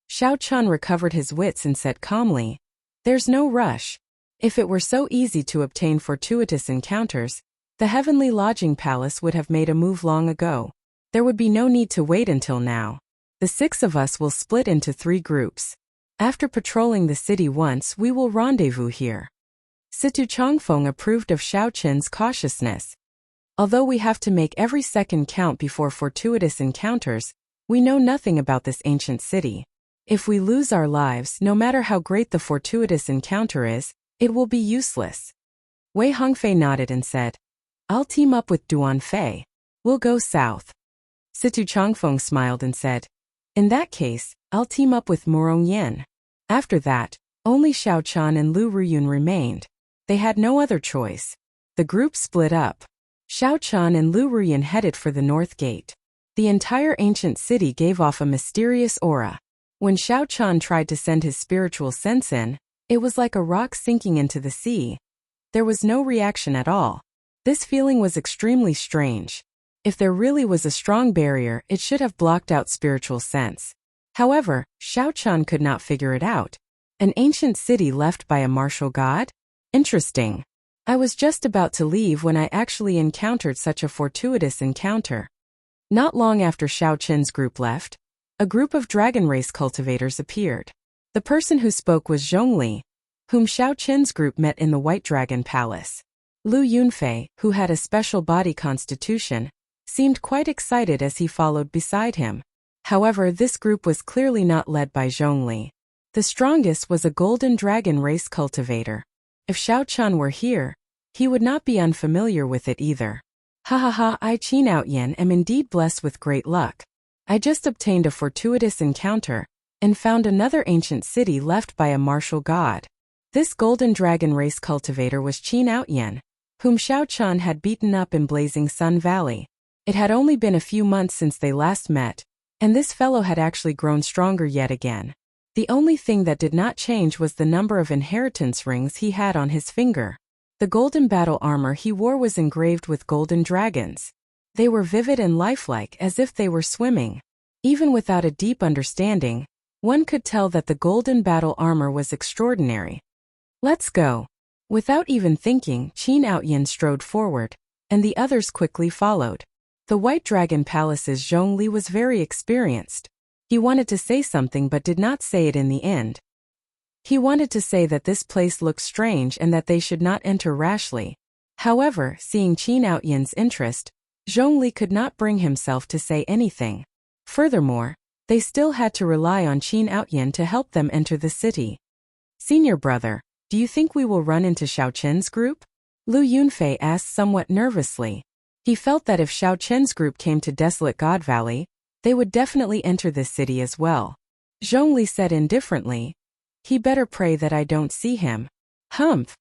[SPEAKER 1] Xiao Chun recovered his wits and said calmly, "There's no rush. If it were so easy to obtain fortuitous encounters, the heavenly lodging palace would have made a move long ago. There would be no need to wait until now. The 6 of us will split into 3 groups. After patrolling the city once, we will rendezvous here." Situ Chongfeng approved of Xiao Chen's cautiousness. Although we have to make every second count before fortuitous encounters, we know nothing about this ancient city. If we lose our lives, no matter how great the fortuitous encounter is, it will be useless. Wei Hongfei nodded and said, I'll team up with Duan Fei. We'll go south. Situ Changfeng smiled and said, in that case, I'll team up with Murong Yin. After that, only Xiao Chan and Lu Ruyun remained. They had no other choice. The group split up. Xiao Chan and Lu Ruyun headed for the north gate. The entire ancient city gave off a mysterious aura. When Xiao Chan tried to send his spiritual sense in, it was like a rock sinking into the sea. There was no reaction at all. This feeling was extremely strange. If there really was a strong barrier, it should have blocked out spiritual sense. However, Xiao Chan could not figure it out. An ancient city left by a martial god? Interesting. I was just about to leave when I actually encountered such a fortuitous encounter. Not long after Xiao Chen's group left, a group of dragon race cultivators appeared. The person who spoke was Zhongli, whom Xiao Chen's group met in the White Dragon Palace. Lu Yunfei, who had a special body constitution, seemed quite excited as he followed beside him. However, this group was clearly not led by Zhongli. The strongest was a golden dragon race cultivator. If Xiao Chan were here, he would not be unfamiliar with it either. Ha ha ha, I Qin Outyin am indeed blessed with great luck. I just obtained a fortuitous encounter, and found another ancient city left by a martial god. This golden dragon race cultivator was Qin Outyin, whom Xiao Chan had beaten up in Blazing Sun Valley. It had only been a few months since they last met, and this fellow had actually grown stronger yet again. The only thing that did not change was the number of inheritance rings he had on his finger. The golden battle armor he wore was engraved with golden dragons. They were vivid and lifelike as if they were swimming. Even without a deep understanding, one could tell that the golden battle armor was extraordinary. Let's go. Without even thinking, Qin Outyin strode forward, and the others quickly followed. The White Dragon Palace's Zhongli was very experienced. He wanted to say something but did not say it in the end. He wanted to say that this place looked strange and that they should not enter rashly. However, seeing Qin Outyin's interest, Zhongli could not bring himself to say anything. Furthermore, they still had to rely on Qin Outyin to help them enter the city. Senior brother, do you think we will run into Xiao Chen's group? Lu Yunfei asked somewhat nervously. He felt that if Xiao Chen's group came to Desolate God Valley, they would definitely enter this city as well. Zhongli said indifferently, he better pray that I don't see him. Humph!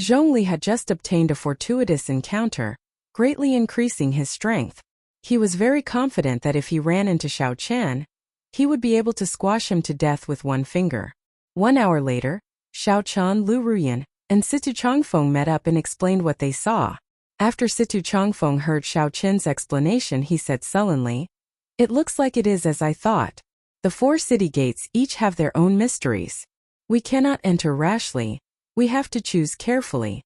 [SPEAKER 1] Zhongli had just obtained a fortuitous encounter, greatly increasing his strength. He was very confident that if he ran into Xiao Chen, he would be able to squash him to death with one finger. 1 hour later, Xiao Chan, Lu Ruyan, and Situ Changfeng met up and explained what they saw. After Situ Changfeng heard Xiao Chen's explanation, he said sullenly, it looks like it is as I thought. The 4 city gates each have their own mysteries. We cannot enter rashly. We have to choose carefully.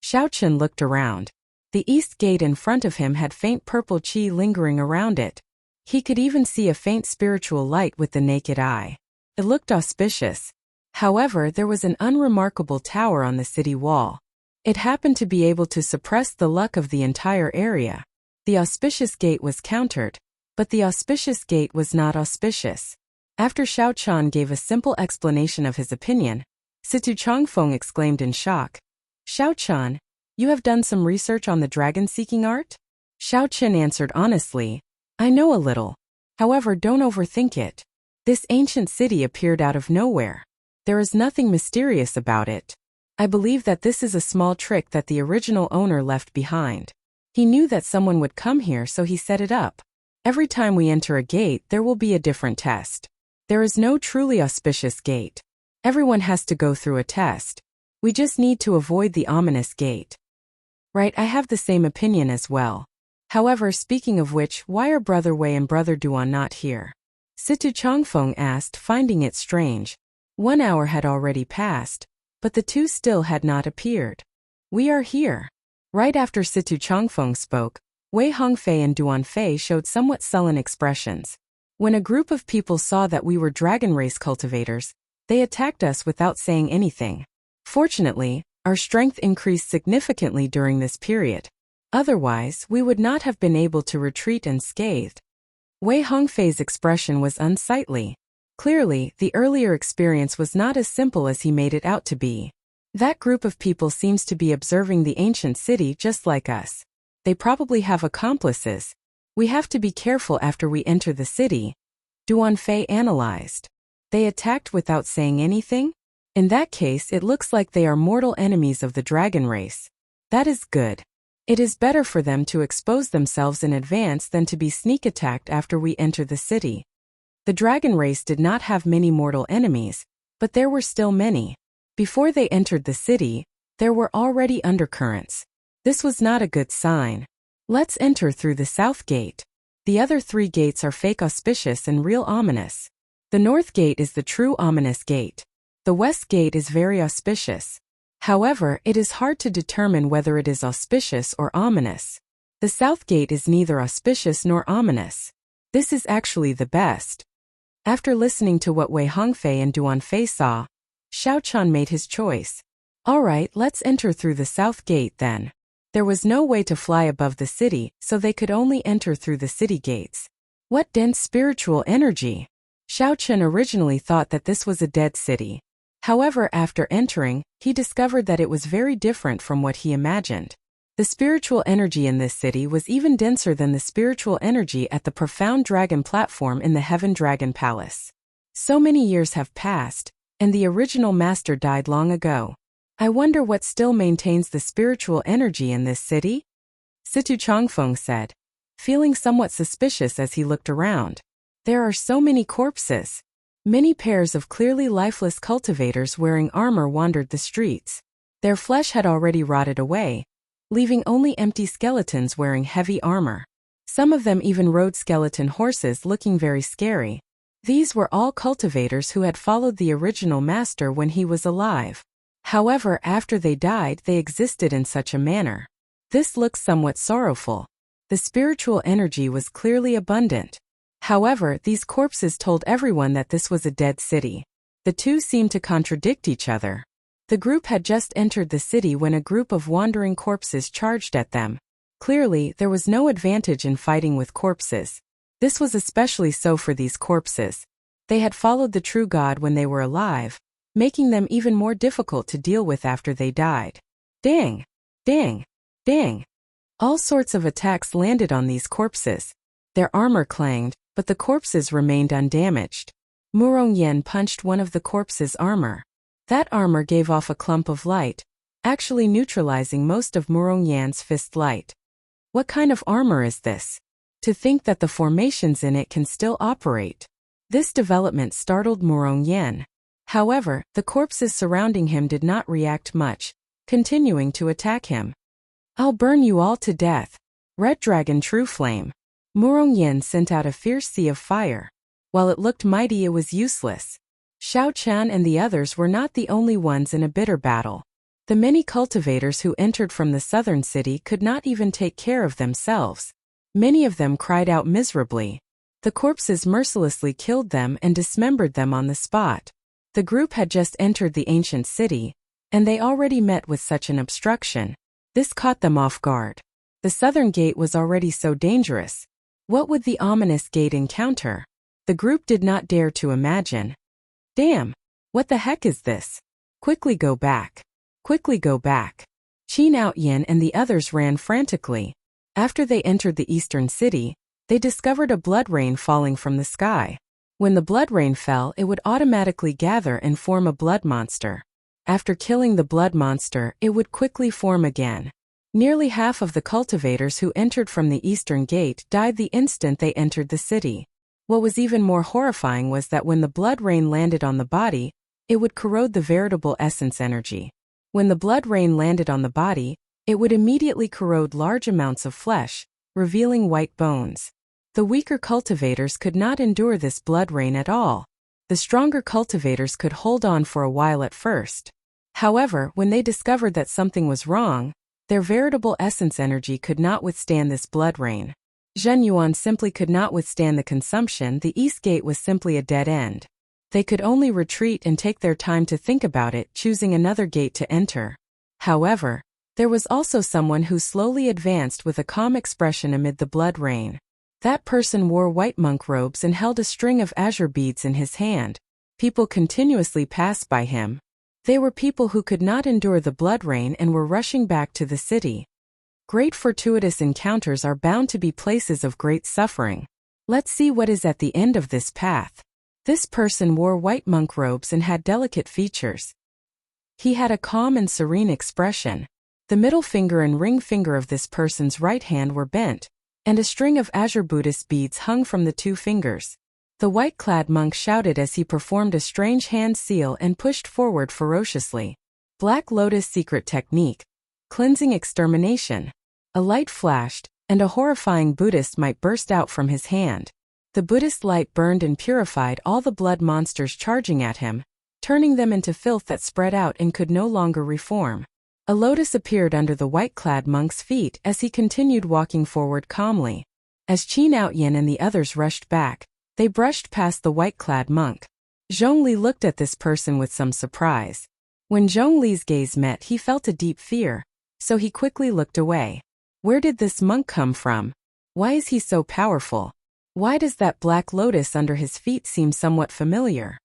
[SPEAKER 1] Xiao Chen looked around. The east gate in front of him had faint purple qi lingering around it. He could even see a faint spiritual light with the naked eye. It looked auspicious. However, there was an unremarkable tower on the city wall. It happened to be able to suppress the luck of the entire area. The auspicious gate was countered, but the auspicious gate was not auspicious. After Xiao Chan gave a simple explanation of his opinion, Situ Changfeng exclaimed in shock. Xiao Chan, you have done some research on the dragon-seeking art? Xiao Chen answered honestly, I know a little. However, don't overthink it. This ancient city appeared out of nowhere. There is nothing mysterious about it. I believe that this is a small trick that the original owner left behind. He knew that someone would come here, so he set it up. Every time we enter a gate, there will be a different test. There is no truly auspicious gate. Everyone has to go through a test. We just need to avoid the ominous gate. Right, I have the same opinion as well. However, speaking of which, why are Brother Wei and Brother Duan not here? Situ Changfeng asked, finding it strange. 1 hour had already passed, but the two still had not appeared. We are here. Right after Situ Changfeng spoke, Wei Hongfei and Duan Fei showed somewhat sullen expressions. When a group of people saw that we were dragon race cultivators, they attacked us without saying anything. Fortunately, our strength increased significantly during this period. Otherwise, we would not have been able to retreat unscathed. Wei Hongfei's expression was unsightly. Clearly, the earlier experience was not as simple as he made it out to be. That group of people seems to be observing the ancient city just like us. They probably have accomplices. We have to be careful after we enter the city, Duanfei analyzed. They attacked without saying anything? In that case, it looks like they are mortal enemies of the dragon race. That is good. It is better for them to expose themselves in advance than to be sneak attacked after we enter the city. The dragon race did not have many mortal enemies, but there were still many. Before they entered the city, there were already undercurrents. This was not a good sign. Let's enter through the south gate. The other 3 gates are fake auspicious and real ominous. The north gate is the true ominous gate. The west gate is very auspicious. However, it is hard to determine whether it is auspicious or ominous. The south gate is neither auspicious nor ominous. This is actually the best. After listening to what Wei Hongfei and Duanfei saw, Xiaochan made his choice. Alright, let's enter through the south gate then. There was no way to fly above the city, so they could only enter through the city gates. What dense spiritual energy! Xiaochan originally thought that this was a dead city. However, after entering, he discovered that it was very different from what he imagined. The spiritual energy in this city was even denser than the spiritual energy at the profound dragon platform in the Heaven Dragon Palace. So many years have passed, and the original master died long ago. I wonder what still maintains the spiritual energy in this city? Situ Changfeng said, feeling somewhat suspicious as he looked around. There are so many corpses. Many pairs of clearly lifeless cultivators wearing armor wandered the streets. Their flesh had already rotted away, leaving only empty skeletons wearing heavy armor. Some of them even rode skeleton horses looking very scary. These were all cultivators who had followed the original master when he was alive. However, after they died, they existed in such a manner. This looks somewhat sorrowful. The spiritual energy was clearly abundant. However, these corpses told everyone that this was a dead city. The two seemed to contradict each other. The group had just entered the city when a group of wandering corpses charged at them. Clearly, there was no advantage in fighting with corpses. This was especially so for these corpses. They had followed the true God when they were alive, making them even more difficult to deal with after they died. Ding! Ding! Ding! All sorts of attacks landed on these corpses. Their armor clanged, but the corpses remained undamaged. Murong Yen punched one of the corpses' armor. That armor gave off a clump of light, actually neutralizing most of Murong Yan's fist light. What kind of armor is this? To think that the formations in it can still operate. This development startled Murong Yen. However, the corpses surrounding him did not react much, continuing to attack him. I'll burn you all to death. Red Dragon True Flame. Murong Yen sent out a fierce sea of fire. While it looked mighty, it was useless. Xiaochan and the others were not the only ones in a bitter battle. The many cultivators who entered from the southern city could not even take care of themselves. Many of them cried out miserably. The corpses mercilessly killed them and dismembered them on the spot. The group had just entered the ancient city, and they already met with such an obstruction. This caught them off guard. The southern gate was already so dangerous. What would the ominous gate encounter? The group did not dare to imagine. Damn! What the heck is this? Quickly go back. Quickly go back. Qin Outyin and the others ran frantically. After they entered the eastern city, they discovered a blood rain falling from the sky. When the blood rain fell, it would automatically gather and form a blood monster. After killing the blood monster, it would quickly form again. Nearly half of the cultivators who entered from the eastern gate died the instant they entered the city. What was even more horrifying was that when the blood rain landed on the body, it would corrode the veritable essence energy. When the blood rain landed on the body, it would immediately corrode large amounts of flesh, revealing white bones. The weaker cultivators could not endure this blood rain at all. The stronger cultivators could hold on for a while at first. However, when they discovered that something was wrong, their veritable essence energy could not withstand this blood rain. Zhen Yuan simply could not withstand the consumption. The east gate was simply a dead end. They could only retreat and take their time to think about it, choosing another gate to enter. However, There was also someone who slowly advanced with a calm expression amid the blood rain. That person wore white monk robes and held a string of azure beads in his hand. People continuously passed by him. They were people who could not endure the blood rain and were rushing back to the city. Great fortuitous encounters are bound to be places of great suffering. Let's see what is at the end of this path. This person wore white monk robes and had delicate features. He had a calm and serene expression. The middle finger and ring finger of this person's right hand were bent, and a string of azure Buddhist beads hung from the two fingers. The white-clad monk shouted as he performed a strange hand seal and pushed forward ferociously. Black Lotus secret technique. Cleansing extermination. A light flashed, and a horrifying Buddhist might burst out from his hand. The Buddhist light burned and purified all the blood monsters charging at him, turning them into filth that spread out and could no longer reform. A lotus appeared under the white-clad monk's feet as he continued walking forward calmly. As Qin Outyin and the others rushed back, they brushed past the white-clad monk. Zhongli looked at this person with some surprise. When Zhongli's gaze met, he felt a deep fear, so he quickly looked away. Where did this monk come from? Why is he so powerful? Why does that black lotus under his feet seem somewhat familiar?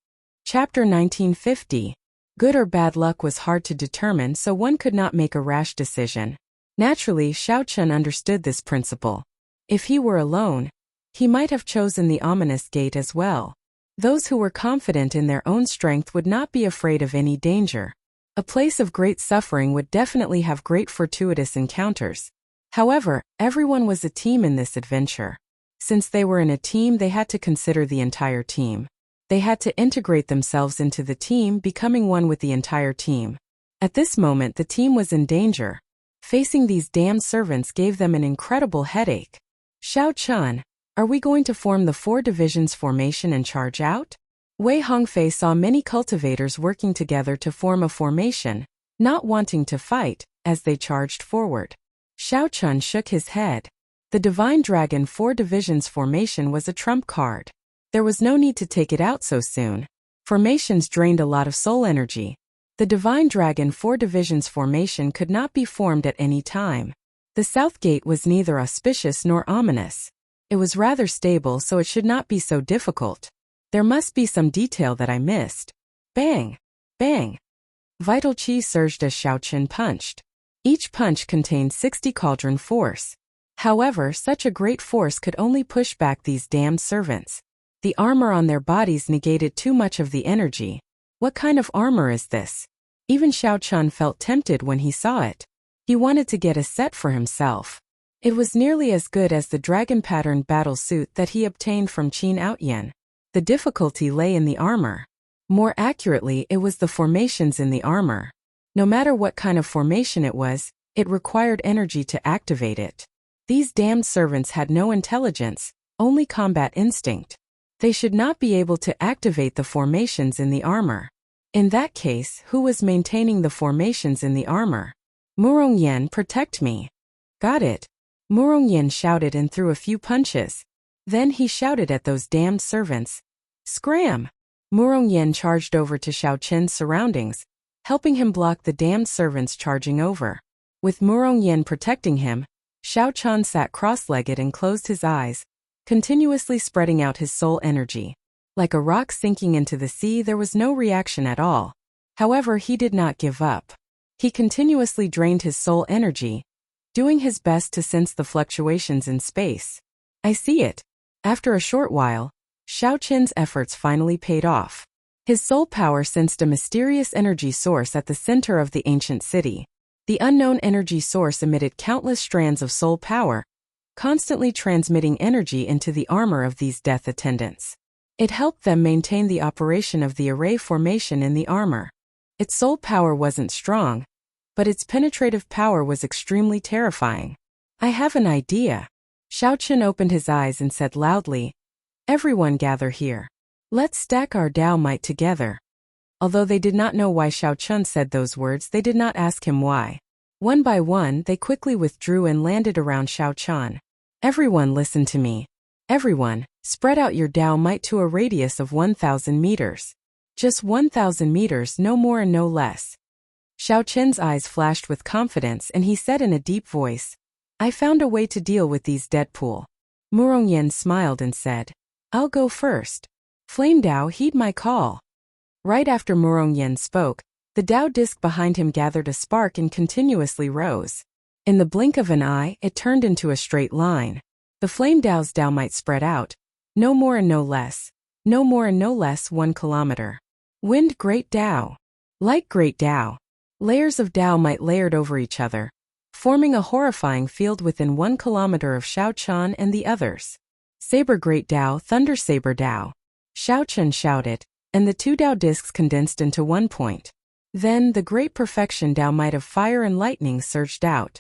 [SPEAKER 1] Chapter 1950. Good or bad luck was hard to determine, so one could not make a rash decision. Naturally, Xiao Chun understood this principle. If he were alone, he might have chosen the ominous gate as well. Those who were confident in their own strength would not be afraid of any danger. A place of great suffering would definitely have great fortuitous encounters. However, everyone was a team in this adventure. Since they were in a team, they had to consider the entire team. They had to integrate themselves into the team, becoming one with the entire team. At this moment, the team was in danger. Facing these damned servants gave them an incredible headache. Xiao Chun, are we going to form the 4 divisions formation and charge out? Wei Hongfei saw many cultivators working together to form a formation, not wanting to fight, as they charged forward. Xiao Chun shook his head. The Divine Dragon 4 divisions formation was a trump card. There was no need to take it out so soon. Formations drained a lot of soul energy. The Divine Dragon 4 divisions formation could not be formed at any time. The South Gate was neither auspicious nor ominous. It was rather stable, so it should not be so difficult. There must be some detail that I missed. Bang! Bang! Vital chi surged as Xiao Chun punched. Each punch contained 60 cauldron force. However, such a great force could only push back these damned servants. The armor on their bodies negated too much of the energy. What kind of armor is this? Even Xiao Chun felt tempted when he saw it. He wanted to get a set for himself. It was nearly as good as the dragon-patterned battle suit that he obtained from Qin Outyin. The difficulty lay in the armor. More accurately, it was the formations in the armor. No matter what kind of formation it was, it required energy to activate it. These damned servants had no intelligence, only combat instinct. They should not be able to activate the formations in the armor. In that case, who was maintaining the formations in the armor? Murongyan, protect me. Got it. Murongyan shouted and threw a few punches. Then he shouted at those damned servants. Scram! Murongyan charged over to Xiao Chun's surroundings, helping him block the damned servants charging over. With Murongyan protecting him, Xiao Chun sat cross-legged and closed his eyes, continuously spreading out his soul energy. Like a rock sinking into the sea, there was no reaction at all. However, he did not give up. He continuously drained his soul energy, doing his best to sense the fluctuations in space. I see it. After a short while, Xiao Chun's efforts finally paid off. His soul power sensed a mysterious energy source at the center of the ancient city. The unknown energy source emitted countless strands of soul power, constantly transmitting energy into the armor of these death attendants. It helped them maintain the operation of the array formation in the armor. Its soul power wasn't strong, but its penetrative power was extremely terrifying. I have an idea. Xiao Chun opened his eyes and said loudly, Everyone gather here. Let's stack our Dao might together. Although they did not know why Xiao Chun said those words, they did not ask him why. One by one, they quickly withdrew and landed around Xiao Chun. Everyone listen to me. Everyone, spread out your Dao might to a radius of 1,000 meters. Just 1,000 meters, no more and no less. Xiao Qin's eyes flashed with confidence and he said in a deep voice, I found a way to deal with these Deadpool. Murongyan smiled and said, I'll go first. Flame Dao, heed my call. Right after Murongyan spoke, the Dao disc behind him gathered a spark and continuously rose. In the blink of an eye, it turned into a straight line. The Flame Dao's Dao might spread out. No more and no less. No more and no less 1 kilometer. Wind Great Dao. Like Great Dao. Layers of Dao might layered over each other, forming a horrifying field within 1 kilometer of Xiao Qian and the others. Saber Great Dao, Thunder Saber Dao. Xiao Qian shouted, and the 2 Dao discs condensed into 1 point. Then the Great Perfection Dao might of fire and lightning surged out.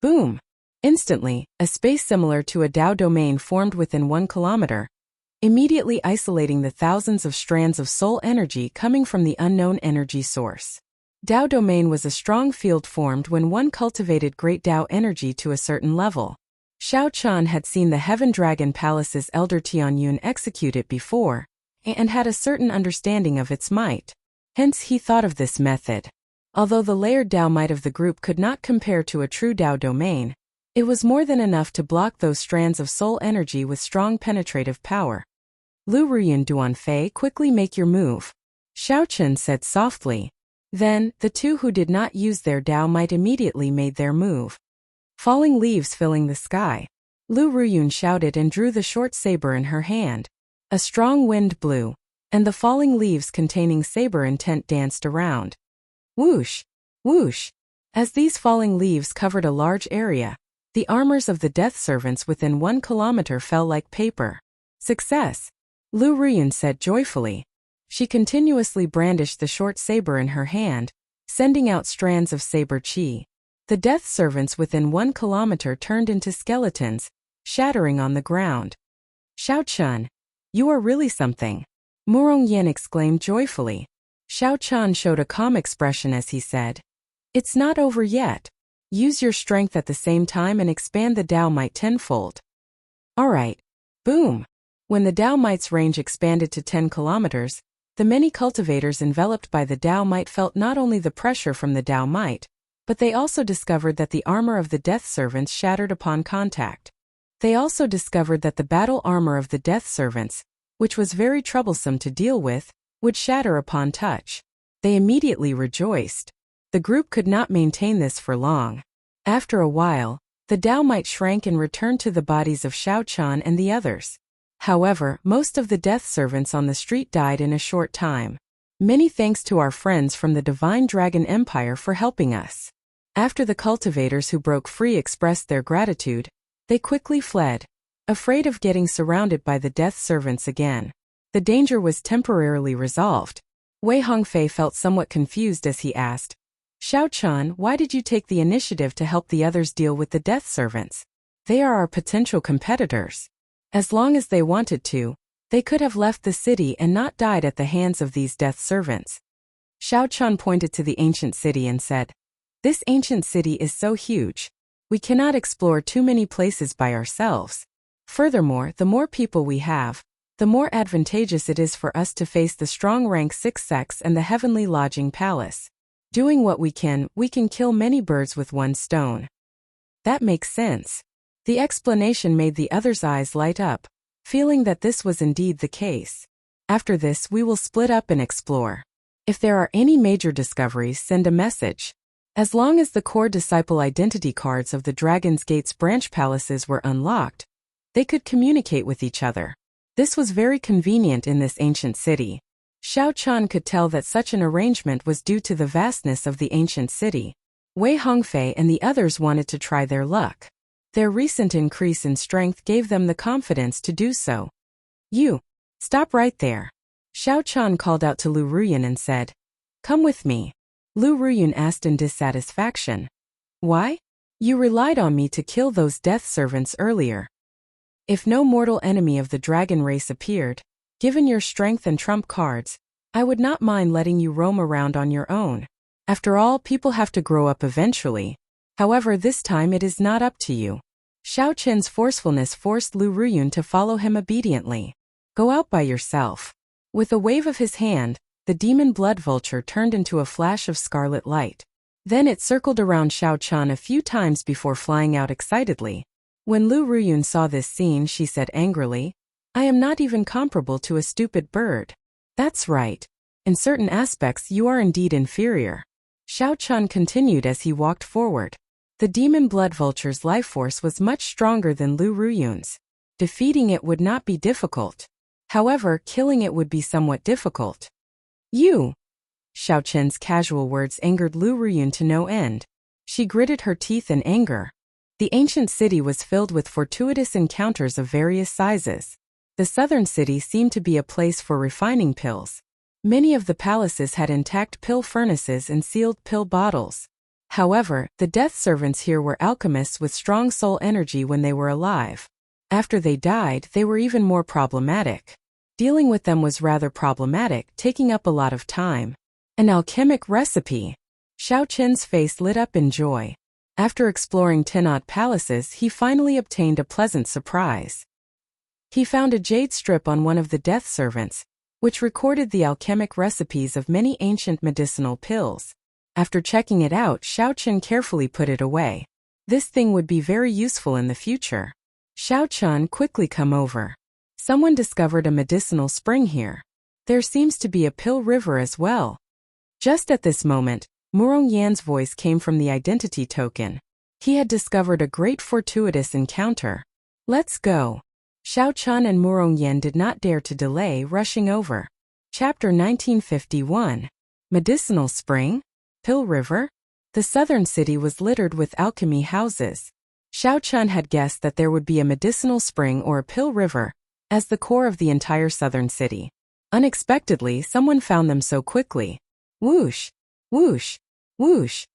[SPEAKER 1] Boom! Instantly, a space similar to a Dao domain formed within 1 kilometer, immediately isolating the thousands of strands of soul energy coming from the unknown energy source. Dao domain was a strong field formed when one cultivated great Dao energy to a certain level. Xiao Qian had seen the Heaven Dragon Palace's elder Tianyun execute it before, and had a certain understanding of its might. Hence he thought of this method. Although the layered Dao might of the group could not compare to a true Dao domain, it was more than enough to block those strands of soul energy with strong penetrative power. Lu Ruyun Duanfei, quickly make your move. Xiao Qian said softly. Then, the 2 who did not use their Dao might immediately made their move. Falling leaves filling the sky. Lu Ruyun shouted and drew the short saber in her hand. A strong wind blew, and the falling leaves containing saber intent danced around. Whoosh! Whoosh! As these falling leaves covered a large area, the armors of the death servants within 1 kilometer fell like paper. Success! Lu Ruyun said joyfully. She continuously brandished the short saber in her hand, sending out strands of saber chi. The death servants within 1 kilometer turned into skeletons, shattering on the ground. Xiao Qian, you are really something. Murongyan exclaimed joyfully. Xiao Qian showed a calm expression as he said, It's not over yet. Use your strength at the same time and expand the Dao might tenfold. Alright. Boom! When the Dao might's range expanded to 10 kilometers, the many cultivators enveloped by the Dao might felt not only the pressure from the Dao might, but they also discovered that the armor of the death servants shattered upon contact. They also discovered that the battle armor of the death servants, which was very troublesome to deal with, would shatter upon touch. They immediately rejoiced. The group could not maintain this for long. After a while, the Dao might shrank and returned to the bodies of Xiao Qian and the others. However, most of the death servants on the street died in a short time. Many thanks to our friends from the Divine Dragon Empire for helping us. After the cultivators who broke free expressed their gratitude, they quickly fled, afraid of getting surrounded by the death servants again. The danger was temporarily resolved. Wei Hongfei felt somewhat confused as he asked, Xiao Qian, why did you take the initiative to help the others deal with the death servants? They are our potential competitors. As long as they wanted to, they could have left the city and not died at the hands of these death servants. Xiao Qian pointed to the ancient city and said, This ancient city is so huge. We cannot explore too many places by ourselves. Furthermore, the more people we have, the more advantageous it is for us to face the strong rank 6 sects and the heavenly lodging palace. Doing what we can kill many birds with one stone. That makes sense. The explanation made the others' eyes light up, feeling that this was indeed the case. After this we will split up and explore. If there are any major discoveries, send a message. As long as the core disciple identity cards of the Dragon's Gate's branch palaces were unlocked, they could communicate with each other. This was very convenient in this ancient city. Xiao Qian could tell that such an arrangement was due to the vastness of the ancient city. Wei Hongfei and the others wanted to try their luck. Their recent increase in strength gave them the confidence to do so. You! Stop right there! Xiao Qian called out to Lu Ruyun and said, Come with me. Lu Ruyun asked in dissatisfaction. Why? You relied on me to kill those death servants earlier. If no mortal enemy of the dragon race appeared, given your strength and trump cards, I would not mind letting you roam around on your own. After all, people have to grow up eventually. However, this time it is not up to you. Xiao Qian's forcefulness forced Lu Ruyun to follow him obediently. Go out by yourself. With a wave of his hand, the demon blood vulture turned into a flash of scarlet light. Then it circled around Xiao Chun a few times before flying out excitedly. When Lu Ruyun saw this scene, she said angrily, "I am not even comparable to a stupid bird." "That's right. In certain aspects you are indeed inferior." Xiao Chun continued as he walked forward. The demon blood vulture's life force was much stronger than Lu Ruyun's. Defeating it would not be difficult. However, killing it would be somewhat difficult. "You!" Xiao Chen's casual words angered Lu Ruyun to no end. She gritted her teeth in anger. The ancient city was filled with fortuitous encounters of various sizes. The southern city seemed to be a place for refining pills. Many of the palaces had intact pill furnaces and sealed pill bottles. However, the death servants here were alchemists with strong soul energy when they were alive. After they died, they were even more problematic. Dealing with them was rather problematic, taking up a lot of time. An alchemic recipe! Xiao Chen's face lit up in joy. After exploring 10 odd palaces, he finally obtained a pleasant surprise. He found a jade strip on one of the death servants, which recorded the alchemic recipes of many ancient medicinal pills. After checking it out, Xiao Chen carefully put it away. This thing would be very useful in the future. Xiao Chun, quickly come over. Someone discovered a medicinal spring here. There seems to be a pill river as well. Just at this moment, Murong Yan's voice came from the identity token. He had discovered a great fortuitous encounter. "Let's go." Xiao Chun and Murong Yan did not dare to delay, rushing over. Chapter 1951. Medicinal Spring? Pill River? The southern city was littered with alchemy houses. Xiao Chun had guessed that there would be a medicinal spring or a pill river as the core of the entire southern city. Unexpectedly, someone found them so quickly. Whoosh! Whoosh! Whoosh!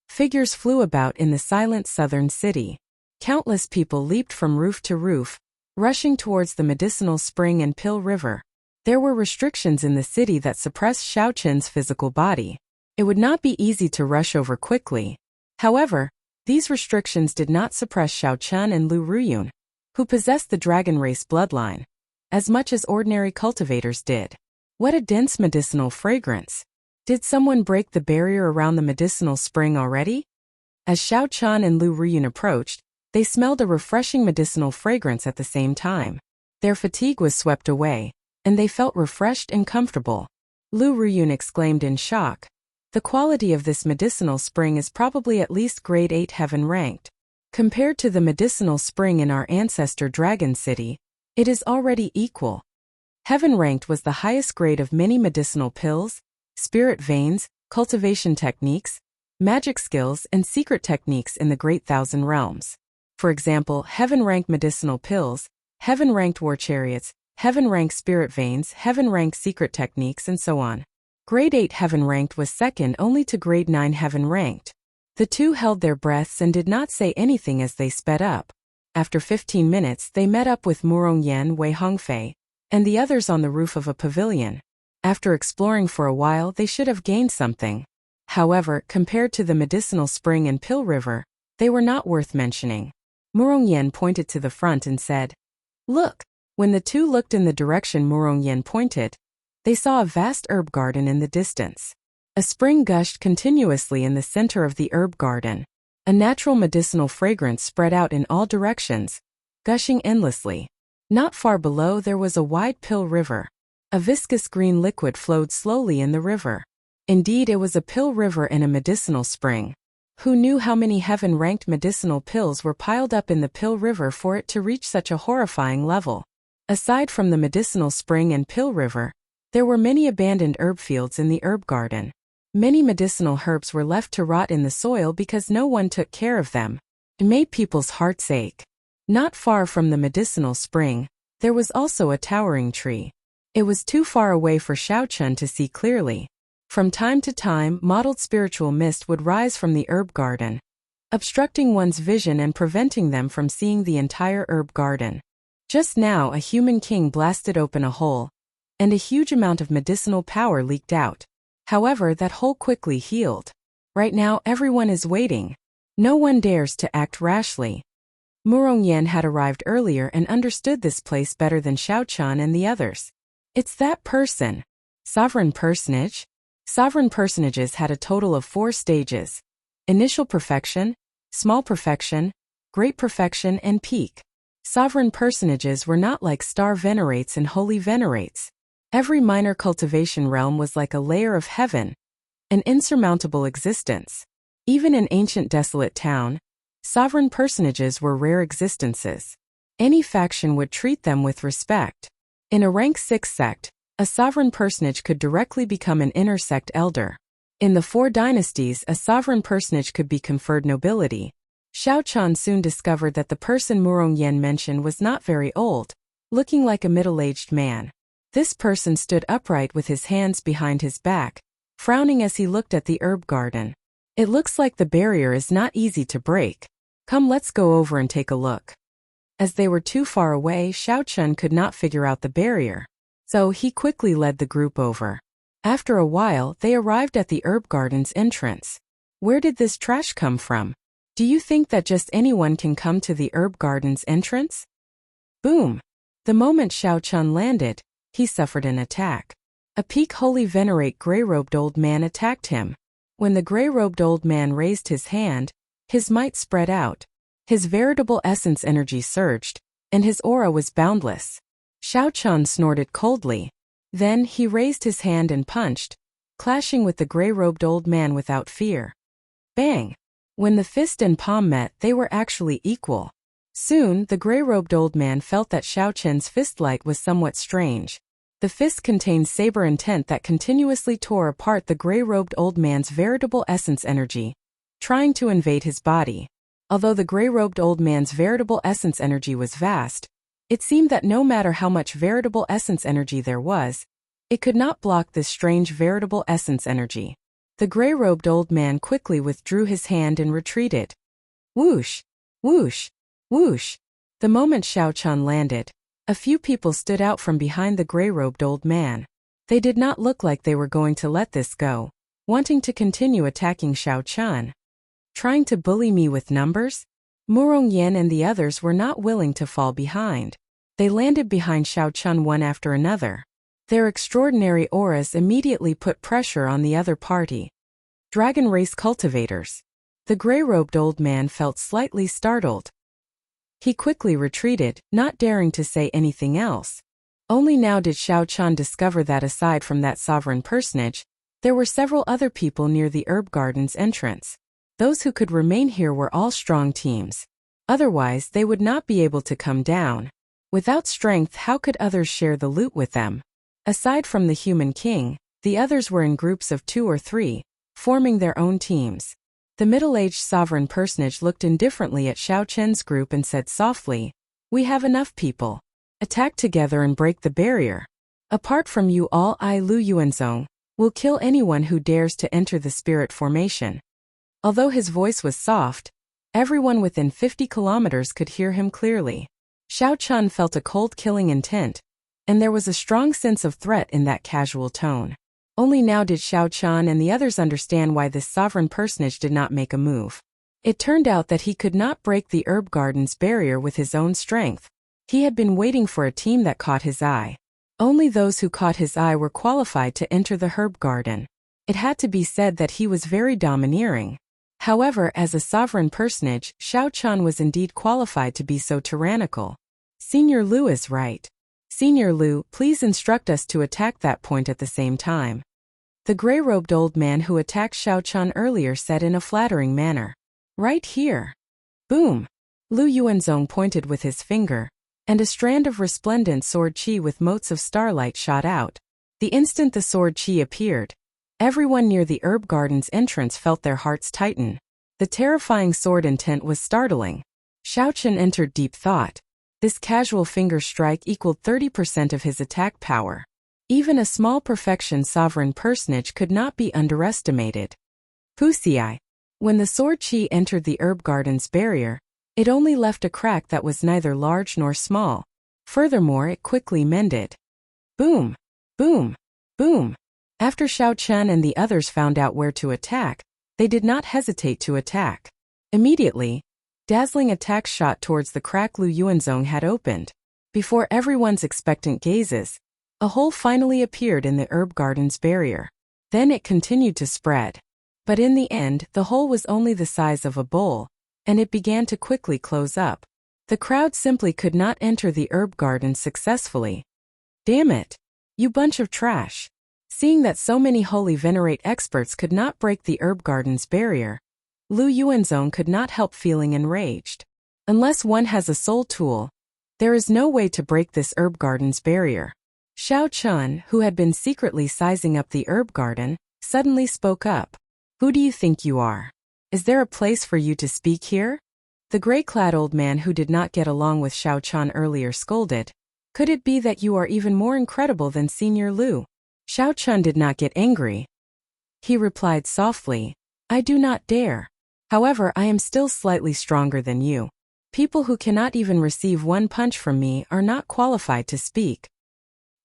[SPEAKER 1] Figures flew about in the silent southern city. Countless people leaped from roof to roof, rushing towards the medicinal spring and pill river. There were restrictions in the city that suppressed Xiao Chen's physical body. It would not be easy to rush over quickly. However, these restrictions did not suppress Xiao Chun and Lu Ruyun, who possessed the dragon race bloodline, as much as ordinary cultivators did. What a dense medicinal fragrance! Did someone break the barrier around the medicinal spring already? As Xiao Chun and Lu Ruyun approached, they smelled a refreshing medicinal fragrance at the same time. Their fatigue was swept away, and they felt refreshed and comfortable. Lu Ruyun exclaimed in shock. The quality of this medicinal spring is probably at least grade 8 heaven ranked. Compared to the medicinal spring in our ancestor Dragon City, it is already equal. Heaven ranked was the highest grade of many medicinal pills, spirit veins, cultivation techniques, magic skills, and secret techniques in the Great Thousand Realms. For example, heaven-ranked medicinal pills, heaven-ranked war chariots, heaven-ranked spirit veins, heaven-ranked secret techniques, and so on. Grade 8 heaven-ranked was second only to Grade 9 heaven-ranked. The two held their breaths and did not say anything as they sped up. After 15 minutes, they met up with Murong Yan, Wei Hongfei, and the others on the roof of a pavilion. After exploring for a while, they should have gained something. However, compared to the medicinal spring and pill river, they were not worth mentioning. Murong Yan pointed to the front and said, "Look." When the two looked in the direction Murong Yan pointed, they saw a vast herb garden in the distance. A spring gushed continuously in the center of the herb garden. A natural medicinal fragrance spread out in all directions, gushing endlessly. Not far below there was a wide pill river. A viscous green liquid flowed slowly in the river. Indeed, it was a pill river and a medicinal spring. Who knew how many heaven-ranked medicinal pills were piled up in the pill river for it to reach such a horrifying level? Aside from the medicinal spring and pill river, there were many abandoned herb fields in the herb garden. Many medicinal herbs were left to rot in the soil because no one took care of them. It made people's hearts ache. Not far from the medicinal spring, there was also a towering tree. It was too far away for Xiao Chun to see clearly. From time to time, mottled spiritual mist would rise from the herb garden, obstructing one's vision and preventing them from seeing the entire herb garden. Just now, a human king blasted open a hole, and a huge amount of medicinal power leaked out. However, that hole quickly healed. Right now, everyone is waiting. No one dares to act rashly. Murong Yan had arrived earlier and understood this place better than Xiao Chun and the others. It's that person. Sovereign personage? Sovereign personages had a total of 4 stages. initial perfection, small perfection, great perfection, and peak. Sovereign personages were not like star venerates and holy venerates. Every minor cultivation realm was like a layer of heaven, an insurmountable existence. Even in ancient desolate town, sovereign personages were rare existences. Any faction would treat them with respect. In a rank 6 sect, a sovereign personage could directly become an inner sect elder. In the 4 dynasties, a sovereign personage could be conferred nobility. Xiao Chan soon discovered that the person Murong Yen mentioned was not very old, looking like a middle-aged man. This person stood upright with his hands behind his back, frowning as he looked at the herb garden. It looks like the barrier is not easy to break. Come, let's go over and take a look. As they were too far away, Xiao Chun could not figure out the barrier, so he quickly led the group over. After a while, they arrived at the herb garden's entrance. Where did this trash come from? Do you think that just anyone can come to the herb garden's entrance? Boom! The moment Xiao Chun landed, he suffered an attack. A peak holy venerate gray-robed old man attacked him. When the gray-robed old man raised his hand, his might spread out. His veritable essence energy surged, and his aura was boundless. Xiao Chun snorted coldly. Then he raised his hand and punched, clashing with the gray-robed old man without fear. Bang! When the fist and palm met, they were actually equal. Soon, the gray-robed old man felt that Xiao Chun's fistlight was somewhat strange. The fist contained saber intent that continuously tore apart the gray-robed old man's veritable essence energy, trying to invade his body. Although the gray-robed old man's veritable essence energy was vast, it seemed that no matter how much veritable essence energy there was, it could not block this strange veritable essence energy. The gray-robed old man quickly withdrew his hand and retreated. Whoosh! Whoosh! Whoosh! The moment Xiao Chun landed, a few people stood out from behind the gray-robed old man. They did not look like they were going to let this go, wanting to continue attacking Xiao Chun. Trying to bully me with numbers? Murong Yen and the others were not willing to fall behind. They landed behind Xiao Chun one after another. Their extraordinary auras immediately put pressure on the other party. Dragon race cultivators. The gray-robed old man felt slightly startled. He quickly retreated, not daring to say anything else. Only now did Xiao Chun discover that aside from that sovereign personage, there were several other people near the herb garden's entrance. Those who could remain here were all strong teams. Otherwise, they would not be able to come down. Without strength, how could others share the loot with them? Aside from the human king, the others were in groups of 2 or 3, forming their own teams. The middle-aged sovereign personage looked indifferently at Xiao Chen's group and said softly, "We have enough people. Attack together and break the barrier. Apart from you all, I, Lu Yuanzong, will kill anyone who dares to enter the spirit formation." Although his voice was soft, everyone within 50 kilometers could hear him clearly. Xiao Chun felt a cold killing intent, and there was a strong sense of threat in that casual tone. Only now did Xiao Chun and the others understand why this sovereign personage did not make a move. It turned out that he could not break the herb garden's barrier with his own strength. He had been waiting for a team that caught his eye. Only those who caught his eye were qualified to enter the herb garden. It had to be said that he was very domineering. However, as a sovereign personage, Xiao Chun was indeed qualified to be so tyrannical. Senior Lu is right. Senior Lu, please instruct us to attack that point at the same time. The gray-robed old man who attacked Xiao Chun earlier said in a flattering manner. Right here. Boom. Lu Yuanzong pointed with his finger, and a strand of resplendent sword chi with motes of starlight shot out. The instant the sword chi appeared, everyone near the herb garden's entrance felt their hearts tighten. The terrifying sword intent was startling. Xiao Chun entered deep thought. This casual finger strike equaled 30% of his attack power. Even a small perfection sovereign personage could not be underestimated. Pusii. When the sword chi entered the herb garden's barrier, it only left a crack that was neither large nor small. Furthermore, it quickly mended. Boom! Boom! Boom! After Xiao Chun and the others found out where to attack, they did not hesitate to attack. Immediately, dazzling attacks shot towards the crack Lu Yuanzong had opened. Before everyone's expectant gazes, a hole finally appeared in the herb garden's barrier. Then it continued to spread. But in the end, the hole was only the size of a bowl, and it began to quickly close up. The crowd simply could not enter the herb garden successfully. Damn it! You bunch of trash! Seeing that so many holy venerate experts could not break the herb garden's barrier, Lu Yuanzong could not help feeling enraged. Unless one has a soul tool, there is no way to break this herb garden's barrier. Xiao Chun, who had been secretly sizing up the herb garden, suddenly spoke up. Who do you think you are? Is there a place for you to speak here? The gray-clad old man who did not get along with Xiao Chun earlier scolded. Could it be that you are even more incredible than Senior Lu? Xiao Chun did not get angry. He replied softly, I do not dare. However, I am still slightly stronger than you. People who cannot even receive one punch from me are not qualified to speak.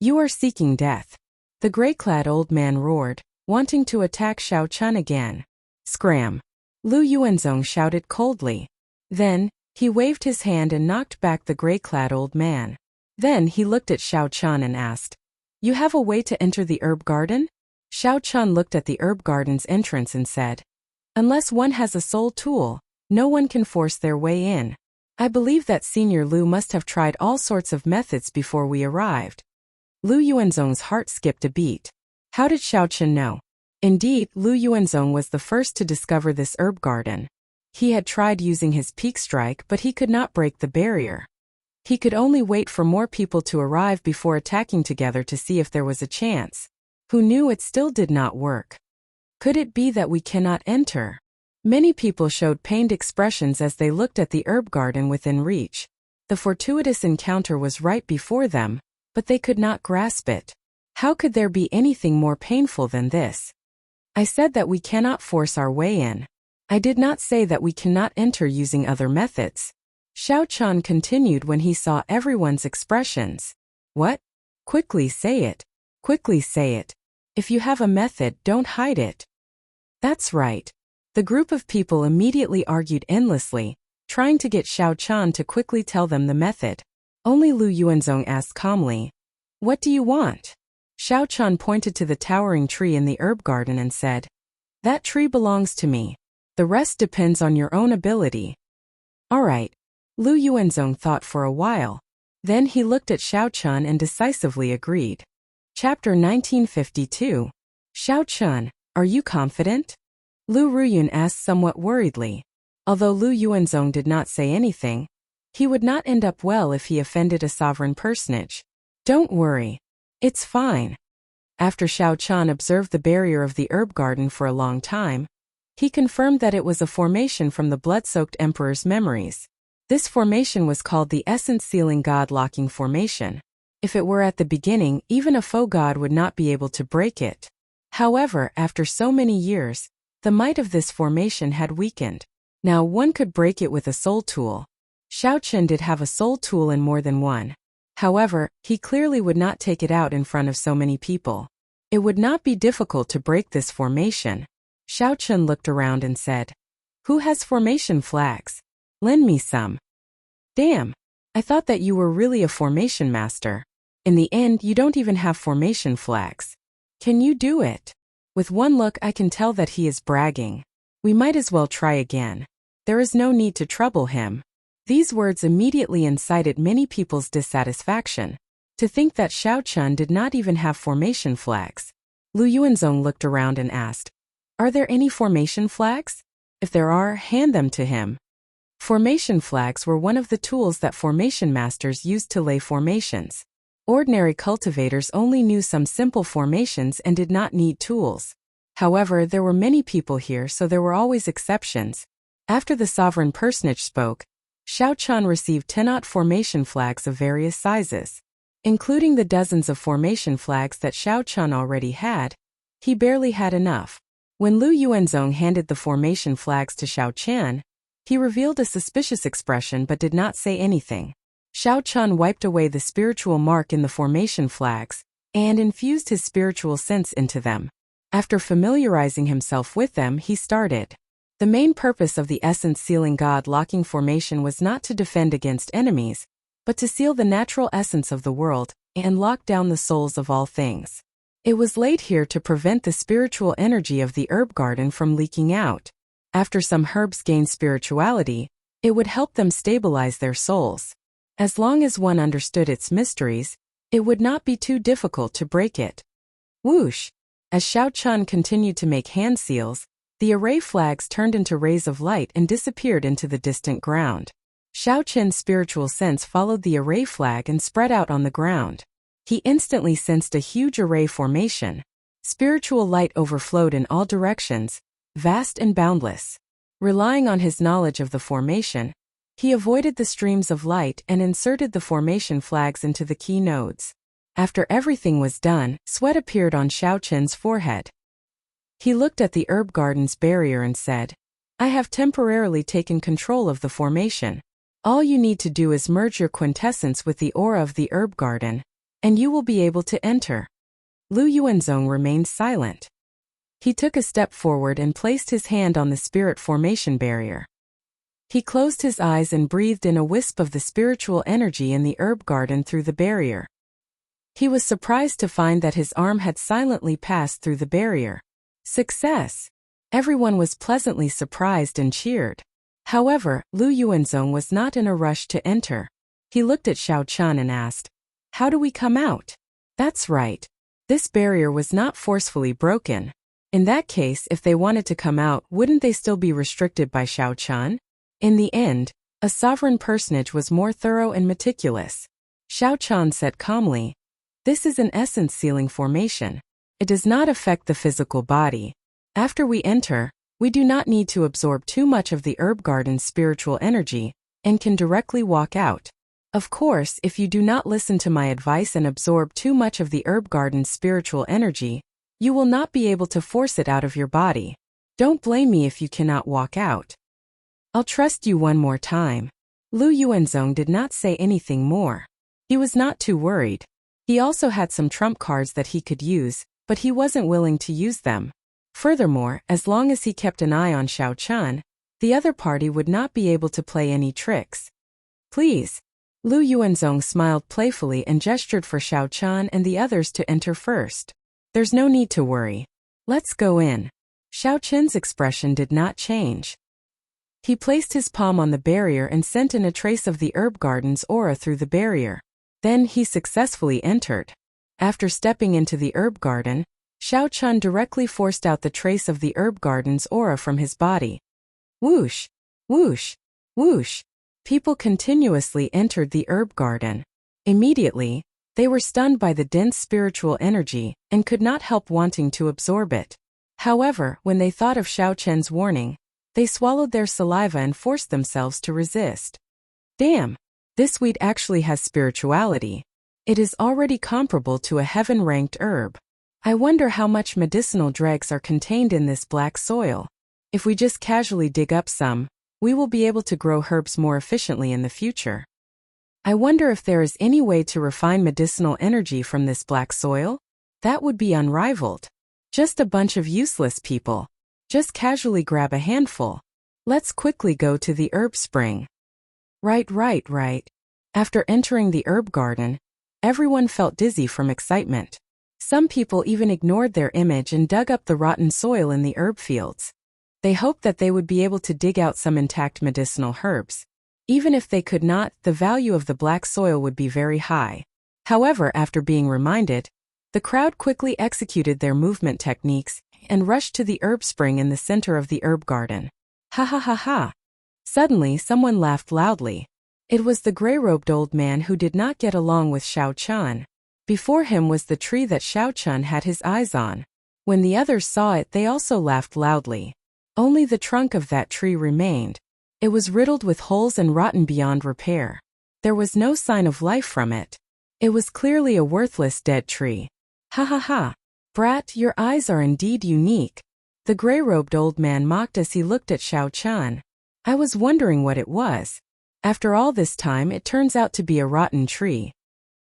[SPEAKER 1] You are seeking death. The gray-clad old man roared, wanting to attack Xiao Chun again. Scram! Lu Yuanzong shouted coldly. Then, he waved his hand and knocked back the gray-clad old man. Then he looked at Xiao Chun and asked, You have a way to enter the herb garden? Xiao Chun looked at the herb garden's entrance and said, Unless one has a soul tool, no one can force their way in. I believe that Senior Lu must have tried all sorts of methods before we arrived. Lu Yuanzong's heart skipped a beat. How did Xiao Chun know? Indeed, Lu Yuanzong was the first to discover this herb garden. He had tried using his peak strike, but he could not break the barrier. He could only wait for more people to arrive before attacking together to see if there was a chance. Who knew it still did not work? Could it be that we cannot enter? Many people showed pained expressions as they looked at the herb garden within reach. The fortuitous encounter was right before them, but they could not grasp it. How could there be anything more painful than this? I said that we cannot force our way in. I did not say that we cannot enter using other methods. Xiao Chun continued when he saw everyone's expressions. What? Quickly say it. Quickly say it. If you have a method, don't hide it. That's right. The group of people immediately argued endlessly, trying to get Xiao Chun to quickly tell them the method. Only Lu Yuanzong asked calmly, What do you want? Xiao Chun pointed to the towering tree in the herb garden and said, That tree belongs to me. The rest depends on your own ability. All right. Lu Yuanzong thought for a while. Then he looked at Xiao Chun and decisively agreed. Chapter 1952. Xiao Chun, are you confident? Lu Ruyun asked somewhat worriedly. Although Lu Yuanzong did not say anything, he would not end up well if he offended a sovereign personage. Don't worry. It's fine. After Xiao Chun observed the barrier of the herb garden for a long time, he confirmed that it was a formation from the blood-soaked emperor's memories. This formation was called the essence-sealing god-locking formation. If it were at the beginning, even a faux god would not be able to break it. However, after so many years, the might of this formation had weakened. Now one could break it with a soul tool. Xiao Chun did have a soul tool and more than one. However, he clearly would not take it out in front of so many people. It would not be difficult to break this formation. Xiao Chun looked around and said, Who has formation flags? Lend me some. Damn, I thought that you were really a formation master. In the end, you don't even have formation flags. Can you do it? With one look, I can tell that he is bragging. We might as well try again. There is no need to trouble him. These words immediately incited many people's dissatisfaction. To think that Xiao Chun did not even have formation flags. Lu Yuanzong looked around and asked, Are there any formation flags? If there are, hand them to him. Formation flags were one of the tools that formation masters used to lay formations. Ordinary cultivators only knew some simple formations and did not need tools. However, there were many people here, so there were always exceptions. After the sovereign personage spoke, Xiao Chun received 10 formation flags of various sizes. Including the dozens of formation flags that Xiao Chun already had, he barely had enough. When Lu Yuanzong handed the formation flags to Xiao Chun, he revealed a suspicious expression but did not say anything. Xiao Chun wiped away the spiritual mark in the formation flags and infused his spiritual sense into them. After familiarizing himself with them, he started. The main purpose of the essence-sealing god-locking formation was not to defend against enemies, but to seal the natural essence of the world and lock down the souls of all things. It was laid here to prevent the spiritual energy of the herb garden from leaking out. After some herbs gain spirituality, it would help them stabilize their souls. As long as one understood its mysteries, it would not be too difficult to break it. Whoosh! As Xiao Chun continued to make hand seals, the array flags turned into rays of light and disappeared into the distant ground. Xiao Chun's spiritual sense followed the array flag and spread out on the ground. He instantly sensed a huge array formation. Spiritual light overflowed in all directions, vast and boundless. Relying on his knowledge of the formation, he avoided the streams of light and inserted the formation flags into the key nodes. After everything was done, sweat appeared on Xiao Chun's forehead. He looked at the herb garden's barrier and said, "I have temporarily taken control of the formation. All you need to do is merge your quintessence with the aura of the herb garden, and you will be able to enter." Lu Yuanzong remained silent. He took a step forward and placed his hand on the spirit formation barrier. He closed his eyes and breathed in a wisp of the spiritual energy in the herb garden through the barrier. He was surprised to find that his arm had silently passed through the barrier. Success! Everyone was pleasantly surprised and cheered. However, Lu Yuanzong was not in a rush to enter. He looked at Xiao Chun and asked, "How do we come out?" That's right. This barrier was not forcefully broken. In that case, if they wanted to come out, wouldn't they still be restricted by Xiao Chun? In the end, a sovereign personage was more thorough and meticulous. Xiao Chun said calmly, "This is an essence sealing formation. It does not affect the physical body. After we enter, we do not need to absorb too much of the herb garden's spiritual energy, and can directly walk out. Of course, if you do not listen to my advice and absorb too much of the herb garden's spiritual energy, you will not be able to force it out of your body. Don't blame me if you cannot walk out. I'll trust you one more time." Lu Yuanzong did not say anything more. He was not too worried. He also had some trump cards that he could use, but he wasn't willing to use them. Furthermore, as long as he kept an eye on Xiao Chun, the other party would not be able to play any tricks. "Please." Lu Yuanzong smiled playfully and gestured for Xiao Chun and the others to enter first. "There's no need to worry. Let's go in." Xiao Chun's expression did not change. He placed his palm on the barrier and sent in a trace of the herb garden's aura through the barrier. Then he successfully entered. After stepping into the herb garden, Xiao Chun directly forced out the trace of the herb garden's aura from his body. Whoosh! Whoosh! Whoosh! People continuously entered the herb garden. Immediately, they were stunned by the dense spiritual energy and could not help wanting to absorb it. However, when they thought of Xiao Chun's warning, they swallowed their saliva and forced themselves to resist. Damn! This weed actually has spirituality. It is already comparable to a heaven-ranked herb. I wonder how much medicinal dregs are contained in this black soil. If we just casually dig up some, we will be able to grow herbs more efficiently in the future. I wonder if there is any way to refine medicinal energy from this black soil? That would be unrivaled. Just a bunch of useless people. Just casually grab a handful. Let's quickly go to the herb spring. Right. After entering the herb garden, everyone felt dizzy from excitement. Some people even ignored their image and dug up the rotten soil in the herb fields. They hoped that they would be able to dig out some intact medicinal herbs. Even if they could not, the value of the black soil would be very high. However, after being reminded, the crowd quickly executed their movement techniques and rushed to the herb spring in the center of the herb garden. Ha ha ha ha! Suddenly, someone laughed loudly. It was the gray-robed old man who did not get along with Xiao Chun. Before him was the tree that Xiao Chun had his eyes on. When the others saw it, they also laughed loudly. Only the trunk of that tree remained. It was riddled with holes and rotten beyond repair. There was no sign of life from it. It was clearly a worthless dead tree. Ha ha ha! Brat, your eyes are indeed unique. The gray-robed old man mocked as he looked at Xiao Chun. I was wondering what it was. After all this time, it turns out to be a rotten tree.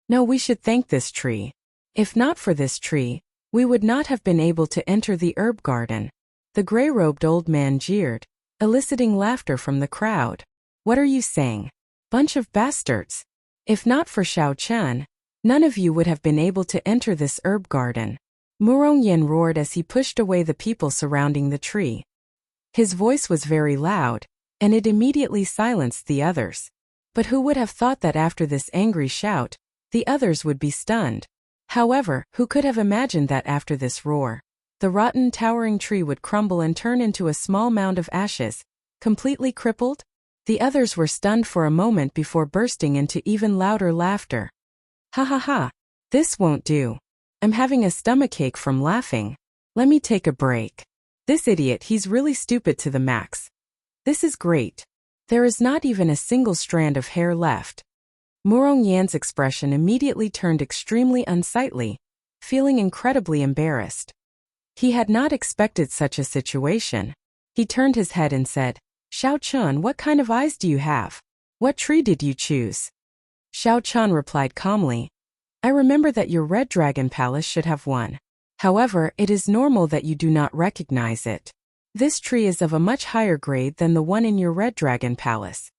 [SPEAKER 1] No, we should thank this tree. If not for this tree, we would not have been able to enter the herb garden. The gray-robed old man jeered, eliciting laughter from the crowd. What are you saying? Bunch of bastards. If not for Xiao Chun, none of you would have been able to enter this herb garden. Murong roared as he pushed away the people surrounding the tree. His voice was very loud, and it immediately silenced the others. But who would have thought that after this angry shout, the others would be stunned? However, who could have imagined that after this roar, the rotten towering tree would crumble and turn into a small mound of ashes, completely crippled? The others were stunned for a moment before bursting into even louder laughter. Ha ha ha, this won't do. I'm having a stomachache from laughing. Let me take a break. This idiot, he's really stupid to the max. This is great. There is not even a single strand of hair left. Murong expression immediately turned extremely unsightly, feeling incredibly embarrassed. He had not expected such a situation. He turned his head and said, Xiao Chun, what kind of eyes do you have? What tree did you choose? Xiao Chun replied calmly, I remember that your Red Dragon Palace should have one. However, it is normal that you do not recognize it. This tree is of a much higher grade than the one in your Red Dragon Palace.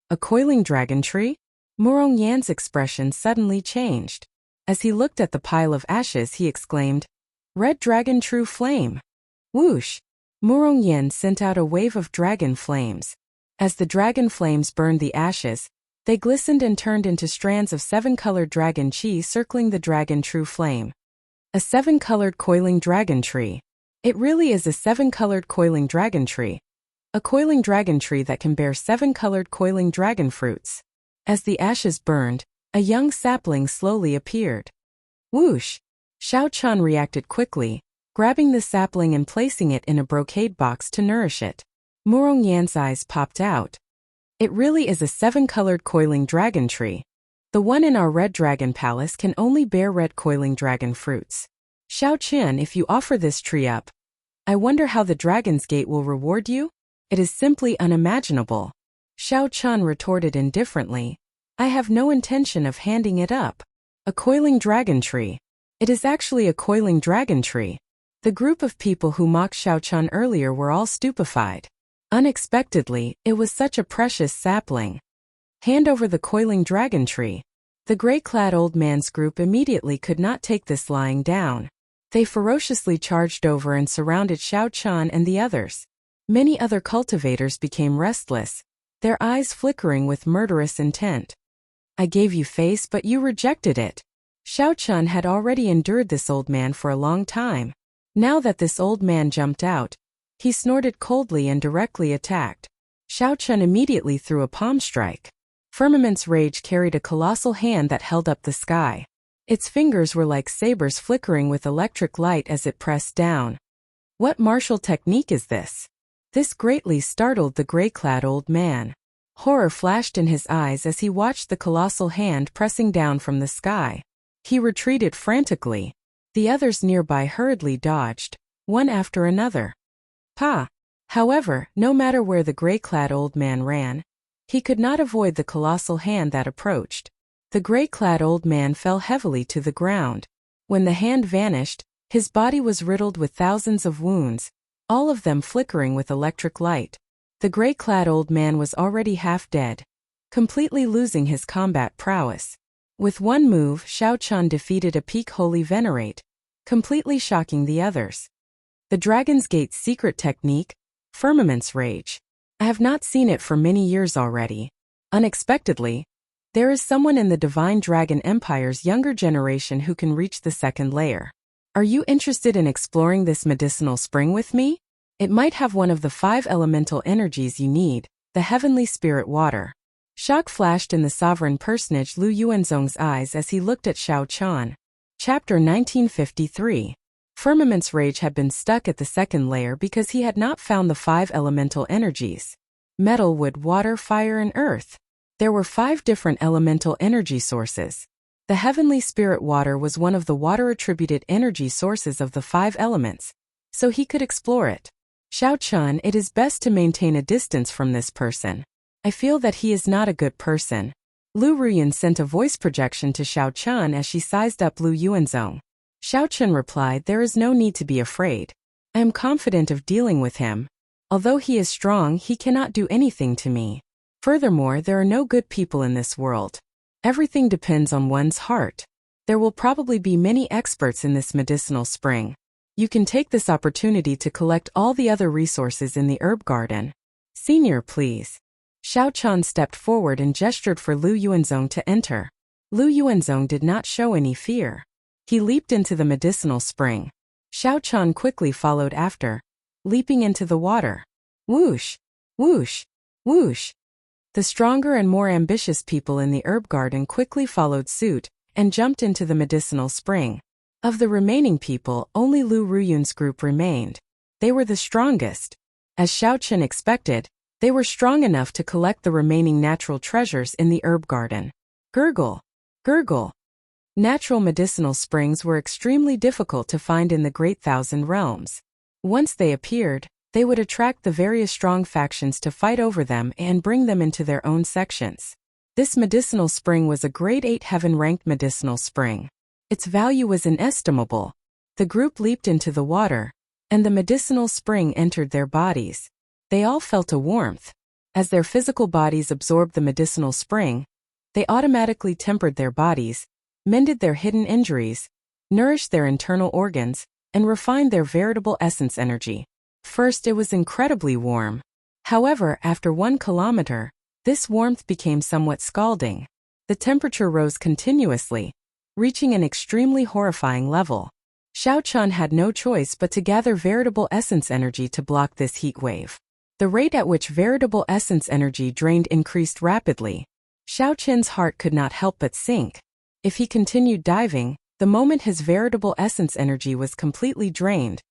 [SPEAKER 1] A coiling dragon tree? Murong expression suddenly changed. As he looked at the pile of ashes, he exclaimed, Red Dragon True Flame! Whoosh! Murong sent out a wave of dragon flames. As the dragon flames burned the ashes, they glistened and turned into strands of 7-colored dragon chi circling the dragon true flame. A 7-colored coiling dragon tree. It really is a 7-colored coiling dragon tree. A coiling dragon tree that can bear 7-colored coiling dragon fruits. As the ashes burned, a young sapling slowly appeared. Whoosh! Xiao Chun reacted quickly, grabbing the sapling and placing it in a brocade box to nourish it. Murong eyes popped out. It really is a 7-colored coiling dragon tree. The one in our Red Dragon Palace can only bear red coiling dragon fruits. Xiao Chun, if you offer this tree up, I wonder how the Dragon's Gate will reward you? It is simply unimaginable. Xiao Chun retorted indifferently, I have no intention of handing it up. A coiling dragon tree. It is actually a coiling dragon tree. The group of people who mocked Xiao Chun earlier were all stupefied. Unexpectedly, it was such a precious sapling. Hand over the coiling dragon tree. The gray-clad old man's group immediately could not take this lying down. They ferociously charged over and surrounded Xiao Chun and the others. Many other cultivators became restless, their eyes flickering with murderous intent. I gave you face, but you rejected it. Xiao Chun had already endured this old man for a long time. Now that this old man jumped out, he snorted coldly and directly attacked. Xiao Chun immediately threw a palm strike. Firmament's rage carried a colossal hand that held up the sky. Its fingers were like sabers flickering with electric light as it pressed down. What martial technique is this? This greatly startled the gray-clad old man. Horror flashed in his eyes as he watched the colossal hand pressing down from the sky. He retreated frantically. The others nearby hurriedly dodged, one after another. Pa! However, no matter where the gray-clad old man ran, he could not avoid the colossal hand that approached. The gray-clad old man fell heavily to the ground. When the hand vanished, his body was riddled with thousands of wounds, all of them flickering with electric light. The gray-clad old man was already half dead, completely losing his combat prowess. With one move, Xiao Chun defeated a peak holy venerate, completely shocking the others. The Dragon's Gate's secret technique, Firmament's Rage. I have not seen it for many years already. Unexpectedly, there is someone in the Divine Dragon Empire's younger generation who can reach the second layer. Are you interested in exploring this medicinal spring with me? It might have one of the 5 elemental energies you need, the heavenly spirit water. Shock flashed in the sovereign personage Lu Yuanzong's eyes as he looked at Xiao Chun. Chapter 1953. Firmament's Rage had been stuck at the second layer because he had not found the 5 elemental energies. Metal, wood, water, fire, and earth. There were 5 different elemental energy sources. The heavenly spirit water was one of the water-attributed energy sources of the 5 elements, so he could explore it. Xiao Chun, it is best to maintain a distance from this person. I feel that he is not a good person. Lu Ruyan sent a voice projection to Xiao Chun as she sized up Lu Yuanzong. Xiao Chun replied, there is no need to be afraid. I am confident of dealing with him. Although he is strong, he cannot do anything to me. Furthermore, there are no good people in this world. Everything depends on one's heart. There will probably be many experts in this medicinal spring. You can take this opportunity to collect all the other resources in the herb garden. Senior, please. Xiao Chan stepped forward and gestured for Lu Yuanzong to enter. Lu Yuanzong did not show any fear. He leaped into the medicinal spring. Xiao Chan quickly followed after, leaping into the water. Whoosh! Whoosh! Whoosh! The stronger and more ambitious people in the herb garden quickly followed suit and jumped into the medicinal spring. Of the remaining people, only Lu Ruyun's group remained. They were the strongest. As Xiao Chen expected, they were strong enough to collect the remaining natural treasures in the herb garden. Gurgle! Gurgle! Natural medicinal springs were extremely difficult to find in the Great Thousand Realms. Once they appeared, they would attract the various strong factions to fight over them and bring them into their own sections. This medicinal spring was a grade 8 heaven-ranked medicinal spring. Its value was inestimable. The group leaped into the water, and the medicinal spring entered their bodies. They all felt a warmth. As their physical bodies absorbed the medicinal spring, they automatically tempered their bodies, mended their hidden injuries, nourished their internal organs, and refined their veritable essence energy. First, it was incredibly warm. However, after 1 kilometer, this warmth became somewhat scalding. The temperature rose continuously, reaching an extremely horrifying level. Xiao Chan had no choice but to gather veritable essence energy to block this heat wave. The rate at which veritable essence energy drained increased rapidly. Xiao Chen's heart could not help but sink. If he continued diving, the moment his veritable essence energy was completely drained,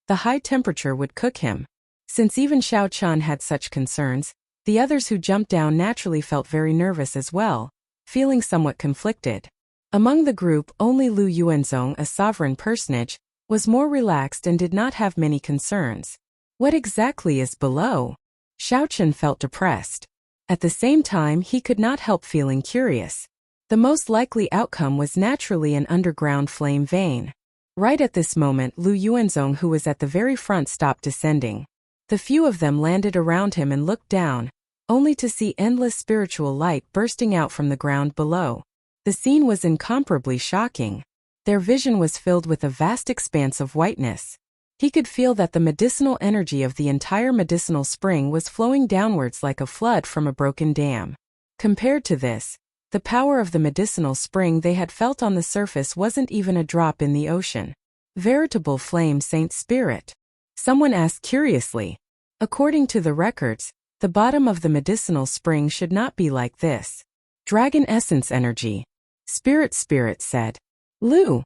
[SPEAKER 1] the high temperature would cook him. Since even Xiao Chan had such concerns, the others who jumped down naturally felt very nervous as well, feeling somewhat conflicted. Among the group, only Lu Yuanzong, a sovereign personage, was more relaxed and did not have many concerns. What exactly is below? Xiao Chen felt depressed. At the same time, he could not help feeling curious. The most likely outcome was naturally an underground flame vein. Right at this moment, Lu Yuanzong, who was at the very front, stopped descending. The few of them landed around him and looked down, only to see endless spiritual light bursting out from the ground below. The scene was incomparably shocking. Their vision was filled with a vast expanse of whiteness. He could feel that the medicinal energy of the entire medicinal spring was flowing downwards like a flood from a broken dam. Compared to this, the power of the medicinal spring they had felt on the surface wasn't even a drop in the ocean. Veritable flame saint spirit. Someone asked curiously. According to the records, the bottom of the medicinal spring should not be like this. Dragon essence energy. Spirit said. Lu.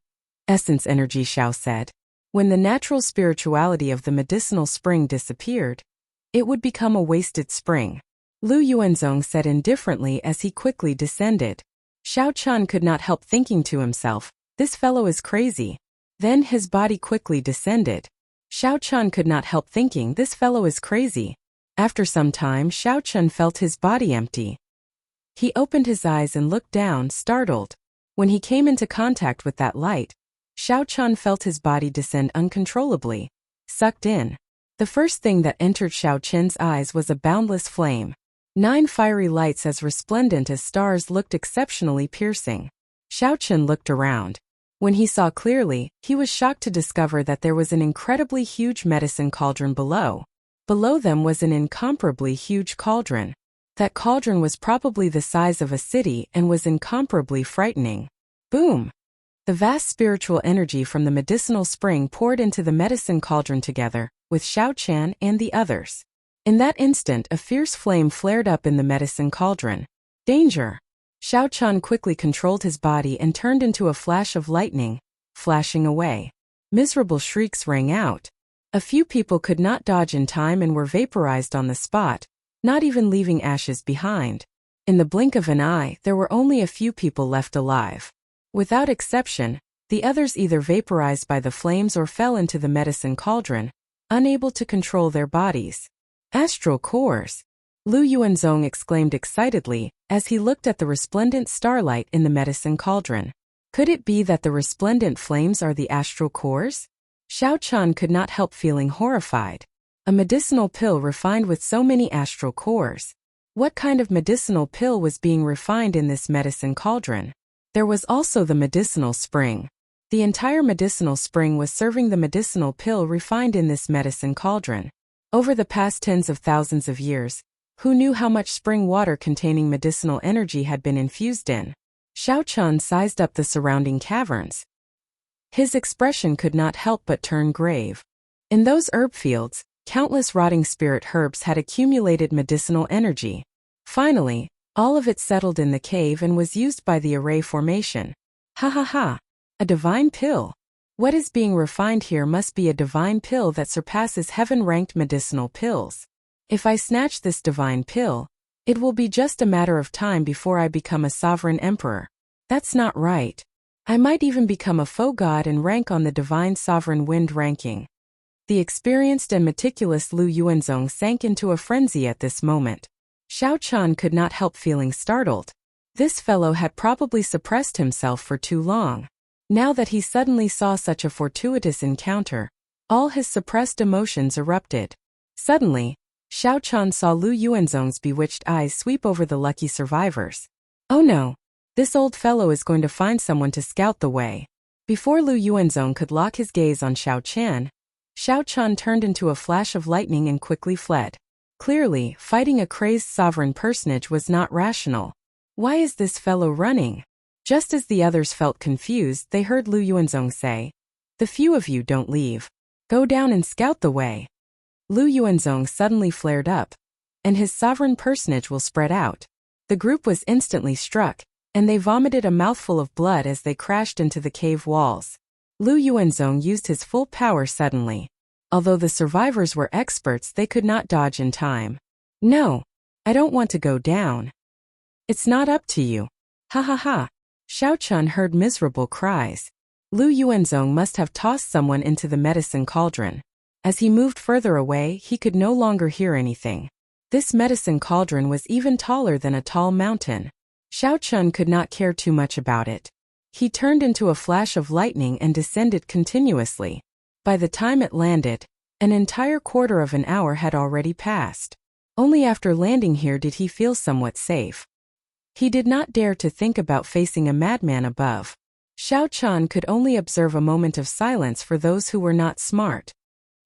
[SPEAKER 1] Essence energy, Xiao said. When the natural spirituality of the medicinal spring disappeared, it would become a wasted spring. Lu Yuanzong said indifferently as he quickly descended. Xiao Chan could not help thinking to himself, this fellow is crazy. Then his body quickly descended. Xiao Chan could not help thinking, this fellow is crazy. After some time, Xiao Chan felt his body empty. He opened his eyes and looked down, startled. When he came into contact with that light, Xiao Chan felt his body descend uncontrollably, sucked in. The first thing that entered Xiao Chen's eyes was a boundless flame. 9 fiery lights as resplendent as stars looked exceptionally piercing. Xiao Chen looked around. When he saw clearly, he was shocked to discover that there was an incredibly huge medicine cauldron below. Below them was an incomparably huge cauldron. That cauldron was probably the size of a city and was incomparably frightening. Boom! The vast spiritual energy from the medicinal spring poured into the medicine cauldron together with Xiao Chan and the others. In that instant, a fierce flame flared up in the medicine cauldron. Danger! Xiao Chan quickly controlled his body and turned into a flash of lightning, flashing away. Miserable shrieks rang out. A few people could not dodge in time and were vaporized on the spot, not even leaving ashes behind. In the blink of an eye, there were only a few people left alive. Without exception, the others either vaporized by the flames or fell into the medicine cauldron, unable to control their bodies. Astral cores! Lu Yuanzong exclaimed excitedly as he looked at the resplendent starlight in the medicine cauldron. Could it be that the resplendent flames are the astral cores? Xiao Chan could not help feeling horrified. A medicinal pill refined with so many astral cores. What kind of medicinal pill was being refined in this medicine cauldron? There was also the medicinal spring. The entire medicinal spring was serving the medicinal pill refined in this medicine cauldron. Over the past tens of thousands of years, who knew how much spring water containing medicinal energy had been infused in? Xiao Chun sized up the surrounding caverns. His expression could not help but turn grave. In those herb fields, countless rotting spirit herbs had accumulated medicinal energy. Finally, all of it settled in the cave and was used by the array formation. Ha ha ha! A divine pill. What is being refined here must be a divine pill that surpasses heaven-ranked medicinal pills. If I snatch this divine pill, it will be just a matter of time before I become a sovereign emperor. That's not right. I might even become a faux god and rank on the divine sovereign wind ranking. The experienced and meticulous Lu Yuanzong sank into a frenzy at this moment. Xiao Chun could not help feeling startled. This fellow had probably suppressed himself for too long. Now that he suddenly saw such a fortuitous encounter, all his suppressed emotions erupted. Suddenly, Xiao Chun saw Lu Yuanzong's bewitched eyes sweep over the lucky survivors. Oh no! This old fellow is going to find someone to scout the way. Before Lu Yuanzong could lock his gaze on Xiao Chun turned into a flash of lightning and quickly fled. Clearly, fighting a crazed sovereign personage was not rational. Why is this fellow running? Just as the others felt confused, they heard Lu Yuanzong say, "The few of you don't leave. Go down and scout the way." Lu Yuanzong suddenly flared up, and his sovereign personage will spread out. The group was instantly struck, and they vomited a mouthful of blood as they crashed into the cave walls. Lu Yuanzong used his full power suddenly. Although the survivors were experts, they could not dodge in time. "No, I don't want to go down." "It's not up to you." Ha ha ha. Xiao Chun heard miserable cries. Lu Yuanzong must have tossed someone into the medicine cauldron. As he moved further away, he could no longer hear anything. This medicine cauldron was even taller than a tall mountain. Xiao Chun could not care too much about it. He turned into a flash of lightning and descended continuously. By the time it landed, an entire quarter of an hour had already passed. Only after landing here did he feel somewhat safe. He did not dare to think about facing a madman above. Xiao Chun could only observe a moment of silence for those who were not smart.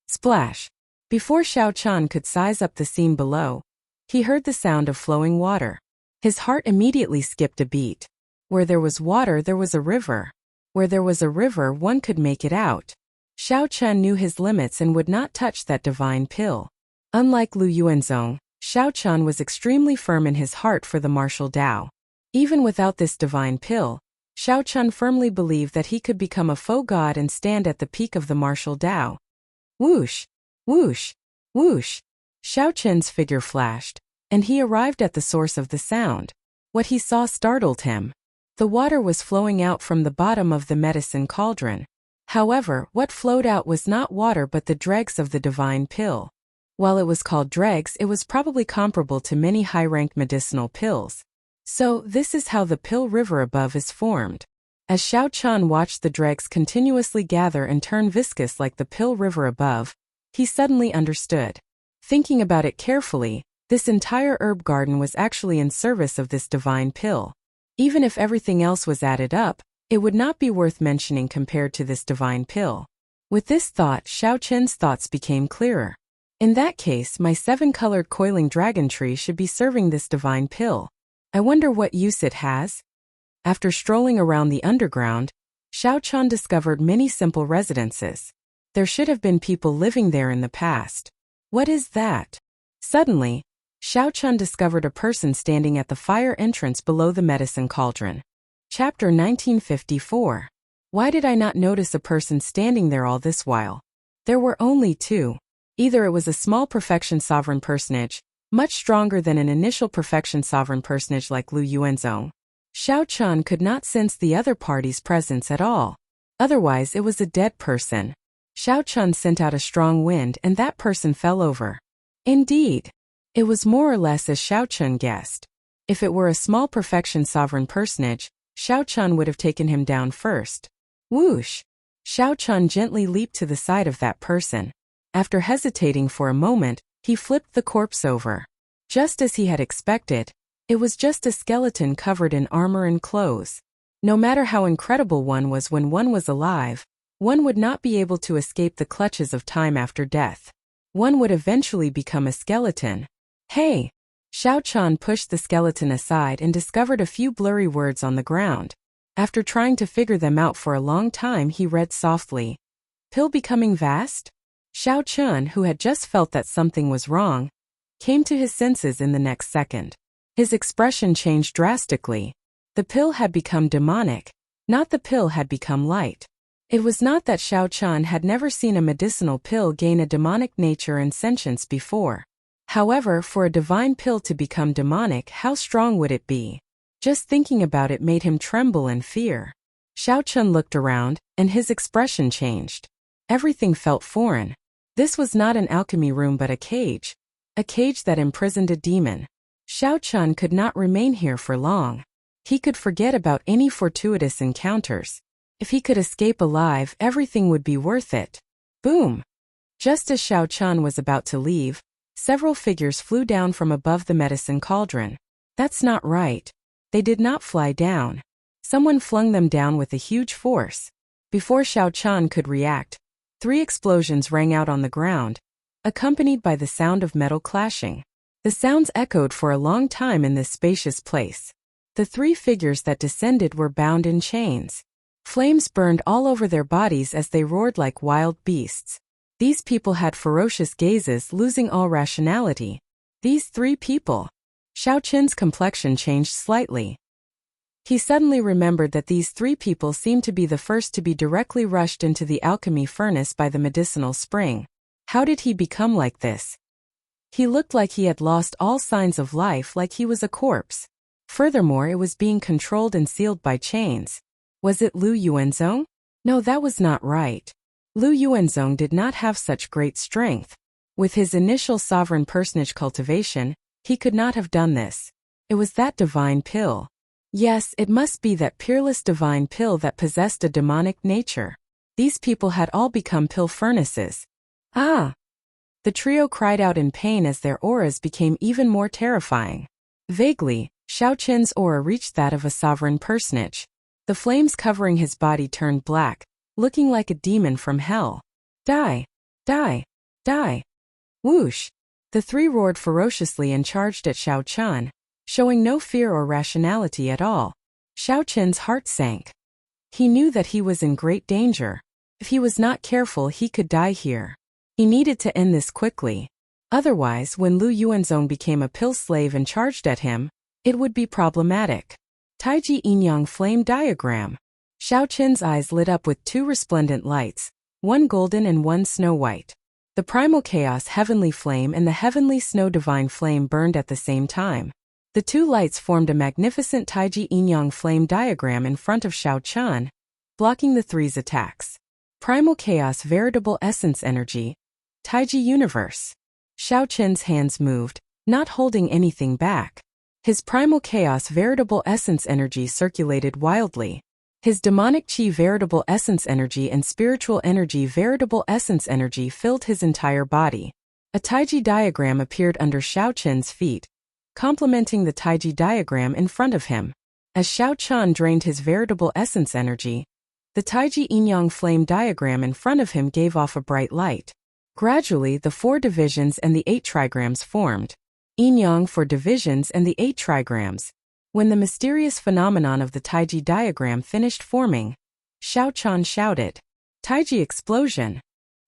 [SPEAKER 1] Splash! Before Xiao Chun could size up the scene below, he heard the sound of flowing water. His heart immediately skipped a beat. Where there was water, there was a river. Where there was a river, one could make it out. Xiao Chun knew his limits and would not touch that divine pill. Unlike Lu Yuanzong, Xiao Chun was extremely firm in his heart for the martial Tao. Even without this divine pill, Xiao Chun firmly believed that he could become a faux god and stand at the peak of the martial Tao. Whoosh! Whoosh! Whoosh! Xiao Chun's figure flashed, and he arrived at the source of the sound. What he saw startled him. The water was flowing out from the bottom of the medicine cauldron. However, what flowed out was not water but the dregs of the divine pill. While it was called dregs, it was probably comparable to many high-ranked medicinal pills. So, this is how the pill river above is formed. As Xiao Chun watched the dregs continuously gather and turn viscous like the pill river above, he suddenly understood. Thinking about it carefully, this entire herb garden was actually in service of this divine pill. Even if everything else was added up, it would not be worth mentioning compared to this divine pill. With this thought, Xiao Chun's thoughts became clearer. In that case, my 7-colored coiling dragon tree should be serving this divine pill. I wonder what use it has? After strolling around the underground, Xiao Chun discovered many simple residences. There should have been people living there in the past. What is that? Suddenly, Xiao Chun discovered a person standing at the fire entrance below the medicine cauldron. Chapter 1954. Why did I not notice a person standing there all this while? There were only two. Either it was a small perfection sovereign personage, much stronger than an initial perfection sovereign personage like Lu Yuanzong. Xiao Chun could not sense the other party's presence at all. Otherwise, it was a dead person. Xiao Chun sent out a strong wind and that person fell over. Indeed, it was more or less as Xiao Chun guessed. If it were a small perfection sovereign personage, Xiao Chun would have taken him down first. Whoosh! Xiao Chun gently leaped to the side of that person. After hesitating for a moment, he flipped the corpse over. Just as he had expected, it was just a skeleton covered in armor and clothes. No matter how incredible one was when one was alive, one would not be able to escape the clutches of time after death. One would eventually become a skeleton. Hey! Xiao Chan pushed the skeleton aside and discovered a few blurry words on the ground. After trying to figure them out for a long time, he read softly, "Pill becoming vast?" Xiao Chun, who had just felt that something was wrong, came to his senses in the next second. His expression changed drastically. The pill had become demonic, not the pill had become light. It was not that Xiao Chun had never seen a medicinal pill gain a demonic nature and sentience before. However, for a divine pill to become demonic, how strong would it be? Just thinking about it made him tremble in fear. Xiao Chun looked around, and his expression changed. Everything felt foreign. This was not an alchemy room but a cage that imprisoned a demon. Xiao Chun could not remain here for long. He could forget about any fortuitous encounters. If he could escape alive, everything would be worth it. Boom! Just as Xiao Chun was about to leave, several figures flew down from above the medicine cauldron. That's not right. They did not fly down. Someone flung them down with a huge force. Before Xiao Chun could react, 3 explosions rang out on the ground, accompanied by the sound of metal clashing. The sounds echoed for a long time in this spacious place. The 3 figures that descended were bound in chains. Flames burned all over their bodies as they roared like wild beasts. These people had ferocious gazes, losing all rationality. These 3 people. Xiao Qin's complexion changed slightly. He suddenly remembered that these 3 people seemed to be the first to be directly rushed into the alchemy furnace by the medicinal spring. How did he become like this? He looked like he had lost all signs of life, like he was a corpse. Furthermore, it was being controlled and sealed by chains. Was it Lu Yuanzong? No, that was not right. Lu Yuanzong did not have such great strength. With his initial sovereign personage cultivation, he could not have done this. It was that divine pill. Yes, it must be that peerless divine pill that possessed a demonic nature. These people had all become pill furnaces. Ah! The trio cried out in pain as their auras became even more terrifying. Vaguely, Xiao Qin's aura reached that of a sovereign personage. The flames covering his body turned black, looking like a demon from hell. Die! Die! Die! Whoosh! The 3 roared ferociously and charged at Xiao Chun, showing no fear or rationality at all. Xiao Qin's heart sank. He knew that he was in great danger. If he was not careful, he could die here. He needed to end this quickly. Otherwise, when Lu Yuanzong became a pill slave and charged at him, it would be problematic. Taiji Yin-Yang Flame Diagram. Xiao Qin's eyes lit up with 2 resplendent lights, one golden and one snow-white. The primal chaos heavenly flame and the heavenly snow divine flame burned at the same time. The 2 lights formed a magnificent Taiji Yin-Yang Flame Diagram in front of Xiao Chun, blocking the 3's attacks. Primal chaos veritable essence energy. Taiji universe. Xiao Qin's hands moved, not holding anything back. His primal chaos veritable essence energy circulated wildly. His demonic chi veritable essence energy and spiritual energy veritable essence energy filled his entire body. A Taiji diagram appeared under Xiao Qin's feet, complementing the Taiji diagram in front of him. As Xiao Chun drained his veritable essence energy, the Taiji Yin-Yang Flame diagram in front of him gave off a bright light. Gradually, the 4 divisions and the 8 trigrams formed. Yin-Yang for divisions and the 8 trigrams. When the mysterious phenomenon of the Taiji diagram finished forming, Xiao Chun shouted, "Taiji explosion!"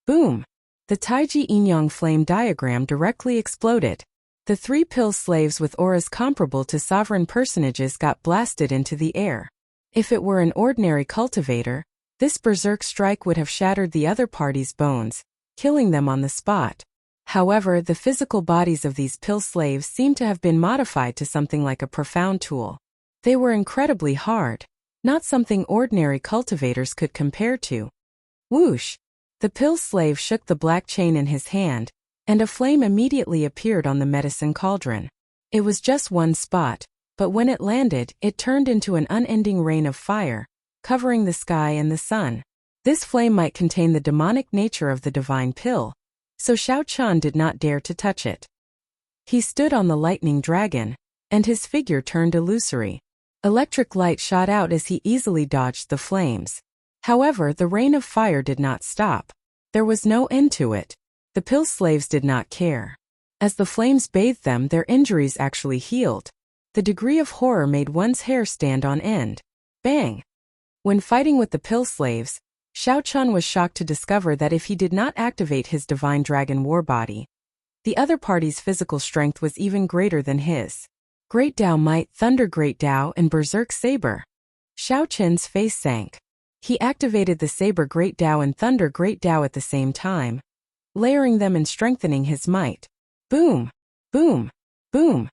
[SPEAKER 1] Boom! The Taiji Yin-Yang Flame diagram directly exploded. The 3 pill slaves with auras comparable to sovereign personages got blasted into the air. If it were an ordinary cultivator, this berserk strike would have shattered the other party's bones, killing them on the spot. However, the physical bodies of these pill slaves seemed to have been modified to something like a profound tool. They were incredibly hard, not something ordinary cultivators could compare to. Whoosh! The pill slave shook the black chain in his hand, and a flame immediately appeared on the medicine cauldron. It was just one spot, but when it landed, it turned into an unending rain of fire, covering the sky and the sun. This flame might contain the demonic nature of the divine pill, so Xiao Chun did not dare to touch it. He stood on the lightning dragon, and his figure turned illusory. Electric light shot out as he easily dodged the flames. However, the rain of fire did not stop. There was no end to it. The pill slaves did not care. As the flames bathed them, their injuries actually healed. The degree of horror made one's hair stand on end. Bang! When fighting with the pill slaves, Shao Chun was shocked to discover that if he did not activate his divine dragon war body, the other party's physical strength was even greater than his. Great Dao Might, Thunder Great Dao, and Berserk Saber. Shao Chun's face sank. He activated the Saber Great Dao and Thunder Great Dao at the same time, layering them and strengthening his might. Boom! Boom! Boom!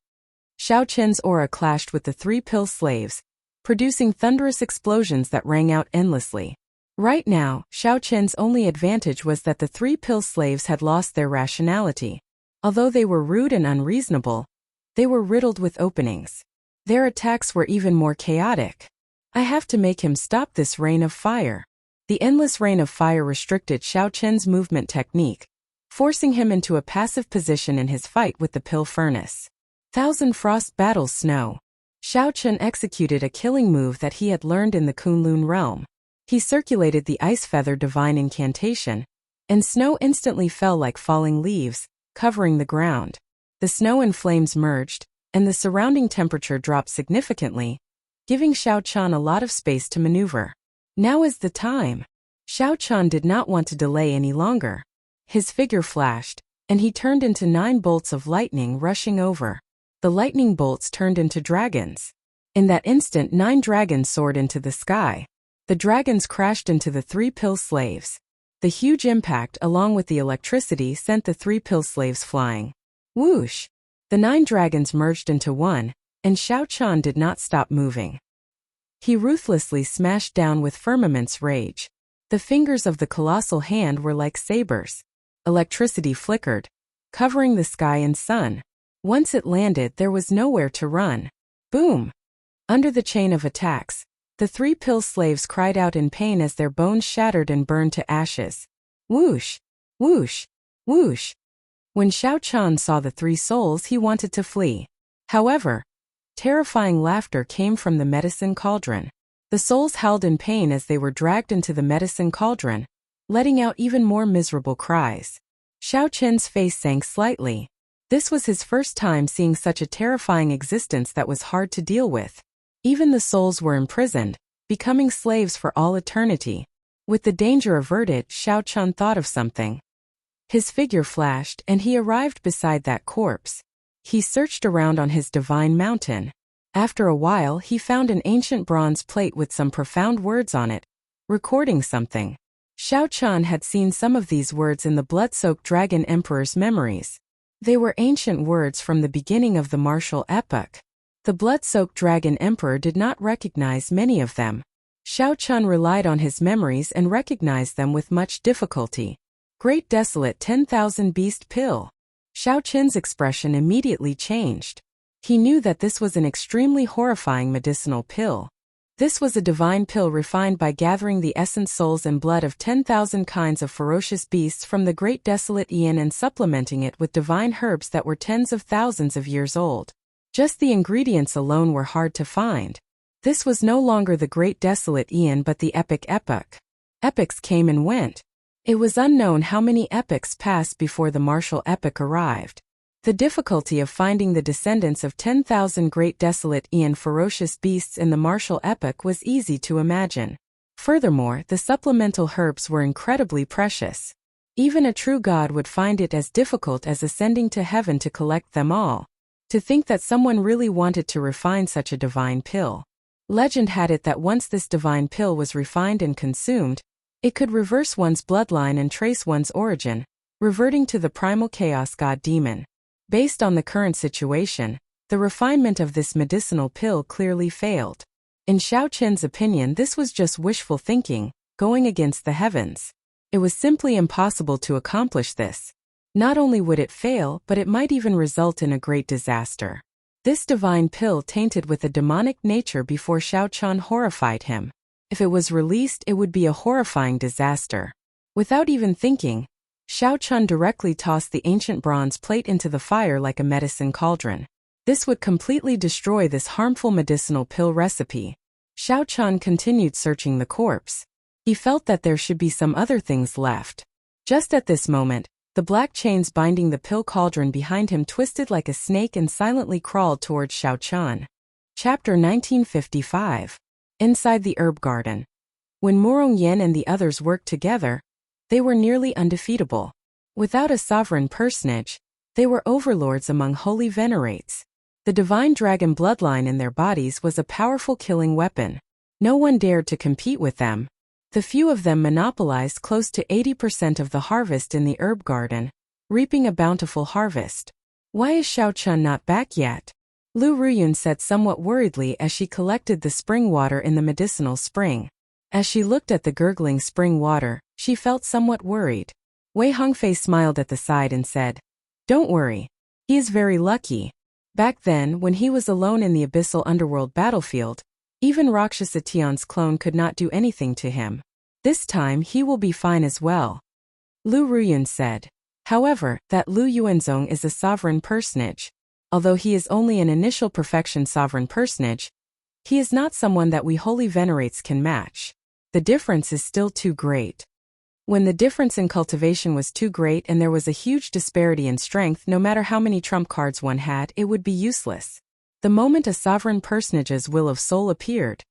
[SPEAKER 1] Shao Chun's aura clashed with the three pill slaves, producing thunderous explosions that rang out endlessly. Right now, Shao Chun's only advantage was that the three pill slaves had lost their rationality. Although they were rude and unreasonable, they were riddled with openings. Their attacks were even more chaotic. I have to make him stop this rain of fire. The endless rain of fire restricted Shao Chun's movement technique, forcing him into a passive position in his fight with the pill furnace. Thousand Frost Battles Snow. Shao Chun executed a killing move that he had learned in the Kunlun realm. He circulated the Ice Feather Divine Incantation, and snow instantly fell like falling leaves, covering the ground. The snow and flames merged, and the surrounding temperature dropped significantly, giving Shao Chun a lot of space to maneuver. Now is the time. Shao Chun did not want to delay any longer. His figure flashed, and he turned into 9 bolts of lightning rushing over. The lightning bolts turned into dragons. In that instant, 9 dragons soared into the sky. The dragons crashed into the 3 pill slaves. The huge impact along with the electricity sent the 3 pill slaves flying. Whoosh! The 9 dragons merged into one, and Shao Chun did not stop moving. He ruthlessly smashed down with firmament's rage. The fingers of the colossal hand were like sabers. Electricity flickered, covering the sky and sun. Once it landed, there was nowhere to run. Boom! Under the chain of attacks, the 3 pill slaves cried out in pain as their bones shattered and burned to ashes. Whoosh! Whoosh! Whoosh! When Shao Chun saw the 3 souls, he wanted to flee. However, terrifying laughter came from the medicine cauldron. The souls howled in pain as they were dragged into the medicine cauldron, letting out even more miserable cries. Shao Chun's face sank slightly. This was his first time seeing such a terrifying existence that was hard to deal with. Even the souls were imprisoned, becoming slaves for all eternity. With the danger averted, Shao Chun thought of something. His figure flashed, and he arrived beside that corpse. He searched around on his divine mountain. After a while, he found an ancient bronze plate with some profound words on it, recording something. Shao Chun had seen some of these words in the blood-soaked dragon emperor's memories. They were ancient words from the beginning of the martial epoch. The blood-soaked dragon emperor did not recognize many of them. Shao Chun relied on his memories and recognized them with much difficulty. Great Desolate 10,000 Beast Pill. Shao Chun's expression immediately changed. He knew that this was an extremely horrifying medicinal pill. This was a divine pill refined by gathering the essence, souls, and blood of 10,000 kinds of ferocious beasts from the Great Desolate Aeon and supplementing it with divine herbs that were tens of thousands of years old. Just the ingredients alone were hard to find. This was no longer the Great Desolate Aeon but the Epic Epoch. Epochs came and went. It was unknown how many epochs passed before the martial epoch arrived. The difficulty of finding the descendants of 10,000 Great Desolate Aeon ferocious beasts in the martial epoch was easy to imagine. Furthermore, the supplemental herbs were incredibly precious. Even a true god would find it as difficult as ascending to heaven to collect them all. To think that someone really wanted to refine such a divine pill. Legend had it that once this divine pill was refined and consumed, it could reverse one's bloodline and trace one's origin, reverting to the primal chaos god demon. Based on the current situation, the refinement of this medicinal pill clearly failed. In Shao Chun's opinion, this was just wishful thinking, going against the heavens. It was simply impossible to accomplish this. Not only would it fail, but it might even result in a great disaster. This divine pill tainted with a demonic nature before Shao Chun horrified him. If it was released, it would be a horrifying disaster. Without even thinking, Shao Chun directly tossed the ancient bronze plate into the fire like a medicine cauldron. This would completely destroy this harmful medicinal pill recipe. Xiao Chan continued searching the corpse. He felt that there should be some other things left. Just at this moment, the black chains binding the pill cauldron behind him twisted like a snake and silently crawled towards Xiao Chan. Chapter 1955. Inside the Herb Garden. When Murong Yen and the others worked together, they were nearly undefeatable. Without a sovereign personage, they were overlords among holy venerates. The divine dragon bloodline in their bodies was a powerful killing weapon. No one dared to compete with them. The few of them monopolized close to 80% of the harvest in the herb garden, reaping a bountiful harvest. Why is Xiao Chun not back yet? Lu Ruyun said somewhat worriedly as she collected the spring water in the medicinal spring. As she looked at the gurgling spring water, she felt somewhat worried. Wei Hongfei smiled at the side and said, "Don't worry. He is very lucky. Back then, when he was alone in the abyssal underworld battlefield, even Rakshasa Tian's clone could not do anything to him. This time he will be fine as well." Lu Ruyun said. However, that Lu Yuanzong is a sovereign personage. Although he is only an initial perfection sovereign personage, he is not someone that we holy venerates can match. The difference is still too great. When the difference in cultivation was too great and there was a huge disparity in strength, no matter how many trump cards one had, it would be useless. The moment a sovereign personage's will of soul appeared,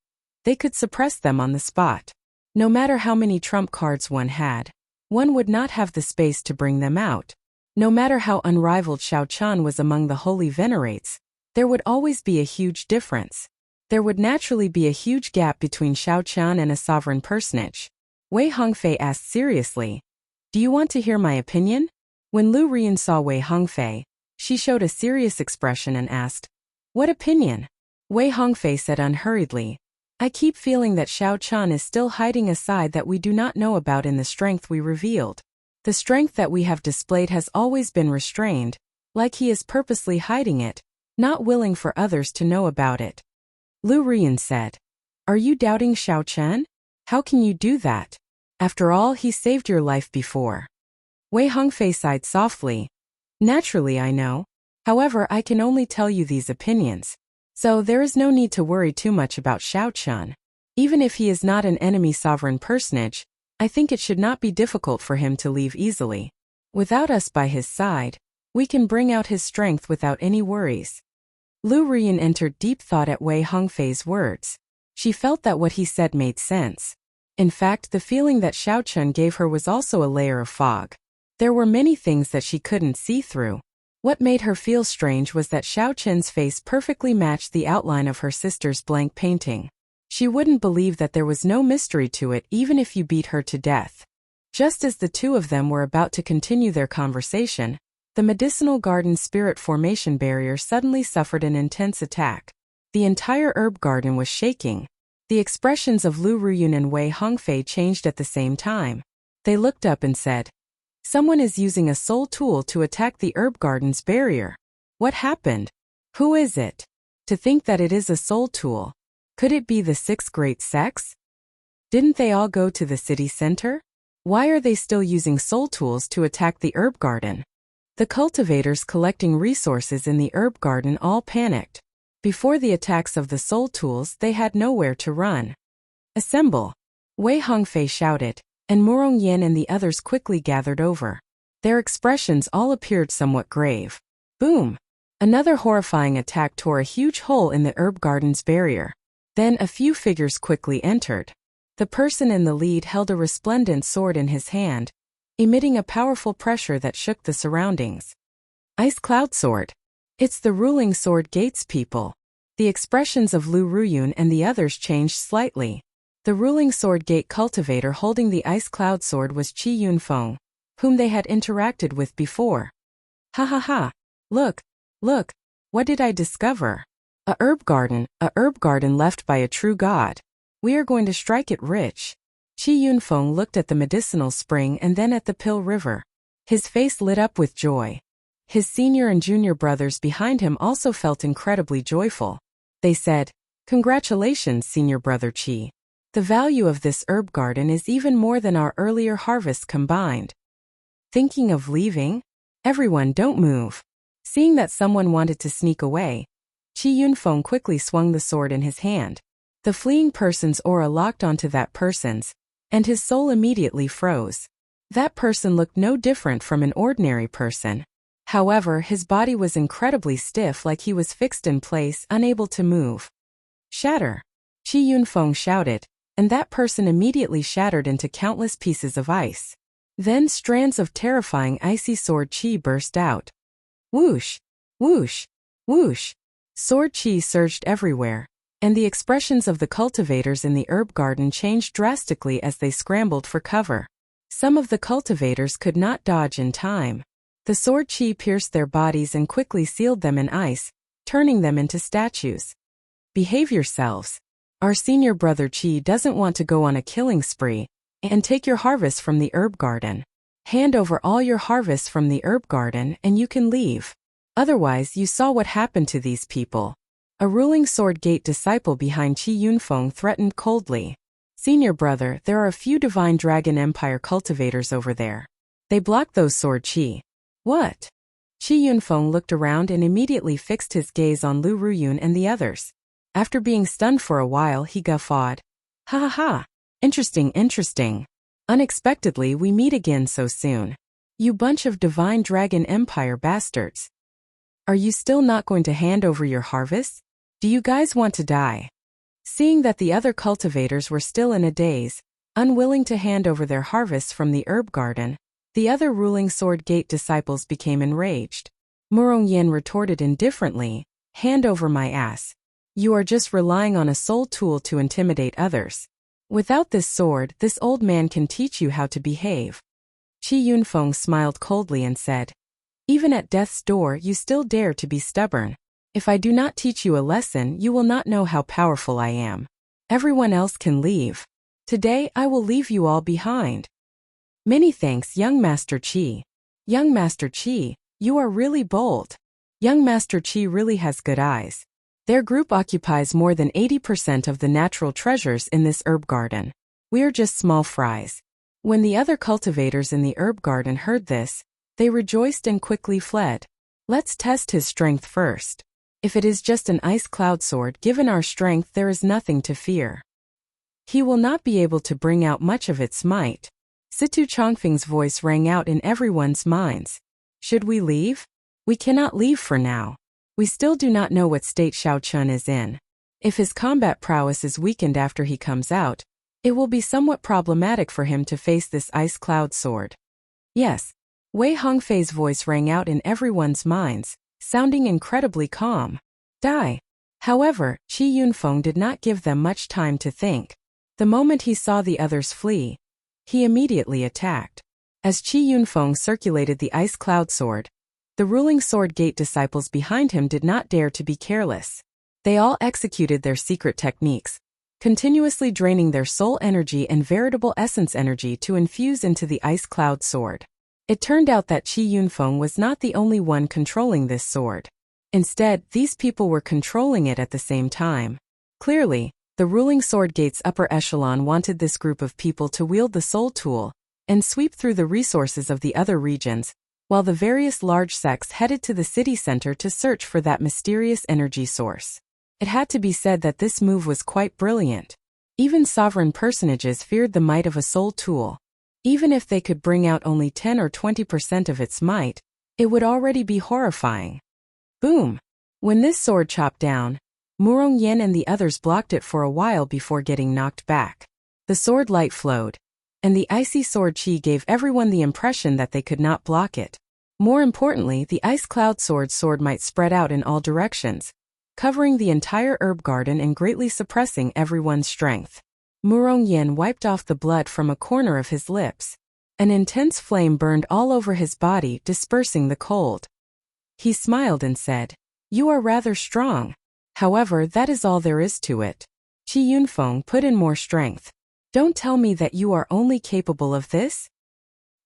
[SPEAKER 1] they could suppress them on the spot. No matter how many trump cards one had, one would not have the space to bring them out. No matter how unrivaled Xiao Chan was among the holy venerates, there would always be a huge difference. There would naturally be a huge gap between Xiao Chan and a sovereign personage. Wei Hongfei asked seriously, "Do you want to hear my opinion?" When Lu Ruyun saw Wei Hongfei, she showed a serious expression and asked, "What opinion?" Wei Hongfei said unhurriedly, "I keep feeling that Xiao Chan is still hiding a side that we do not know about in the strength we revealed. The strength that we have displayed has always been restrained, like he is purposely hiding it, not willing for others to know about it." Lu Ruyun said, "Are you doubting Xiao Chan? How can you do that? After all, he saved your life before." Wei Hongfei sighed softly. "Naturally, I know. However, I can only tell you these opinions. So there is no need to worry too much about Xiao Chan. Even if he is not an enemy sovereign personage, I think it should not be difficult for him to leave easily. Without us by his side, we can bring out his strength without any worries." Lu Ruyun entered deep thought at Wei Hongfei's words. She felt that what he said made sense. In fact, the feeling that Xiao Chun gave her was also a layer of fog. There were many things that she couldn't see through. What made her feel strange was that Xiao Chun's face perfectly matched the outline of her sister's blank painting. She wouldn't believe that there was no mystery to it even if you beat her to death. Just as the two of them were about to continue their conversation, the medicinal garden spirit formation barrier suddenly suffered an intense attack. The entire herb garden was shaking. The expressions of Lu Ruyun and Wei Hongfei changed at the same time. They looked up and said, "Someone is using a soul tool to attack the herb garden's barrier. What happened? Who is it? To think that it is a soul tool. Could it be the 6 great sects? Didn't they all go to the city center? Why are they still using soul tools to attack the herb garden?" The cultivators collecting resources in the herb garden all panicked. Before the attacks of the soul tools, they had nowhere to run. "Assemble!" Wei Hongfei shouted, and Murong Yen and the others quickly gathered over. Their expressions all appeared somewhat grave. Boom! Another horrifying attack tore a huge hole in the herb garden's barrier. Then a few figures quickly entered. The person in the lead held a resplendent sword in his hand, emitting a powerful pressure that shook the surroundings. Ice Cloud Sword. It's the ruling sword gates people. The expressions of Lu Ruyun and the others changed slightly. The ruling sword gate cultivator holding the ice cloud sword was Qi Yunfeng, whom they had interacted with before. "Ha ha ha! Look, look, what did I discover? A herb garden left by a true god. We are going to strike it rich." Qi Yunfeng looked at the medicinal spring and then at the pill river. His face lit up with joy. His senior and junior brothers behind him also felt incredibly joyful. They said, "Congratulations, senior brother Qi. The value of this herb garden is even more than our earlier harvests combined." "Thinking of leaving? Everyone don't move. Seeing that someone wanted to sneak away, Qi Yunfeng quickly swung the sword in his hand. The fleeing person's aura locked onto that person's, and his soul immediately froze. That person looked no different from an ordinary person. However, his body was incredibly stiff, like he was fixed in place, unable to move. Shatter! Qi Yunfeng shouted, and that person immediately shattered into countless pieces of ice. Then strands of terrifying icy sword chi burst out. Whoosh! Whoosh! Whoosh! Sword chi surged everywhere, and the expressions of the cultivators in the herb garden changed drastically as they scrambled for cover. Some of the cultivators could not dodge in time. The sword chi pierced their bodies and quickly sealed them in ice, turning them into statues. Behave yourselves. Our senior brother Qi doesn't want to go on a killing spree and take your harvest from the herb garden. Hand over all your harvests from the herb garden and you can leave. Otherwise, you saw what happened to these people. A ruling sword gate disciple behind Qi Yunfeng threatened coldly. Senior brother, there are a few Divine Dragon Empire cultivators over there. They blocked those sword chi. What? Qi Yunfeng looked around and immediately fixed his gaze on Lu Ruyun and the others. After being stunned for a while, he guffawed. Ha ha ha. Interesting, interesting. Unexpectedly, we meet again so soon. You bunch of Divine Dragon Empire bastards. Are you still not going to hand over your harvests? Do you guys want to die? Seeing that the other cultivators were still in a daze, unwilling to hand over their harvests from the herb garden, the other ruling sword gate disciples became enraged. Murong Yin retorted indifferently, hand over my ass. You are just relying on a soul tool to intimidate others. Without this sword, this old man can teach you how to behave. Qi Yunfeng smiled coldly and said, even at death's door you still dare to be stubborn. If I do not teach you a lesson, you will not know how powerful I am. Everyone else can leave. Today I will leave you all behind. Many thanks, young Master Qi. Young Master Qi, you are really bold. Young Master Qi really has good eyes. Their group occupies more than 80% of the natural treasures in this herb garden. We are just small fries. When the other cultivators in the herb garden heard this, they rejoiced and quickly fled. Let's test his strength first. If it is just an ice cloud sword, given our strength, there is nothing to fear. He will not be able to bring out much of its might. Situ Chongfeng's voice rang out in everyone's minds. Should we leave? We cannot leave for now. We still do not know what state Xiao Chun is in. If his combat prowess is weakened after he comes out, it will be somewhat problematic for him to face this ice cloud sword. Yes. Wei Hongfei's voice rang out in everyone's minds, sounding incredibly calm. Die. However, Qi Yunfeng did not give them much time to think. The moment he saw the others flee, he immediately attacked. As Qi Yunfeng circulated the ice cloud sword, the ruling sword gate disciples behind him did not dare to be careless. They all executed their secret techniques, continuously draining their soul energy and veritable essence energy to infuse into the ice cloud sword. It turned out that Qi Yunfeng was not the only one controlling this sword. Instead, these people were controlling it at the same time. Clearly, the ruling sword gate's upper echelon wanted this group of people to wield the soul tool and sweep through the resources of the other regions, while the various large sects headed to the city center to search for that mysterious energy source. It had to be said that this move was quite brilliant. Even sovereign personages feared the might of a soul tool. Even if they could bring out only 10 or 20% of its might, it would already be horrifying. Boom! When this sword chopped down, Murong Yen and the others blocked it for a while before getting knocked back. The sword light flowed, and the icy sword chi gave everyone the impression that they could not block it. More importantly, the ice cloud sword might spread out in all directions, covering the entire herb garden and greatly suppressing everyone's strength. Murong Yen wiped off the blood from a corner of his lips. An intense flame burned all over his body, dispersing the cold. He smiled and said, "You are rather strong. However, that is all there is to it." Qi Yunfeng put in more strength. "Don't tell me that you are only capable of this?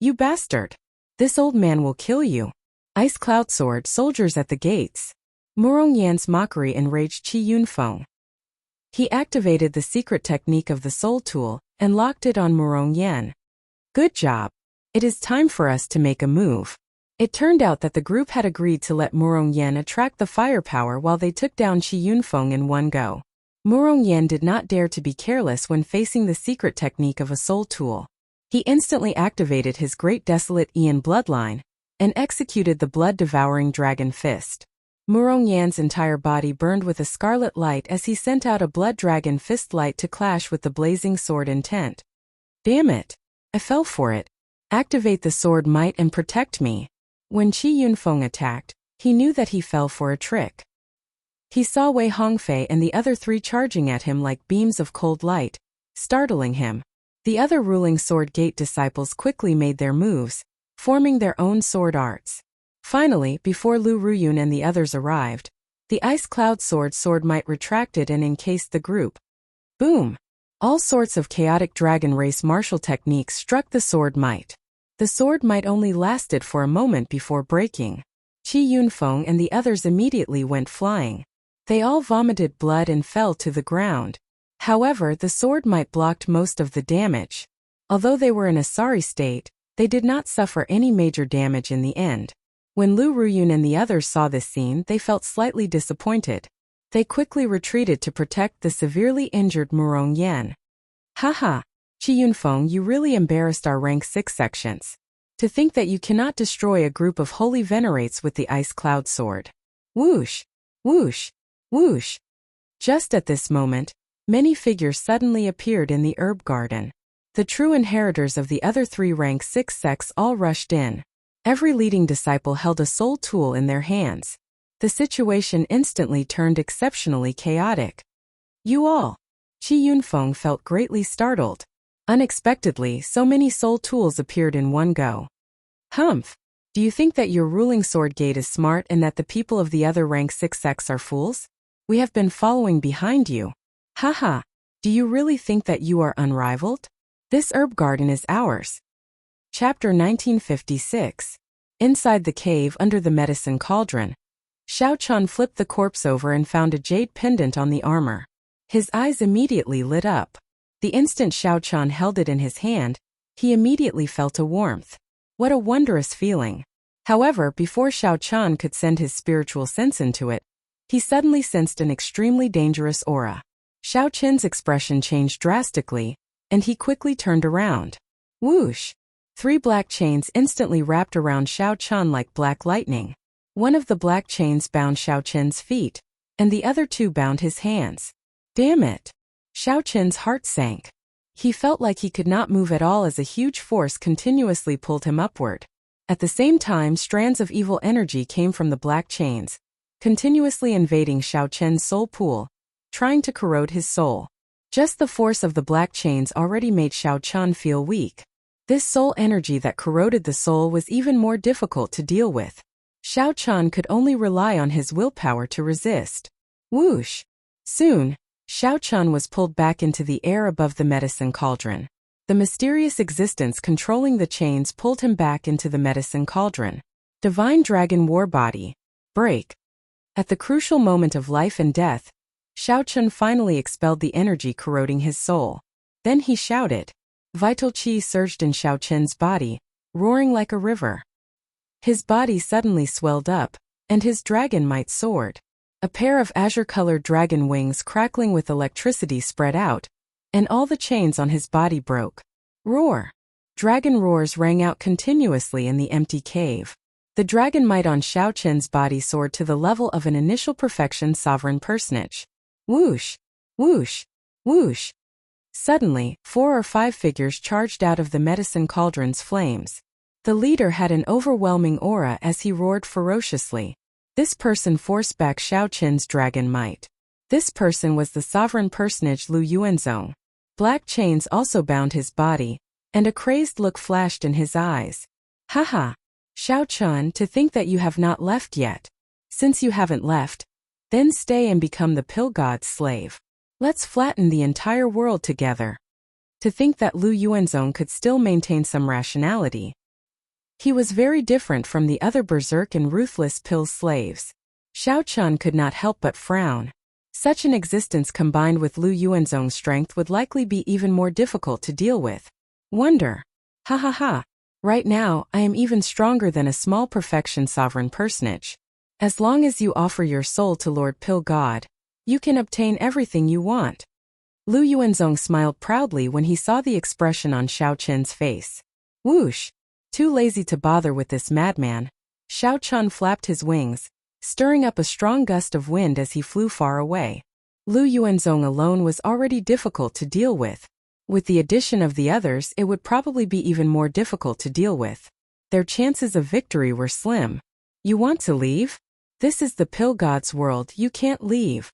[SPEAKER 1] You bastard! This old man will kill you. Ice cloud sword, soldiers at the gates." Murong Yan's mockery enraged Qi Yunfeng. He activated the secret technique of the soul tool and locked it on Murong Yan. "Good job. It is time for us to make a move. It turned out that the group had agreed to let Murong Yen attract the firepower while they took down Qi Yunfeng in one go. Murong Yen did not dare to be careless when facing the secret technique of a soul tool. He instantly activated his Great Desolate Ian bloodline and executed the blood-devouring dragon fist. Murong Yan's entire body burned with a scarlet light as he sent out a blood dragon fist light to clash with the blazing sword intent. Damn it! I fell for it. Activate the sword might and protect me. When Qi Yunfeng attacked, he knew that he fell for a trick. He saw Wei Hongfei and the other three charging at him like beams of cold light, startling him. The other ruling Sword Gate disciples quickly made their moves, forming their own sword arts. Finally, before Lu Ruyun and the others arrived, the Ice Cloud sword might retracted and encased the group. Boom! All sorts of chaotic dragon race martial techniques struck the sword might. The sword might only lasted for a moment before breaking. Qi Yunfeng and the others immediately went flying. They all vomited blood and fell to the ground. However, the sword might blocked most of the damage. Although they were in a sorry state, they did not suffer any major damage in the end. When Lu Ruyun and the others saw this scene, they felt slightly disappointed. They quickly retreated to protect the severely injured Murong Yen. Haha, Qi Yunfeng, you really embarrassed our rank 6 sections. To think that you cannot destroy a group of holy venerates with the Ice Cloud sword. Whoosh! Whoosh! Whoosh! Just at this moment, many figures suddenly appeared in the herb garden. The true inheritors of the other 3 rank 6 sects all rushed in. Every leading disciple held a soul tool in their hands. The situation instantly turned exceptionally chaotic. You all! Qi Yunfeng felt greatly startled. Unexpectedly, so many soul tools appeared in one go. Humph! Do you think that your ruling Sword Gate is smart and that the people of the other rank 6 sects are fools? We have been following behind you. Haha! Do you really think that you are unrivaled? This herb garden is ours. Chapter 1956. Inside the cave under the medicine cauldron, Xiao Chun flipped the corpse over and found a jade pendant on the armor. His eyes immediately lit up. The instant Xiao Chun held it in his hand, he immediately felt a warmth. What a wondrous feeling. However, before Xiao Chun could send his spiritual sense into it, he suddenly sensed an extremely dangerous aura. Xiao Chun's expression changed drastically, and he quickly turned around. Whoosh! 3 black chains instantly wrapped around Xiao Chun like black lightning. One of the black chains bound Xiao Chun's feet, and the other 2 bound his hands. Damn it! Xiao Chun's heart sank. He felt like he could not move at all as a huge force continuously pulled him upward. At the same time, strands of evil energy came from the black chains, continuously invading Xiao Chun's soul pool, trying to corrode his soul. Just the force of the black chains already made Xiao Chun feel weak. This soul energy that corroded the soul was even more difficult to deal with. Xiao Chun could only rely on his willpower to resist. Whoosh! Soon, Xiao Chun was pulled back into the air above the medicine cauldron. The mysterious existence controlling the chains pulled him back into the medicine cauldron. Divine Dragon War Body. Break. At the crucial moment of life and death, Xiao Chun finally expelled the energy corroding his soul. Then he shouted. Vital qi surged in Xiao Chun's body, roaring like a river. His body suddenly swelled up, and his dragon might soared. A pair of azure-colored dragon wings crackling with electricity spread out, and all the chains on his body broke. Roar! Dragon roars rang out continuously in the empty cave. The dragon might on Xiao Chun's body soared to the level of an initial perfection sovereign personage. Whoosh! Whoosh! Whoosh! Suddenly, 4 or 5 figures charged out of the medicine cauldron's flames. The leader had an overwhelming aura as he roared ferociously. This person forced back Xiao Chun's dragon might. This person was the sovereign personage Lu Yuanzong. Black chains also bound his body, and a crazed look flashed in his eyes. Haha! Xiao Chun, to think that you have not left yet. Since you haven't left, then stay and become the pill god's slave. Let's flatten the entire world together. To think that Lu Yuanzong could still maintain some rationality. He was very different from the other berserk and ruthless pill slaves. Xiao Chun could not help but frown. Such an existence combined with Lu Yuanzong's strength would likely be even more difficult to deal with. Wonder. Ha ha ha. Right now, I am even stronger than a small perfection sovereign personage. As long as you offer your soul to Lord Pill God, you can obtain everything you want. Lu Yuanzong smiled proudly when he saw the expression on Xiao Chen's face. Whoosh! Too lazy to bother with this madman, Xiao Chen flapped his wings, stirring up a strong gust of wind as he flew far away. Lu Yuanzong alone was already difficult to deal with. With the addition of the others, it would probably be even more difficult to deal with. Their chances of victory were slim. You want to leave? This is the Pill God's world, you can't leave.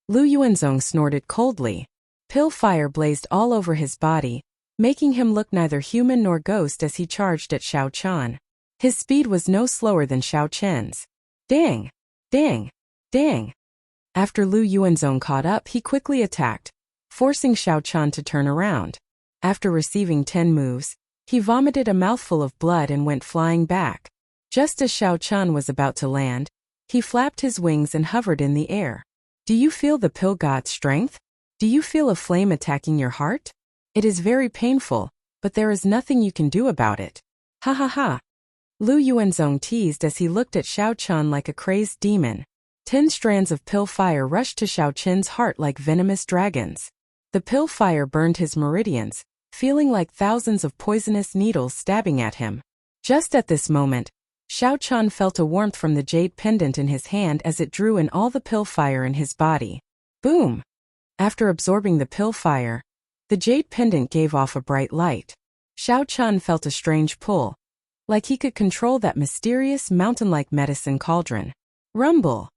[SPEAKER 1] Lu Yuanzong snorted coldly. Pill fire blazed all over his body, making him look neither human nor ghost as he charged at Xiao Chen. His speed was no slower than Xiao Chen's. Dang! Dang! Dang! After Lu Yuanzong caught up, he quickly attacked, forcing Xiao Chen to turn around. After receiving 10 moves, he vomited a mouthful of blood and went flying back. Just as Xiao Chen was about to land, he flapped his wings and hovered in the air. Do you feel the Pill God's strength? Do you feel a flame attacking your heart? It is very painful, but there is nothing you can do about it. Ha ha ha. Lu Yuanzong teased as he looked at Xiao Chen like a crazed demon. 10 strands of pill fire rushed to Xiao Chen's heart like venomous dragons. The pill fire burned his meridians, feeling like thousands of poisonous needles stabbing at him. Just at this moment, Xiao Chen felt a warmth from the jade pendant in his hand as it drew in all the pill fire in his body. Boom! After absorbing the pill fire, the jade pendant gave off a bright light. Xiao Chen felt a strange pull, like he could control that mysterious mountain-like medicine cauldron. Rumble!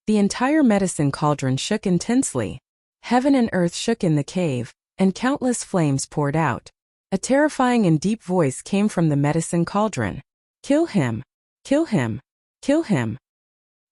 [SPEAKER 1] The entire medicine cauldron shook intensely. Heaven and earth shook in the cave, and countless flames poured out. A terrifying and deep voice came from the medicine cauldron. Kill him! Kill him! Kill him!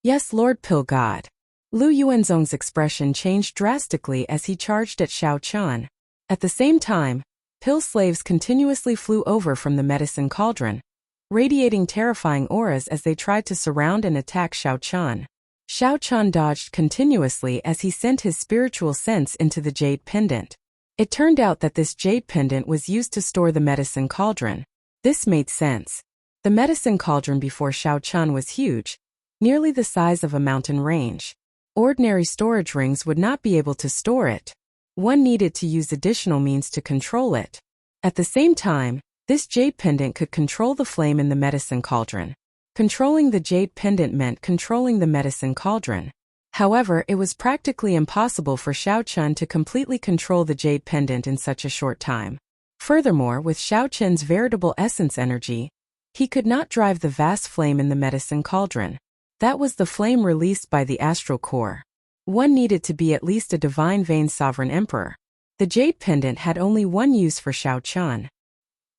[SPEAKER 1] Yes, Lord Pill God. Lu Yuanzong's expression changed drastically as he charged at Xiao Chen. At the same time, pill slaves continuously flew over from the medicine cauldron, radiating terrifying auras as they tried to surround and attack Xiao Chen. Xiao Chen dodged continuously as he sent his spiritual sense into the jade pendant. It turned out that this jade pendant was used to store the medicine cauldron. This made sense. The medicine cauldron before Xiao Chen was huge, nearly the size of a mountain range. Ordinary storage rings would not be able to store it. One needed to use additional means to control it. At the same time, this jade pendant could control the flame in the medicine cauldron. Controlling the jade pendant meant controlling the medicine cauldron. However, it was practically impossible for Xiao Chen to completely control the jade pendant in such a short time. Furthermore, with Xiao Chen's veritable essence energy, he could not drive the vast flame in the medicine cauldron. That was the flame released by the astral core. One needed to be at least a divine vein sovereign emperor. The jade pendant had only one use for Xiao Chen.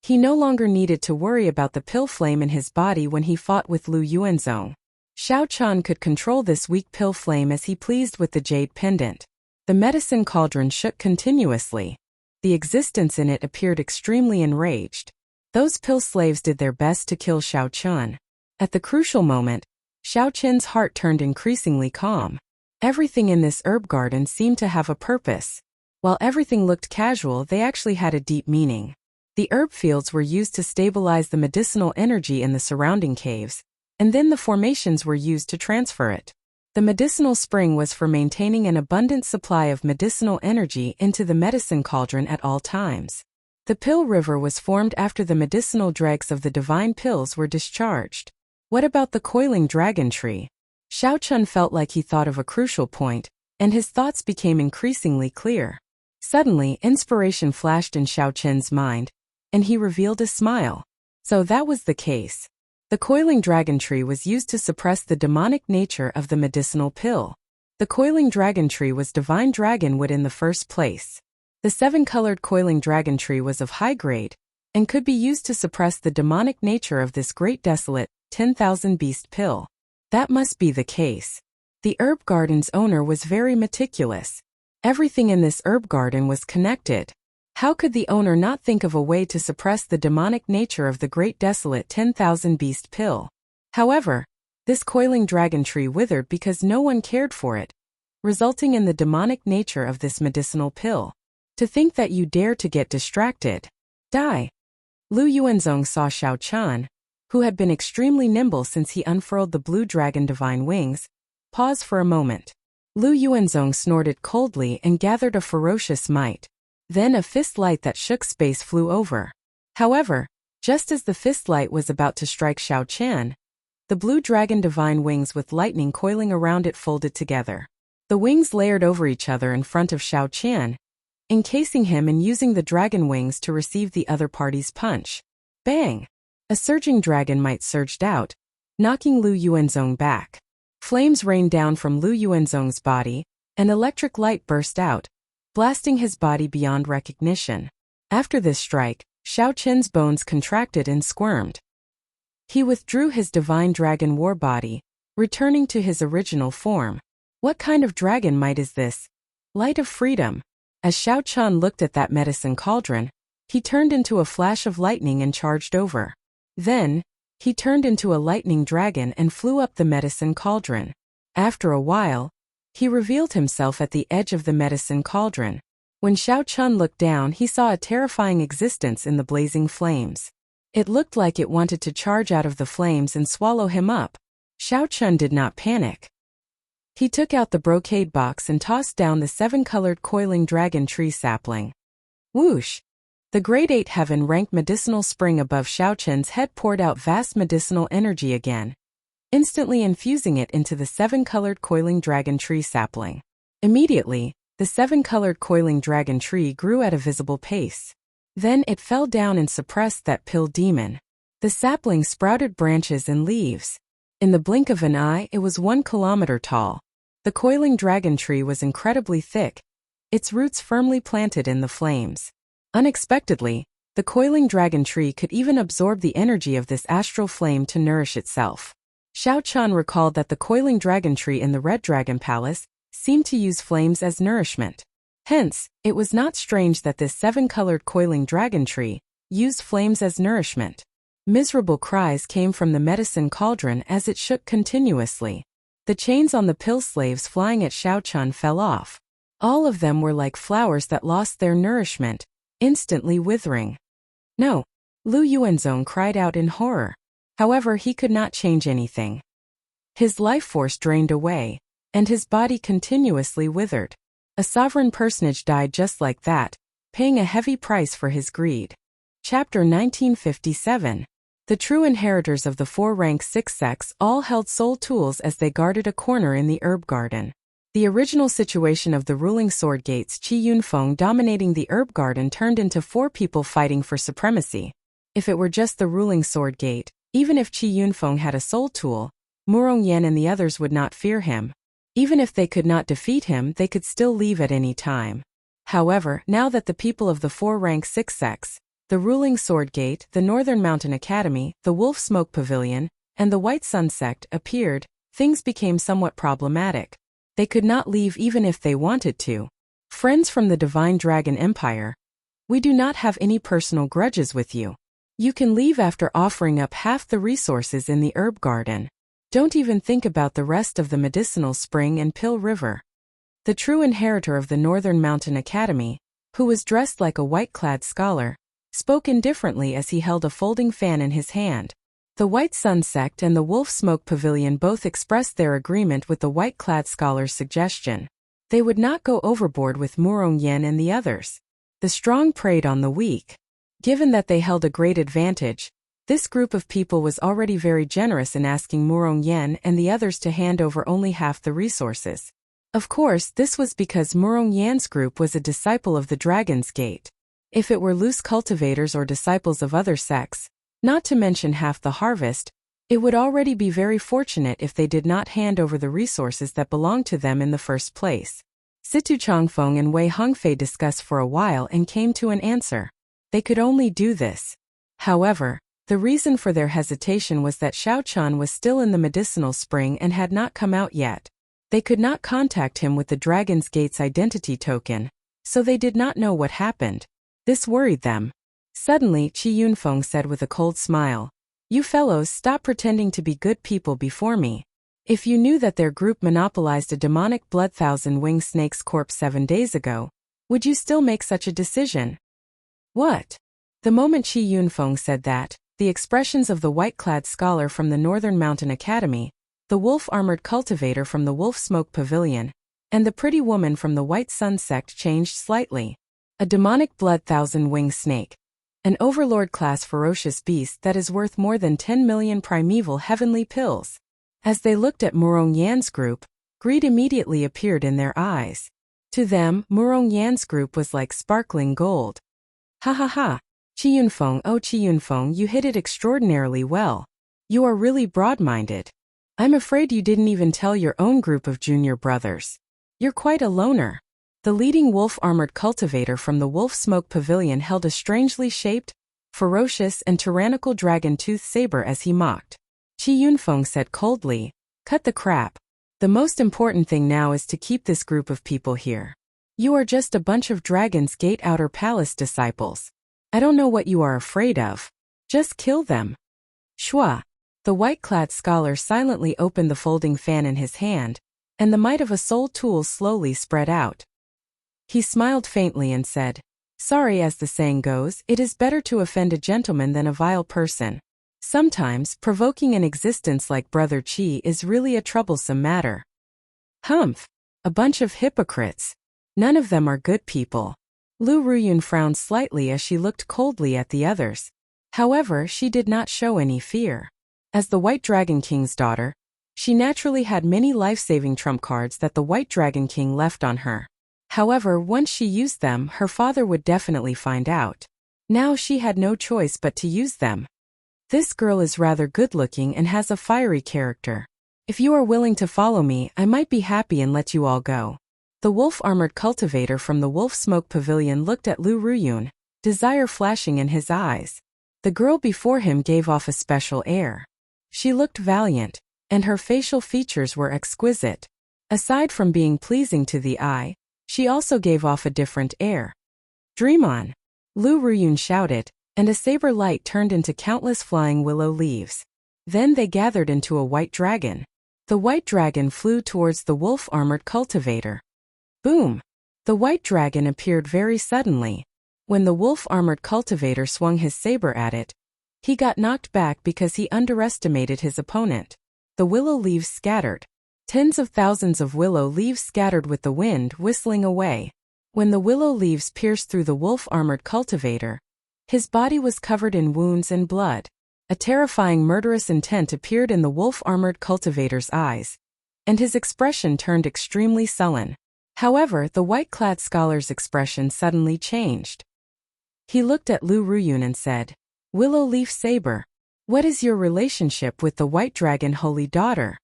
[SPEAKER 1] He no longer needed to worry about the pill flame in his body when he fought with Lu Yuanzong. Xiao Chen could control this weak pill flame as he pleased with the jade pendant. The medicine cauldron shook continuously. The existence in it appeared extremely enraged. Those pill slaves did their best to kill Xiao Chen. At the crucial moment, Xiao Chen's heart turned increasingly calm. Everything in this herb garden seemed to have a purpose. While everything looked casual, they actually had a deep meaning. The herb fields were used to stabilize the medicinal energy in the surrounding caves, and then the formations were used to transfer it. The medicinal spring was for maintaining an abundant supply of medicinal energy into the medicine cauldron at all times. The pill river was formed after the medicinal dregs of the divine pills were discharged. What about the coiling dragon tree? Xiao Chen felt like he thought of a crucial point, and his thoughts became increasingly clear. Suddenly, inspiration flashed in Xiao Chen's mind, and he revealed a smile. So that was the case. The coiling dragon tree was used to suppress the demonic nature of the medicinal pill. The coiling dragon tree was divine dragon wood in the first place. The 7-colored coiling dragon tree was of high grade, and could be used to suppress the demonic nature of this great desolate, 10,000 beast pill. That must be the case. The herb garden's owner was very meticulous. Everything in this herb garden was connected. How could the owner not think of a way to suppress the demonic nature of the great desolate 10,000 beast pill? However, this coiling dragon tree withered because no one cared for it, resulting in the demonic nature of this medicinal pill. To think that you dare to get distracted. Die. Lu Yuanzong saw Xiao Qian, who had been extremely nimble since he unfurled the blue dragon divine wings, pause for a moment. Lu Yuanzong snorted coldly and gathered a ferocious might. Then a fist light that shook space flew over. However, just as the fist light was about to strike Xiao Qian, the blue dragon divine wings with lightning coiling around it folded together. The wings layered over each other in front of Xiao Qian, encasing him and using the dragon wings to receive the other party's punch. Bang! A surging dragon might surged out, knocking Lu Yuanzong back. Flames rained down from Lu Yuanzong's body, and electric light burst out, blasting his body beyond recognition. After this strike, Xiao Qian's bones contracted and squirmed. He withdrew his divine dragon war body, returning to his original form. What kind of dragon might is this? Light of freedom. As Xiao Qian looked at that medicine cauldron, he turned into a flash of lightning and charged over. Then, he turned into a lightning dragon and flew up the medicine cauldron. After a while, he revealed himself at the edge of the medicine cauldron. When Xiao Qian looked down, he saw a terrifying existence in the blazing flames. It looked like it wanted to charge out of the flames and swallow him up. Xiao Qian did not panic. He took out the brocade box and tossed down the 7-colored coiling dragon tree sapling. Whoosh! The grade 8 heaven-ranked medicinal spring above Xiao Qian's head poured out vast medicinal energy again, instantly infusing it into the 7-colored coiling dragon tree sapling. Immediately, the 7-colored coiling dragon tree grew at a visible pace. Then it fell down and suppressed that pill demon. The sapling sprouted branches and leaves. In the blink of an eye, it was 1 kilometer tall. The coiling dragon tree was incredibly thick, its roots firmly planted in the flames. Unexpectedly, the coiling dragon tree could even absorb the energy of this astral flame to nourish itself. Xiao Qian recalled that the coiling dragon tree in the Red Dragon Palace seemed to use flames as nourishment. Hence, it was not strange that this 7-colored coiling dragon tree used flames as nourishment. Miserable cries came from the medicine cauldron as it shook continuously. The chains on the pill slaves flying at Xiao Qian fell off. All of them were like flowers that lost their nourishment, instantly withering. No! Lu Yuanzong cried out in horror. However, he could not change anything. His life force drained away, and his body continuously withered. A sovereign personage died just like that, paying a heavy price for his greed. Chapter 1957. The true inheritors of the 4-rank 6 sects all held soul tools as they guarded a corner in the herb garden. The original situation of the ruling sword gates Qi Yunfeng dominating the herb garden turned into 4 people fighting for supremacy. If it were just the ruling sword gate, even if Qi Yunfeng had a soul tool, Murong Yan and the others would not fear him. Even if they could not defeat him, they could still leave at any time. However, now that the people of the 4-rank 6 sects, the ruling sword gate, the Northern Mountain Academy, the Wolf Smoke Pavilion, and the White Sun sect appeared, things became somewhat problematic. They could not leave even if they wanted to. Friends from the Divine Dragon Empire, we do not have any personal grudges with you. You can leave after offering up half the resources in the herb garden. Don't even think about the rest of the medicinal spring and pill river. The true inheritor of the Northern Mountain Academy, who was dressed like a white-clad scholar, spoke indifferently as he held a folding fan in his hand. The White Sun sect and the Wolf Smoke Pavilion both expressed their agreement with the white-clad scholar's suggestion. They would not go overboard with Murong Yan and the others. The strong preyed on the weak. Given that they held a great advantage, this group of people was already very generous in asking Murong Yan and the others to hand over only half the resources. Of course, this was because Murong Yan's group was a disciple of the Dragon's Gate. If it were loose cultivators or disciples of other sects, not to mention half the harvest, it would already be very fortunate if they did not hand over the resources that belonged to them in the first place. Situ Changfeng and Wei Hongfei discussed for a while and came to an answer. They could only do this. However, the reason for their hesitation was that Xiao Qian was still in the medicinal spring and had not come out yet. They could not contact him with the Dragon's Gate's identity token, so they did not know what happened. This worried them. Suddenly, Qi Yunfeng said with a cold smile, "You fellows stop pretending to be good people before me. If you knew that their group monopolized a demonic blood thousand-winged snake's corpse 7 days ago, would you still make such a decision?" "What? The moment Qi Yunfeng said that, the expressions of the white-clad scholar from the Northern Mountain Academy, the wolf-armored cultivator from the Wolf Smoke Pavilion, and the pretty woman from the White Sun sect changed slightly. A demonic blood thousand-winged snake. An overlord-class ferocious beast that is worth more than 10 million primeval heavenly pills. As they looked at Murong Yan's group, greed immediately appeared in their eyes. To them, Murong Yan's group was like sparkling gold. Ha ha ha! Qi Yunfeng, oh Qi Yunfeng, you hit it extraordinarily well. You are really broad-minded. I'm afraid you didn't even tell your own group of junior brothers. You're quite a loner. The leading wolf-armored cultivator from the Wolf Smoke Pavilion held a strangely shaped, ferocious and tyrannical dragon-toothed saber as he mocked. Qi Yunfeng said coldly, "Cut the crap. The most important thing now is to keep this group of people here. You are just a bunch of Dragon's Gate Outer Palace disciples. I don't know what you are afraid of. Just kill them." Shua. The white-clad scholar silently opened the folding fan in his hand, and the might of a soul tool slowly spread out. He smiled faintly and said, "Sorry, as the saying goes, it is better to offend a gentleman than a vile person. Sometimes, provoking an existence like Brother Qi is really a troublesome matter." Humph! A bunch of hypocrites. None of them are good people. Lu Ruyun frowned slightly as she looked coldly at the others. However, she did not show any fear. As the White Dragon King's daughter, she naturally had many life-saving trump cards that the White Dragon King left on her. However, once she used them, her father would definitely find out. Now she had no choice but to use them. This girl is rather good-looking and has a fiery character. If you are willing to follow me, I might be happy and let you all go. The wolf-armored cultivator from the Wolf Smoke Pavilion looked at Lu Ruyun, desire flashing in his eyes. The girl before him gave off a special air. She looked valiant, and her facial features were exquisite. Aside from being pleasing to the eye, she also gave off a different air. "Dream on!" Lu Ruyun shouted, and a saber light turned into countless flying willow leaves. Then they gathered into a white dragon. The white dragon flew towards the wolf-armored cultivator. Boom! The white dragon appeared very suddenly. When the wolf-armored cultivator swung his saber at it, he got knocked back because he underestimated his opponent. The willow leaves scattered. Tens of thousands of willow leaves scattered with the wind whistling away. When the willow leaves pierced through the wolf-armored cultivator, his body was covered in wounds and blood. A terrifying murderous intent appeared in the wolf-armored cultivator's eyes, and his expression turned extremely sullen. However, the white-clad scholar's expression suddenly changed. He looked at Lu Ruyun and said, "Willow Leaf Saber, what is your relationship with the White Dragon Holy Daughter?"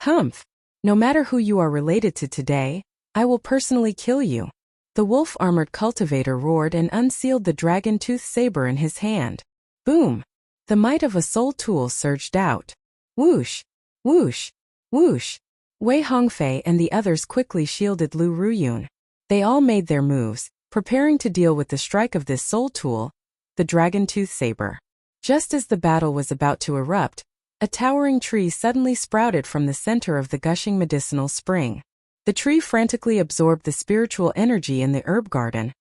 [SPEAKER 1] "Humph! No matter who you are related to today, I will personally kill you." The wolf-armored cultivator roared and unsealed the dragon-tooth saber in his hand. Boom! The might of a soul tool surged out. Whoosh! Whoosh! Whoosh! Wei Hongfei and the others quickly shielded Lu Ruyun. They all made their moves, preparing to deal with the strike of this soul tool, the dragon-tooth saber. Just as the battle was about to erupt, a towering tree suddenly sprouted from the center of the gushing medicinal spring. The tree frantically absorbed the spiritual energy in the herb garden,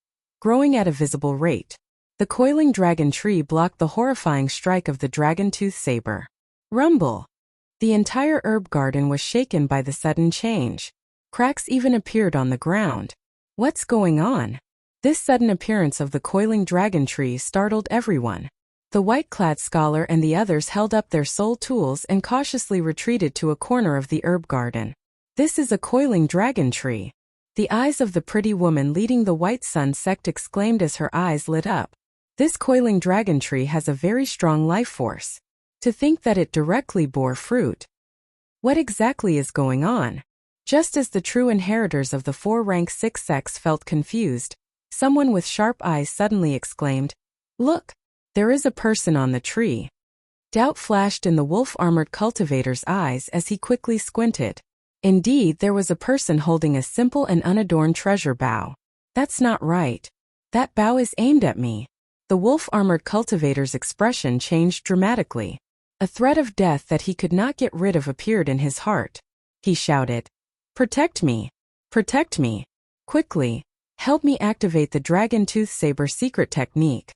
[SPEAKER 1] growing at a visible rate. The coiling dragon tree blocked the horrifying strike of the dragon-tooth saber. Rumble! The entire herb garden was shaken by the sudden change. Cracks even appeared on the ground. What's going on? This sudden appearance of the coiling dragon tree startled everyone. The white-clad scholar and the others held up their soul tools and cautiously retreated to a corner of the herb garden. This is a coiling dragon tree. The eyes of the pretty woman leading the White Sun sect exclaimed as her eyes lit up. This coiling dragon tree has a very strong life force. To think that it directly bore fruit. What exactly is going on? Just as the true inheritors of the 4-rank 6 sects felt confused, someone with sharp eyes suddenly exclaimed, "Look! There is a person on the tree." Doubt flashed in the wolf-armored cultivator's eyes as he quickly squinted. Indeed, there was a person holding a simple and unadorned treasure bow. That's not right. That bow is aimed at me. The wolf-armored cultivator's expression changed dramatically. A threat of death that he could not get rid of appeared in his heart. He shouted, "Protect me! Protect me! Quickly! Help me activate the dragon-tooth saber secret technique."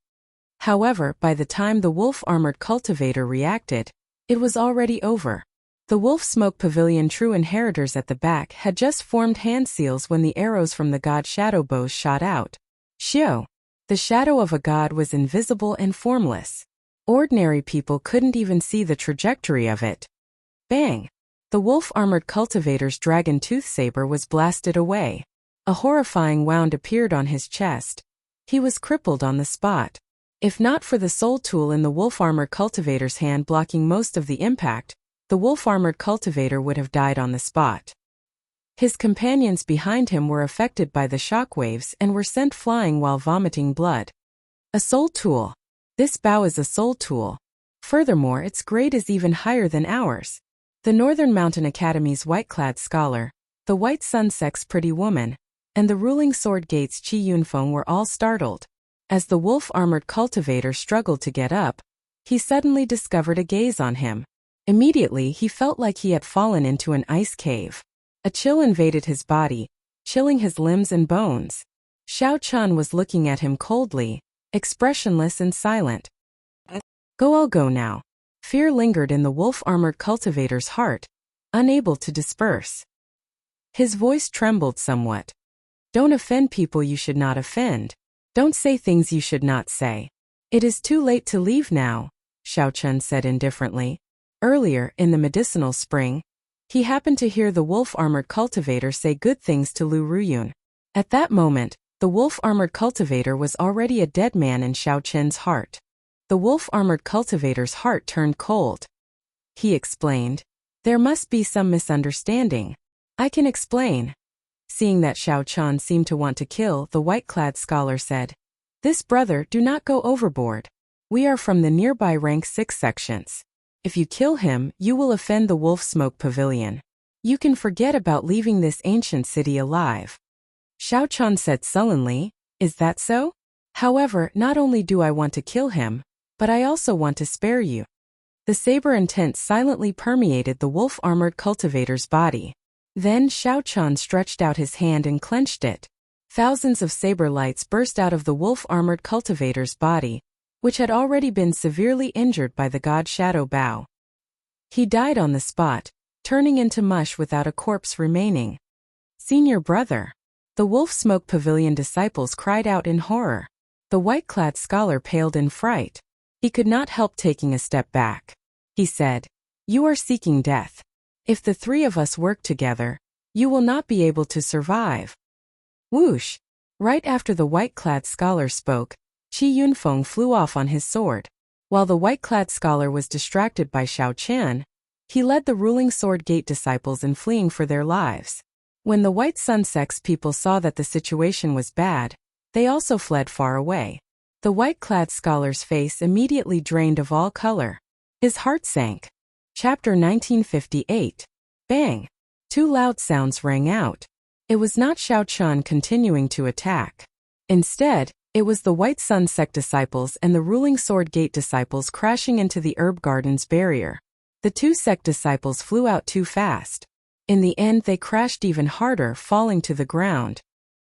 [SPEAKER 1] However, by the time the wolf-armored cultivator reacted, it was already over. The wolf smoke pavilion true inheritors at the back had just formed hand seals when the arrows from the god shadow bows shot out. Shio! The shadow of a god was invisible and formless. Ordinary people couldn't even see the trajectory of it. Bang! The wolf-armored cultivator's dragon tooth saber was blasted away. A horrifying wound appeared on his chest. He was crippled on the spot. If not for the soul tool in the wolf-armored cultivator's hand blocking most of the impact, the wolf-armored cultivator would have died on the spot. His companions behind him were affected by the shockwaves and were sent flying while vomiting blood. A soul tool. This bow is a soul tool. Furthermore, its grade is even higher than ours. The Northern Mountain Academy's white-clad scholar, the White Sunset's pretty woman, and the ruling Sword Gate's Chi Yunfeng were all startled. As the wolf-armored cultivator struggled to get up, he suddenly discovered a gaze on him. Immediately he felt like he had fallen into an ice cave. A chill invaded his body, chilling his limbs and bones. Xiao Chun was looking at him coldly, expressionless and silent. I'll go now. Fear lingered in the wolf-armored cultivator's heart, unable to disperse. His voice trembled somewhat. Don't offend people you should not offend. Don't say things you should not say. It is too late to leave now, Xiao Chun said indifferently. Earlier, in the medicinal spring, he happened to hear the wolf-armored cultivator say good things to Lu Ruyun. At that moment, the wolf-armored cultivator was already a dead man in Xiao Chun's heart. The wolf-armored cultivator's heart turned cold. He explained, "There must be some misunderstanding. I can explain." Seeing that Xiao Chun seemed to want to kill, the white-clad scholar said, "This brother, do not go overboard. We are from the nearby rank 6 sections. If you kill him, you will offend the wolf smoke pavilion. You can forget about leaving this ancient city alive." Xiao Chun said sullenly, "Is that so? However, not only do I want to kill him, but I also want to spare you." The saber intent silently permeated the wolf-armored cultivator's body. Then Xiao Chun stretched out his hand and clenched it. Thousands of saber lights burst out of the wolf-armored cultivator's body, which had already been severely injured by the god shadow bow. He died on the spot, turning into mush without a corpse remaining. "Senior brother!" The wolf smoke pavilion disciples cried out in horror. The white-clad scholar paled in fright. He could not help taking a step back. He said, "You are seeking death. If the 3 of us work together, you will not be able to survive." Whoosh! Right after the white-clad scholar spoke, Chi Yunfeng flew off on his sword. While the white-clad scholar was distracted by Xiao Qian, he led the ruling Sword Gate disciples in fleeing for their lives. When the White Sunset's people saw that the situation was bad, they also fled far away. The white-clad scholar's face immediately drained of all color. His heart sank. Chapter 1958. Bang! 2 loud sounds rang out. It was not Xiao Chun continuing to attack. Instead, it was the White Sun sect disciples and the ruling Sword Gate disciples crashing into the herb garden's barrier. The 2 sect disciples flew out too fast. In the end, they crashed even harder, falling to the ground.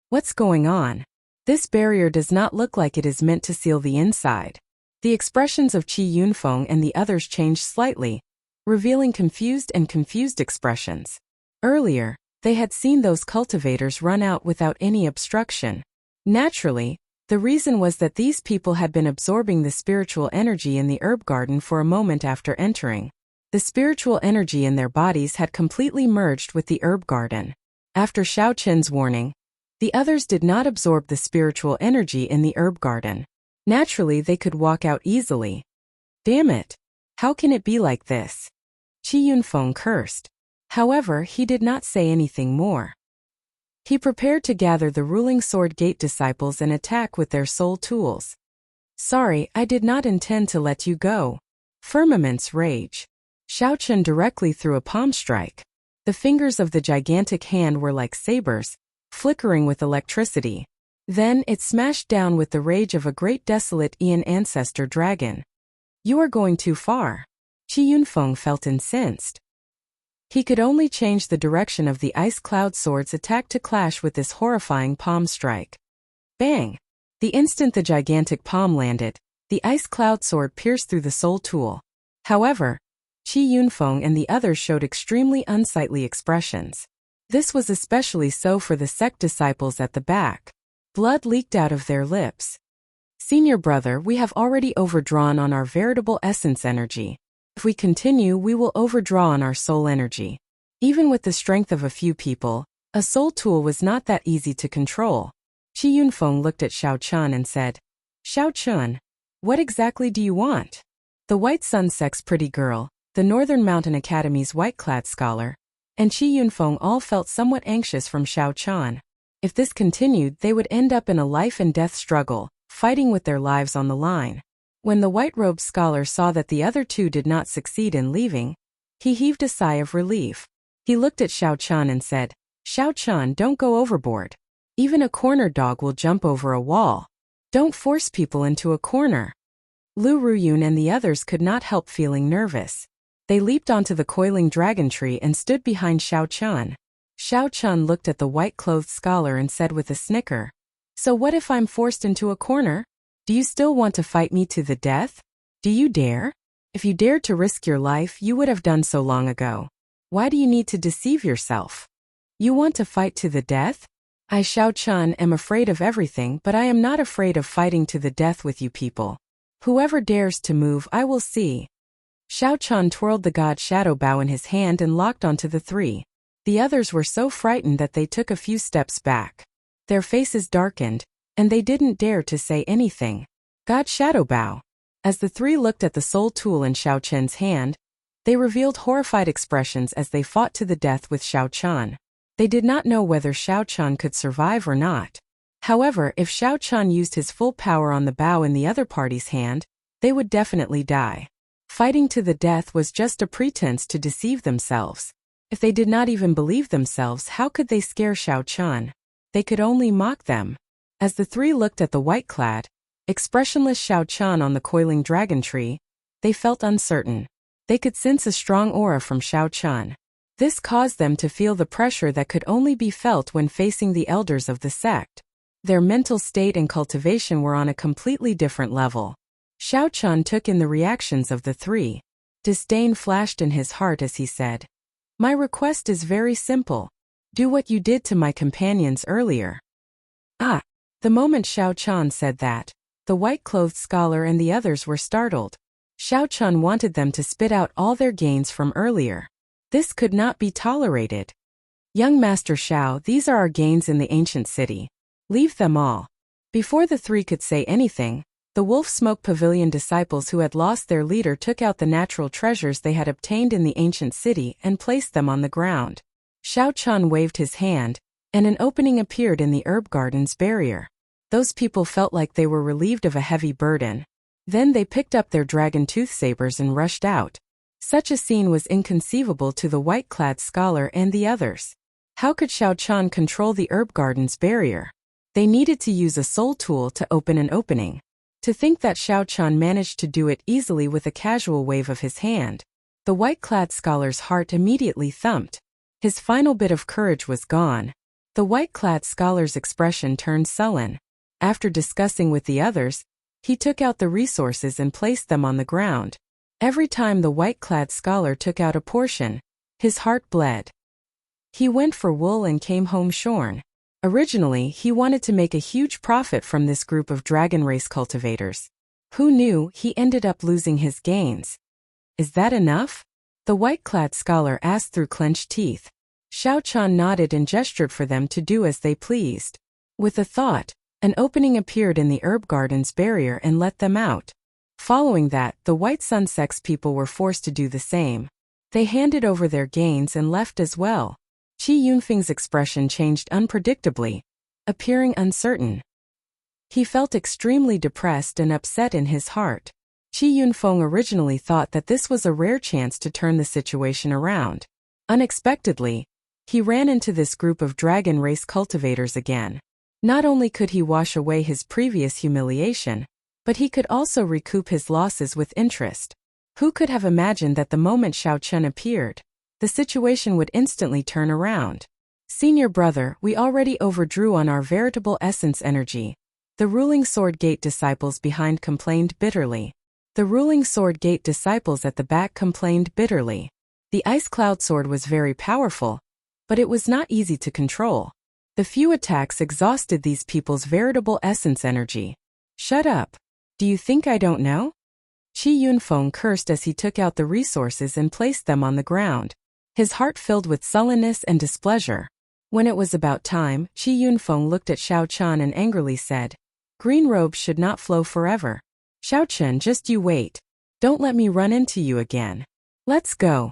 [SPEAKER 1] What's going on? This barrier does not look like it is meant to seal the inside. The expressions of Chi Yunfeng and the others changed slightly, revealing confused expressions. Earlier, they had seen those cultivators run out without any obstruction. Naturally, the reason was that these people had been absorbing the spiritual energy in the herb garden for a moment after entering. The spiritual energy in their bodies had completely merged with the herb garden. After Xiao Qin's warning, the others did not absorb the spiritual energy in the herb garden. Naturally, they could walk out easily. Damn it! How can it be like this? Chi Yunfeng cursed. However, he did not say anything more. He prepared to gather the ruling Sword Gate disciples and attack with their soul tools. "Sorry, I did not intend to let you go." Firmament's rage. Xiao Chun directly threw a palm strike. The fingers of the gigantic hand were like sabers, flickering with electricity. Then it smashed down with the rage of a great desolate Aeon ancestor dragon. "You are going too far." Chi Yunfeng felt incensed. He could only change the direction of the ice cloud sword's attack to clash with this horrifying palm strike. Bang! The instant the gigantic palm landed, The ice cloud sword pierced through the soul tool. However, Qi Yunfeng and the others showed extremely unsightly expressions. This was especially so for the sect disciples at the back. Blood leaked out of their lips. Senior brother, we have already overdrawn on our veritable essence energy. If we continue, we will overdraw on our soul energy. Even with the strength of a few people, a soul tool was not that easy to control. Qi Yunfeng looked at Xiao Chun and said, Xiao Chun, what exactly do you want? The White Sun sect's pretty girl, the Northern Mountain Academy's white-clad scholar, and Qi Yunfeng all felt somewhat anxious from Xiao Chun. If this continued, they would end up in a life-and-death struggle, fighting with their lives on the line. When the white-robed scholar saw that the other two did not succeed in leaving, he heaved a sigh of relief. He looked at Xiao Chun and said, Xiao Chun, don't go overboard. Even a corner dog will jump over a wall. Don't force people into a corner. Lu Ruyun and the others could not help feeling nervous. They leaped onto the coiling dragon tree and stood behind Xiao Chun. Xiao Chun looked at the white-clothed scholar and said with a snicker, So what if I'm forced into a corner? Do you still want to fight me to the death? Do you dare? If you dared to risk your life, you would have done so long ago. Why do you need to deceive yourself? You want to fight to the death? I, Xiao Chun, am afraid of everything, but I am not afraid of fighting to the death with you people. Whoever dares to move, I will see. Xiao Chun twirled the god shadow bow in his hand and locked onto the three. The others were so frightened that they took a few steps back. Their faces darkened, and they didn't dare to say anything. God shadow bow. As the three looked at the soul tool in Xiao Chun's hand, they revealed horrified expressions as they fought to the death with Xiao Chun. They did not know whether Xiao Chun could survive or not. However, if Xiao Chun used his full power on the bow in the other party's hand, they would definitely die. Fighting to the death was just a pretense to deceive themselves. If they did not even believe themselves, how could they scare Xiao Chun? They could only mock them. As the three looked at the white-clad, expressionless Xiao Chun on the coiling dragon tree, they felt uncertain. They could sense a strong aura from Xiao Chun. This caused them to feel the pressure that could only be felt when facing the elders of the sect. Their mental state and cultivation were on a completely different level. Xiao Chun took in the reactions of the three. Disdain flashed in his heart as he said, My request is very simple. Do what you did to my companions earlier. Ah! The moment Xiao Chun said that, the white-clothed scholar and the others were startled. Xiao Chun wanted them to spit out all their gains from earlier. This could not be tolerated. Young Master Xiao, these are our gains in the ancient city. Leave them all. Before the three could say anything, the Wolf Smoke Pavilion disciples who had lost their leader took out the natural treasures they had obtained in the ancient city and placed them on the ground. Xiao Chun waved his hand, and an opening appeared in the herb garden's barrier. Those people felt like they were relieved of a heavy burden. Then they picked up their dragon tooth sabers and rushed out. Such a scene was inconceivable to the white-clad scholar and the others. How could Xiao Chun control the herb garden's barrier? They needed to use a soul tool to open an opening. To think that Xiao Chun managed to do it easily with a casual wave of his hand. The white-clad scholar's heart immediately thumped. His final bit of courage was gone. The white-clad scholar's expression turned sullen. After discussing with the others, he took out the resources and placed them on the ground. Every time the white-clad scholar took out a portion, his heart bled. He went for wool and came home shorn. Originally, he wanted to make a huge profit from this group of dragon race cultivators. Who knew he ended up losing his gains? Is that enough? The white-clad scholar asked through clenched teeth. Xiao Chun nodded and gestured for them to do as they pleased. With a thought, an opening appeared in the herb garden's barrier and let them out. Following that, the White Sun sect's people were forced to do the same. They handed over their gains and left as well. Qi Yunfeng's expression changed unpredictably, appearing uncertain. He felt extremely depressed and upset in his heart. Qi Yunfeng originally thought that this was a rare chance to turn the situation around. Unexpectedly, he ran into this group of dragon race cultivators again. Not only could he wash away his previous humiliation, but he could also recoup his losses with interest. Who could have imagined that the moment Xiao Chun appeared, the situation would instantly turn around? Senior brother, we already overdrew on our veritable essence energy. The ruling Sword Gate disciples behind complained bitterly. The ruling Sword Gate disciples at the back complained bitterly. The Ice Cloud Sword was very powerful, but it was not easy to control. The few attacks exhausted these people's veritable essence energy. Shut up. Do you think I don't know? Qi Yunfeng cursed as he took out the resources and placed them on the ground. His heart filled with sullenness and displeasure. When it was about time, Qi Yunfeng looked at Xiao Chen and angrily said, "Green robes should not flow forever. Xiao Chen, just you wait. Don't let me run into you again. Let's go."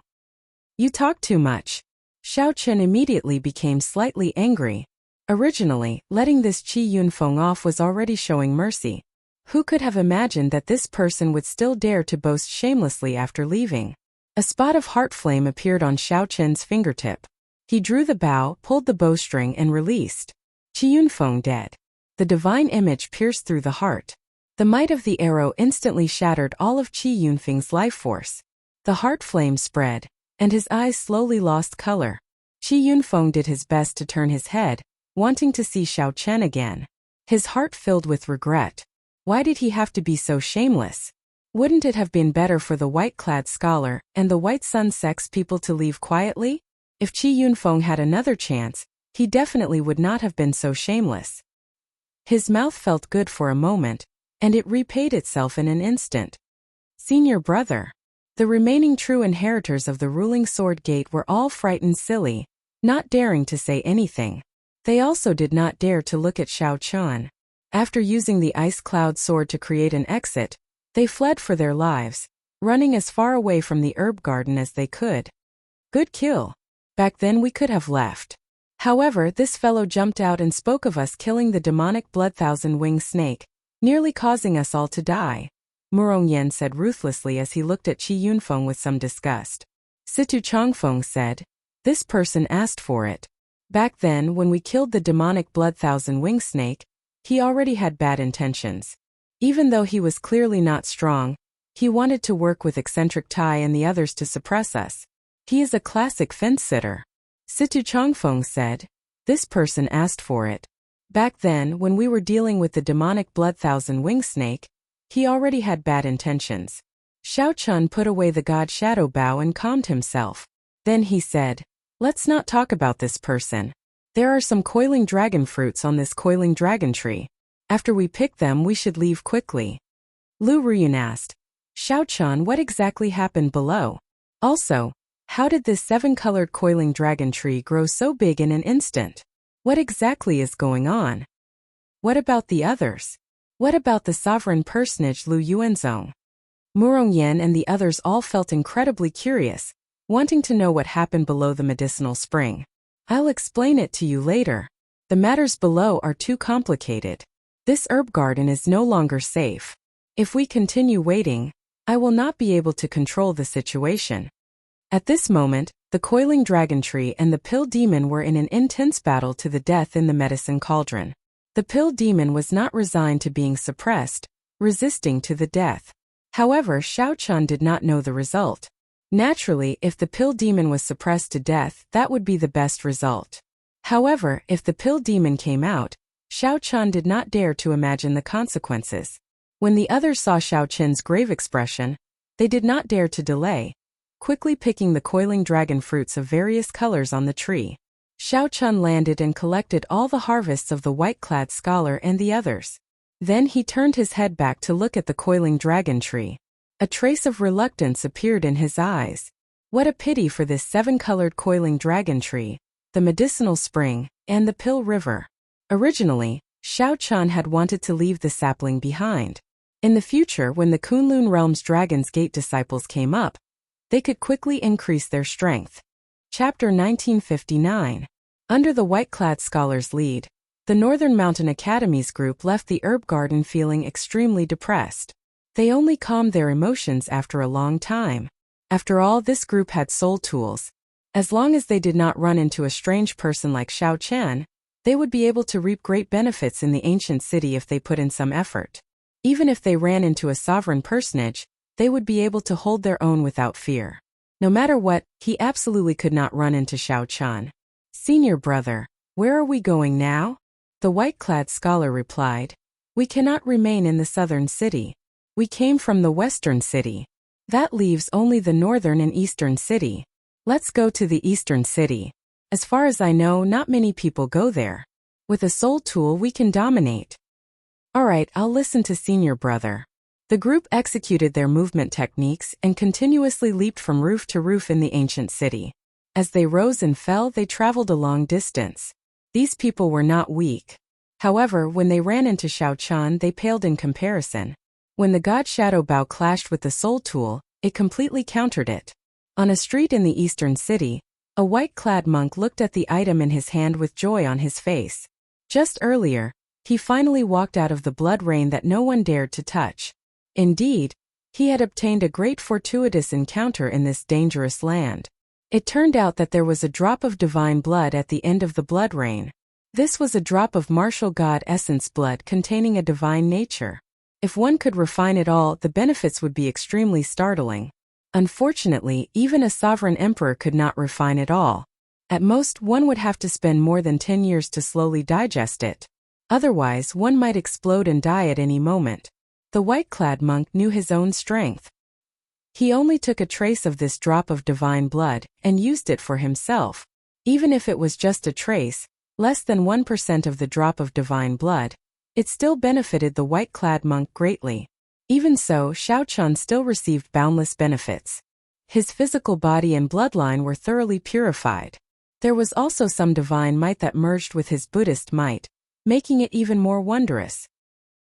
[SPEAKER 1] "You talk too much." Xiao Chen immediately became slightly angry. Originally, letting this Qi Yunfeng off was already showing mercy. Who could have imagined that this person would still dare to boast shamelessly after leaving? A spot of heart flame appeared on Xiao Chen's fingertip. He drew the bow, pulled the bowstring and released. Qi Yunfeng dead. The divine image pierced through the heart. The might of the arrow instantly shattered all of Qi Yunfeng's life force. The heart flame spread, and his eyes slowly lost color. Qi Yunfeng did his best to turn his head, wanting to see Xiao Chen again. His heart filled with regret. Why did he have to be so shameless? Wouldn't it have been better for the white-clad scholar and the white sun sex people to leave quietly? If Qi Yunfeng had another chance, he definitely would not have been so shameless. His mouth felt good for a moment, and it repaid itself in an instant. Senior brother. The remaining true inheritors of the ruling Sword Gate were all frightened silly, not daring to say anything. They also did not dare to look at Xiao Chen. After using the Ice Cloud Sword to create an exit, they fled for their lives, running as far away from the herb garden as they could. Good kill. Back then we could have left. However, this fellow jumped out and spoke of us killing the demonic blood-thousand-winged snake, nearly causing us all to die. Murong Yen said ruthlessly as he looked at Qi Yunfeng with some disgust. Situ Changfeng said, "This person asked for it. Back then, when we killed the demonic blood-thousand-winged snake, he already had bad intentions. Even though he was clearly not strong, he wanted to work with eccentric Tai and the others to suppress us. He is a classic fence-sitter." Situ Changfeng said, "This person asked for it. Back then, when we were dealing with the demonic blood-thousand-winged snake, he already had bad intentions." Xiao Chen put away the god shadow bow and calmed himself. Then he said, "Let's not talk about this person. There are some coiling dragon fruits on this coiling dragon tree. After we pick them we should leave quickly." Lu Ruyun asked, "Xiao Chen, what exactly happened below? Also, how did this 7-colored coiling dragon tree grow so big in an instant? What exactly is going on? What about the others? What about the sovereign personage Lu Yuanzong?" Murong Yen and the others all felt incredibly curious, wanting to know what happened below the medicinal spring. "I'll explain it to you later. The matters below are too complicated. This herb garden is no longer safe. If we continue waiting, I will not be able to control the situation." At this moment, the coiling dragon tree and the pill demon were in an intense battle to the death in the medicine cauldron. The pill demon was not resigned to being suppressed, resisting to the death. However, Xiao Chen did not know the result. Naturally, if the pill demon was suppressed to death, that would be the best result. However, if the pill demon came out, Xiao Chen did not dare to imagine the consequences. When the others saw Xiao Chen's grave expression, they did not dare to delay, quickly picking the coiling dragon fruits of various colors on the tree. Xiao Chen landed and collected all the harvests of the white-clad scholar and the others. Then he turned his head back to look at the coiling dragon tree. A trace of reluctance appeared in his eyes. What a pity for this 7-colored coiling dragon tree, the medicinal spring, and the pill river. Originally, Xiao Chen had wanted to leave the sapling behind. In the future, when the Kunlun Realm's Dragon's Gate disciples came up, they could quickly increase their strength. Chapter 1959. Under the white-clad scholar's lead, the Northern Mountain Academy's group left the herb garden feeling extremely depressed. They only calmed their emotions after a long time. After all, this group had soul tools. As long as they did not run into a strange person like Xiao Chen, they would be able to reap great benefits in the ancient city if they put in some effort. Even if they ran into a sovereign personage, they would be able to hold their own without fear. No matter what, he absolutely could not run into Xiao Chen. "Senior brother, where are we going now?" The white-clad scholar replied. We cannot remain in the southern city. We came from the western city. That leaves only the northern and eastern city. Let's go to the eastern city. As far as I know, not many people go there. With a soul tool we can dominate. Alright, I'll listen to senior brother. The group executed their movement techniques and continuously leaped from roof to roof in the ancient city. As they rose and fell, they traveled a long distance. These people were not weak. However, when they ran into Xiao Chan, they paled in comparison. When the god Shadow Bao clashed with the soul tool, it completely countered it. On a street in the eastern city, a white-clad monk looked at the item in his hand with joy on his face. Just earlier, he finally walked out of the blood rain that no one dared to touch. Indeed, he had obtained a great fortuitous encounter in this dangerous land. It turned out that there was a drop of divine blood at the end of the blood rain. This was a drop of martial god essence blood containing a divine nature. If one could refine it all, the benefits would be extremely startling. Unfortunately, even a sovereign emperor could not refine it all. At most, one would have to spend more than 10 years to slowly digest it. Otherwise, one might explode and die at any moment. The white-clad monk knew his own strength. He only took a trace of this drop of divine blood and used it for himself. Even if it was just a trace, less than 1% of the drop of divine blood, it still benefited the white-clad monk greatly. Even so, Xiao Chan still received boundless benefits. His physical body and bloodline were thoroughly purified. There was also some divine might that merged with his Buddhist might, making it even more wondrous.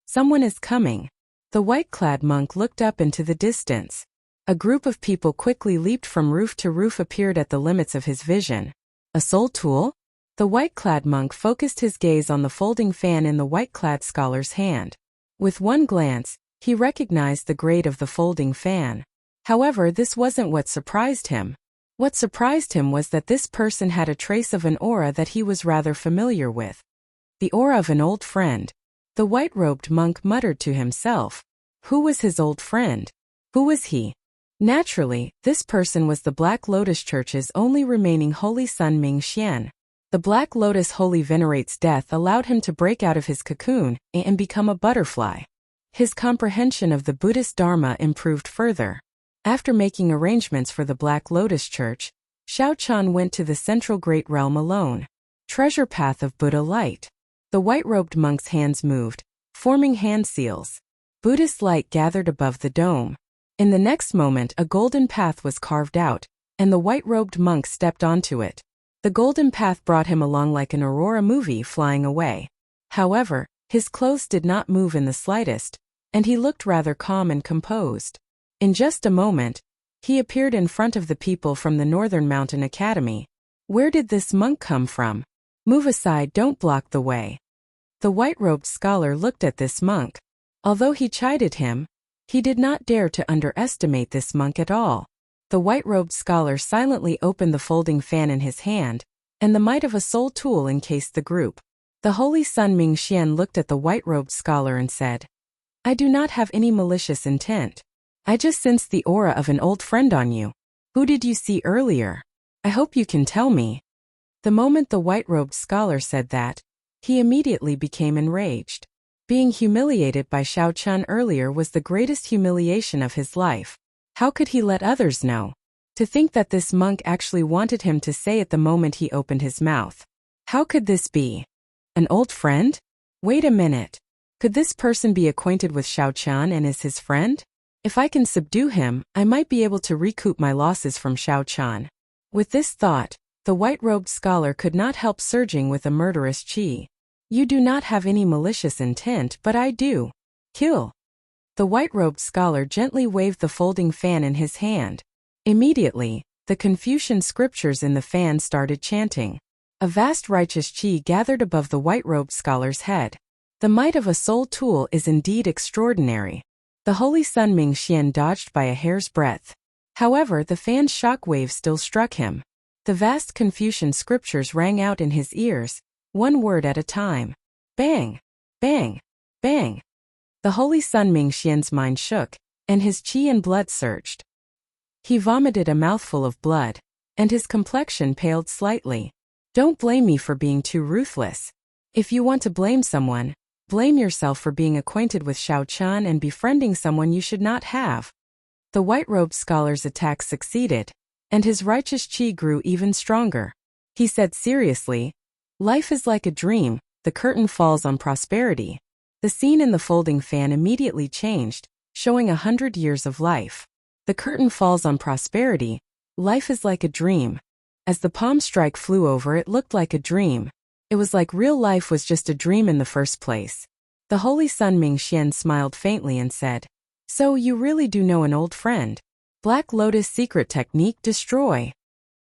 [SPEAKER 1] Someone is coming. The white-clad monk looked up into the distance. A group of people quickly leaped from roof to roof appeared at the limits of his vision. A soul tool? The white-clad monk focused his gaze on the folding fan in the white-clad scholar's hand. With one glance, he recognized the grade of the folding fan. However, this wasn't what surprised him. What surprised him was that this person had a trace of an aura that he was rather familiar with. The aura of an old friend. The white-robed monk muttered to himself. Who was his old friend? Who was he? Naturally, this person was the Black Lotus Church's only remaining holy son Ming Xian. The Black Lotus Holy Venerate's death allowed him to break out of his cocoon and become a butterfly. His comprehension of the Buddhist Dharma improved further. After making arrangements for the Black Lotus Church, Xiao Chan went to the Central Great Realm alone. Treasure Path of Buddha Light. The white-robed monk's hands moved, forming hand seals. Buddhist light gathered above the dome. In the next moment, a golden path was carved out, and the white-robed monk stepped onto it. The golden path brought him along like an Aurora movie flying away. However, his clothes did not move in the slightest, and he looked rather calm and composed. In just a moment, he appeared in front of the people from the Northern Mountain Academy. Where did this monk come from? Move aside, don't block the way. The white-robed scholar looked at this monk. Although he chided him, he did not dare to underestimate this monk at all. The white-robed scholar silently opened the folding fan in his hand, and the might of a soul tool encased the group. The holy son Ming Xian looked at the white-robed scholar and said, I do not have any malicious intent. I just sensed the aura of an old friend on you. Who did you see earlier? I hope you can tell me. The moment the white-robed scholar said that, he immediately became enraged. Being humiliated by Xiao Chan earlier was the greatest humiliation of his life. How could he let others know? To think that this monk actually wanted him to say it the moment he opened his mouth. How could this be? An old friend? Wait a minute. Could this person be acquainted with Xiao Chan and is his friend? If I can subdue him, I might be able to recoup my losses from Xiao Chan. With this thought, the white-robed scholar could not help surging with a murderous chi. You do not have any malicious intent, but I do. Kill. The white-robed scholar gently waved the folding fan in his hand. Immediately, the Confucian scriptures in the fan started chanting. A vast righteous chi gathered above the white-robed scholar's head. The might of a soul tool is indeed extraordinary. The holy son Ming Xian dodged by a hair's breadth. However, the fan's shock wave still struck him. The vast Confucian scriptures rang out in his ears, one word at a time. Bang! Bang! Bang! The holy son Ming Xian's mind shook, and his chi and blood surged. He vomited a mouthful of blood, and his complexion paled slightly. Don't blame me for being too ruthless. If you want to blame someone, Blame yourself for being acquainted with Xiao Chun and befriending someone you should not have. The white-robed scholar's attack succeeded, and his righteous qi grew even stronger. He said seriously, "Life is like a dream, the curtain falls on prosperity." The scene in the folding fan immediately changed, showing 100 years of life. The curtain falls on prosperity. Life is like a dream. As the palm strike flew over, it looked like a dream. It was like real life was just a dream in the first place. The Holy Sun Mingxian smiled faintly and said, "So you really do know an old friend. Black Lotus secret technique destroy."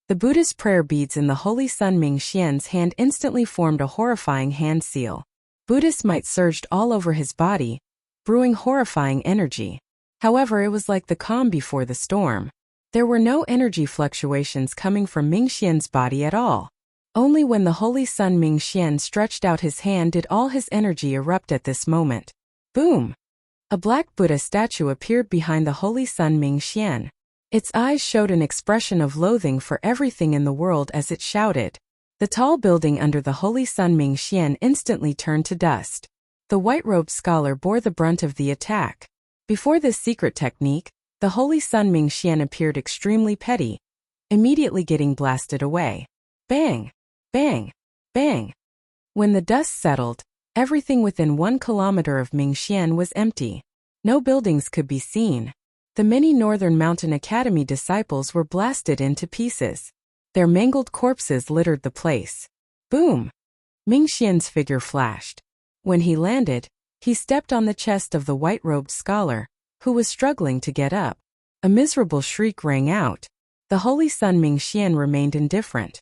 [SPEAKER 1] The Buddhist prayer beads in the Holy Sun Mingxian's hand instantly formed a horrifying hand seal. Buddhist might surged all over his body, brewing horrifying energy. However, it was like the calm before the storm. There were no energy fluctuations coming from Mingxian's body at all. Only when the Holy Sun Mingxian stretched out his hand did all his energy erupt at this moment. Boom! A black Buddha statue appeared behind the Holy Sun Mingxian. Its eyes showed an expression of loathing for everything in the world as it shouted. The tall building under the Holy Sun Mingxian instantly turned to dust. The white-robed scholar bore the brunt of the attack. Before this secret technique, the Holy Sun Mingxian appeared extremely petty, immediately getting blasted away. Bang! Bang! Bang! When the dust settled, everything within 1 kilometer of Mingxian was empty. No buildings could be seen. The many Northern Mountain Academy disciples were blasted into pieces. Their mangled corpses littered the place. Boom! Mingxian's figure flashed. When he landed, he stepped on the chest of the white-robed scholar, who was struggling to get up. A miserable shriek rang out. The Holy Sun Mingxian remained indifferent.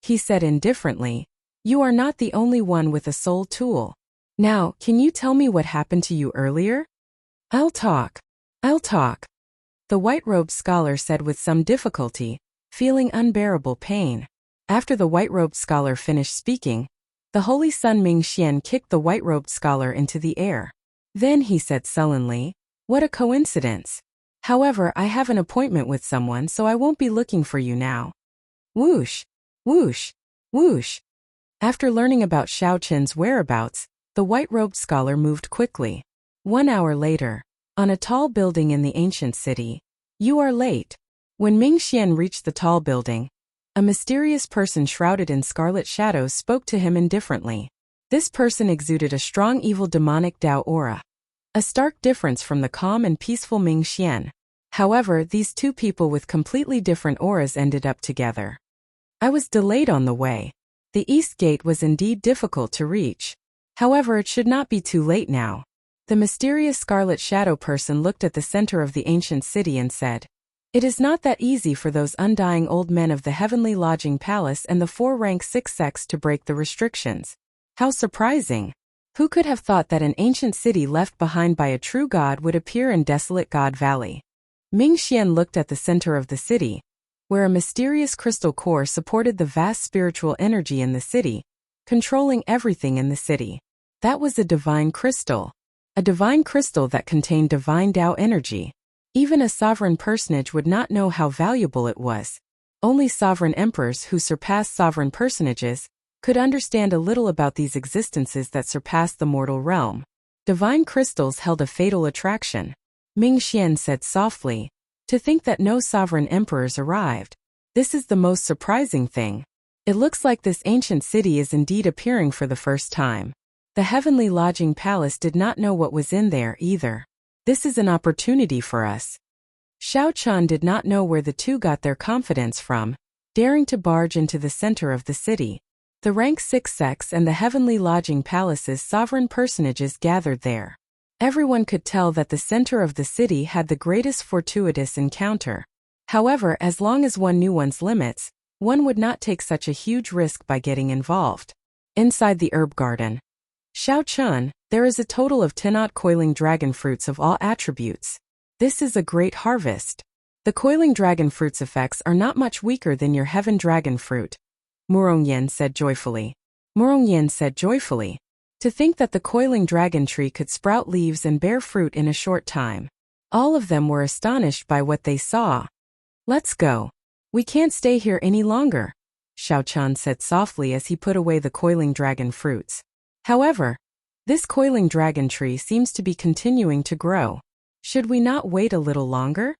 [SPEAKER 1] He said indifferently, "You are not the only one with a soul tool. Now, can you tell me what happened to you earlier?" I'll talk. The white-robed scholar said with some difficulty, feeling unbearable pain. After the white-robed scholar finished speaking, the Holy Sun Mingxian kicked the white-robed scholar into the air. Then he said sullenly, "What a coincidence. However, I have an appointment with someone, so I won't be looking for you now." Whoosh! Whoosh! Whoosh! After learning about Xiao Chen's whereabouts, the white-robed scholar moved quickly. 1 hour later, on a tall building in the ancient city. "You are late." When Mingxian reached the tall building, a mysterious person shrouded in scarlet shadows spoke to him indifferently. This person exuded a strong evil demonic Dao aura. A stark difference from the calm and peaceful Mingxian. However, these two people with completely different auras ended up together. I was delayed on the way. The east gate was indeed difficult to reach. However, it should not be too late now. The mysterious scarlet shadow person looked at the center of the ancient city and said, "It is not that easy for those undying old men of the heavenly lodging palace and the 4-rank 6 sects to break the restrictions. How surprising! Who could have thought that an ancient city left behind by a true god would appear in desolate God Valley?" Mingxian looked at the center of the city, where a mysterious crystal core supported the vast spiritual energy in the city, controlling everything in the city. That was a divine crystal. A divine crystal that contained divine Tao energy. Even a sovereign personage would not know how valuable it was. Only sovereign emperors who surpassed sovereign personages could understand a little about these existences that surpassed the mortal realm. Divine crystals held a fatal attraction. Mingxian said softly, "To think that no sovereign emperors arrived. This is the most surprising thing. It looks like this ancient city is indeed appearing for the first time. The heavenly lodging palace did not know what was in there either. This is an opportunity for us." Xiao Chun did not know where the two got their confidence from, daring to barge into the center of the city. The rank 6 sects and the heavenly lodging palace's sovereign personages gathered there. Everyone could tell that the center of the city had the greatest fortuitous encounter. However, as long as one knew one's limits, one would not take such a huge risk by getting involved. Inside the herb garden. "Xiao Chun, there is a total of 10 odd coiling dragon fruits of all attributes. This is a great harvest. The coiling dragon fruit's effects are not much weaker than your heaven dragon fruit," Murongyan said joyfully. To think that the coiling dragon tree could sprout leaves and bear fruit in a short time. All of them were astonished by what they saw. "Let's go. We can't stay here any longer," Xiao Chun said softly as he put away the coiling dragon fruits. However, This coiling dragon tree seems to be continuing to grow. Should we not wait a little longer?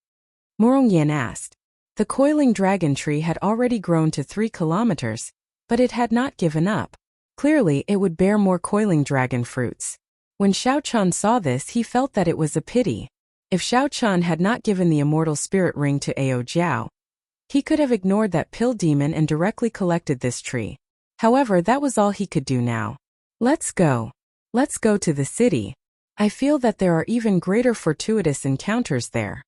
[SPEAKER 1] Morongyan asked. The coiling dragon tree had already grown to 3 kilometers, but it had not given up. Clearly, it would bear more coiling dragon fruits. When Xiaochan saw this, he felt that it was a pity. If Xiaochan had not given the immortal spirit ring to Ao Jiao, he could have ignored that pill demon and directly collected this tree. However, that was all he could do now. Let's go. Let's go to the city. I feel that there are even greater fortuitous encounters there.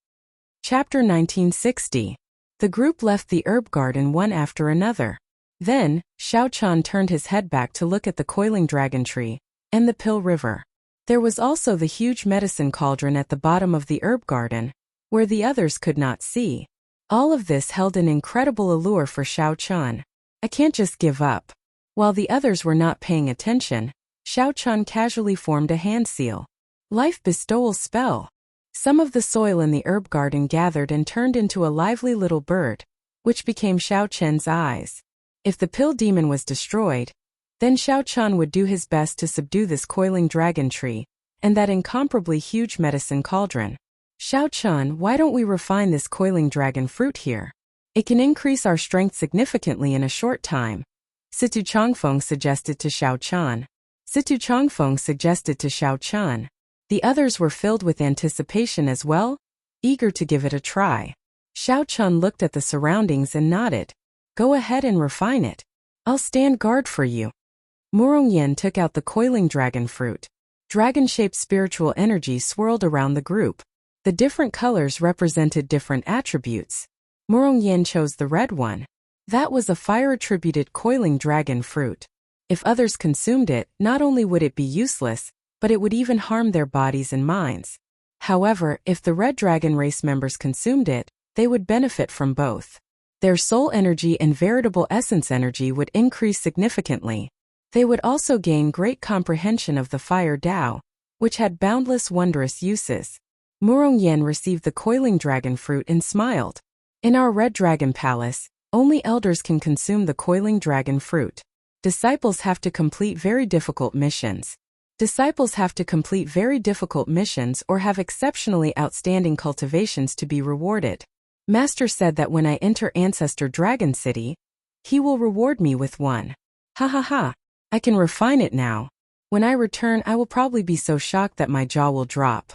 [SPEAKER 1] Chapter 1960. The group left the herb garden one after another. Then, Xiaochan turned his head back to look at the coiling dragon tree and the pill river. There was also the huge medicine cauldron at the bottom of the herb garden, where the others could not see. All of this held an incredible allure for Xiaochan. I can't just give up. While the others were not paying attention, Xiaochan casually formed a hand seal. Life bestowal spell. Some of the soil in the herb garden gathered and turned into a lively little bird, which became Xiaochan's eyes. If the pill demon was destroyed, then Xiaochan would do his best to subdue this coiling dragon tree and that incomparably huge medicine cauldron. Xiaochan, why don't we refine this coiling dragon fruit here? It can increase our strength significantly in a short time. Situ Changfeng suggested to Xiaochan. The others were filled with anticipation as well, eager to give it a try. Xiaochan looked at the surroundings and nodded. Go ahead and refine it. I'll stand guard for you. Morongyan took out the coiling dragon fruit. Dragon-shaped spiritual energy swirled around the group. The different colors represented different attributes. Morongyan chose the red one. That was a fire-attributed coiling dragon fruit. If others consumed it, not only would it be useless, but it would even harm their bodies and minds. However, if the red dragon race members consumed it, they would benefit from both. Their soul energy and veritable essence energy would increase significantly. They would also gain great comprehension of the fire Tao, which had boundless wondrous uses. Morongyan received the coiling dragon fruit and smiled. In our red dragon palace, only elders can consume the coiling dragon fruit. Disciples have to complete very difficult missions. Or have exceptionally outstanding cultivations to be rewarded. Master said that when I enter Ancestor Dragon City, he will reward me with one. Ha ha ha. I can refine it now. When I return, I will probably be so shocked that my jaw will drop.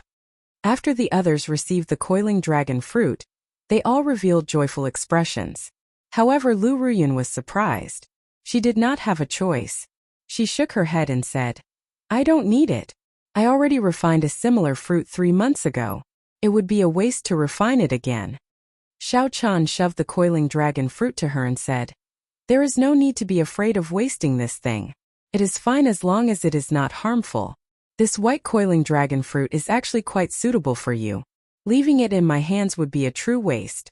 [SPEAKER 1] After the others received the coiling dragon fruit, they all revealed joyful expressions. However, Lu Ruyun was surprised. She did not have a choice. She shook her head and said, I don't need it. I already refined a similar fruit 3 months ago. It would be a waste to refine it again. Xiaochan shoved the coiling dragon fruit to her and said, There is no need to be afraid of wasting this thing. It is fine as long as it is not harmful. This white coiling dragon fruit is actually quite suitable for you. Leaving it in my hands would be a true waste.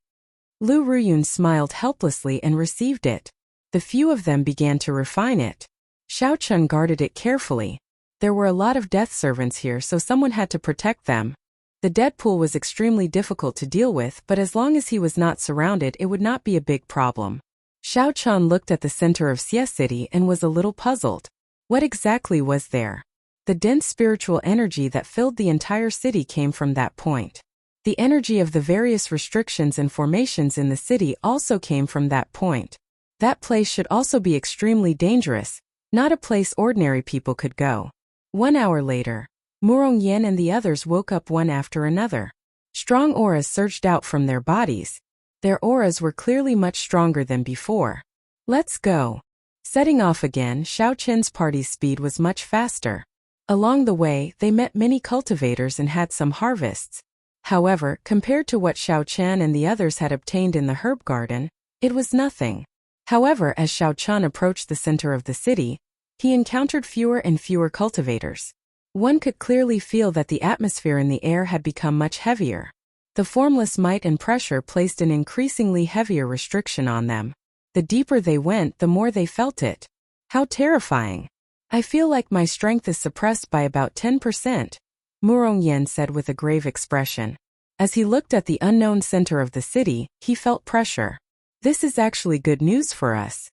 [SPEAKER 1] Lu Ruyun smiled helplessly and received it. The few of them began to refine it. Xiaochan guarded it carefully. There were a lot of death servants here, so someone had to protect them. The dead pool was extremely difficult to deal with, but as long as he was not surrounded, it would not be a big problem. Xiaochan looked at the center of Xie City and was a little puzzled. What exactly was there? The dense spiritual energy that filled the entire city came from that point. The energy of the various restrictions and formations in the city also came from that point. That place should also be extremely dangerous, not a place ordinary people could go. 1 hour later, Morongyan and the others woke up one after another. Strong auras surged out from their bodies. Their auras were clearly much stronger than before. Let's go. Setting off again, Xiaochan's party's speed was much faster. Along the way, they met many cultivators and had some harvests. However, compared to what Xiaochan and the others had obtained in the herb garden, it was nothing. However, as Xiaochan approached the center of the city, he encountered fewer and fewer cultivators. One could clearly feel that the atmosphere in the air had become much heavier. The formless might and pressure placed an increasingly heavier restriction on them. The deeper they went, the more they felt it. How terrifying. I feel like my strength is suppressed by about 10%, Morongyan said with a grave expression. As he looked at the unknown center of the city, he felt pressure. This is actually good news for us.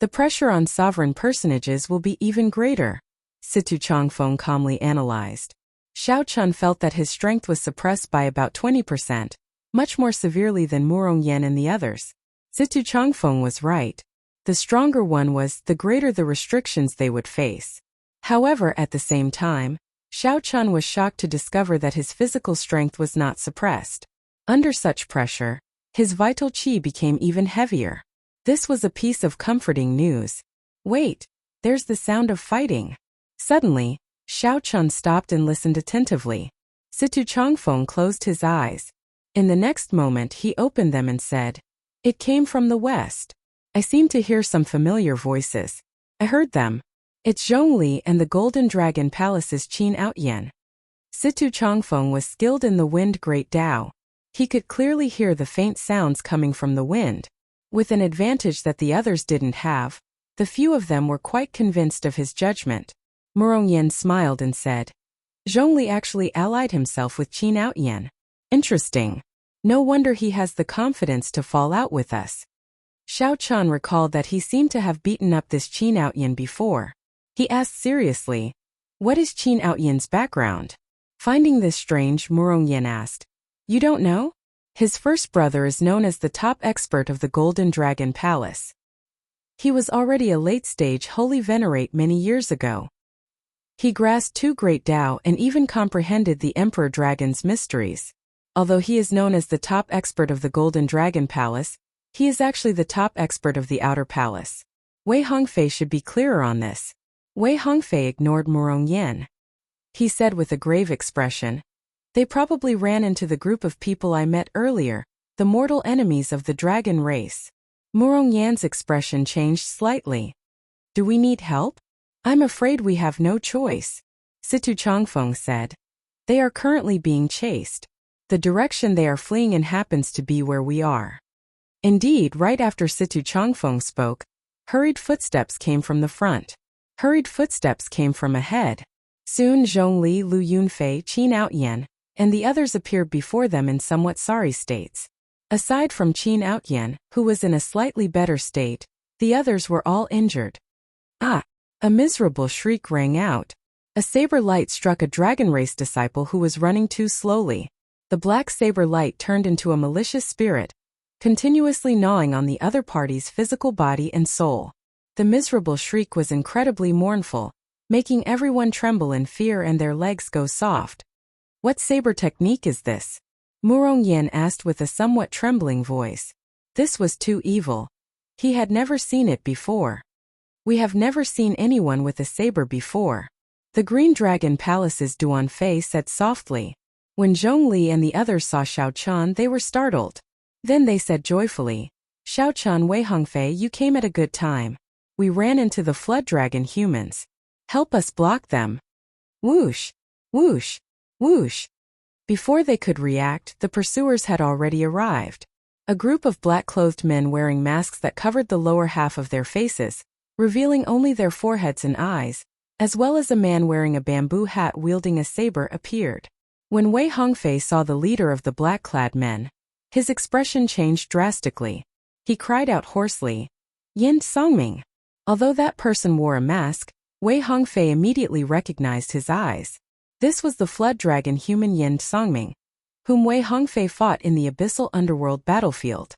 [SPEAKER 1] The pressure on sovereign personages will be even greater, Situ Changfeng calmly analyzed. Xiao Chun felt that his strength was suppressed by about 20%, much more severely than Murong Yan and the others. Situ Changfeng was right. The stronger one was, the greater the restrictions they would face. However, at the same time, Xiao Chun was shocked to discover that his physical strength was not suppressed. Under such pressure, his vital qi became even heavier. This was a piece of comforting news. Wait, there's the sound of fighting. Suddenly, Xiao Chun stopped and listened attentively. Situ Changfeng closed his eyes. In the next moment he opened them and said, "It came from the west. I seem to hear some familiar voices. I heard them. It's Zhongli and the Golden Dragon Palace's Qin Outyan." Situ Changfeng was skilled in the wind great Tao. He could clearly hear the faint sounds coming from the wind. With an advantage that the others didn't have, the few of them were quite convinced of his judgment. Murong Yan smiled and said, "Zhongli actually allied himself with Qin Outyan. Interesting. No wonder he has the confidence to fall out with us." Xiao Chun recalled that he seemed to have beaten up this Qin Outyan before. He asked seriously, "What is Qin Outyan's background?" Finding this strange, Murong Yan asked, "You don't know? His first brother is known as the top expert of the Golden Dragon Palace. He was already a late-stage holy venerate many years ago. He grasped two great Tao and even comprehended the Emperor Dragon's mysteries. Although he is known as the top expert of the Golden Dragon Palace, he is actually the top expert of the Outer Palace. Wei Hongfei should be clearer on this." Wei Hongfei ignored Murong Yan. He said with a grave expression, "They probably ran into the group of people I met earlier, the mortal enemies of the dragon race." Murong Yan's expression changed slightly. "Do we need help? I'm afraid we have no choice," Situ Changfeng said. "They are currently being chased. The direction they are fleeing in happens to be where we are." Indeed, right after Situ Changfeng spoke, hurried footsteps came from the front. Hurried footsteps came from ahead. Soon Zhongli, Lu Yunfei, Qin Outyan, and the others appeared before them in somewhat sorry states. Aside from Qin Outyan, who was in a slightly better state, the others were all injured. "Ah!" A miserable shriek rang out. A saber light struck a dragon race disciple who was running too slowly. The black saber light turned into a malicious spirit, continuously gnawing on the other party's physical body and soul. The miserable shriek was incredibly mournful, making everyone tremble in fear and their legs go soft. "What saber technique is this?" Murong Yan asked with a somewhat trembling voice. This was too evil. He had never seen it before. "We have never seen anyone with a saber before," the Green Dragon Palace's Duan Fei said softly. When Zhongli and the others saw Xiao Chun, they were startled. Then they said joyfully, "Xiao Chun, Wei Hongfei, you came at a good time. We ran into the Flood Dragon humans. Help us block them." Whoosh! Whoosh! Whoosh! Before they could react, the pursuers had already arrived. A group of black-clothed men wearing masks that covered the lower half of their faces, revealing only their foreheads and eyes, as well as a man wearing a bamboo hat wielding a saber appeared. When Wei Hongfei saw the leader of the black-clad men, his expression changed drastically. He cried out hoarsely, "Yin Songming!" Although that person wore a mask, Wei Hongfei immediately recognized his eyes. This was the flood dragon human Yin Songming, whom Wei Hongfei fought in the abyssal underworld battlefield.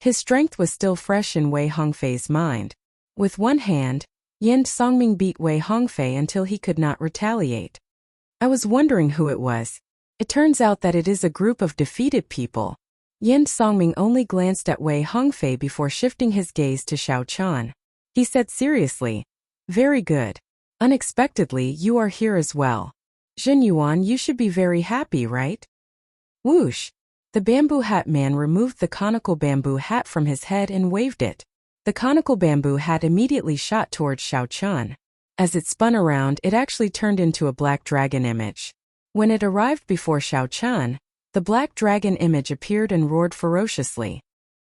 [SPEAKER 1] His strength was still fresh in Wei Hongfei's mind. With one hand, Yin Songming beat Wei Hongfei until he could not retaliate. "I was wondering who it was. It turns out that it is a group of defeated people." Yin Songming only glanced at Wei Hongfei before shifting his gaze to Xiao Chun. He said seriously, "Very good. Unexpectedly, you are here as well. Jin Yuan, you should be very happy, right?" Whoosh! The bamboo hat man removed the conical bamboo hat from his head and waved it. The conical bamboo hat immediately shot towards Xiao Chun. As it spun around, it actually turned into a black dragon image. When it arrived before Xiao Chun, the black dragon image appeared and roared ferociously.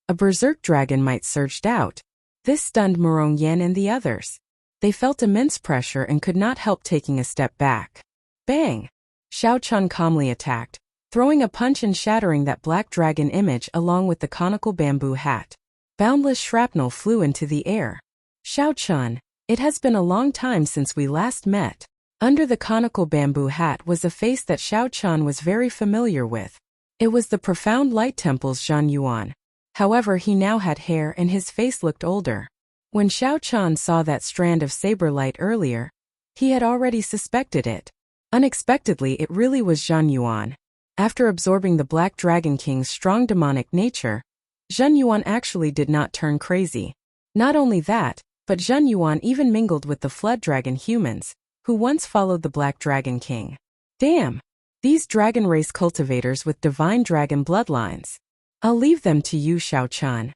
[SPEAKER 1] A berserk dragon might surged out. This stunned Murong Yan and the others. They felt immense pressure and could not help taking a step back. Bang! Xiao Chun calmly attacked, throwing a punch and shattering that black dragon image along with the conical bamboo hat. Boundless shrapnel flew into the air. Xiao-chun, it has been a long time since we last met. Under the conical bamboo hat was a face that Xiao-chun was very familiar with. It was the profound light temple's Zhan Yuan. However, he now had hair and his face looked older. When Xiao-chun saw that strand of saber light earlier, he had already suspected it. Unexpectedly, it really was Zhan Yuan. After absorbing the Black Dragon King's strong demonic nature, Zhan Yuan actually did not turn crazy. Not only that, but Zhan Yuan even mingled with the Flood Dragon humans, who once followed the Black Dragon King. Damn! These dragon race cultivators with divine dragon bloodlines. I'll leave them to you, Xiao-chun.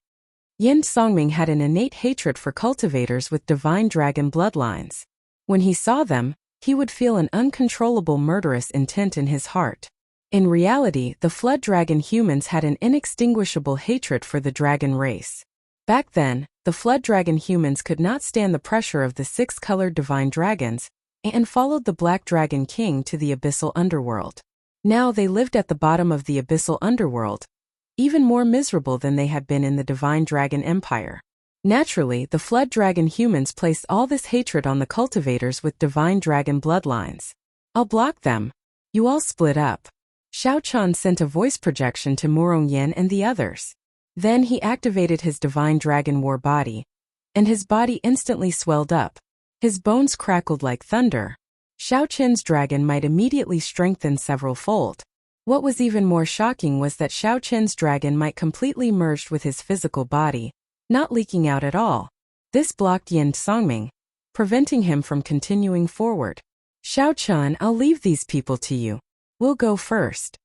[SPEAKER 1] Yin Songming had an innate hatred for cultivators with divine dragon bloodlines. When he saw them, he would feel an uncontrollable murderous intent in his heart. In reality, the Flood Dragon humans had an inextinguishable hatred for the dragon race. Back then, the Flood Dragon humans could not stand the pressure of the six-colored divine dragons, and followed the Black Dragon King to the abyssal underworld. Now they lived at the bottom of the abyssal underworld, even more miserable than they had been in the Divine Dragon Empire. Naturally, the Flood Dragon humans placed all this hatred on the cultivators with Divine Dragon bloodlines. I'll block them. You all split up. Xiao-chun sent a voice projection to Murong Yin and the others. Then he activated his Divine Dragon War body, and his body instantly swelled up. His bones crackled like thunder. Xiao-chun's dragon might immediately strengthen several-fold. What was even more shocking was that Xiao-chun's dragon might completely merged with his physical body, not leaking out at all. This blocked Yin Songming, preventing him from continuing forward. Xiao-chun, I'll leave these people to you. We'll go first.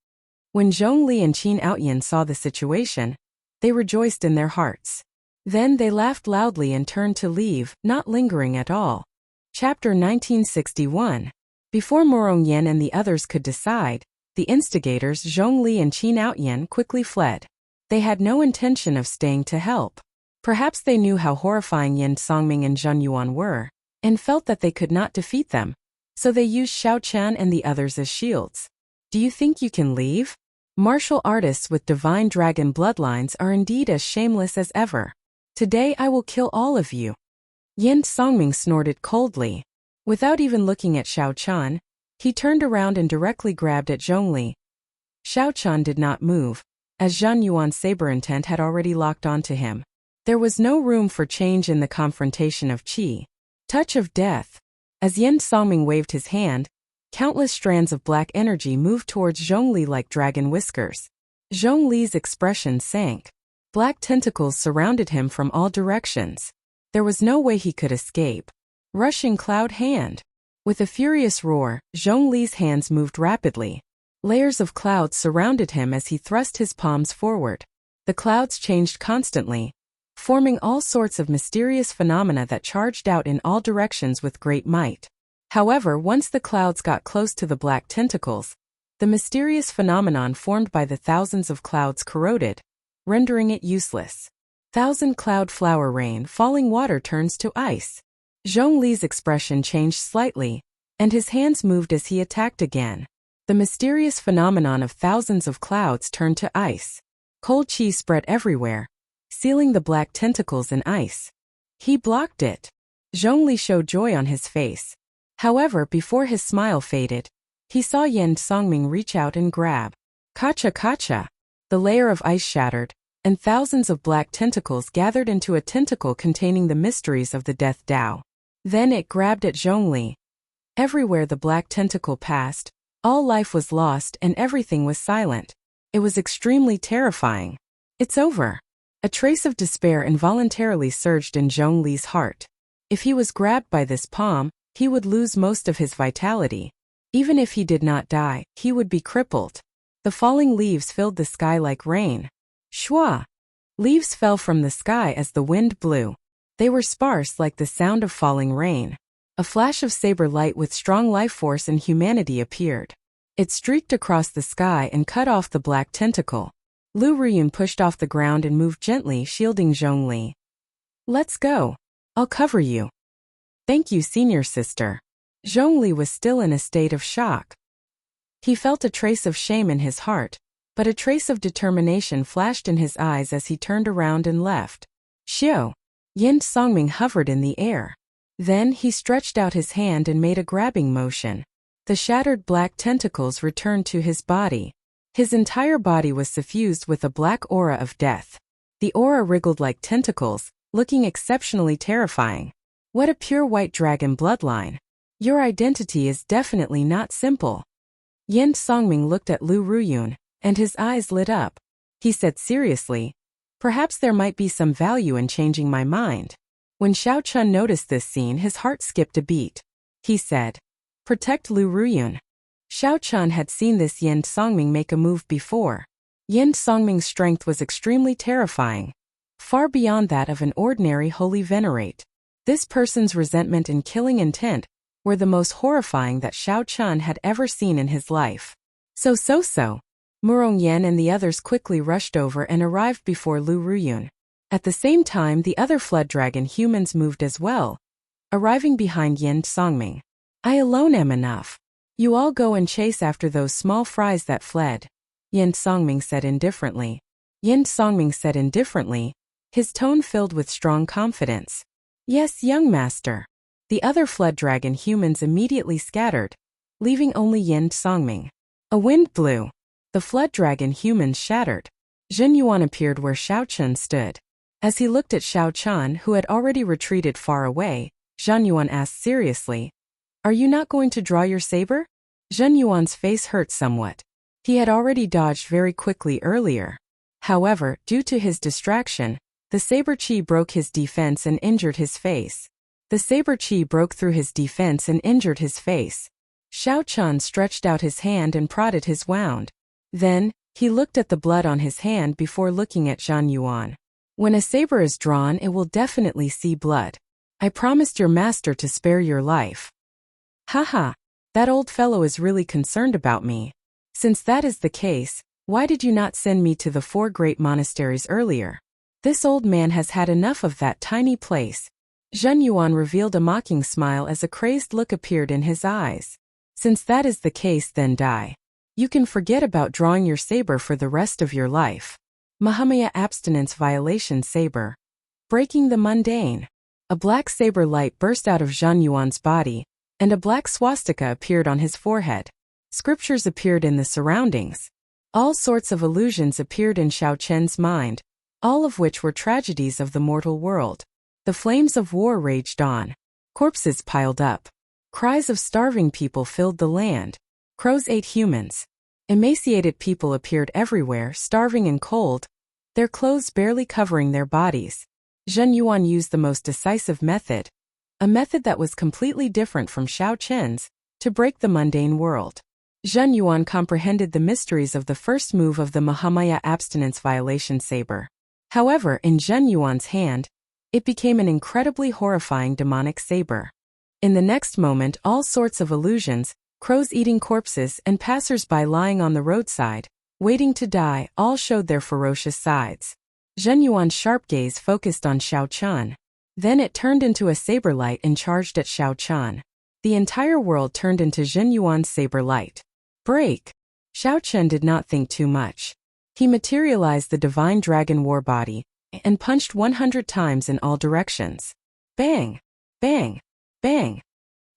[SPEAKER 1] When Zhongli and Qin Outyin saw the situation, they rejoiced in their hearts. Then they laughed loudly and turned to leave, not lingering at all. Chapter 1961. Before Murong Yin and the others could decide, the instigators Zhongli and Qin Outyin quickly fled. They had no intention of staying to help. Perhaps they knew how horrifying Yin Songming and Zhan Yuan were, and felt that they could not defeat them, so they used Xiao-chun and the others as shields. Do you think you can leave? Martial artists with divine dragon bloodlines are indeed as shameless as ever. Today I will kill all of you. Yin Songming snorted coldly. Without even looking at Xiao-chun, he turned around and directly grabbed at Zhongli. Xiao-chun did not move, as Zhan Yuan's saber intent had already locked onto him. There was no room for change in the confrontation of qi. Touch of death. As Yin Songming waved his hand, countless strands of black energy moved towards Zhongli like dragon whiskers. Zhongli's expression sank. Black tentacles surrounded him from all directions. There was no way he could escape. Rushing cloud hand. With a furious roar, Zhongli's hands moved rapidly. Layers of clouds surrounded him as he thrust his palms forward. The clouds changed constantly, forming all sorts of mysterious phenomena that charged out in all directions with great might. However, once the clouds got close to the black tentacles, the mysterious phenomenon formed by the thousands of clouds corroded, rendering it useless. Thousand cloud flower rain falling water turns to ice. Zhongli's expression changed slightly, and his hands moved as he attacked again. The mysterious phenomenon of thousands of clouds turned to ice. Cold qi spread everywhere, sealing the black tentacles in ice. He blocked it. Zhongli showed joy on his face. However, before his smile faded, he saw Yin Songming reach out and grab. Kacha kacha! The layer of ice shattered, and thousands of black tentacles gathered into a tentacle containing the mysteries of the Death Dao. Then it grabbed at Zhongli. Everywhere the black tentacle passed, all life was lost and everything was silent. It was extremely terrifying. It's over. A trace of despair involuntarily surged in Zhongli's heart. If he was grabbed by this palm, he would lose most of his vitality. Even if he did not die, he would be crippled. The falling leaves filled the sky like rain. Shwa! Leaves fell from the sky as the wind blew. They were sparse like the sound of falling rain. A flash of saber light with strong life force and humanity appeared. It streaked across the sky and cut off the black tentacle. Lu Riyun pushed off the ground and moved gently, shielding Zhongli. Let's go. I'll cover you. Thank you, senior sister. Zhongli was still in a state of shock. He felt a trace of shame in his heart, but a trace of determination flashed in his eyes as he turned around and left. Xiao! Yin Songming hovered in the air. Then he stretched out his hand and made a grabbing motion. The shattered black tentacles returned to his body. His entire body was suffused with a black aura of death. The aura wriggled like tentacles, looking exceptionally terrifying. What a pure white dragon bloodline. Your identity is definitely not simple. Yin Songming looked at Lu Ruyun, and his eyes lit up. He said seriously, "Perhaps there might be some value in changing my mind." When Xiao Chun noticed this scene, his heart skipped a beat. He said, "Protect Lu Ruyun." Xiao Chun had seen this Yin Songming make a move before. Yin Songming's strength was extremely terrifying, far beyond that of an ordinary holy venerate. This person's resentment and killing intent were the most horrifying that Xiao Chun had ever seen in his life. So. Murong Yen and the others quickly rushed over and arrived before Lu Ruyun. At the same time, the other flood dragon humans moved as well, arriving behind Yin Songming. "I alone am enough. You all go and chase after those small fries that fled," Yin Songming said indifferently. His tone filled with strong confidence. "Yes, young master." The other flood dragon humans immediately scattered, leaving only Yin Songming. A wind blew. The flood dragon humans shattered. Zhen Yuan appeared where Xiao Chun stood. As he looked at Xiao Chun, who had already retreated far away, Zhen Yuan asked seriously, "Are you not going to draw your saber?" Zhen Yuan's face hurt somewhat. He had already dodged very quickly earlier. However, due to his distraction, the saber chi broke his defense and injured his face. Xiao Chun stretched out his hand and prodded his wound. Then, he looked at the blood on his hand before looking at Zhen Yuan. "When a saber is drawn, it will definitely see blood. I promised your master to spare your life." "Haha, that old fellow is really concerned about me. Since that is the case, why did you not send me to the 4 great monasteries earlier? This old man has had enough of that tiny place." Zhen Yuan revealed a mocking smile as a crazed look appeared in his eyes. "Since that is the case, then die. You can forget about drawing your saber for the rest of your life." Mahamaya Abstinence Violation Saber. Breaking the mundane. A black saber light burst out of Zhen Yuan's body, and a black swastika appeared on his forehead. Scriptures appeared in the surroundings. All sorts of illusions appeared in Xiao Chen's mind, all of which were tragedies of the mortal world. The flames of war raged on. Corpses piled up. Cries of starving people filled the land. Crows ate humans. Emaciated people appeared everywhere, starving and cold, their clothes barely covering their bodies. Zhen Yuan used the most decisive method, a method that was completely different from Xiao Chen's, to break the mundane world. Zhen Yuan comprehended the mysteries of the first move of the Mahamaya Abstinence Violation Saber. However, in Zhen Yuan's hand, it became an incredibly horrifying demonic saber. In the next moment, all sorts of illusions, crows eating corpses and passers-by lying on the roadside, waiting to die, all showed their ferocious sides. Zhen Yuan's sharp gaze focused on Xiao Chun. Then it turned into a saber light and charged at Xiao Chun. The entire world turned into Zhen Yuan's saber light. Break! Xiao Chun did not think too much. He materialized the divine dragon war body and punched 100 times in all directions. Bang! Bang! Bang!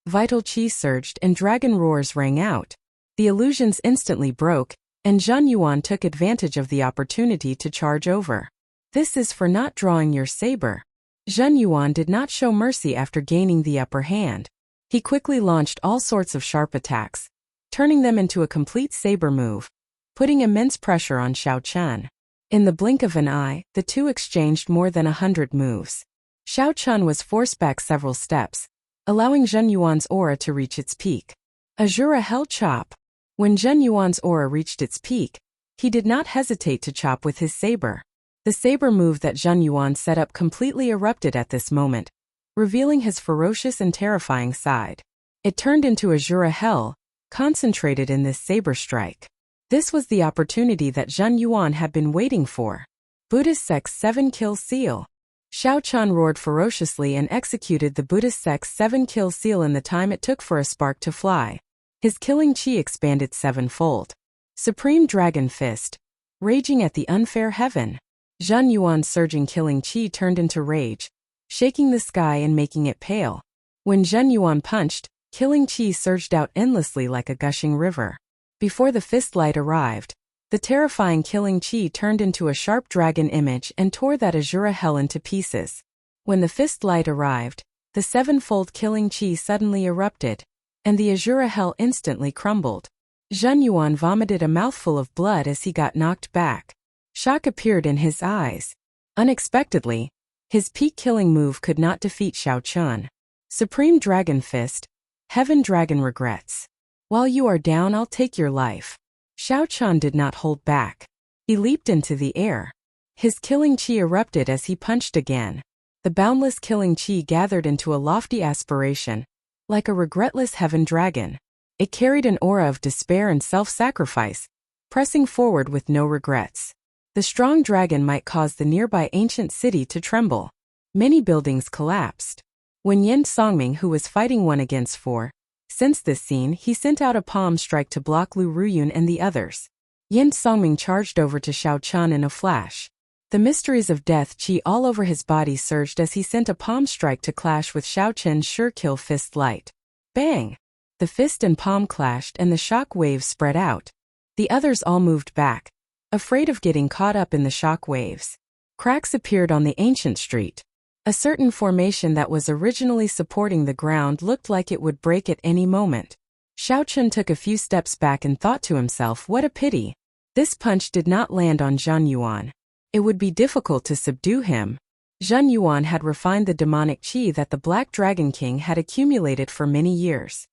[SPEAKER 1] Vital chi surged and dragon roars rang out. The illusions instantly broke, and Zhen Yuan took advantage of the opportunity to charge over. "This is for not drawing your saber." Zhen Yuan did not show mercy after gaining the upper hand. He quickly launched all sorts of sharp attacks, turning them into a complete saber move, putting immense pressure on Xiao Chun. In the blink of an eye, the two exchanged more than 100 moves. Xiao Chun was forced back several steps, allowing Zhen Yuan's aura to reach its peak. Azura Hell Chop. When Zhen Yuan's aura reached its peak, he did not hesitate to chop with his saber. The saber move that Zhen Yuan set up completely erupted at this moment, revealing his ferocious and terrifying side. It turned into Azura Hell, concentrated in this saber strike. This was the opportunity that Zhen Yuan had been waiting for. Buddhist Sect's 7-kill seal. Xiao Chun roared ferociously and executed the Buddhist Sect's 7-kill seal in the time it took for a spark to fly. His killing chi expanded 7-fold. Supreme Dragon Fist. Raging at the unfair heaven. Zhen Yuan's surging killing chi turned into rage, shaking the sky and making it pale. When Zhen Yuan punched, killing chi surged out endlessly like a gushing river. Before the fist light arrived, the terrifying killing chi turned into a sharp dragon image and tore that azura hell into pieces. When the fist light arrived, the sevenfold killing chi suddenly erupted, and the azura hell instantly crumbled. Zhen Yuan vomited a mouthful of blood as he got knocked back. Shock appeared in his eyes. Unexpectedly, his peak killing move could not defeat Xiao Chun. Supreme Dragon Fist. Heaven Dragon regrets. While you are down, I'll take your life. Xiao Chun did not hold back. He leaped into the air. His killing chi erupted as he punched again. The boundless killing chi gathered into a lofty aspiration, like a regretless heaven dragon. It carried an aura of despair and self-sacrifice, pressing forward with no regrets. The strong dragon might cause the nearby ancient city to tremble. Many buildings collapsed. When Yin Songming, who was fighting 1-against-4, sensed this scene, he sent out a palm strike to block Lu Ruyun and the others. Yin Songming charged over to Xiao Chun in a flash. The mysteries of death chi all over his body surged as he sent a palm strike to clash with Xiao Chun's sure-kill fist light. Bang! The fist and palm clashed and the shock waves spread out. The others all moved back, afraid of getting caught up in the shock waves. Cracks appeared on the ancient street. A certain formation that was originally supporting the ground looked like it would break at any moment. Xiao Chun took a few steps back and thought to himself, what a pity. This punch did not land on Zhen Yuan. It would be difficult to subdue him. Zhen Yuan had refined the demonic chi that the Black Dragon King had accumulated for many years.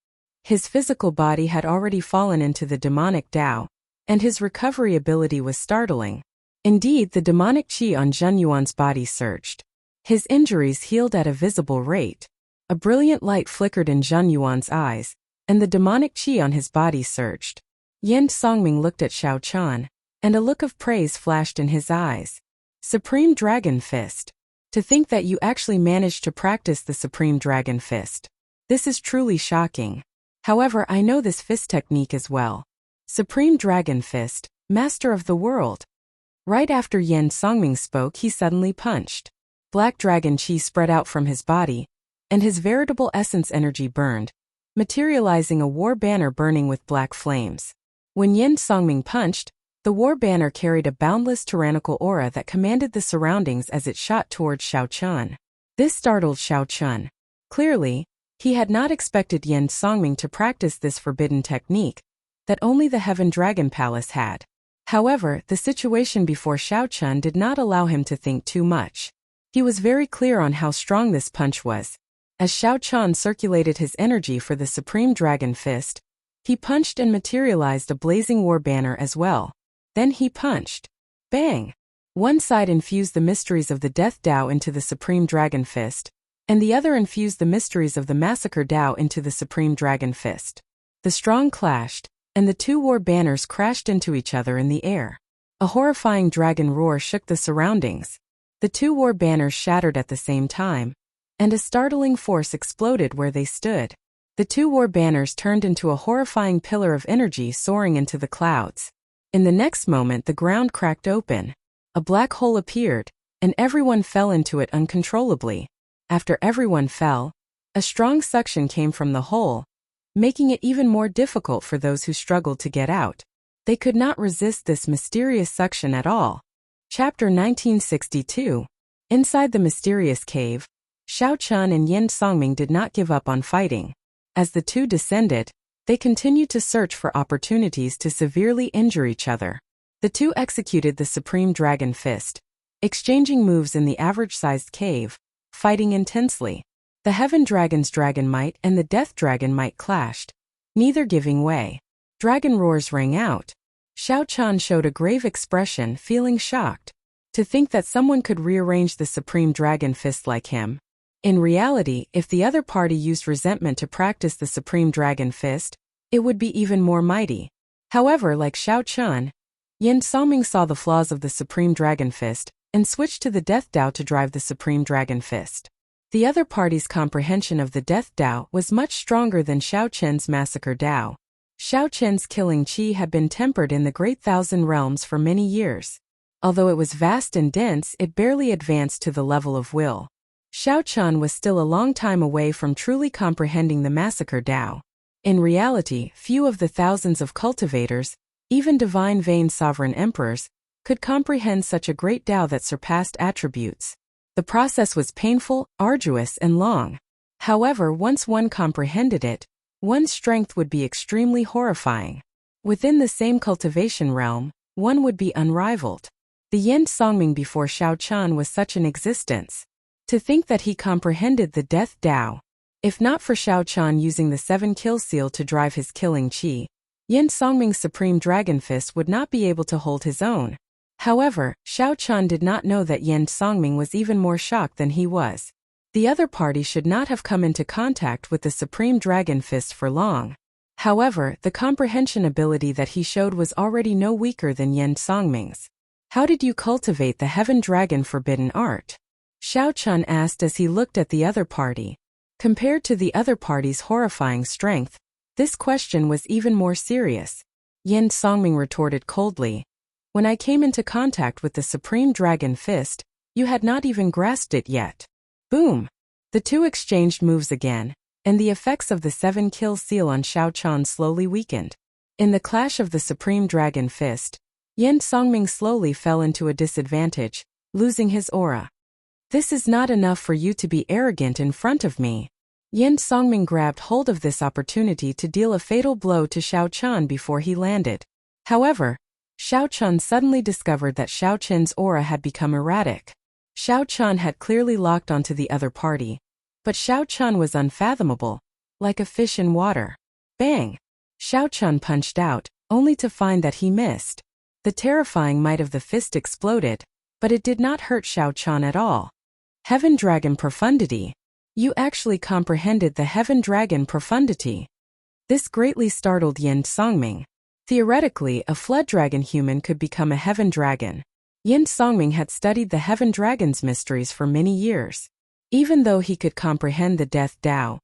[SPEAKER 1] His physical body had already fallen into the demonic Tao, and his recovery ability was startling. Indeed, the demonic chi on Zhen Yuan's body surged. His injuries healed at a visible rate. A brilliant light flickered in Zhen Yuan's eyes, and the demonic chi on his body surged. Yin Songming looked at Xiao Chun, and a look of praise flashed in his eyes. Supreme Dragon Fist. To think that you actually managed to practice the Supreme Dragon Fist. This is truly shocking. However, I know this fist technique as well. Supreme Dragon Fist, Master of the World. Right after Yin Songming spoke, he suddenly punched. Black dragon chi spread out from his body, and his veritable essence energy burned, materializing a war banner burning with black flames. When Yin Songming punched, the war banner carried a boundless tyrannical aura that commanded the surroundings as it shot towards Xiao Chun. This startled Xiao Chun. Clearly, he had not expected Yin Songming to practice this forbidden technique that only the Heaven Dragon Palace had. However, the situation before Xiao Chun did not allow him to think too much. He was very clear on how strong this punch was. As Xiao Chun circulated his energy for the Supreme Dragon Fist, he punched and materialized a blazing war banner as well. Then he punched. Bang! One side infused the mysteries of the Death Tao into the Supreme Dragon Fist, and the other infused the mysteries of the Massacre Tao into the Supreme Dragon Fist. The strong clashed, and the two war banners crashed into each other in the air. A horrifying dragon roar shook the surroundings. The two war banners shattered at the same time, and a startling force exploded where they stood. The two war banners turned into a horrifying pillar of energy soaring into the clouds. In the next moment, the ground cracked open. A black hole appeared, and everyone fell into it uncontrollably. After everyone fell, a strong suction came from the hole, making it even more difficult for those who struggled to get out. They could not resist this mysterious suction at all. Chapter 1962. Inside the mysterious cave, Xiao Chun and Yin Songming did not give up on fighting. As the two descended, they continued to search for opportunities to severely injure each other. The two executed the Supreme Dragon Fist, exchanging moves in the average-sized cave, fighting intensely. The Heaven Dragon's Dragon Might and the Death Dragon Might clashed, neither giving way. Dragon roars rang out. Xiao Chun showed a grave expression, feeling shocked. To think that someone could rearrange the Supreme Dragon Fist like him. In reality, if the other party used resentment to practice the Supreme Dragon Fist, it would be even more mighty. However, like Xiao Chun, Yin Songming saw the flaws of the Supreme Dragon Fist and switched to the Death Tao to drive the Supreme Dragon Fist. The other party's comprehension of the Death Tao was much stronger than Xiao Chen's Massacre Tao. Xiao Chen's killing chi had been tempered in the Great Thousand Realms for many years. Although it was vast and dense, it barely advanced to the level of will. Xiao Qian was still a long time away from truly comprehending the massacre Tao. In reality, few of the thousands of cultivators, even divine vain sovereign emperors, could comprehend such a great Tao that surpassed attributes. The process was painful, arduous, and long. However, once one comprehended it, one's strength would be extremely horrifying. Within the same cultivation realm, one would be unrivaled. The Yin Songming before Xiao Qian was such an existence. To think that he comprehended the death Tao. If not for Xiao Qian using the 7 kill seal to drive his killing qi, Yin Songming's supreme dragon fist would not be able to hold his own. However, Xiao Qian did not know that Yin Songming was even more shocked than he was. The other party should not have come into contact with the supreme dragon fist for long. However, the comprehension ability that he showed was already no weaker than Yin Songming's. How did you cultivate the Heaven Dragon forbidden art? Xiao Qian asked as he looked at the other party. Compared to the other party's horrifying strength, this question was even more serious. Yin Songming retorted coldly. When I came into contact with the Supreme Dragon Fist, you had not even grasped it yet. Boom! The two exchanged moves again, and the effects of the 7 kill seal on Xiao Qian slowly weakened. In the clash of the Supreme Dragon Fist, Yin Songming slowly fell into a disadvantage, losing his aura. This is not enough for you to be arrogant in front of me. Yin Songming grabbed hold of this opportunity to deal a fatal blow to Xiao Qian before he landed. However, Xiao Qian suddenly discovered that Xiao Qian's aura had become erratic. Xiao Qian had clearly locked onto the other party, but Xiao Qian was unfathomable, like a fish in water. Bang! Xiao Qian punched out, only to find that he missed. The terrifying might of the fist exploded, but it did not hurt Xiao Qian at all. Heaven Dragon Profundity. You actually comprehended the Heaven Dragon Profundity. This greatly startled Yin Songming. Theoretically, a flood dragon human could become a heaven dragon. Yin Songming had studied the Heaven Dragon's mysteries for many years. Even though he could comprehend the Death Tao,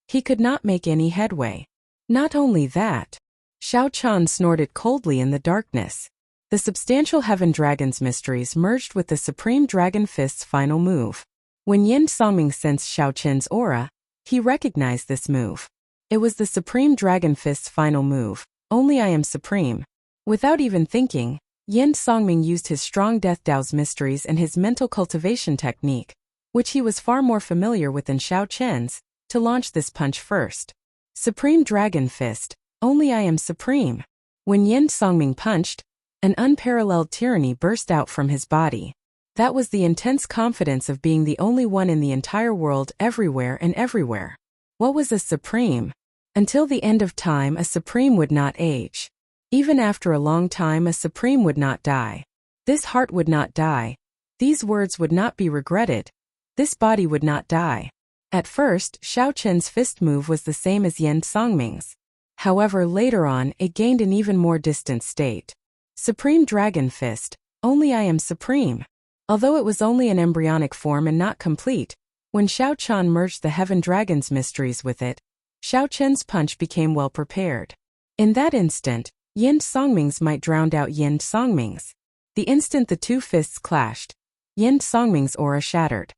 [SPEAKER 1] he could not make any headway. Not only that, Xiao Qian snorted coldly in the darkness. The substantial Heaven Dragon's mysteries merged with the Supreme Dragon Fist's final move. When Yin Songming sensed Xiao Qian's aura, he recognized this move. It was the Supreme Dragon Fist's final move. Only I am supreme. Without even thinking, Yin Songming used his strong Death Tao's mysteries and his mental cultivation technique, which he was far more familiar with than Xiao Qian's, to launch this punch first. Supreme Dragon Fist, only I am supreme. When Yin Songming punched, an unparalleled tyranny burst out from his body. That was the intense confidence of being the only one in the entire world, everywhere and everywhere. What was a supreme? Until the end of time, a supreme would not age. Even after a long time, a supreme would not die. This heart would not die. These words would not be regretted. This body would not die. At first, Xiao Qian's fist move was the same as Yin Songming's. However, later on, it gained an even more distant state. Supreme Dragon Fist, only I am supreme. Although it was only an embryonic form and not complete, when Xiao Qian merged the Heaven Dragon's mysteries with it, Xiao Qian's punch became well prepared. In that instant, Yin Songming's might drowned out Yin Songming's. The instant the two fists clashed, Yin Songming's aura shattered.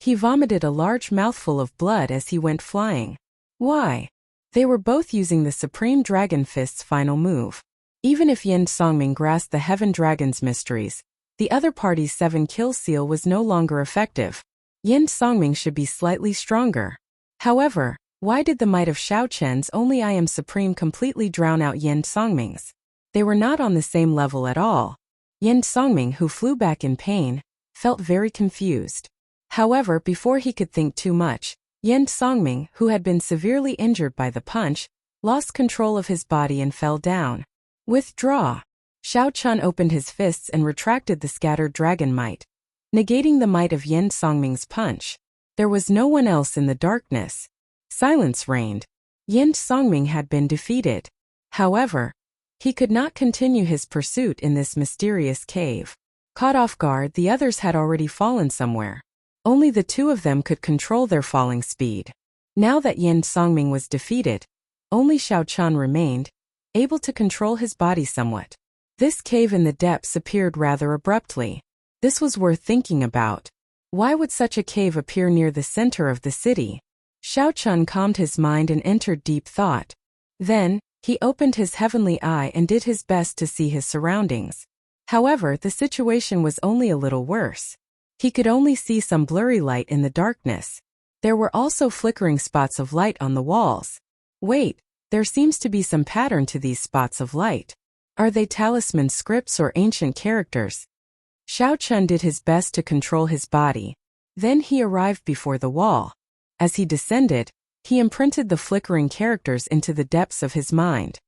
[SPEAKER 1] He vomited a large mouthful of blood as he went flying. Why? They were both using the Supreme Dragon Fist's final move. Even if Yin Songming grasped the Heaven Dragon's mysteries, the other party's 7 kill seal was no longer effective. Yin Songming should be slightly stronger. However, why did the might of Xiao Qian's only I am supreme completely drown out Yin Songming's? They were not on the same level at all. Yin Songming, who flew back in pain, felt very confused. However, before he could think too much, Yin Songming, who had been severely injured by the punch, lost control of his body and fell down. Withdraw. Xiao Qian opened his fists and retracted the scattered dragon might, negating the might of Yin Songming's punch. There was no one else in the darkness. Silence reigned. Yin Songming had been defeated. However, he could not continue his pursuit in this mysterious cave. Caught off guard, the others had already fallen somewhere. Only the two of them could control their falling speed. Now that Yin Songming was defeated, only Xiao Qian remained, able to control his body somewhat. This cave in the depths appeared rather abruptly. This was worth thinking about. Why would such a cave appear near the center of the city? Xiao Chun calmed his mind and entered deep thought. Then, he opened his heavenly eye and did his best to see his surroundings. However, the situation was only a little worse. He could only see some blurry light in the darkness. There were also flickering spots of light on the walls. Wait, there seems to be some pattern to these spots of light. Are they talisman scripts or ancient characters? Xiao Chun did his best to control his body. Then he arrived before the wall. As he descended, he imprinted the flickering characters into the depths of his mind.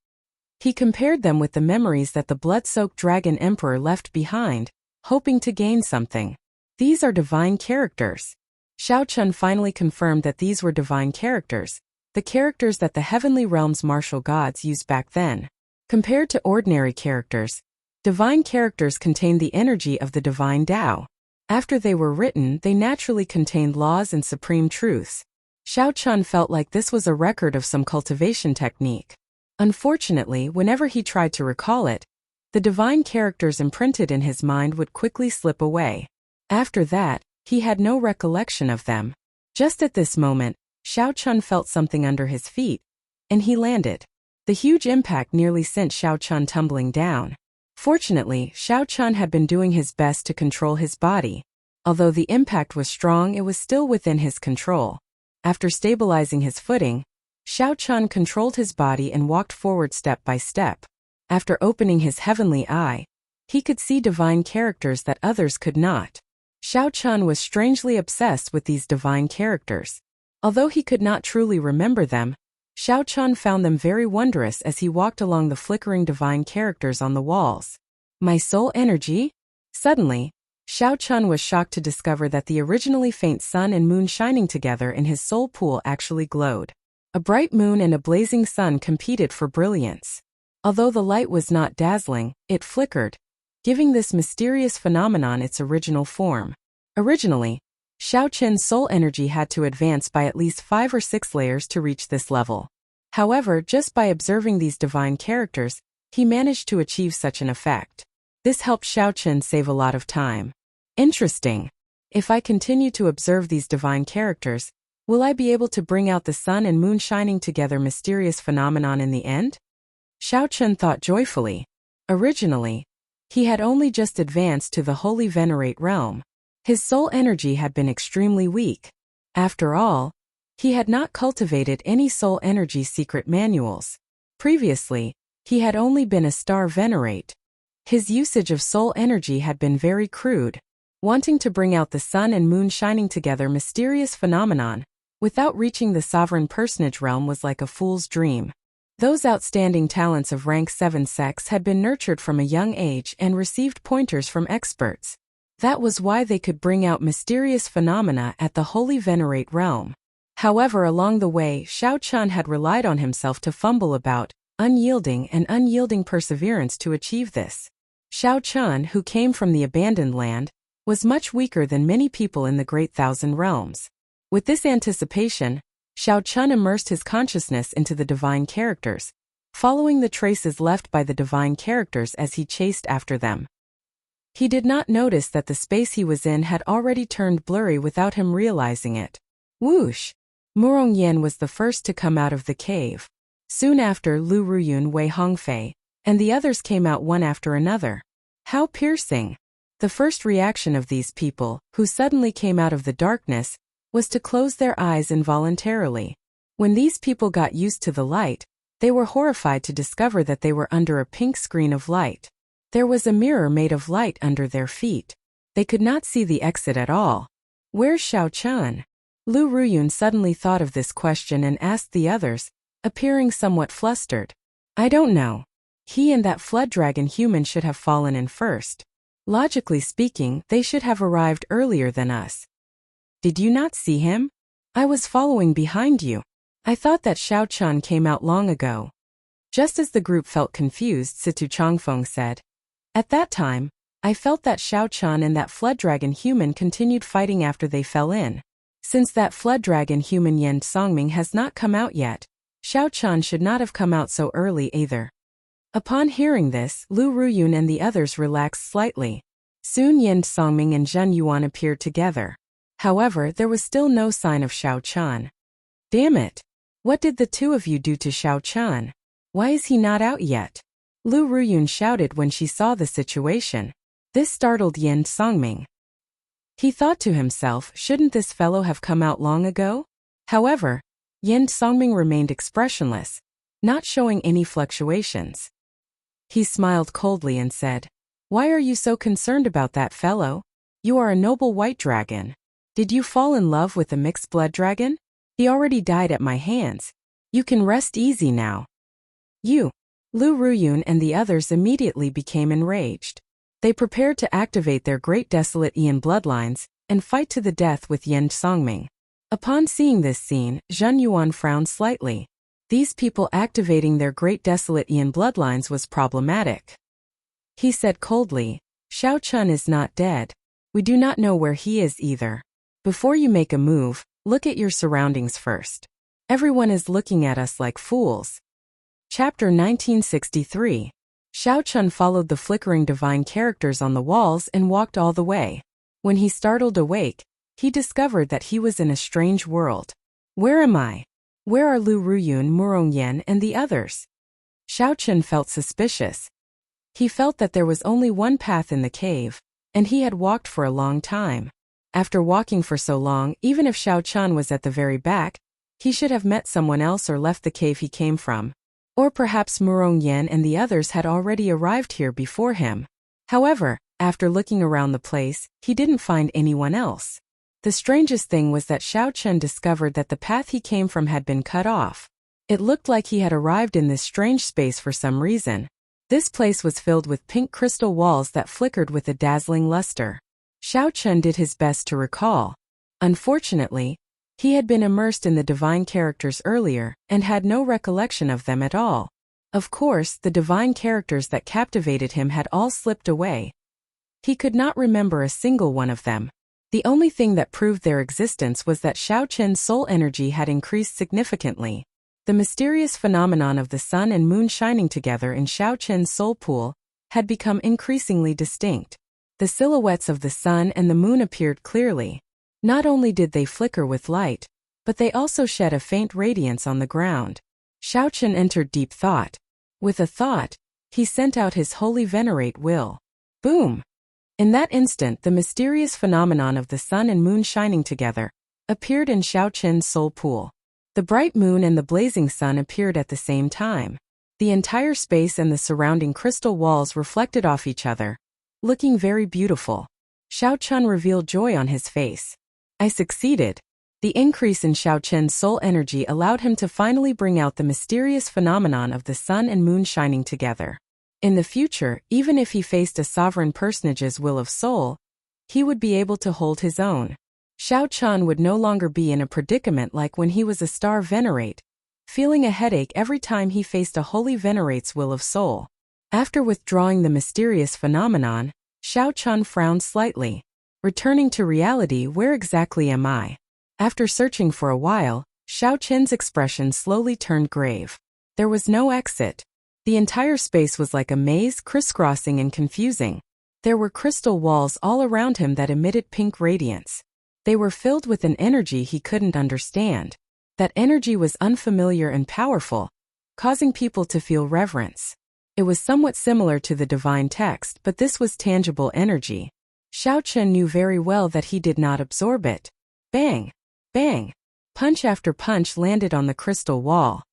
[SPEAKER 1] He compared them with the memories that the blood-soaked dragon emperor left behind, hoping to gain something. These are divine characters. Xiao Chun finally confirmed that these were divine characters, the characters that the heavenly realm's martial gods used back then. Compared to ordinary characters, divine characters contained the energy of the divine Tao. After they were written, they naturally contained laws and supreme truths. Xiao Chun felt like this was a record of some cultivation technique. Unfortunately, whenever he tried to recall it, the divine characters imprinted in his mind would quickly slip away. After that, he had no recollection of them. Just at this moment, Xiao Chun felt something under his feet, and he landed. The huge impact nearly sent Xiao Chun tumbling down. Fortunately, Xiao Chun had been doing his best to control his body. Although the impact was strong, it was still within his control. After stabilizing his footing, Xiao Chun controlled his body and walked forward step by step. After opening his heavenly eye, he could see divine characters that others could not. Xiao Chun was strangely obsessed with these divine characters. Although he could not truly remember them, Xiao Chun found them very wondrous as he walked along the flickering divine characters on the walls. My soul energy? Suddenly, Xiao Chun was shocked to discover that the originally faint sun and moon shining together in his soul pool actually glowed. A bright moon and a blazing sun competed for brilliance. Although the light was not dazzling, it flickered, giving this mysterious phenomenon its original form. Originally, Xiao Chun's soul energy had to advance by at least 5 or 6 layers to reach this level. However, just by observing these divine characters, he managed to achieve such an effect. This helped Xiao Chun save a lot of time. Interesting. If I continue to observe these divine characters, will I be able to bring out the sun and moon shining together mysterious phenomenon in the end? Xiao Chun thought joyfully. Originally, he had only just advanced to the Holy Venerate realm. His soul energy had been extremely weak. After all, he had not cultivated any soul energy secret manuals. Previously, he had only been a star venerate. His usage of soul energy had been very crude. Wanting to bring out the sun and moon shining together mysterious phenomenon, without reaching the sovereign personage realm was like a fool's dream. Those outstanding talents of rank 7 sex had been nurtured from a young age and received pointers from experts. That was why they could bring out mysterious phenomena at the Holy Venerate realm. However, along the way, Xiao Chun had relied on himself to fumble about, unyielding perseverance to achieve this. Xiao Chun, who came from the abandoned land, was much weaker than many people in the Great Thousand Realms. With this anticipation, Xiao Chun immersed his consciousness into the divine characters, following the traces left by the divine characters as he chased after them. He did not notice that the space he was in had already turned blurry without him realizing it. Whoosh! Murong Yen was the first to come out of the cave. Soon after, Lu Ruyun, Wei Hongfei, and the others came out one after another. How piercing! The first reaction of these people, who suddenly came out of the darkness, was to close their eyes involuntarily. When these people got used to the light, they were horrified to discover that they were under a pink screen of light. There was a mirror made of light under their feet. They could not see the exit at all. Where's Xiao Chun? Lu Ruyun suddenly thought of this question and asked the others, appearing somewhat flustered. I don't know. He and that flood dragon human should have fallen in first. Logically speaking, they should have arrived earlier than us. Did you not see him? I was following behind you. I thought that Xiao Chun came out long ago. Just as the group felt confused, Situ Changfeng said. At that time, I felt that Xiao Chun and that flood dragon human continued fighting after they fell in. Since that flood dragon human Yen Songming has not come out yet, Xiao Chun should not have come out so early either. Upon hearing this, Lu Ruyun and the others relaxed slightly. Soon Yen Songming and Zhen Yuan appeared together. However, there was still no sign of Xiao Chun. Damn it! What did the two of you do to Xiao Chun? Why is he not out yet? Lu Ruyun shouted when she saw the situation. This startled Yin Songming. He thought to himself, shouldn't this fellow have come out long ago? However, Yin Songming remained expressionless, not showing any fluctuations. He smiled coldly and said, "Why are you so concerned about that fellow? You are a noble white dragon. Did you fall in love with a mixed blood dragon? He already died at my hands. You can rest easy now." Lu Ruyun and the others immediately became enraged. They prepared to activate their great desolate Ian bloodlines and fight to the death with Yin Songming. Upon seeing this scene, Zhen Yuan frowned slightly. These people activating their great desolate Ian bloodlines was problematic. He said coldly, "Xiao Chun is not dead. We do not know where he is either. Before you make a move, look at your surroundings first. Everyone is looking at us like fools." Chapter 1963. Xiao Chun followed the flickering divine characters on the walls and walked all the way. When he startled awake, he discovered that he was in a strange world. Where am I? Where are Lu Ruyun, Murongyan, and the others? Xiao Chun felt suspicious. He felt that there was only one path in the cave, and he had walked for a long time. After walking for so long, even if Xiao Chun was at the very back, he should have met someone else or left the cave he came from. Or perhaps Murongyan and the others had already arrived here before him. However, after looking around the place, he didn't find anyone else. The strangest thing was that Xiao Chun discovered that the path he came from had been cut off. It looked like he had arrived in this strange space for some reason. This place was filled with pink crystal walls that flickered with a dazzling luster. Xiao Chun did his best to recall. Unfortunately, he had been immersed in the divine characters earlier and had no recollection of them at all. Of course, the divine characters that captivated him had all slipped away. He could not remember a single one of them. The only thing that proved their existence was that Xiao Chun's soul energy had increased significantly. The mysterious phenomenon of the sun and moon shining together in Xiao Chun's soul pool had become increasingly distinct. The silhouettes of the sun and the moon appeared clearly. Not only did they flicker with light, but they also shed a faint radiance on the ground. Xiao Chun entered deep thought. With a thought, he sent out his holy venerate will. Boom! In that instant, the mysterious phenomenon of the sun and moon shining together appeared in Xiao Chun's soul pool. The bright moon and the blazing sun appeared at the same time. The entire space and the surrounding crystal walls reflected off each other, looking very beautiful. Xiao Chun revealed joy on his face. I succeeded. The increase in Xiao Chun's soul energy allowed him to finally bring out the mysterious phenomenon of the sun and moon shining together. In the future, even if he faced a sovereign personage's will of soul, he would be able to hold his own. Xiao Chun would no longer be in a predicament like when he was a star venerate, feeling a headache every time he faced a holy venerate's will of soul. After withdrawing the mysterious phenomenon, Xiao Chun frowned slightly. Returning to reality, where exactly am I? After searching for a while, Xiao Chun's expression slowly turned grave. There was no exit. The entire space was like a maze, crisscrossing and confusing. There were crystal walls all around him that emitted pink radiance. They were filled with an energy he couldn't understand. That energy was unfamiliar and powerful, causing people to feel reverence. It was somewhat similar to the divine text, but this was tangible energy. Xiao Chun knew very well that he did not absorb it. Bang! Bang! Punch after punch landed on the crystal wall.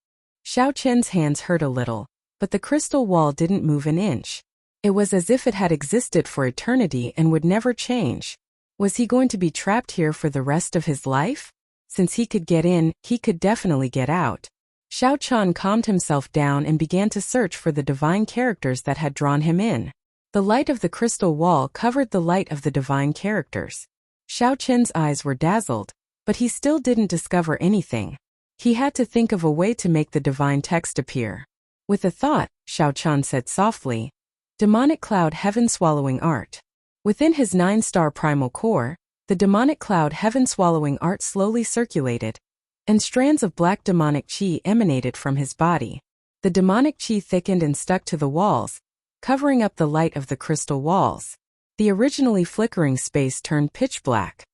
[SPEAKER 1] Xiao Chun's hands hurt a little, but the crystal wall didn't move an inch. It was as if it had existed for eternity and would never change. Was he going to be trapped here for the rest of his life? Since he could get in, he could definitely get out. Xiao Chun calmed himself down and began to search for the divine characters that had drawn him in. The light of the crystal wall covered the light of the divine characters. Xiao Chun's eyes were dazzled, but he still didn't discover anything. He had to think of a way to make the divine text appear. With a thought, Xiao Chun said softly, "Demonic cloud heaven-swallowing art." Within his 9-star primal core, the demonic cloud heaven-swallowing art slowly circulated, and strands of black demonic chi emanated from his body. The demonic chi thickened and stuck to the walls, covering up the light of the crystal walls. The originally flickering space turned pitch black.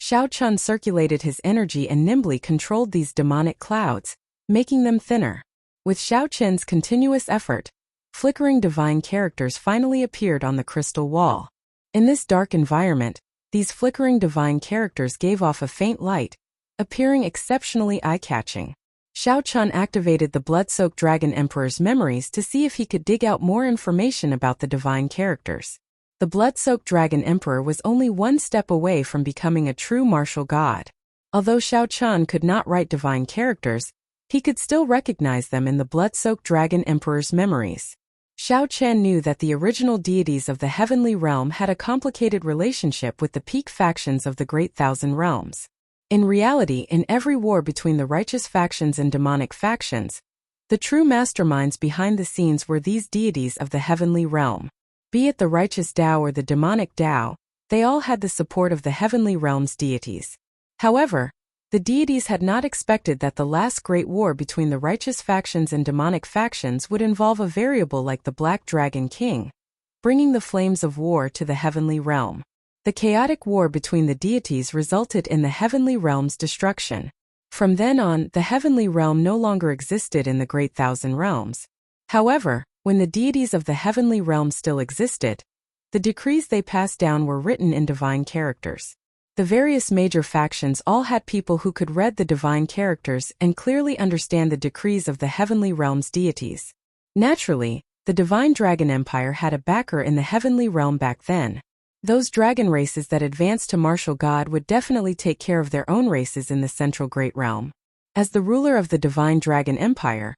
[SPEAKER 1] Xiao Chun circulated his energy and nimbly controlled these demonic clouds, making them thinner. With Xiao Chun's continuous effort, flickering divine characters finally appeared on the crystal wall. In this dark environment, these flickering divine characters gave off a faint light, appearing exceptionally eye-catching. Xiao Chun activated the blood-soaked Dragon Emperor's memories to see if he could dig out more information about the divine characters. The blood-soaked Dragon Emperor was only one step away from becoming a true martial god. Although Xiao Chun could not write divine characters, he could still recognize them in the blood-soaked Dragon Emperor's memories. Xiao Chen knew that the original deities of the heavenly realm had a complicated relationship with the peak factions of the Great Thousand Realms. In reality, in every war between the righteous factions and demonic factions, the true masterminds behind the scenes were these deities of the heavenly realm. Be it the righteous Tao or the demonic Tao, they all had the support of the heavenly realm's deities. However, the deities had not expected that the last great war between the righteous factions and demonic factions would involve a variable like the Black Dragon King, bringing the flames of war to the heavenly realm. The chaotic war between the deities resulted in the heavenly realm's destruction. From then on, the heavenly realm no longer existed in the Great Thousand Realms. However, when the deities of the heavenly realm still existed, the decrees they passed down were written in divine characters. The various major factions all had people who could read the divine characters and clearly understand the decrees of the heavenly realm's deities. Naturally, the divine Dragon Empire had a backer in the heavenly realm back then. Those dragon races that advanced to martial god would definitely take care of their own races in the central great realm. As the ruler of the divine Dragon Empire,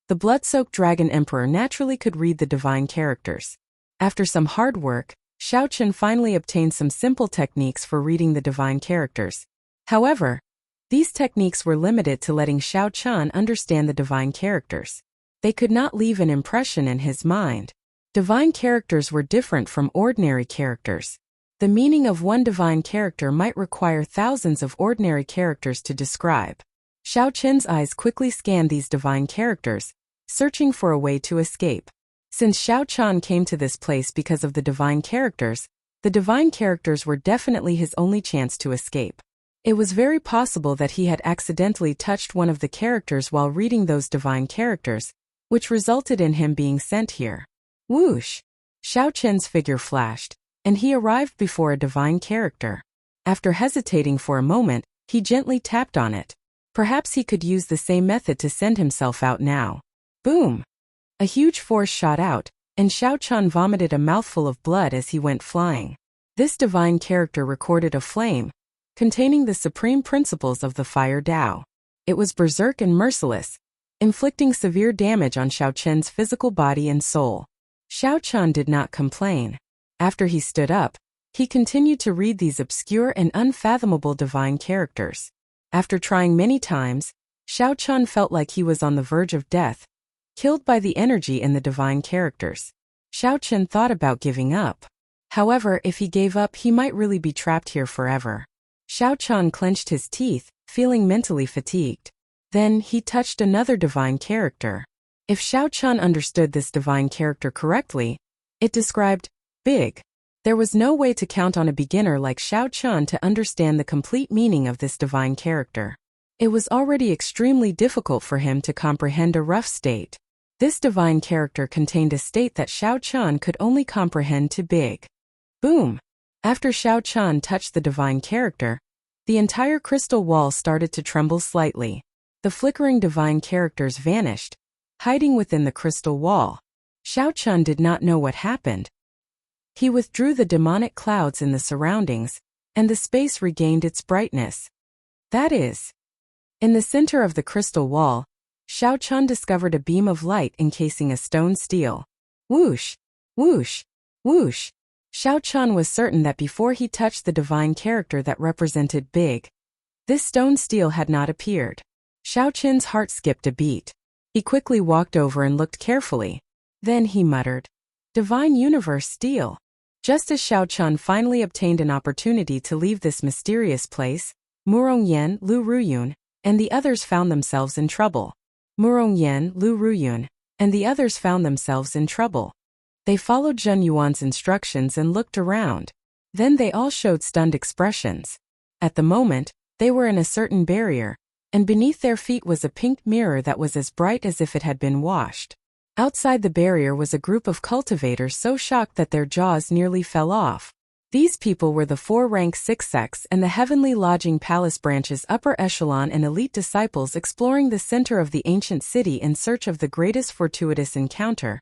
[SPEAKER 1] the blood-soaked Dragon Emperor naturally could read the divine characters. After some hard work, Xiao Chun finally obtained some simple techniques for reading the divine characters. However, these techniques were limited to letting Xiao Chun understand the divine characters. They could not leave an impression in his mind. Divine characters were different from ordinary characters. The meaning of one divine character might require thousands of ordinary characters to describe. Xiao Chun's eyes quickly scanned these divine characters, searching for a way to escape. Since Xiao Chun came to this place because of the divine characters were definitely his only chance to escape. It was very possible that he had accidentally touched one of the characters while reading those divine characters, which resulted in him being sent here. Whoosh! Xiao Chun's figure flashed, and he arrived before a divine character. After hesitating for a moment, he gently tapped on it. Perhaps he could use the same method to send himself out now. Boom! A huge force shot out, and Xiao Chun vomited a mouthful of blood as he went flying. This divine character recorded a flame, containing the supreme principles of the Fire Tao. It was berserk and merciless, inflicting severe damage on Xiao Chun's physical body and soul. Xiao Chun did not complain. After he stood up, he continued to read these obscure and unfathomable divine characters. After trying many times, Xiao Chun felt like he was on the verge of death, killed by the energy in the divine characters. Xiao Chun thought about giving up. However, if he gave up, he might really be trapped here forever. Xiao Chun clenched his teeth, feeling mentally fatigued. Then, he touched another divine character. If Xiao Chun understood this divine character correctly, it described big. There was no way to count on a beginner like Xiao Chun to understand the complete meaning of this divine character. It was already extremely difficult for him to comprehend a rough state. This divine character contained a state that Xiao Chun could only comprehend to big. Boom! After Xiao Chun touched the divine character, the entire crystal wall started to tremble slightly. The flickering divine characters vanished, hiding within the crystal wall. Xiao Chun did not know what happened. He withdrew the demonic clouds in the surroundings, and the space regained its brightness. That is, in the center of the crystal wall, Xiao Chun discovered a beam of light encasing a stone stele. Whoosh! Whoosh! Whoosh! Xiao Chun was certain that before he touched the divine character that represented big, this stone stele had not appeared. Xiao Chun's heart skipped a beat. He quickly walked over and looked carefully. Then he muttered, "Divine Universe Stele." Just as Xiao Chun finally obtained an opportunity to leave this mysterious place, Murong Yan, Lu Ruyun, and the others found themselves in trouble. Murong Yan, Lu Ruyun, and the others found themselves in trouble. They followed Zhen Yuan's instructions and looked around. Then they all showed stunned expressions. At the moment, they were in a certain barrier, and beneath their feet was a pink mirror that was as bright as if it had been washed. Outside the barrier was a group of cultivators so shocked that their jaws nearly fell off. These people were the 4-rank 6X and the Heavenly Lodging Palace branch's upper echelon and elite disciples exploring the center of the ancient city in search of the greatest fortuitous encounter,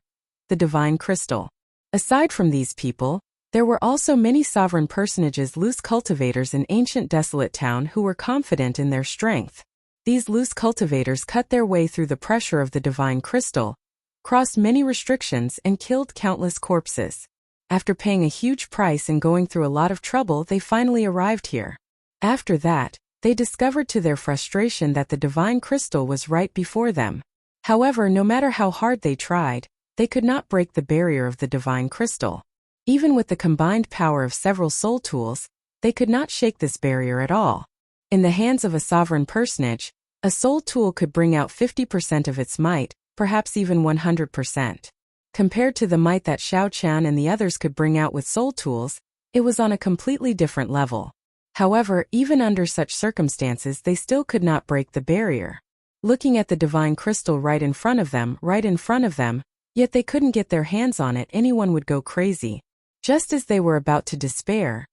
[SPEAKER 1] the Divine Crystal. Aside from these people, there were also many sovereign personages, loose cultivators in ancient desolate town who were confident in their strength. These loose cultivators cut their way through the pressure of the Divine Crystal, crossed many restrictions and killed countless corpses. After paying a huge price and going through a lot of trouble, they finally arrived here. After that, they discovered to their frustration that the Divine Crystal was right before them. However, no matter how hard they tried, they could not break the barrier of the Divine Crystal. Even with the combined power of several soul tools, they could not shake this barrier at all. In the hands of a sovereign personage, a soul tool could bring out 50% of its might, perhaps even 100%. Compared to the might that Xiao Qian and the others could bring out with soul tools, it was on a completely different level. However, even under such circumstances, they still could not break the barrier. Looking at the Divine Crystal right in front of them, yet they couldn't get their hands on it, anyone would go crazy. Just as they were about to despair,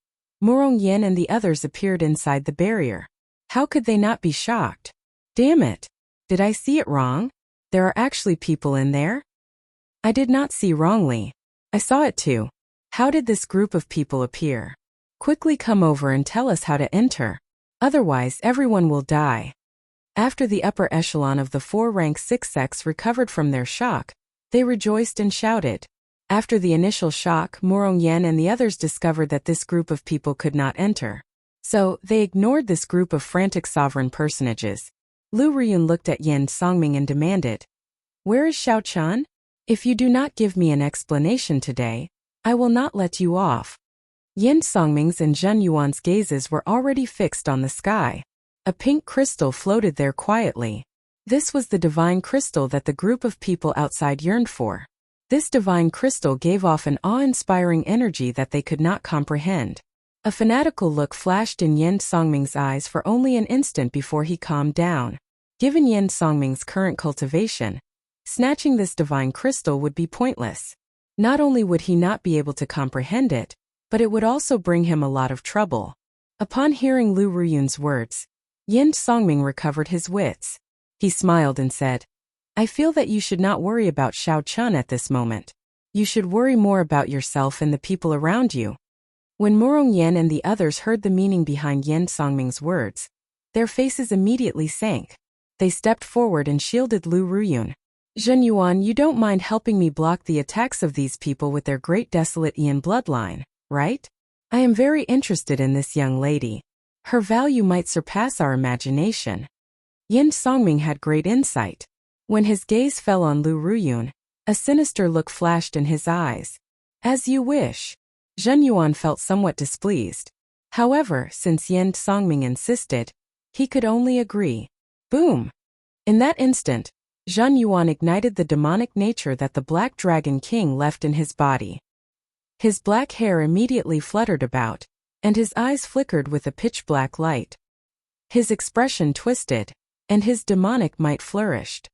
[SPEAKER 1] Murong Yin and the others appeared inside the barrier. How could they not be shocked? Damn it! Did I see it wrong? There are actually people in there? I did not see wrongly. I saw it too. How did this group of people appear? Quickly come over and tell us how to enter. Otherwise, everyone will die. After the upper echelon of the 4-rank 6X recovered from their shock, they rejoiced and shouted. After the initial shock, Murong Yen and the others discovered that this group of people could not enter. So, they ignored this group of frantic sovereign personages. Lu Riyun looked at Yin Songming and demanded, "Where is Xiao Qian? If you do not give me an explanation today, I will not let you off." Yin Songming's and Zhen Yuan's gazes were already fixed on the sky. A pink crystal floated there quietly. This was the divine crystal that the group of people outside yearned for. This divine crystal gave off an awe-inspiring energy that they could not comprehend. A fanatical look flashed in Yin Songming's eyes for only an instant before he calmed down. Given Yin Songming's current cultivation, snatching this divine crystal would be pointless. Not only would he not be able to comprehend it, but it would also bring him a lot of trouble. Upon hearing Lu Riyun's words, Yin Songming recovered his wits. He smiled and said, "I feel that you should not worry about Xiao Qian at this moment. You should worry more about yourself and the people around you." When Murong Yen and the others heard the meaning behind Yin Songming's words, their faces immediately sank. They stepped forward and shielded Lu Riyun. "Zhen Yuan, you don't mind helping me block the attacks of these people with their great desolate Ian bloodline, right? I am very interested in this young lady. Her value might surpass our imagination." Yin Songming had great insight. When his gaze fell on Lu Riyun, a sinister look flashed in his eyes. "As you wish." Zhen Yuan felt somewhat displeased. However, since Yin Songming insisted, he could only agree. Boom! In that instant, Zhen Yuan ignited the demonic nature that the Black Dragon King left in his body. His black hair immediately fluttered about, and his eyes flickered with a pitch-black light. His expression twisted, and his demonic might flourished.